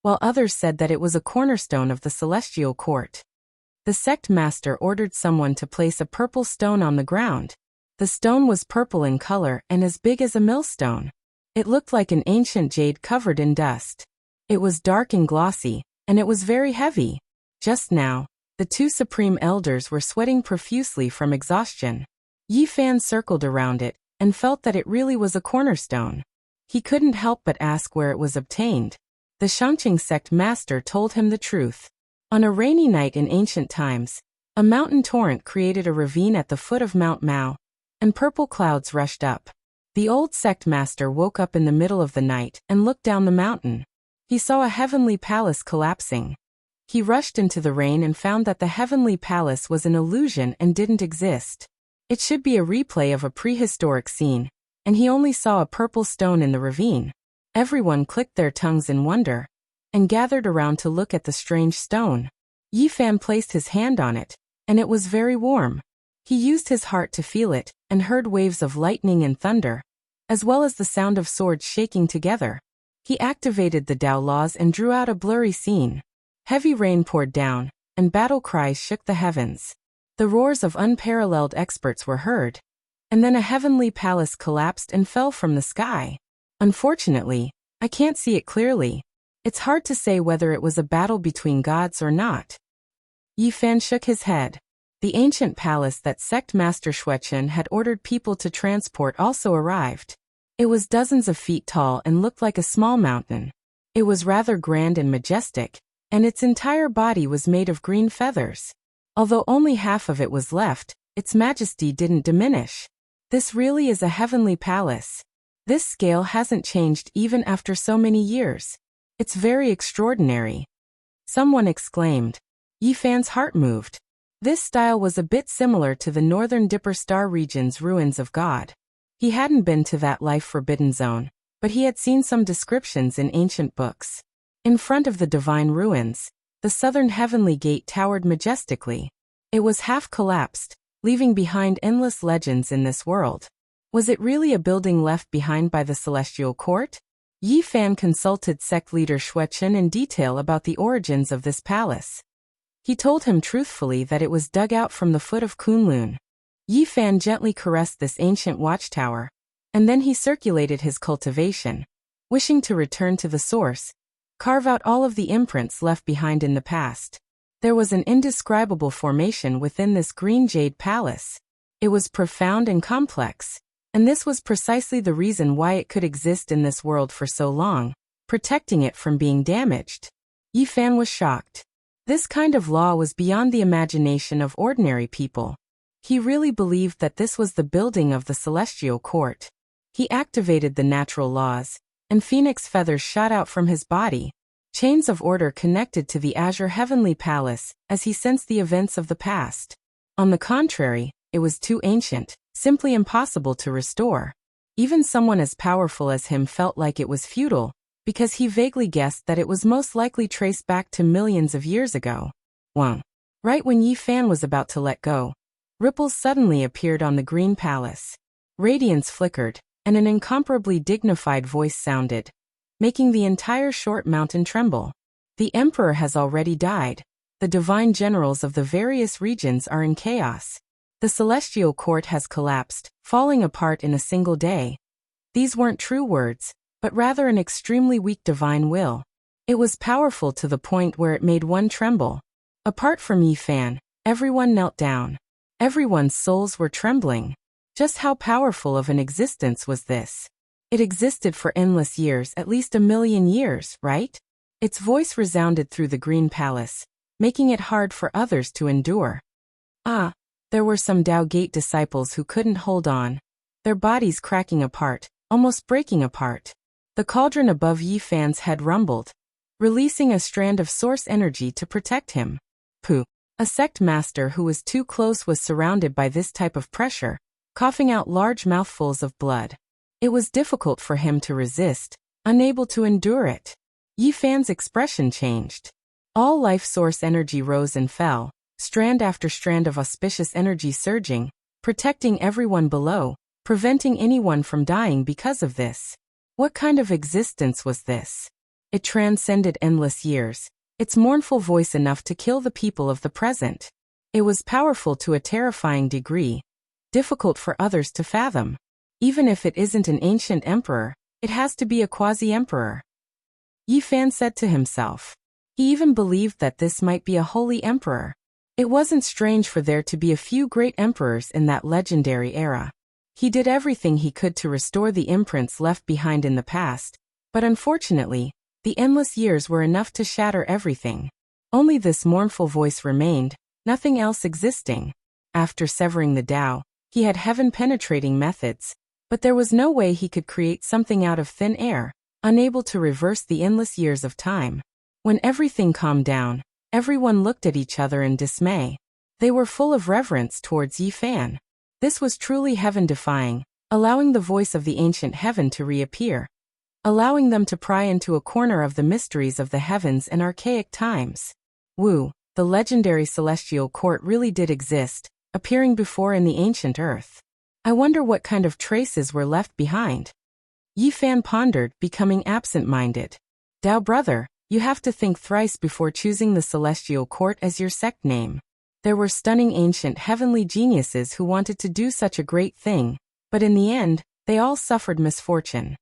S1: while others said that it was a cornerstone of the celestial court. The sect master ordered someone to place a purple stone on the ground. The stone was purple in color and as big as a millstone. It looked like an ancient jade covered in dust. It was dark and glossy, and it was very heavy. Just now, the two supreme elders were sweating profusely from exhaustion. Yi Fan circled around it and felt that it really was a cornerstone. He couldn't help but ask where it was obtained. The Shangqing sect master told him the truth. On a rainy night in ancient times, a mountain torrent created a ravine at the foot of Mount Mao, and purple clouds rushed up. The old sect master woke up in the middle of the night and looked down the mountain. He saw a heavenly palace collapsing. He rushed into the rain and found that the heavenly palace was an illusion and didn't exist. It should be a replay of a prehistoric scene, and he only saw a purple stone in the ravine. Everyone clicked their tongues in wonder, and gathered around to look at the strange stone. Yi Fan placed his hand on it, and it was very warm. He used his heart to feel it, and heard waves of lightning and thunder, as well as the sound of swords shaking together. He activated the Tao laws and drew out a blurry scene. Heavy rain poured down, and battle cries shook the heavens. The roars of unparalleled experts were heard, and then a heavenly palace collapsed and fell from the sky. Unfortunately, I can't see it clearly. It's hard to say whether it was a battle between gods or not. Yi Fan shook his head. The ancient palace that sect master Xueqin had ordered people to transport also arrived. It was dozens of feet tall and looked like a small mountain. It was rather grand and majestic, and its entire body was made of green feathers. Although only half of it was left, its majesty didn't diminish. This really is a heavenly palace. This scale hasn't changed even after so many years. It's very extraordinary. Someone exclaimed. Yi Fan's heart moved. This style was a bit similar to the northern Dipper Star region's ruins of God. He hadn't been to that life-forbidden zone, but he had seen some descriptions in ancient books. In front of the divine ruins, the southern heavenly gate towered majestically. It was half-collapsed, leaving behind endless legends in this world. Was it really a building left behind by the celestial court? Yi Fan consulted sect leader Shuechen in detail about the origins of this palace. He told him truthfully that it was dug out from the foot of Kunlun. Yi Fan gently caressed this ancient watchtower, and then he circulated his cultivation, wishing to return to the source, carve out all of the imprints left behind in the past. There was an indescribable formation within this green jade palace. It was profound and complex, and this was precisely the reason why it could exist in this world for so long, protecting it from being damaged. Yi Fan was shocked. This kind of law was beyond the imagination of ordinary people. He really believed that this was the building of the celestial court. He activated the natural laws, and phoenix feathers shot out from his body. Chains of order connected to the azure heavenly palace as he sensed the events of the past. On the contrary, it was too ancient, simply impossible to restore. Even someone as powerful as him felt like it was futile, because he vaguely guessed that it was most likely traced back to millions of years ago. Wang. Right when Yi Fan was about to let go, ripples suddenly appeared on the green palace. Radiance flickered, and an incomparably dignified voice sounded, making the entire short mountain tremble. The emperor has already died. The divine generals of the various regions are in chaos. The celestial court has collapsed, falling apart in a single day. These weren't true words, but rather an extremely weak divine will. It was powerful to the point where it made one tremble. Apart from Yi Fan, everyone knelt down. Everyone's souls were trembling. Just how powerful of an existence was this? It existed for endless years, at least 1,000,000 years, right? Its voice resounded through the green palace, making it hard for others to endure. There were some Dao Gate disciples who couldn't hold on, their bodies cracking apart, almost breaking apart. The cauldron above Yi Fan's head rumbled, releasing a strand of source energy to protect him. A sect master who was too close was surrounded by this type of pressure, coughing out large mouthfuls of blood. It was difficult for him to resist, unable to endure it. Yi Fan's expression changed. All life source energy rose and fell, strand after strand of auspicious energy surging, protecting everyone below, preventing anyone from dying because of this. What kind of existence was this? It transcended endless years, its mournful voice enough to kill the people of the present. It was powerful to a terrifying degree, difficult for others to fathom. Even if it isn't an ancient emperor, it has to be a quasi-emperor. Yi Fan said to himself. He even believed that this might be a holy emperor. It wasn't strange for there to be a few great emperors in that legendary era. He did everything he could to restore the imprints left behind in the past, but unfortunately, the endless years were enough to shatter everything. Only this mournful voice remained, nothing else existing. After severing the Tao, he had heaven-penetrating methods, but there was no way he could create something out of thin air, unable to reverse the endless years of time. When everything calmed down, everyone looked at each other in dismay. They were full of reverence towards Yi Fan. This was truly heaven-defying, allowing the voice of the ancient heaven to reappear, allowing them to pry into a corner of the mysteries of the heavens and archaic times. The legendary celestial court really did exist, appearing before in the ancient earth. I wonder what kind of traces were left behind. Yi Fan pondered, becoming absent-minded. Dao brother, you have to think thrice before choosing the celestial court as your sect name. There were stunning ancient heavenly geniuses who wanted to do such a great thing, but in the end, they all suffered misfortune.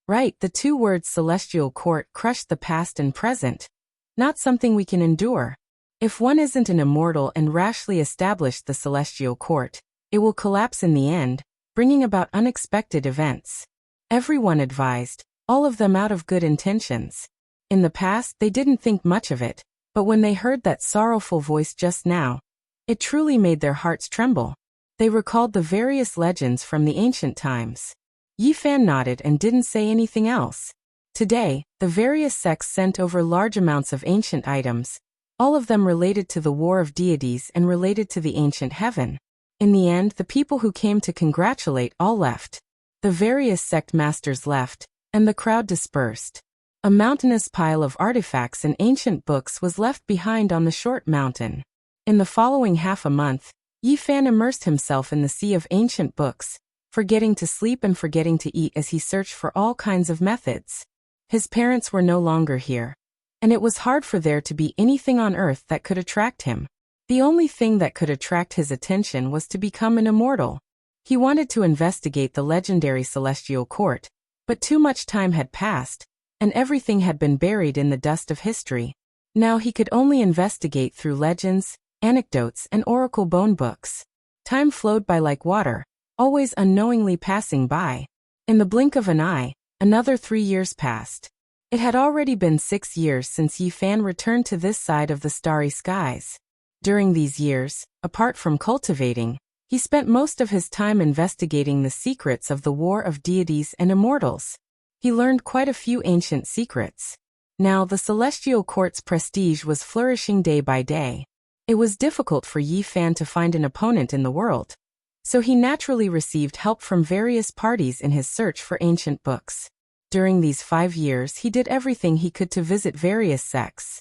S1: Right, the two words celestial court crushed the past and present. Not something we can endure. If one isn't an immortal and rashly established the celestial court, it will collapse in the end, bringing about unexpected events. Everyone advised, all of them out of good intentions. In the past, they didn't think much of it, but when they heard that sorrowful voice just now, it truly made their hearts tremble. They recalled the various legends from the ancient times. Yi Fan nodded and didn't say anything else. Today, the various sects sent over large amounts of ancient items, all of them related to the War of Deities and related to the ancient heaven. In the end, the people who came to congratulate all left. The various sect masters left, and the crowd dispersed. A mountainous pile of artifacts and ancient books was left behind on the short mountain. In the following half a month, Yi Fan immersed himself in the sea of ancient books, forgetting to sleep and forgetting to eat as he searched for all kinds of methods. His parents were no longer here, and it was hard for there to be anything on earth that could attract him. The only thing that could attract his attention was to become an immortal. He wanted to investigate the legendary celestial court, but too much time had passed, and everything had been buried in the dust of history. Now he could only investigate through legends, anecdotes, and oracle bone books. Time flowed by like water, always unknowingly passing by. In the blink of an eye, another 3 years passed. It had already been 6 years since Yi Fan returned to this side of the starry skies. During these years, apart from cultivating, he spent most of his time investigating the secrets of the War of Deities and Immortals. He learned quite a few ancient secrets. Now the celestial court's prestige was flourishing day by day. It was difficult for Yi Fan to find an opponent in the world, so he naturally received help from various parties in his search for ancient books. During these 5 years he did everything he could to visit various sects.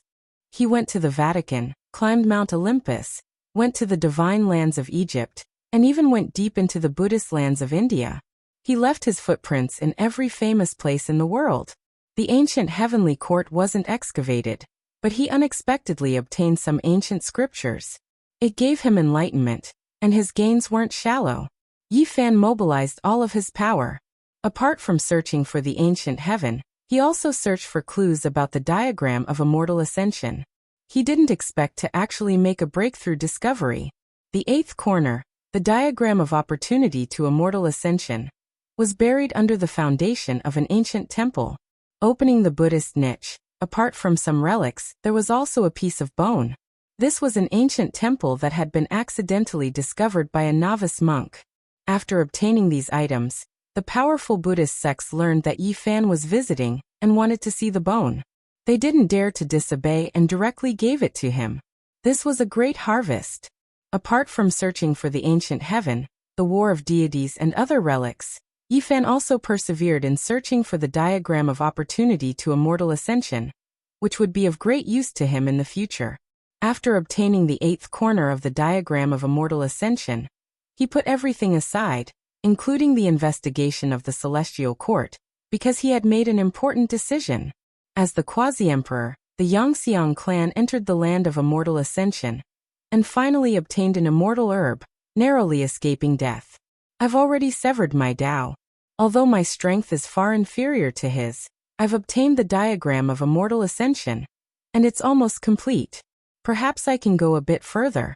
S1: He went to the Vatican, climbed Mount Olympus, went to the divine lands of Egypt, and even went deep into the Buddhist lands of India. He left his footprints in every famous place in the world. The ancient heavenly court wasn't excavated, but he unexpectedly obtained some ancient scriptures. It gave him enlightenment, and his gains weren't shallow. Yi Fan mobilized all of his power. Apart from searching for the ancient heaven, he also searched for clues about the diagram of immortal ascension. He didn't expect to actually make a breakthrough discovery. The 8th corner, the diagram of opportunity to immortal ascension, was buried under the foundation of an ancient temple. Opening the Buddhist niche, apart from some relics, there was also a piece of bone. This was an ancient temple that had been accidentally discovered by a novice monk. After obtaining these items, the powerful Buddhist sects learned that Yi Fan was visiting and wanted to see the bone. They didn't dare to disobey and directly gave it to him. This was a great harvest. Apart from searching for the ancient heaven, the War of Deities and other relics, Yi Fan also persevered in searching for the diagram of opportunity to immortal ascension, which would be of great use to him in the future. After obtaining the 8th corner of the diagram of immortal ascension, he put everything aside, including the investigation of the celestial court, because he had made an important decision. As the quasi-emperor, the Yangxiang clan entered the land of immortal ascension, and finally obtained an immortal herb, narrowly escaping death. I've already severed my Tao. Although my strength is far inferior to his, I've obtained the diagram of immortal ascension, and it's almost complete. Perhaps I can go a bit further.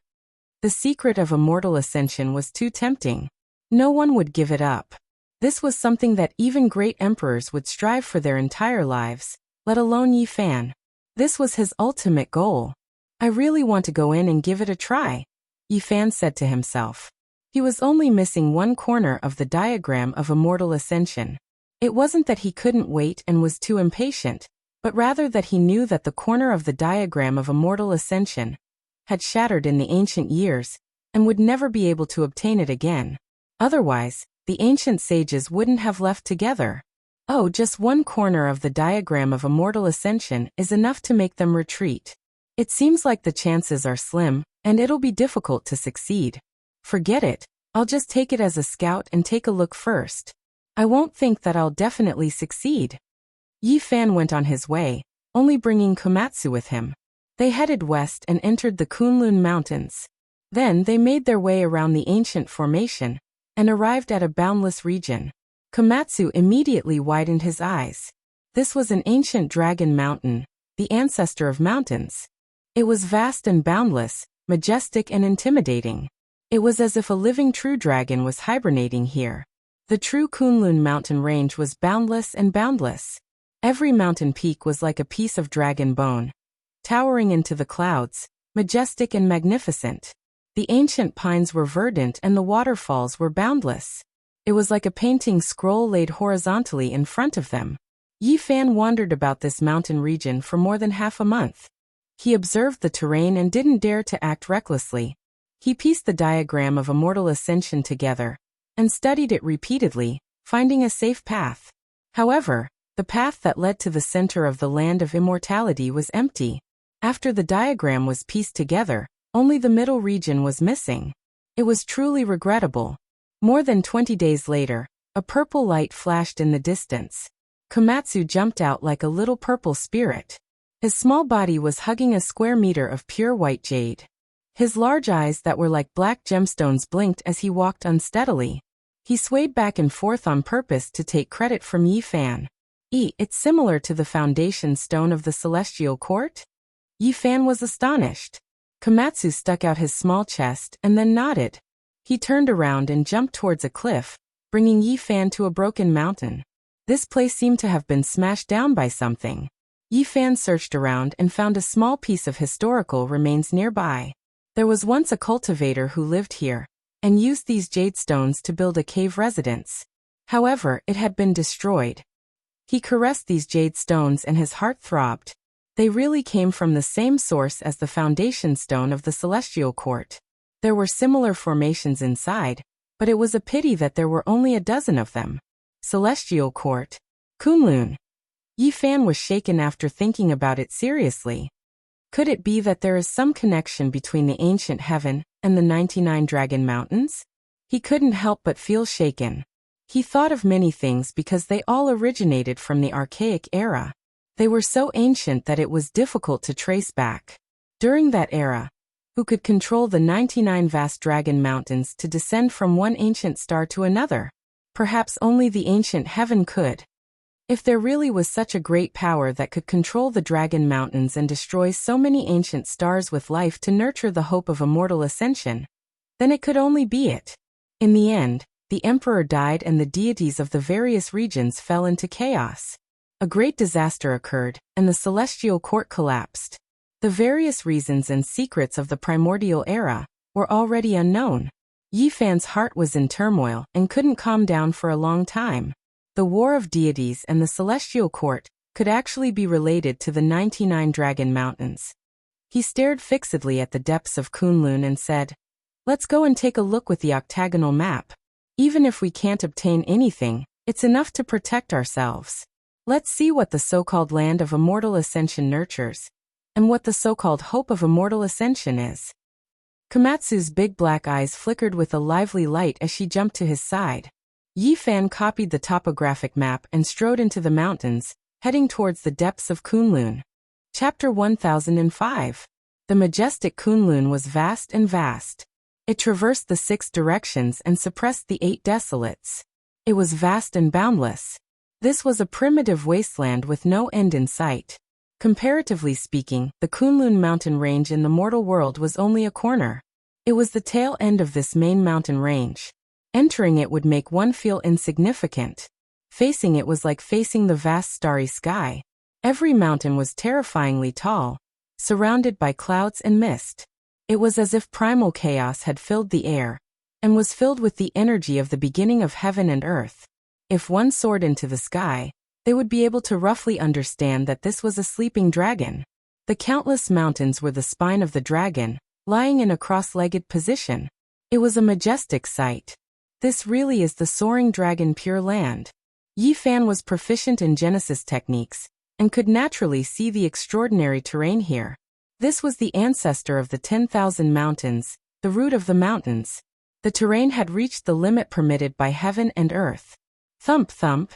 S1: The secret of immortal ascension was too tempting. No one would give it up. This was something that even great emperors would strive for their entire lives, let alone Yi Fan. This was his ultimate goal. I really want to go in and give it a try, Yi Fan said to himself. He was only missing one corner of the diagram of immortal ascension. It wasn't that he couldn't wait and was too impatient, but rather that he knew that the corner of the diagram of immortal ascension had shattered in the ancient years and would never be able to obtain it again. Otherwise, the ancient sages wouldn't have left together. Oh, just one corner of the diagram of immortal ascension is enough to make them retreat. It seems like the chances are slim, and it'll be difficult to succeed. Forget it, I'll just take it as a scout and take a look first. I won't think that I'll definitely succeed. Yi Fan went on his way, only bringing Komatsu with him. They headed west and entered the Kunlun Mountains. Then they made their way around the ancient formation, and arrived at a boundless region. Komatsu immediately widened his eyes. This was an ancient dragon mountain, the ancestor of mountains. It was vast and boundless, majestic and intimidating. It was as if a living true dragon was hibernating here. The true Kunlun mountain range was boundless and boundless. Every mountain peak was like a piece of dragon bone, towering into the clouds, majestic and magnificent. The ancient pines were verdant and the waterfalls were boundless. It was like a painting scroll laid horizontally in front of them. Yi Fan wandered about this mountain region for more than half a month. He observed the terrain and didn't dare to act recklessly. He pieced the diagram of immortal ascension together and studied it repeatedly, finding a safe path. However, the path that led to the center of the land of immortality was empty. After the diagram was pieced together, only the middle region was missing. It was truly regrettable. More than 20 days later, a purple light flashed in the distance. Komatsu jumped out like a little purple spirit. His small body was hugging a square meter of pure white jade. His large eyes that were like black gemstones blinked as he walked unsteadily. He swayed back and forth on purpose to take credit from Yi Fan. It's similar to the foundation stone of the celestial court? Yi Fan was astonished. Komatsu stuck out his small chest and then nodded. He turned around and jumped towards a cliff, bringing Yi Fan to a broken mountain. This place seemed to have been smashed down by something. Yi Fan searched around and found a small piece of historical remains nearby. There was once a cultivator who lived here and used these jade stones to build a cave residence. However, it had been destroyed. He caressed these jade stones and his heart throbbed. They really came from the same source as the foundation stone of the celestial court. There were similar formations inside, but it was a pity that there were only a dozen of them. Celestial court. Kunlun. Yi Fan was shaken after thinking about it seriously. Could it be that there is some connection between the ancient heaven and the 99 Dragon Mountains? He couldn't help but feel shaken. He thought of many things because they all originated from the archaic era. They were so ancient that it was difficult to trace back. During that era, who could control the 99 vast dragon mountains to descend from one ancient star to another? Perhaps only the ancient heaven could. If there really was such a great power that could control the dragon mountains and destroy so many ancient stars with life to nurture the hope of immortal ascension, then it could only be it. In the end, the emperor died and the deities of the various regions fell into chaos. A great disaster occurred, and the celestial court collapsed. The various reasons and secrets of the primordial era were already unknown. Yi Fan's heart was in turmoil and couldn't calm down for a long time. The War of Deities and the Celestial Court could actually be related to the 99 Dragon Mountains. He stared fixedly at the depths of Kunlun and said, "Let's go and take a look with the octagonal map. Even if we can't obtain anything, it's enough to protect ourselves. Let's see what the so-called land of immortal ascension nurtures, and what the so-called hope of immortal ascension is." Komatsu's big black eyes flickered with a lively light as she jumped to his side. Yi Fan copied the topographic map and strode into the mountains, heading towards the depths of Kunlun. Chapter 1005. The majestic Kunlun was vast and vast. It traversed the 6 directions and suppressed the 8 desolates. It was vast and boundless. This was a primitive wasteland with no end in sight. Comparatively speaking, the Kunlun mountain range in the mortal world was only a corner. It was the tail end of this main mountain range. Entering it would make one feel insignificant. Facing it was like facing the vast starry sky. Every mountain was terrifyingly tall, surrounded by clouds and mist. It was as if primal chaos had filled the air, and was filled with the energy of the beginning of heaven and earth. If one soared into the sky, they would be able to roughly understand that this was a sleeping dragon. The countless mountains were the spine of the dragon, lying in a cross-legged position. It was a majestic sight. This really is the soaring dragon Pure Land. Yi Fan was proficient in Genesis techniques, and could naturally see the extraordinary terrain here. This was the ancestor of the 10,000 mountains, the root of the mountains. The terrain had reached the limit permitted by heaven and earth. Thump thump.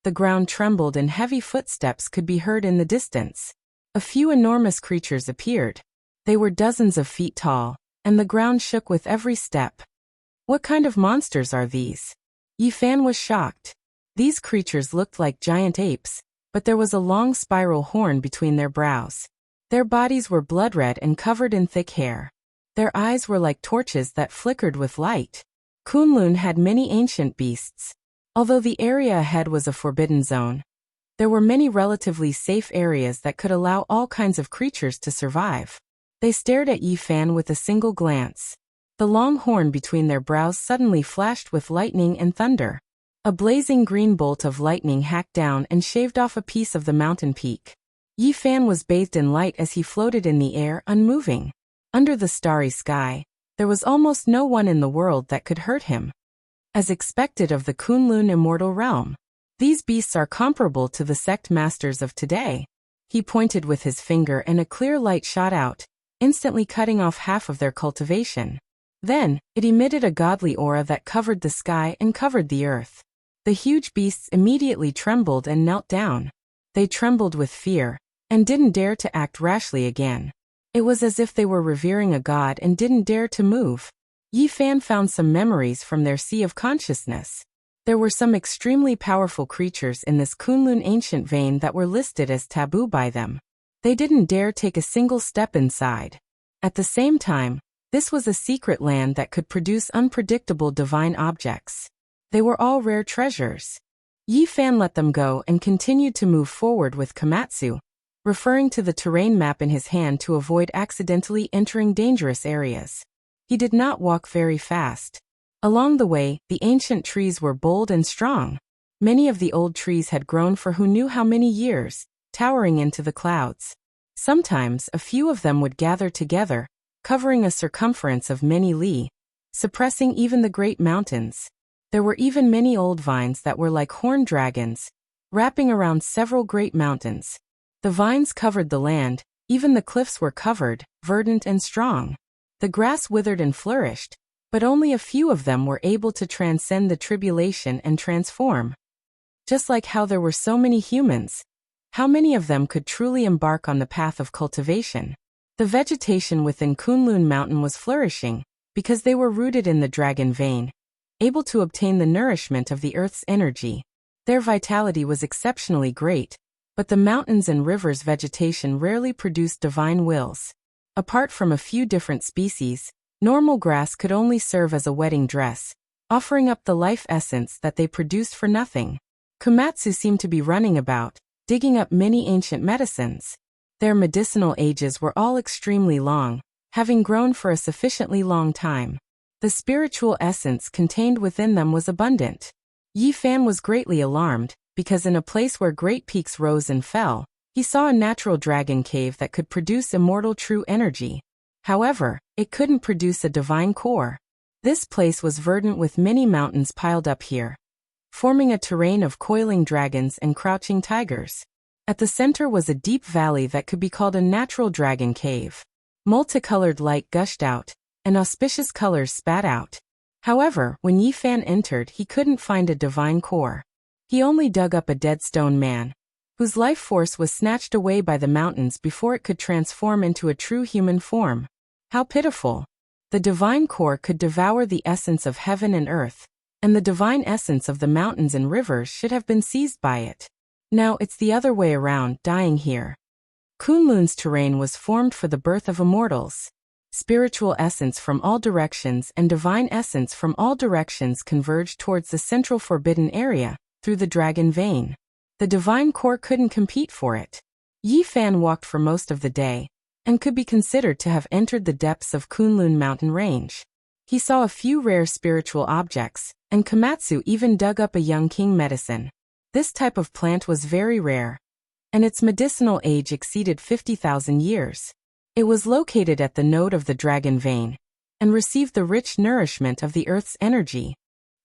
S1: The ground trembled and heavy footsteps could be heard in the distance. A few enormous creatures appeared. They were dozens of feet tall, and the ground shook with every step. What kind of monsters are these? Yi Fan was shocked. These creatures looked like giant apes, but there was a long spiral horn between their brows. Their bodies were blood red and covered in thick hair. Their eyes were like torches that flickered with light. Kunlun had many ancient beasts, Although the area ahead was a forbidden zone, there were many relatively safe areas that could allow all kinds of creatures to survive. They stared at Yi Fan with a single glance. The long horn between their brows suddenly flashed with lightning and thunder. A blazing green bolt of lightning hacked down and shaved off a piece of the mountain peak. Yi Fan was bathed in light as he floated in the air, unmoving. Under the starry sky, there was almost no one in the world that could hurt him. As expected of the Kunlun immortal realm, these beasts are comparable to the sect masters of today. He pointed with his finger and a clear light shot out, instantly cutting off half of their cultivation. Then, it emitted a godly aura that covered the sky and covered the earth. The huge beasts immediately trembled and knelt down. They trembled with fear, and didn't dare to act rashly again. It was as if they were revering a god and didn't dare to move. Yi Fan found some memories from their sea of consciousness. There were some extremely powerful creatures in this Kunlun ancient vein that were listed as taboo by them. They didn't dare take a single step inside. At the same time, this was a secret land that could produce unpredictable divine objects. They were all rare treasures. Yi Fan let them go and continued to move forward with Komatsu, referring to the terrain map in his hand to avoid accidentally entering dangerous areas. He did not walk very fast. Along the way, the ancient trees were bold and strong. Many of the old trees had grown for who knew how many years, towering into the clouds. Sometimes a few of them would gather together, covering a circumference of many li, suppressing even the great mountains. There were even many old vines that were like horned dragons, wrapping around several great mountains. The vines covered the land, even the cliffs were covered, verdant and strong. The grass withered and flourished, but only a few of them were able to transcend the tribulation and transform. Just like how there were so many humans, how many of them could truly embark on the path of cultivation? The vegetation within Kunlun Mountain was flourishing, because they were rooted in the dragon vein, able to obtain the nourishment of the earth's energy. Their vitality was exceptionally great, but the mountains and rivers' vegetation rarely produced divine wills. Apart from a few different species, normal grass could only serve as a wedding dress, offering up the life essence that they produced for nothing. Komatsu seemed to be running about, digging up many ancient medicines. Their medicinal ages were all extremely long, having grown for a sufficiently long time. The spiritual essence contained within them was abundant. Yi Fan was greatly alarmed, because in a place where great peaks rose and fell, he saw a natural dragon cave that could produce immortal true energy. However, it couldn't produce a divine core. This place was verdant with many mountains piled up here, forming a terrain of coiling dragons and crouching tigers. At the center was a deep valley that could be called a natural dragon cave. Multicolored light gushed out, and auspicious colors spat out. However, when Yi Fan entered, he couldn't find a divine core. He only dug up a dead stone man, whose life force was snatched away by the mountains before it could transform into a true human form. How pitiful! The divine core could devour the essence of heaven and earth, and the divine essence of the mountains and rivers should have been seized by it. Now it's the other way around, dying here. Kunlun's terrain was formed for the birth of immortals. Spiritual essence from all directions and divine essence from all directions converged towards the central forbidden area, through the dragon vein. The divine core couldn't compete for it. Yi Fan walked for most of the day, and could be considered to have entered the depths of Kunlun mountain range. He saw a few rare spiritual objects, and Komatsu even dug up a young king medicine. This type of plant was very rare, and its medicinal age exceeded 50,000 years. It was located at the node of the dragon vein, and received the rich nourishment of the earth's energy.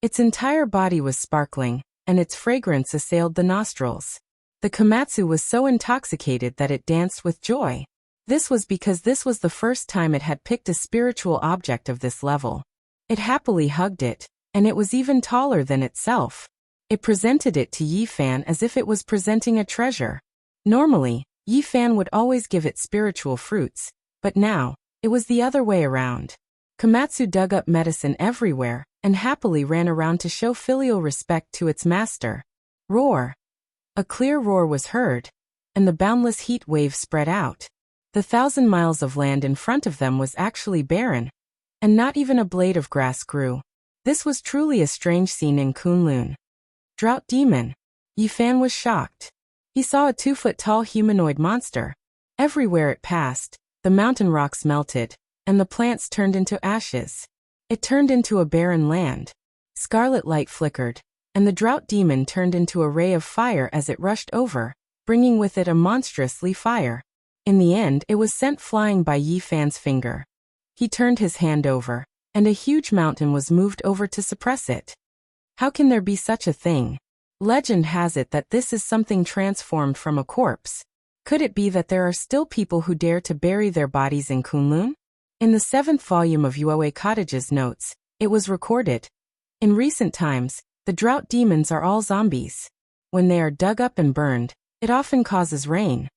S1: Its entire body was sparkling, and its fragrance assailed the nostrils. The Komatsu was so intoxicated that it danced with joy. This was because this was the first time it had picked a spiritual object of this level. It happily hugged it, and it was even taller than itself. It presented it to Yi Fan as if it was presenting a treasure. Normally, Yi Fan would always give it spiritual fruits, but now, it was the other way around. Komatsu dug up medicine everywhere, and happily ran around to show filial respect to its master. Roar! A clear roar was heard, and the boundless heat wave spread out. The 1,000 miles of land in front of them was actually barren, and not even a blade of grass grew. This was truly a strange scene in Kunlun. Drought demon. Yifan was shocked. He saw a 2-foot-tall humanoid monster. Everywhere it passed, the mountain rocks melted, and the plants turned into ashes. It turned into a barren land. Scarlet light flickered, and the drought demon turned into a ray of fire as it rushed over, bringing with it a monstrous fire. In the end, it was sent flying by Yifan's finger. He turned his hand over, and a huge mountain was moved over to suppress it. How can there be such a thing? Legend has it that this is something transformed from a corpse. Could it be that there are still people who dare to bury their bodies in Kunlun? In the 7th volume of Yuewei Cottage's notes, it was recorded. In recent times, the drought demons are all zombies. When they are dug up and burned, it often causes rain.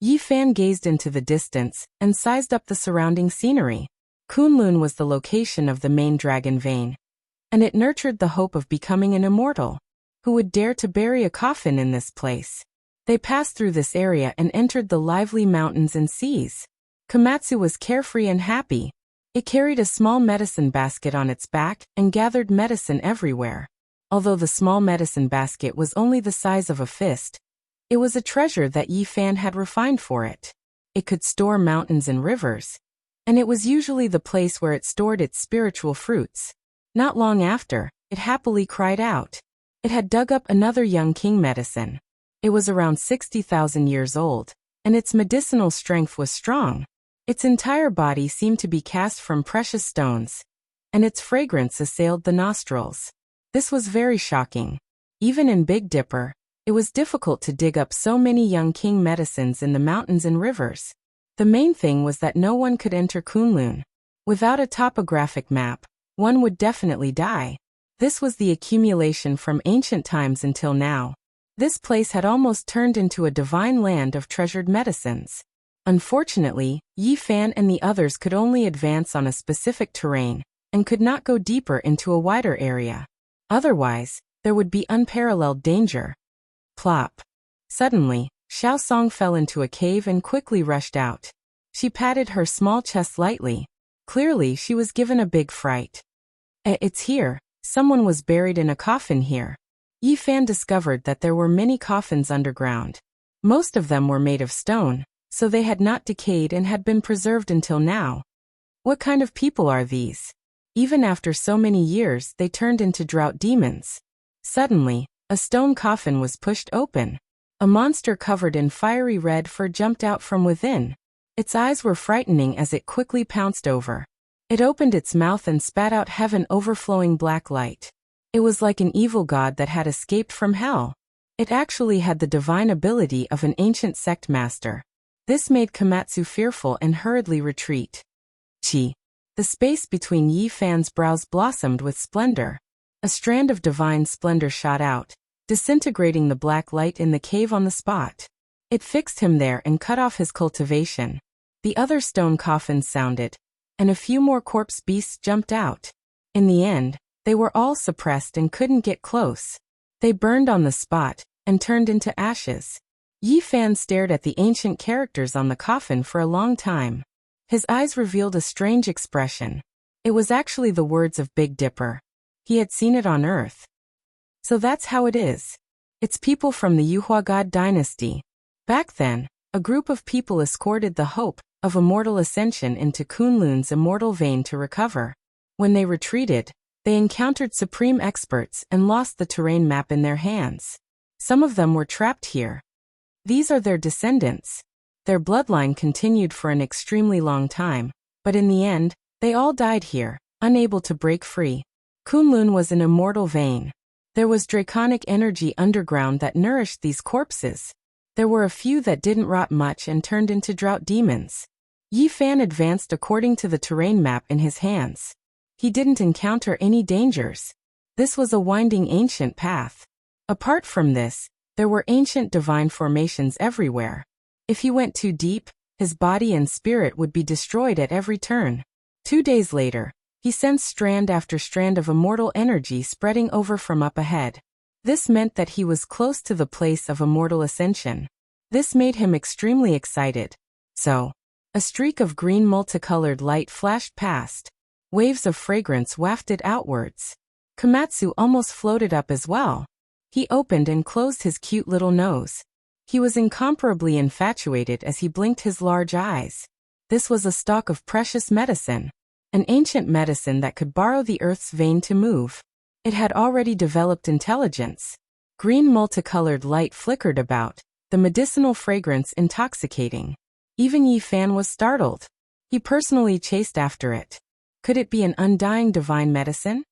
S1: Yifan gazed into the distance and sized up the surrounding scenery. Kunlun was the location of the main dragon vein, and it nurtured the hope of becoming an immortal. Who would dare to bury a coffin in this place? They passed through this area and entered the lively mountains and seas. Komatsu was carefree and happy. It carried a small medicine basket on its back and gathered medicine everywhere. Although the small medicine basket was only the size of a fist, it was a treasure that Yifan had refined for it. It could store mountains and rivers, and it was usually the place where it stored its spiritual fruits. Not long after, it happily cried out. It had dug up another young king medicine. It was around 60,000 years old, and its medicinal strength was strong. Its entire body seemed to be cast from precious stones, and its fragrance assailed the nostrils. This was very shocking. Even in Big Dipper, it was difficult to dig up so many young king medicines in the mountains and rivers. The main thing was that no one could enter Kunlun. Without a topographic map, one would definitely die. This was the accumulation from ancient times until now. This place had almost turned into a divine land of treasured medicines. Unfortunately, Yifan and the others could only advance on a specific terrain, and could not go deeper into a wider area. Otherwise, there would be unparalleled danger. Plop. Suddenly, Xiaosong fell into a cave and quickly rushed out. She patted her small chest lightly. Clearly, she was given a big fright. It's here. Someone was buried in a coffin here. Yifan discovered that there were many coffins underground. Most of them were made of stone, so they had not decayed and had been preserved until now. What kind of people are these? Even after so many years, they turned into drought demons. Suddenly, a stone coffin was pushed open. A monster covered in fiery red fur jumped out from within. Its eyes were frightening as it quickly pounced over. It opened its mouth and spat out heaven overflowing black light. It was like an evil god that had escaped from hell. It actually had the divine ability of an ancient sect master. This made Komatsu fearful and hurriedly retreat. Chi. The space between Yifan's brows blossomed with splendor. A strand of divine splendor shot out, disintegrating the black light in the cave on the spot. It fixed him there and cut off his cultivation. The other stone coffins sounded, and a few more corpse beasts jumped out. In the end, they were all suppressed and couldn't get close. They burned on the spot, and turned into ashes. Yifan stared at the ancient characters on the coffin for a long time. His eyes revealed a strange expression. It was actually the words of Big Dipper. He had seen it on Earth. So that's how it is. It's people from the Yuhua God dynasty. Back then, a group of people escorted the hope of immortal ascension into Kunlun's immortal vein to recover. When they retreated, they encountered supreme experts and lost the terrain map in their hands. Some of them were trapped here. These are their descendants. Their bloodline continued for an extremely long time, but in the end, they all died here, unable to break free. Kunlun was an immortal vein. There was draconic energy underground that nourished these corpses. There were a few that didn't rot much and turned into drought demons. Yifan advanced according to the terrain map in his hands. He didn't encounter any dangers. This was a winding ancient path. Apart from this, there were ancient divine formations everywhere. If he went too deep, his body and spirit would be destroyed at every turn. 2 days later, he sensed strand after strand of immortal energy spreading over from up ahead. This meant that he was close to the place of immortal ascension. This made him extremely excited. So, a streak of green multicolored light flashed past. Waves of fragrance wafted outwards. Komatsu almost floated up as well. He opened and closed his cute little nose. He was incomparably infatuated as he blinked his large eyes. This was a stalk of precious medicine. An ancient medicine that could borrow the earth's vein to move. It had already developed intelligence. Green multicolored light flickered about, the medicinal fragrance intoxicating. Even Yi Fan was startled. He personally chased after it. Could it be an undying divine medicine?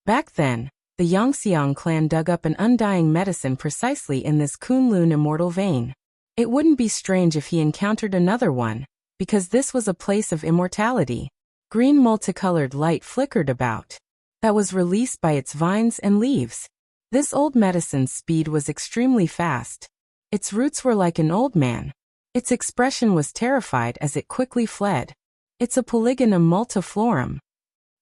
S1: Back then, the Yangxiang clan dug up an undying medicine precisely in this Kunlun immortal vein. It wouldn't be strange if he encountered another one, because this was a place of immortality. Green multicolored light flickered about. That was released by its vines and leaves. This old medicine's speed was extremely fast. Its roots were like an old man. Its expression was terrified as it quickly fled. It's a Polygonum multiflorum.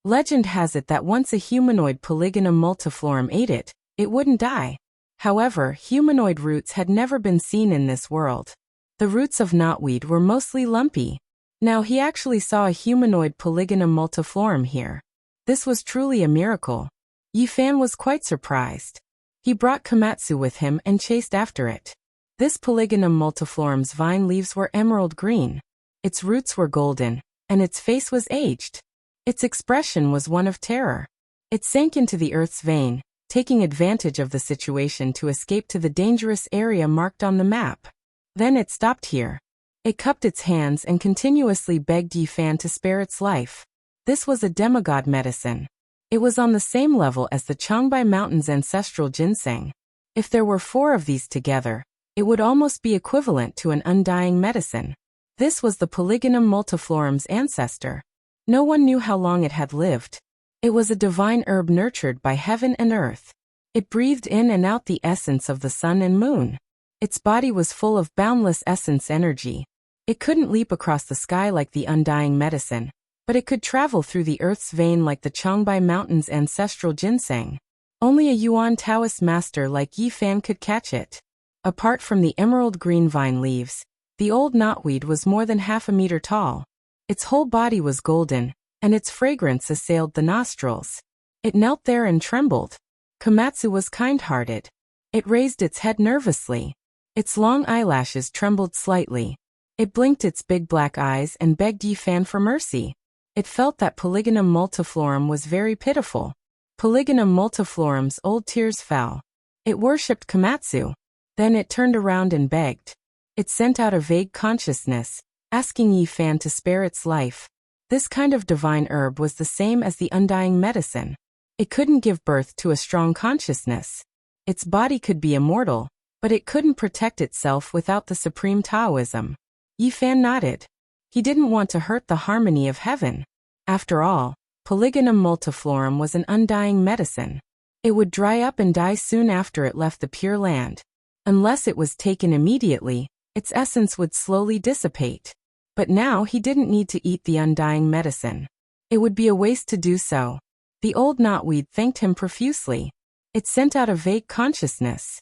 S1: Legend has it that once a humanoid Polygonum multiflorum ate it, it wouldn't die. However, humanoid roots had never been seen in this world. The roots of knotweed were mostly lumpy. Now he actually saw a humanoid Polygonum multiflorum here. This was truly a miracle. Yi Fan was quite surprised. He brought Komatsu with him and chased after it. This Polygonum multiflorum's vine leaves were emerald green. Its roots were golden, and its face was aged. Its expression was one of terror. It sank into the earth's vein, taking advantage of the situation to escape to the dangerous area marked on the map. Then it stopped here. It cupped its hands and continuously begged Yi Fan to spare its life. This was a demigod medicine. It was on the same level as the Changbai Mountain's ancestral ginseng. If there were 4 of these together, it would almost be equivalent to an undying medicine. This was the Polygonum multiflorum's ancestor. No one knew how long it had lived. It was a divine herb nurtured by heaven and earth. It breathed in and out the essence of the sun and moon. Its body was full of boundless essence energy. It couldn't leap across the sky like the undying medicine, but it could travel through the earth's vein like the Changbai Mountain's ancestral ginseng. Only a Yuan Taoist master like Yi Fan could catch it. Apart from the emerald green vine leaves, the old knotweed was more than half a meter tall. Its whole body was golden, and its fragrance assailed the nostrils. It knelt there and trembled. Komatsu was kind-hearted. It raised its head nervously. Its long eyelashes trembled slightly. It blinked its big black eyes and begged Yi Fan for mercy. It felt that Polygonum multiflorum was very pitiful. Polygonum multiflorum's old tears fell. It worshipped Komatsu. Then it turned around and begged. It sent out a vague consciousness, asking Yi Fan to spare its life. This kind of divine herb was the same as the undying medicine. It couldn't give birth to a strong consciousness. Its body could be immortal, but it couldn't protect itself without the supreme Taoism. Yi Fan nodded. He didn't want to hurt the harmony of heaven. After all, Polygonum multiflorum was an undying medicine. It would dry up and die soon after it left the Pure Land. Unless it was taken immediately, its essence would slowly dissipate. But now he didn't need to eat the undying medicine. It would be a waste to do so. The old knotweed thanked him profusely. It sent out a vague consciousness.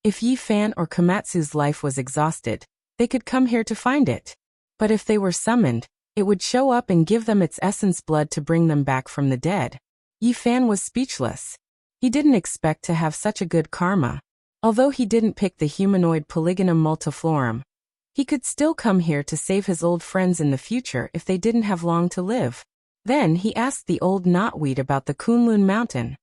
S1: If Yi Fan or Komatsu's life was exhausted, they could come here to find it. But if they were summoned, it would show up and give them its essence blood to bring them back from the dead. Yi Fan was speechless. He didn't expect to have such a good karma. Although he didn't pick the humanoid Polygonum multiflorum, he could still come here to save his old friends in the future if they didn't have long to live. Then he asked the old knotweed about the Kunlun mountain.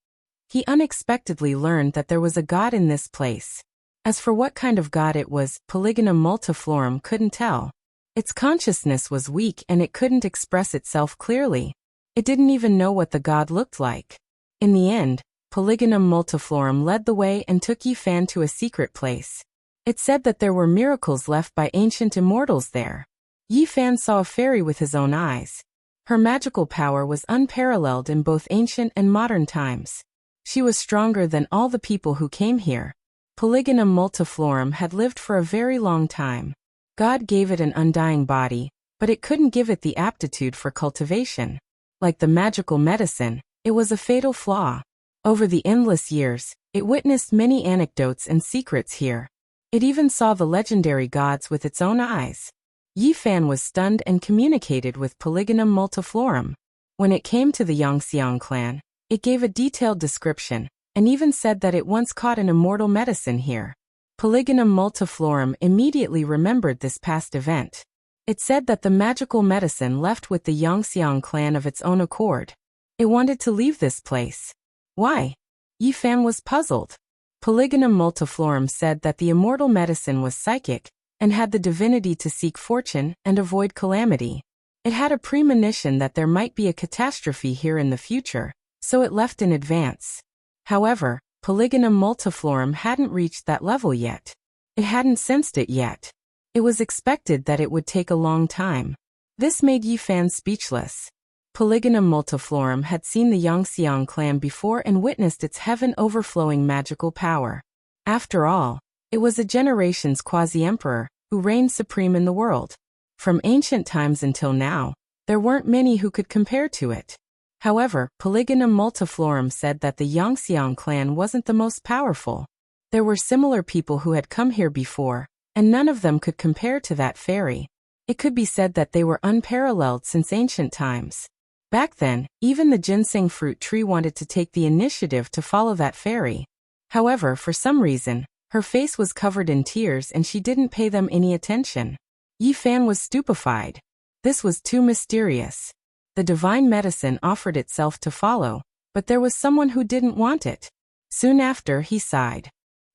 S1: He unexpectedly learned that there was a god in this place. As for what kind of god it was, Polygonum multiflorum couldn't tell. Its consciousness was weak and it couldn't express itself clearly. It didn't even know what the god looked like. In the end, Polygonum multiflorum led the way and took Yi Fan to a secret place. It said that there were miracles left by ancient immortals there. Yi Fan saw a fairy with his own eyes. Her magical power was unparalleled in both ancient and modern times. She was stronger than all the people who came here. Polygonum multiflorum had lived for a very long time. God gave it an undying body, but it couldn't give it the aptitude for cultivation. Like the magical medicine, it was a fatal flaw. Over the endless years, it witnessed many anecdotes and secrets here. It even saw the legendary gods with its own eyes. Yi Fan was stunned and communicated with Polygonum multiflorum. When it came to the Yangxiang clan, it gave a detailed description, and even said that it once caught an immortal medicine here. Polygonum multiflorum immediately remembered this past event. It said that the magical medicine left with the Yangxiang clan of its own accord. It wanted to leave this place. Why? Yi Fan was puzzled. Polygonum multiflorum said that the immortal medicine was psychic, and had the divinity to seek fortune and avoid calamity. It had a premonition that there might be a catastrophe here in the future, so it left in advance. However, Polygonum multiflorum hadn't reached that level yet. It hadn't sensed it yet. It was expected that it would take a long time. This made Yi Fan speechless. Polygonum multiflorum had seen the Yangxiang clan before and witnessed its heaven-overflowing magical power. After all, it was a generation's quasi-emperor who reigned supreme in the world. From ancient times until now, there weren't many who could compare to it. However, Polygonum multiflorum said that the Yangxiang clan wasn't the most powerful. There were similar people who had come here before, and none of them could compare to that fairy. It could be said that they were unparalleled since ancient times. Back then, even the ginseng fruit tree wanted to take the initiative to follow that fairy. However, for some reason, her face was covered in tears and she didn't pay them any attention. Yi Fan was stupefied. This was too mysterious. The divine medicine offered itself to follow, but there was someone who didn't want it. Soon after, he sighed.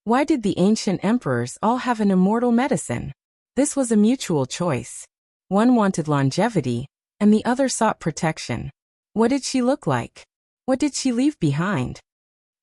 S1: Why did the ancient emperors all have an immortal medicine? This was a mutual choice. One wanted longevity, and the other sought protection. What did she look like? What did she leave behind?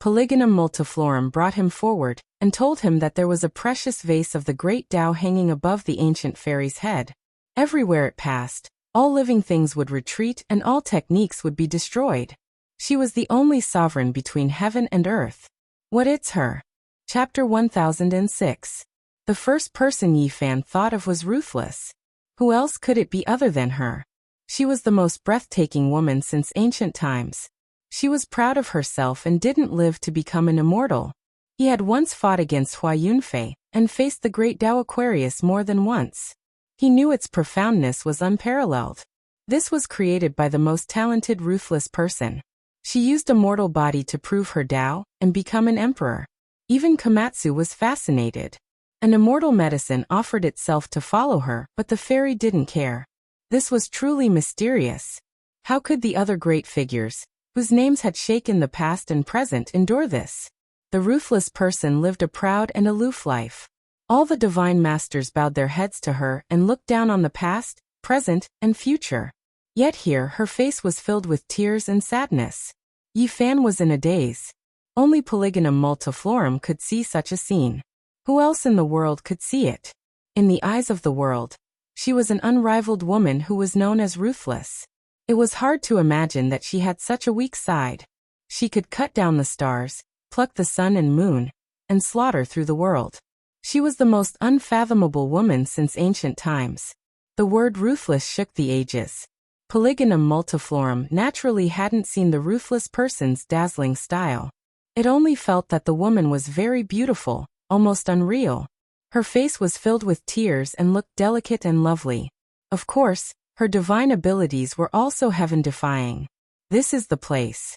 S1: Polygonum multiflorum brought him forward, and told him that there was a precious vase of the great Tao hanging above the ancient fairy's head. Everywhere it passed, all living things would retreat and all techniques would be destroyed. She was the only sovereign between heaven and earth. What is her? Chapter 1006. The first person Yi Fan thought of was Ruthless. Who else could it be other than her? She was the most breathtaking woman since ancient times. She was proud of herself and didn't live to become an immortal. He had once fought against Hua Yunfei and faced the great Tao Aquarius more than once. He knew its profoundness was unparalleled. This was created by the most talented ruthless person. She used a mortal body to prove her Tao and become an emperor. Even Komatsu was fascinated. An immortal medicine offered itself to follow her, but the fairy didn't care. This was truly mysterious. How could the other great figures, whose names had shaken the past and present, endure this? The ruthless person lived a proud and aloof life. All the divine masters bowed their heads to her and looked down on the past, present, and future. Yet here her face was filled with tears and sadness. Yi Fan was in a daze. Only Polygonum multiflorum could see such a scene. Who else in the world could see it? In the eyes of the world, she was an unrivaled woman who was known as ruthless. It was hard to imagine that she had such a weak side. She could cut down the stars, pluck the sun and moon, and slaughter through the world. She was the most unfathomable woman since ancient times. The word ruthless shook the ages. Polygonum multiflorum naturally hadn't seen the ruthless person's dazzling style. It only felt that the woman was very beautiful, almost unreal. Her face was filled with tears and looked delicate and lovely. Of course, her divine abilities were also heaven-defying. This is the place.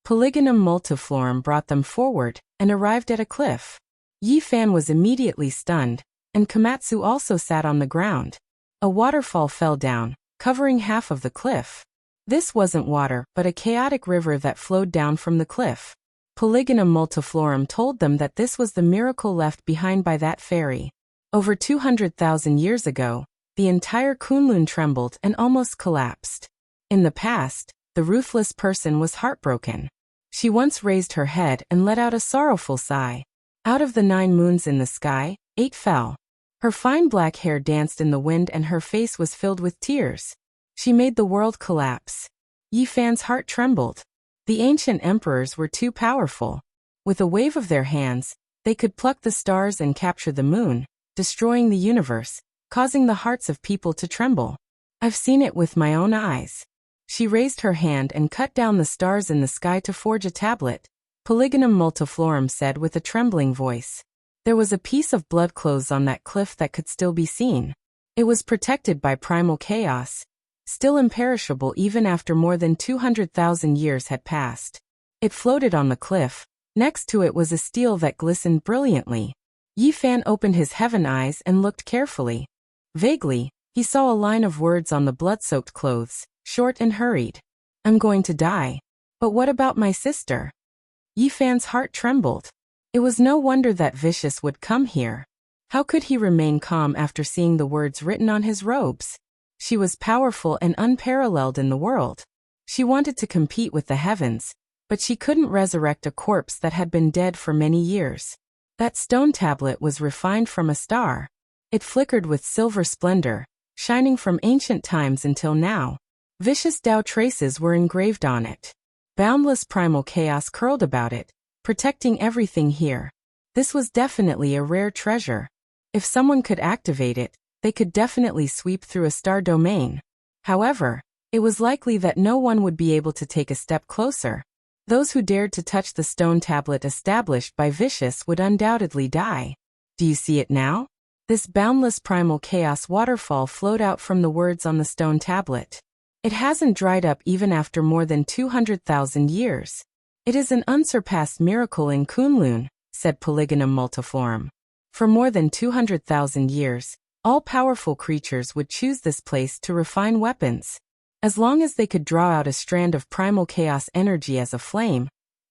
S1: Polygonum multiflorum brought them forward and arrived at a cliff. Yi Fan was immediately stunned, and Komatsu also sat on the ground. A waterfall fell down, covering half of the cliff. This wasn't water, but a chaotic river that flowed down from the cliff. Polygonum multiflorum told them that this was the miracle left behind by that fairy. Over 200,000 years ago, the entire Kunlun trembled and almost collapsed. In the past, the ruthless person was heartbroken. She once raised her head and let out a sorrowful sigh. Out of the 9 moons in the sky, 8 fell. Her fine black hair danced in the wind and her face was filled with tears. She made the world collapse. Yi Fan's heart trembled. The ancient emperors were too powerful. With a wave of their hands, they could pluck the stars and capture the moon, destroying the universe, causing the hearts of people to tremble. I've seen it with my own eyes. She raised her hand and cut down the stars in the sky to forge a tablet. Polygonum multiflorum said with a trembling voice. There was a piece of blood clothes on that cliff that could still be seen. It was protected by primal chaos, still imperishable even after more than 200,000 years had passed. It floated on the cliff, Next to it was a steel that glistened brilliantly. Yi Fan opened his heaven eyes and looked carefully. Vaguely, he saw a line of words on the blood-soaked clothes, short and hurried. I'm going to die. But what about my sister? Yi Fan's heart trembled. It was no wonder that Vicious would come here. How could he remain calm after seeing the words written on his robes? She was powerful and unparalleled in the world. She wanted to compete with the heavens, but she couldn't resurrect a corpse that had been dead for many years. That stone tablet was refined from a star. It flickered with silver splendor, shining from ancient times until now. Vicious Tao traces were engraved on it. Boundless primal chaos curled about it, protecting everything here. This was definitely a rare treasure. If someone could activate it, they could definitely sweep through a star domain. However, it was likely that no one would be able to take a step closer. Those who dared to touch the stone tablet established by Vicious would undoubtedly die. Do you see it now? This boundless primal chaos waterfall flowed out from the words on the stone tablet. It hasn't dried up even after more than 200,000 years. It is an unsurpassed miracle in Kunlun, said Polygonum multiflorum. For more than 200,000 years, all-powerful creatures would choose this place to refine weapons. As long as they could draw out a strand of primal chaos energy as a flame,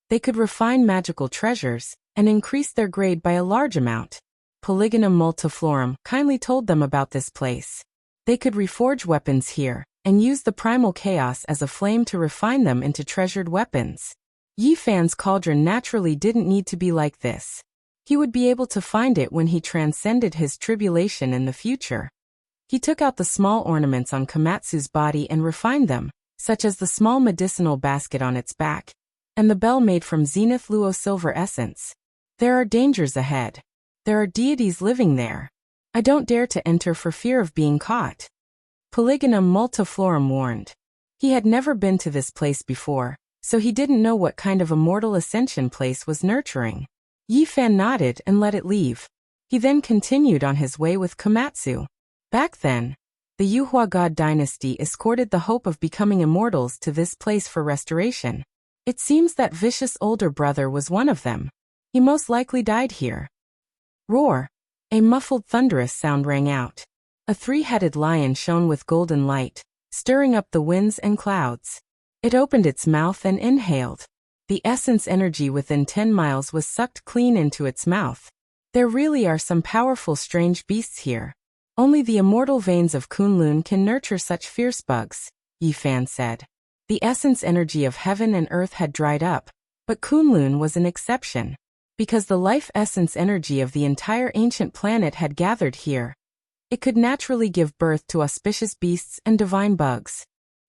S1: they could refine magical treasures and increase their grade by a large amount. Polygonum multiflorum kindly told them about this place. They could reforge weapons here and use the primal chaos as a flame to refine them into treasured weapons. Yi Fan's cauldron naturally didn't need to be like this. He would be able to find it when he transcended his tribulation in the future. He took out the small ornaments on Komatsu's body and refined them, such as the small medicinal basket on its back, and the bell made from zenith luo silver essence. There are dangers ahead. There are deities living there. I don't dare to enter for fear of being caught. Polygonum multiflorum warned. He had never been to this place before, so he didn't know what kind of immortal ascension place was nurturing. Yi Fan nodded and let it leave. He then continued on his way with Komatsu. Back then, the Yuhua God dynasty escorted the hope of becoming immortals to this place for restoration. It seems that Vicious' older brother was one of them. He most likely died here. Roar! A muffled thunderous sound rang out. A three-headed lion shone with golden light, stirring up the winds and clouds. It opened its mouth and inhaled. The essence energy within 10 miles was sucked clean into its mouth. There really are some powerful strange beasts here. Only the immortal veins of Kunlun can nurture such fierce bugs, Yi Fan said. The essence energy of heaven and earth had dried up, but Kunlun was an exception. Because the life essence energy of the entire ancient planet had gathered here, it could naturally give birth to auspicious beasts and divine bugs.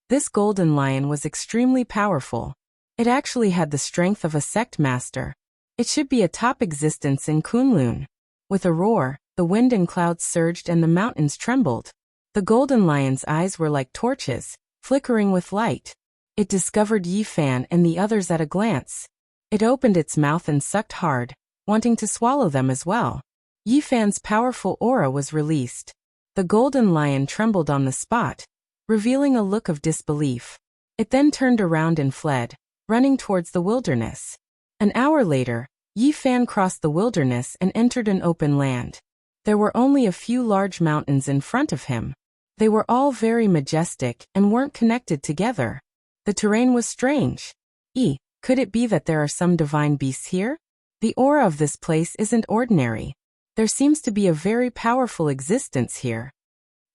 S1: This golden lion was extremely powerful. It actually had the strength of a sect master. It should be a top existence in Kunlun. With a roar, the wind and clouds surged and the mountains trembled. The golden lion's eyes were like torches, flickering with light. It discovered Yi Fan and the others at a glance. It opened its mouth and sucked hard, wanting to swallow them as well. Yi Fan's powerful aura was released. The golden lion trembled on the spot, revealing a look of disbelief. It then turned around and fled, running towards the wilderness. An hour later, Yi Fan crossed the wilderness and entered an open land. There were only a few large mountains in front of him. They were all very majestic and weren't connected together. The terrain was strange. Could it be that there are some divine beasts here? The aura of this place isn't ordinary. There seems to be a very powerful existence here.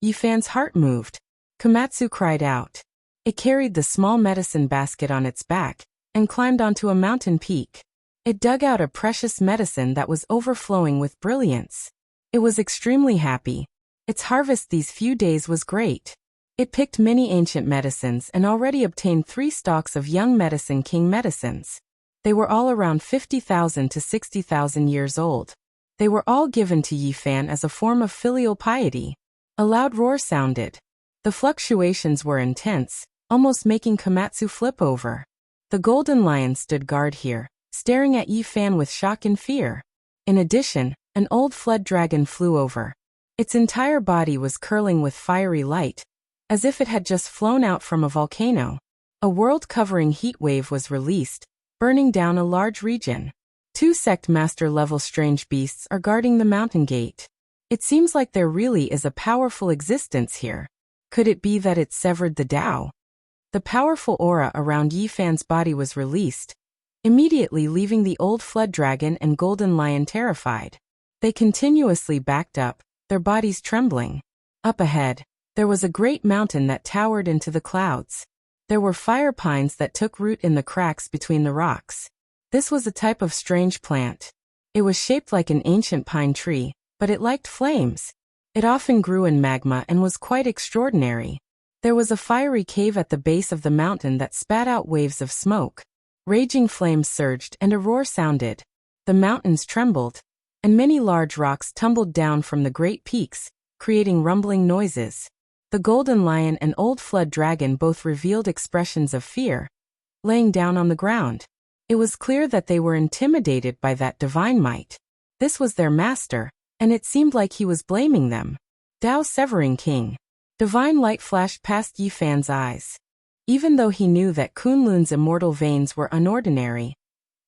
S1: Yi Fan's heart moved. Komatsu cried out. It carried the small medicine basket on its back and climbed onto a mountain peak. It dug out a precious medicine that was overflowing with brilliance. It was extremely happy. Its harvest these few days was great. It picked many ancient medicines and already obtained 3 stalks of young Medicine King medicines. They were all around 50,000 to 60,000 years old. They were all given to Yi Fan as a form of filial piety. A loud roar sounded. The fluctuations were intense, almost making Komatsu flip over. The golden lion stood guard here, staring at Yi Fan with shock and fear. In addition, an old flood dragon flew over. Its entire body was curling with fiery light, as if it had just flown out from a volcano. A world-covering heat wave was released, burning down a large region. Two sect master-level strange beasts are guarding the mountain gate. It seems like there really is a powerful existence here. Could it be that it severed the Tao? The powerful aura around Yi Fan's body was released, immediately leaving the old flood dragon and golden lion terrified. They continuously backed up, their bodies trembling. Up ahead, there was a great mountain that towered into the clouds. There were fire pines that took root in the cracks between the rocks. This was a type of strange plant. It was shaped like an ancient pine tree, but it liked flames. It often grew in magma and was quite extraordinary. There was a fiery cave at the base of the mountain that spat out waves of smoke. Raging flames surged and a roar sounded. The mountains trembled, and many large rocks tumbled down from the great peaks, creating rumbling noises. The golden lion and old flood dragon both revealed expressions of fear, laying down on the ground. It was clear that they were intimidated by that divine might. This was their master, and it seemed like he was blaming them. Tao Severing King. Divine light flashed past Yi Fan's eyes. Even though he knew that Kunlun's immortal veins were unordinary,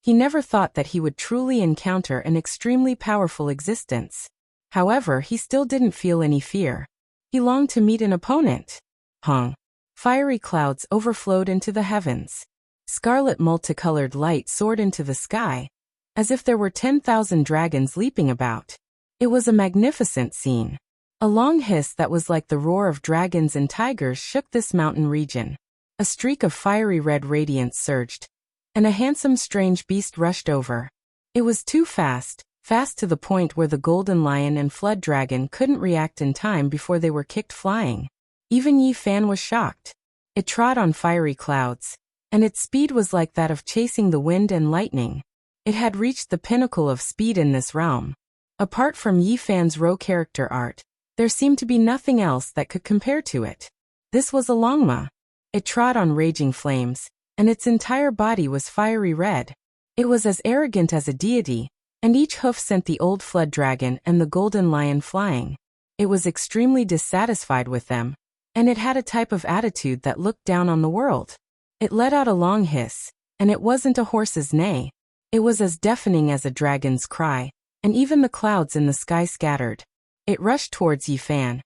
S1: he never thought that he would truly encounter an extremely powerful existence. However, he still didn't feel any fear. He longed to meet an opponent. Hong. Fiery clouds overflowed into the heavens. Scarlet multicolored light soared into the sky, as if there were 10,000 dragons leaping about. It was a magnificent scene. A long hiss that was like the roar of dragons and tigers shook this mountain region. A streak of fiery red radiance surged, and a handsome strange beast rushed over. It was too fast to the point where the golden lion and flood dragon couldn't react in time before they were kicked flying. Even Yi Fan was shocked. It trod on fiery clouds, and its speed was like that of chasing the wind and lightning. It had reached the pinnacle of speed in this realm. Apart from Yi Fan's raw character art, there seemed to be nothing else that could compare to it. This was a Longma. It trod on raging flames, and its entire body was fiery red. It was as arrogant as a deity, and each hoof sent the old flood dragon and the golden lion flying. It was extremely dissatisfied with them, and it had a type of attitude that looked down on the world. It let out a long hiss, and it wasn't a horse's neigh. It was as deafening as a dragon's cry, and even the clouds in the sky scattered. It rushed towards Yi Fan,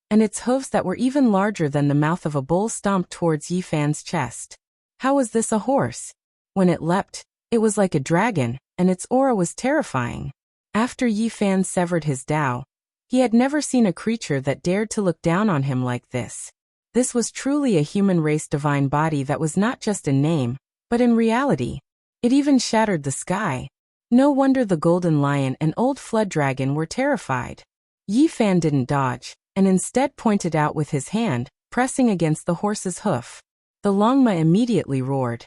S1: and its hooves that were even larger than the mouth of a bull stomped towards Yi Fan's chest. How was this a horse? When it leapt, it was like a dragon, and its aura was terrifying. After Yi Fan severed his Tao, he had never seen a creature that dared to look down on him like this. This was truly a human race divine body that was not just in name, but in reality. It even shattered the sky. No wonder the golden lion and old flood dragon were terrified. Yi Fan didn't dodge, and instead pointed out with his hand, pressing against the horse's hoof. The Longma immediately roared,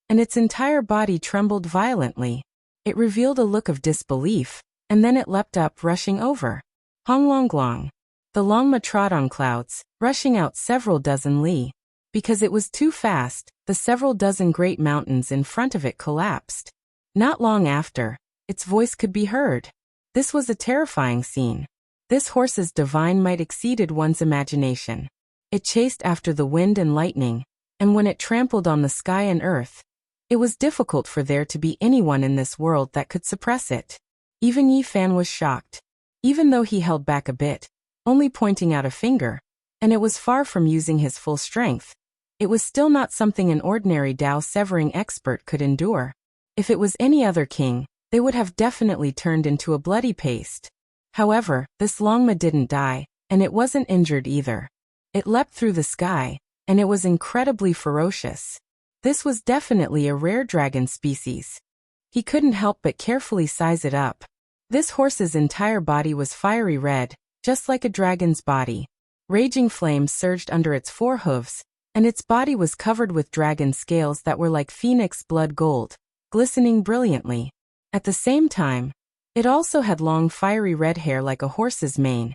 S1: and its entire body trembled violently. It revealed a look of disbelief, and then it leapt up, rushing over. Honglonglong. The Longma trod on clouds, rushing out several dozen li. Because it was too fast, the several dozen great mountains in front of it collapsed. Not long after, its voice could be heard. This was a terrifying scene. This horse's divine might exceeded one's imagination. It chased after the wind and lightning, and when it trampled on the sky and earth, it was difficult for there to be anyone in this world that could suppress it. Even Yi Fan was shocked. Even though he held back a bit, only pointing out a finger, and it was far from using his full strength, it was still not something an ordinary Tao severing expert could endure. If it was any other king, they would have definitely turned into a bloody paste. However, this Longma didn't die, and it wasn't injured either. It leapt through the sky, and it was incredibly ferocious. This was definitely a rare dragon species. He couldn't help but carefully size it up. This horse's entire body was fiery red, just like a dragon's body. Raging flames surged under its forehooves, and its body was covered with dragon scales that were like phoenix blood gold, glistening brilliantly. At the same time, it also had long fiery red hair like a horse's mane,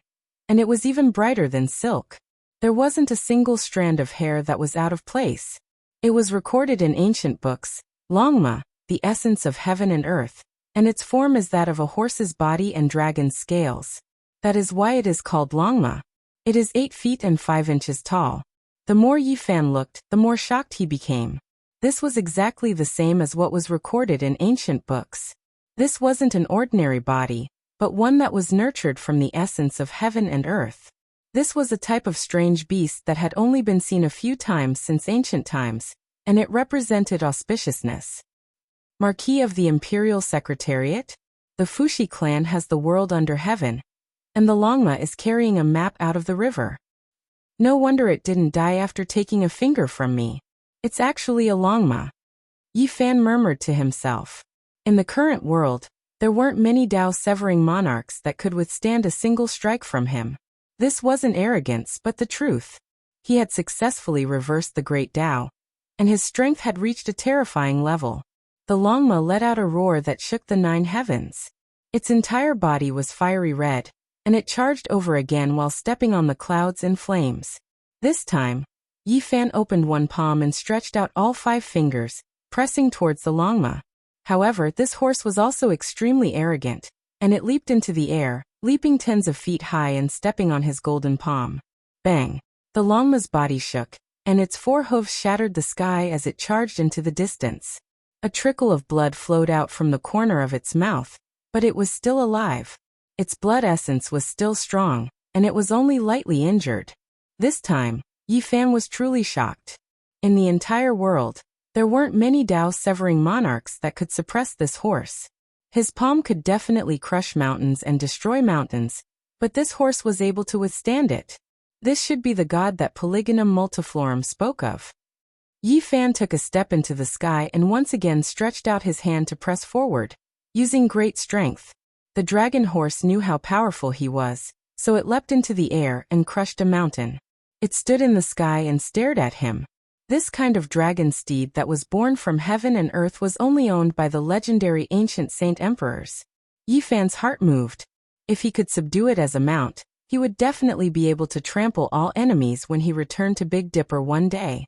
S1: and it was even brighter than silk. There wasn't a single strand of hair that was out of place. It was recorded in ancient books, Longma, the essence of heaven and earth, and its form is that of a horse's body and dragon's scales. That is why it is called Longma. It is 8 feet and 5 inches tall. The more Yi Fan looked, the more shocked he became. This was exactly the same as what was recorded in ancient books. This wasn't an ordinary body, but one that was nurtured from the essence of heaven and earth. This was a type of strange beast that had only been seen a few times since ancient times, and it represented auspiciousness. Marquis of the Imperial Secretariat? The Fushi clan has the world under heaven, and the Longma is carrying a map out of the river. No wonder it didn't die after taking a finger from me. It's actually a Longma. Yi Fan murmured to himself. In the current world, there weren't many Dao-severing monarchs that could withstand a single strike from him. This wasn't arrogance but the truth. He had successfully reversed the great Dao, and his strength had reached a terrifying level. The Longma let out a roar that shook the 9 heavens. Its entire body was fiery red, and it charged over again while stepping on the clouds and flames. This time, Yi Fan opened one palm and stretched out all 5 fingers, pressing towards the Longma. However, this horse was also extremely arrogant, and it leaped into the air, leaping tens of feet high and stepping on his golden palm. Bang! The Longma's body shook, and its 4 hooves shattered the sky as it charged into the distance. A trickle of blood flowed out from the corner of its mouth, but it was still alive. Its blood essence was still strong, and it was only lightly injured. This time, Yi Fan was truly shocked. In the entire world, there weren't many Dao-severing monarchs that could suppress this horse. His palm could definitely crush mountains and destroy mountains, but this horse was able to withstand it. This should be the god that Polygonum Multiflorum spoke of. Yi Fan took a step into the sky and once again stretched out his hand to press forward, using great strength. The dragon horse knew how powerful he was, so it leapt into the air and crushed a mountain. It stood in the sky and stared at him. This kind of dragon steed that was born from heaven and earth was only owned by the legendary ancient saint emperors. Yi Fan's heart moved. If he could subdue it as a mount, he would definitely be able to trample all enemies when he returned to Big Dipper one day.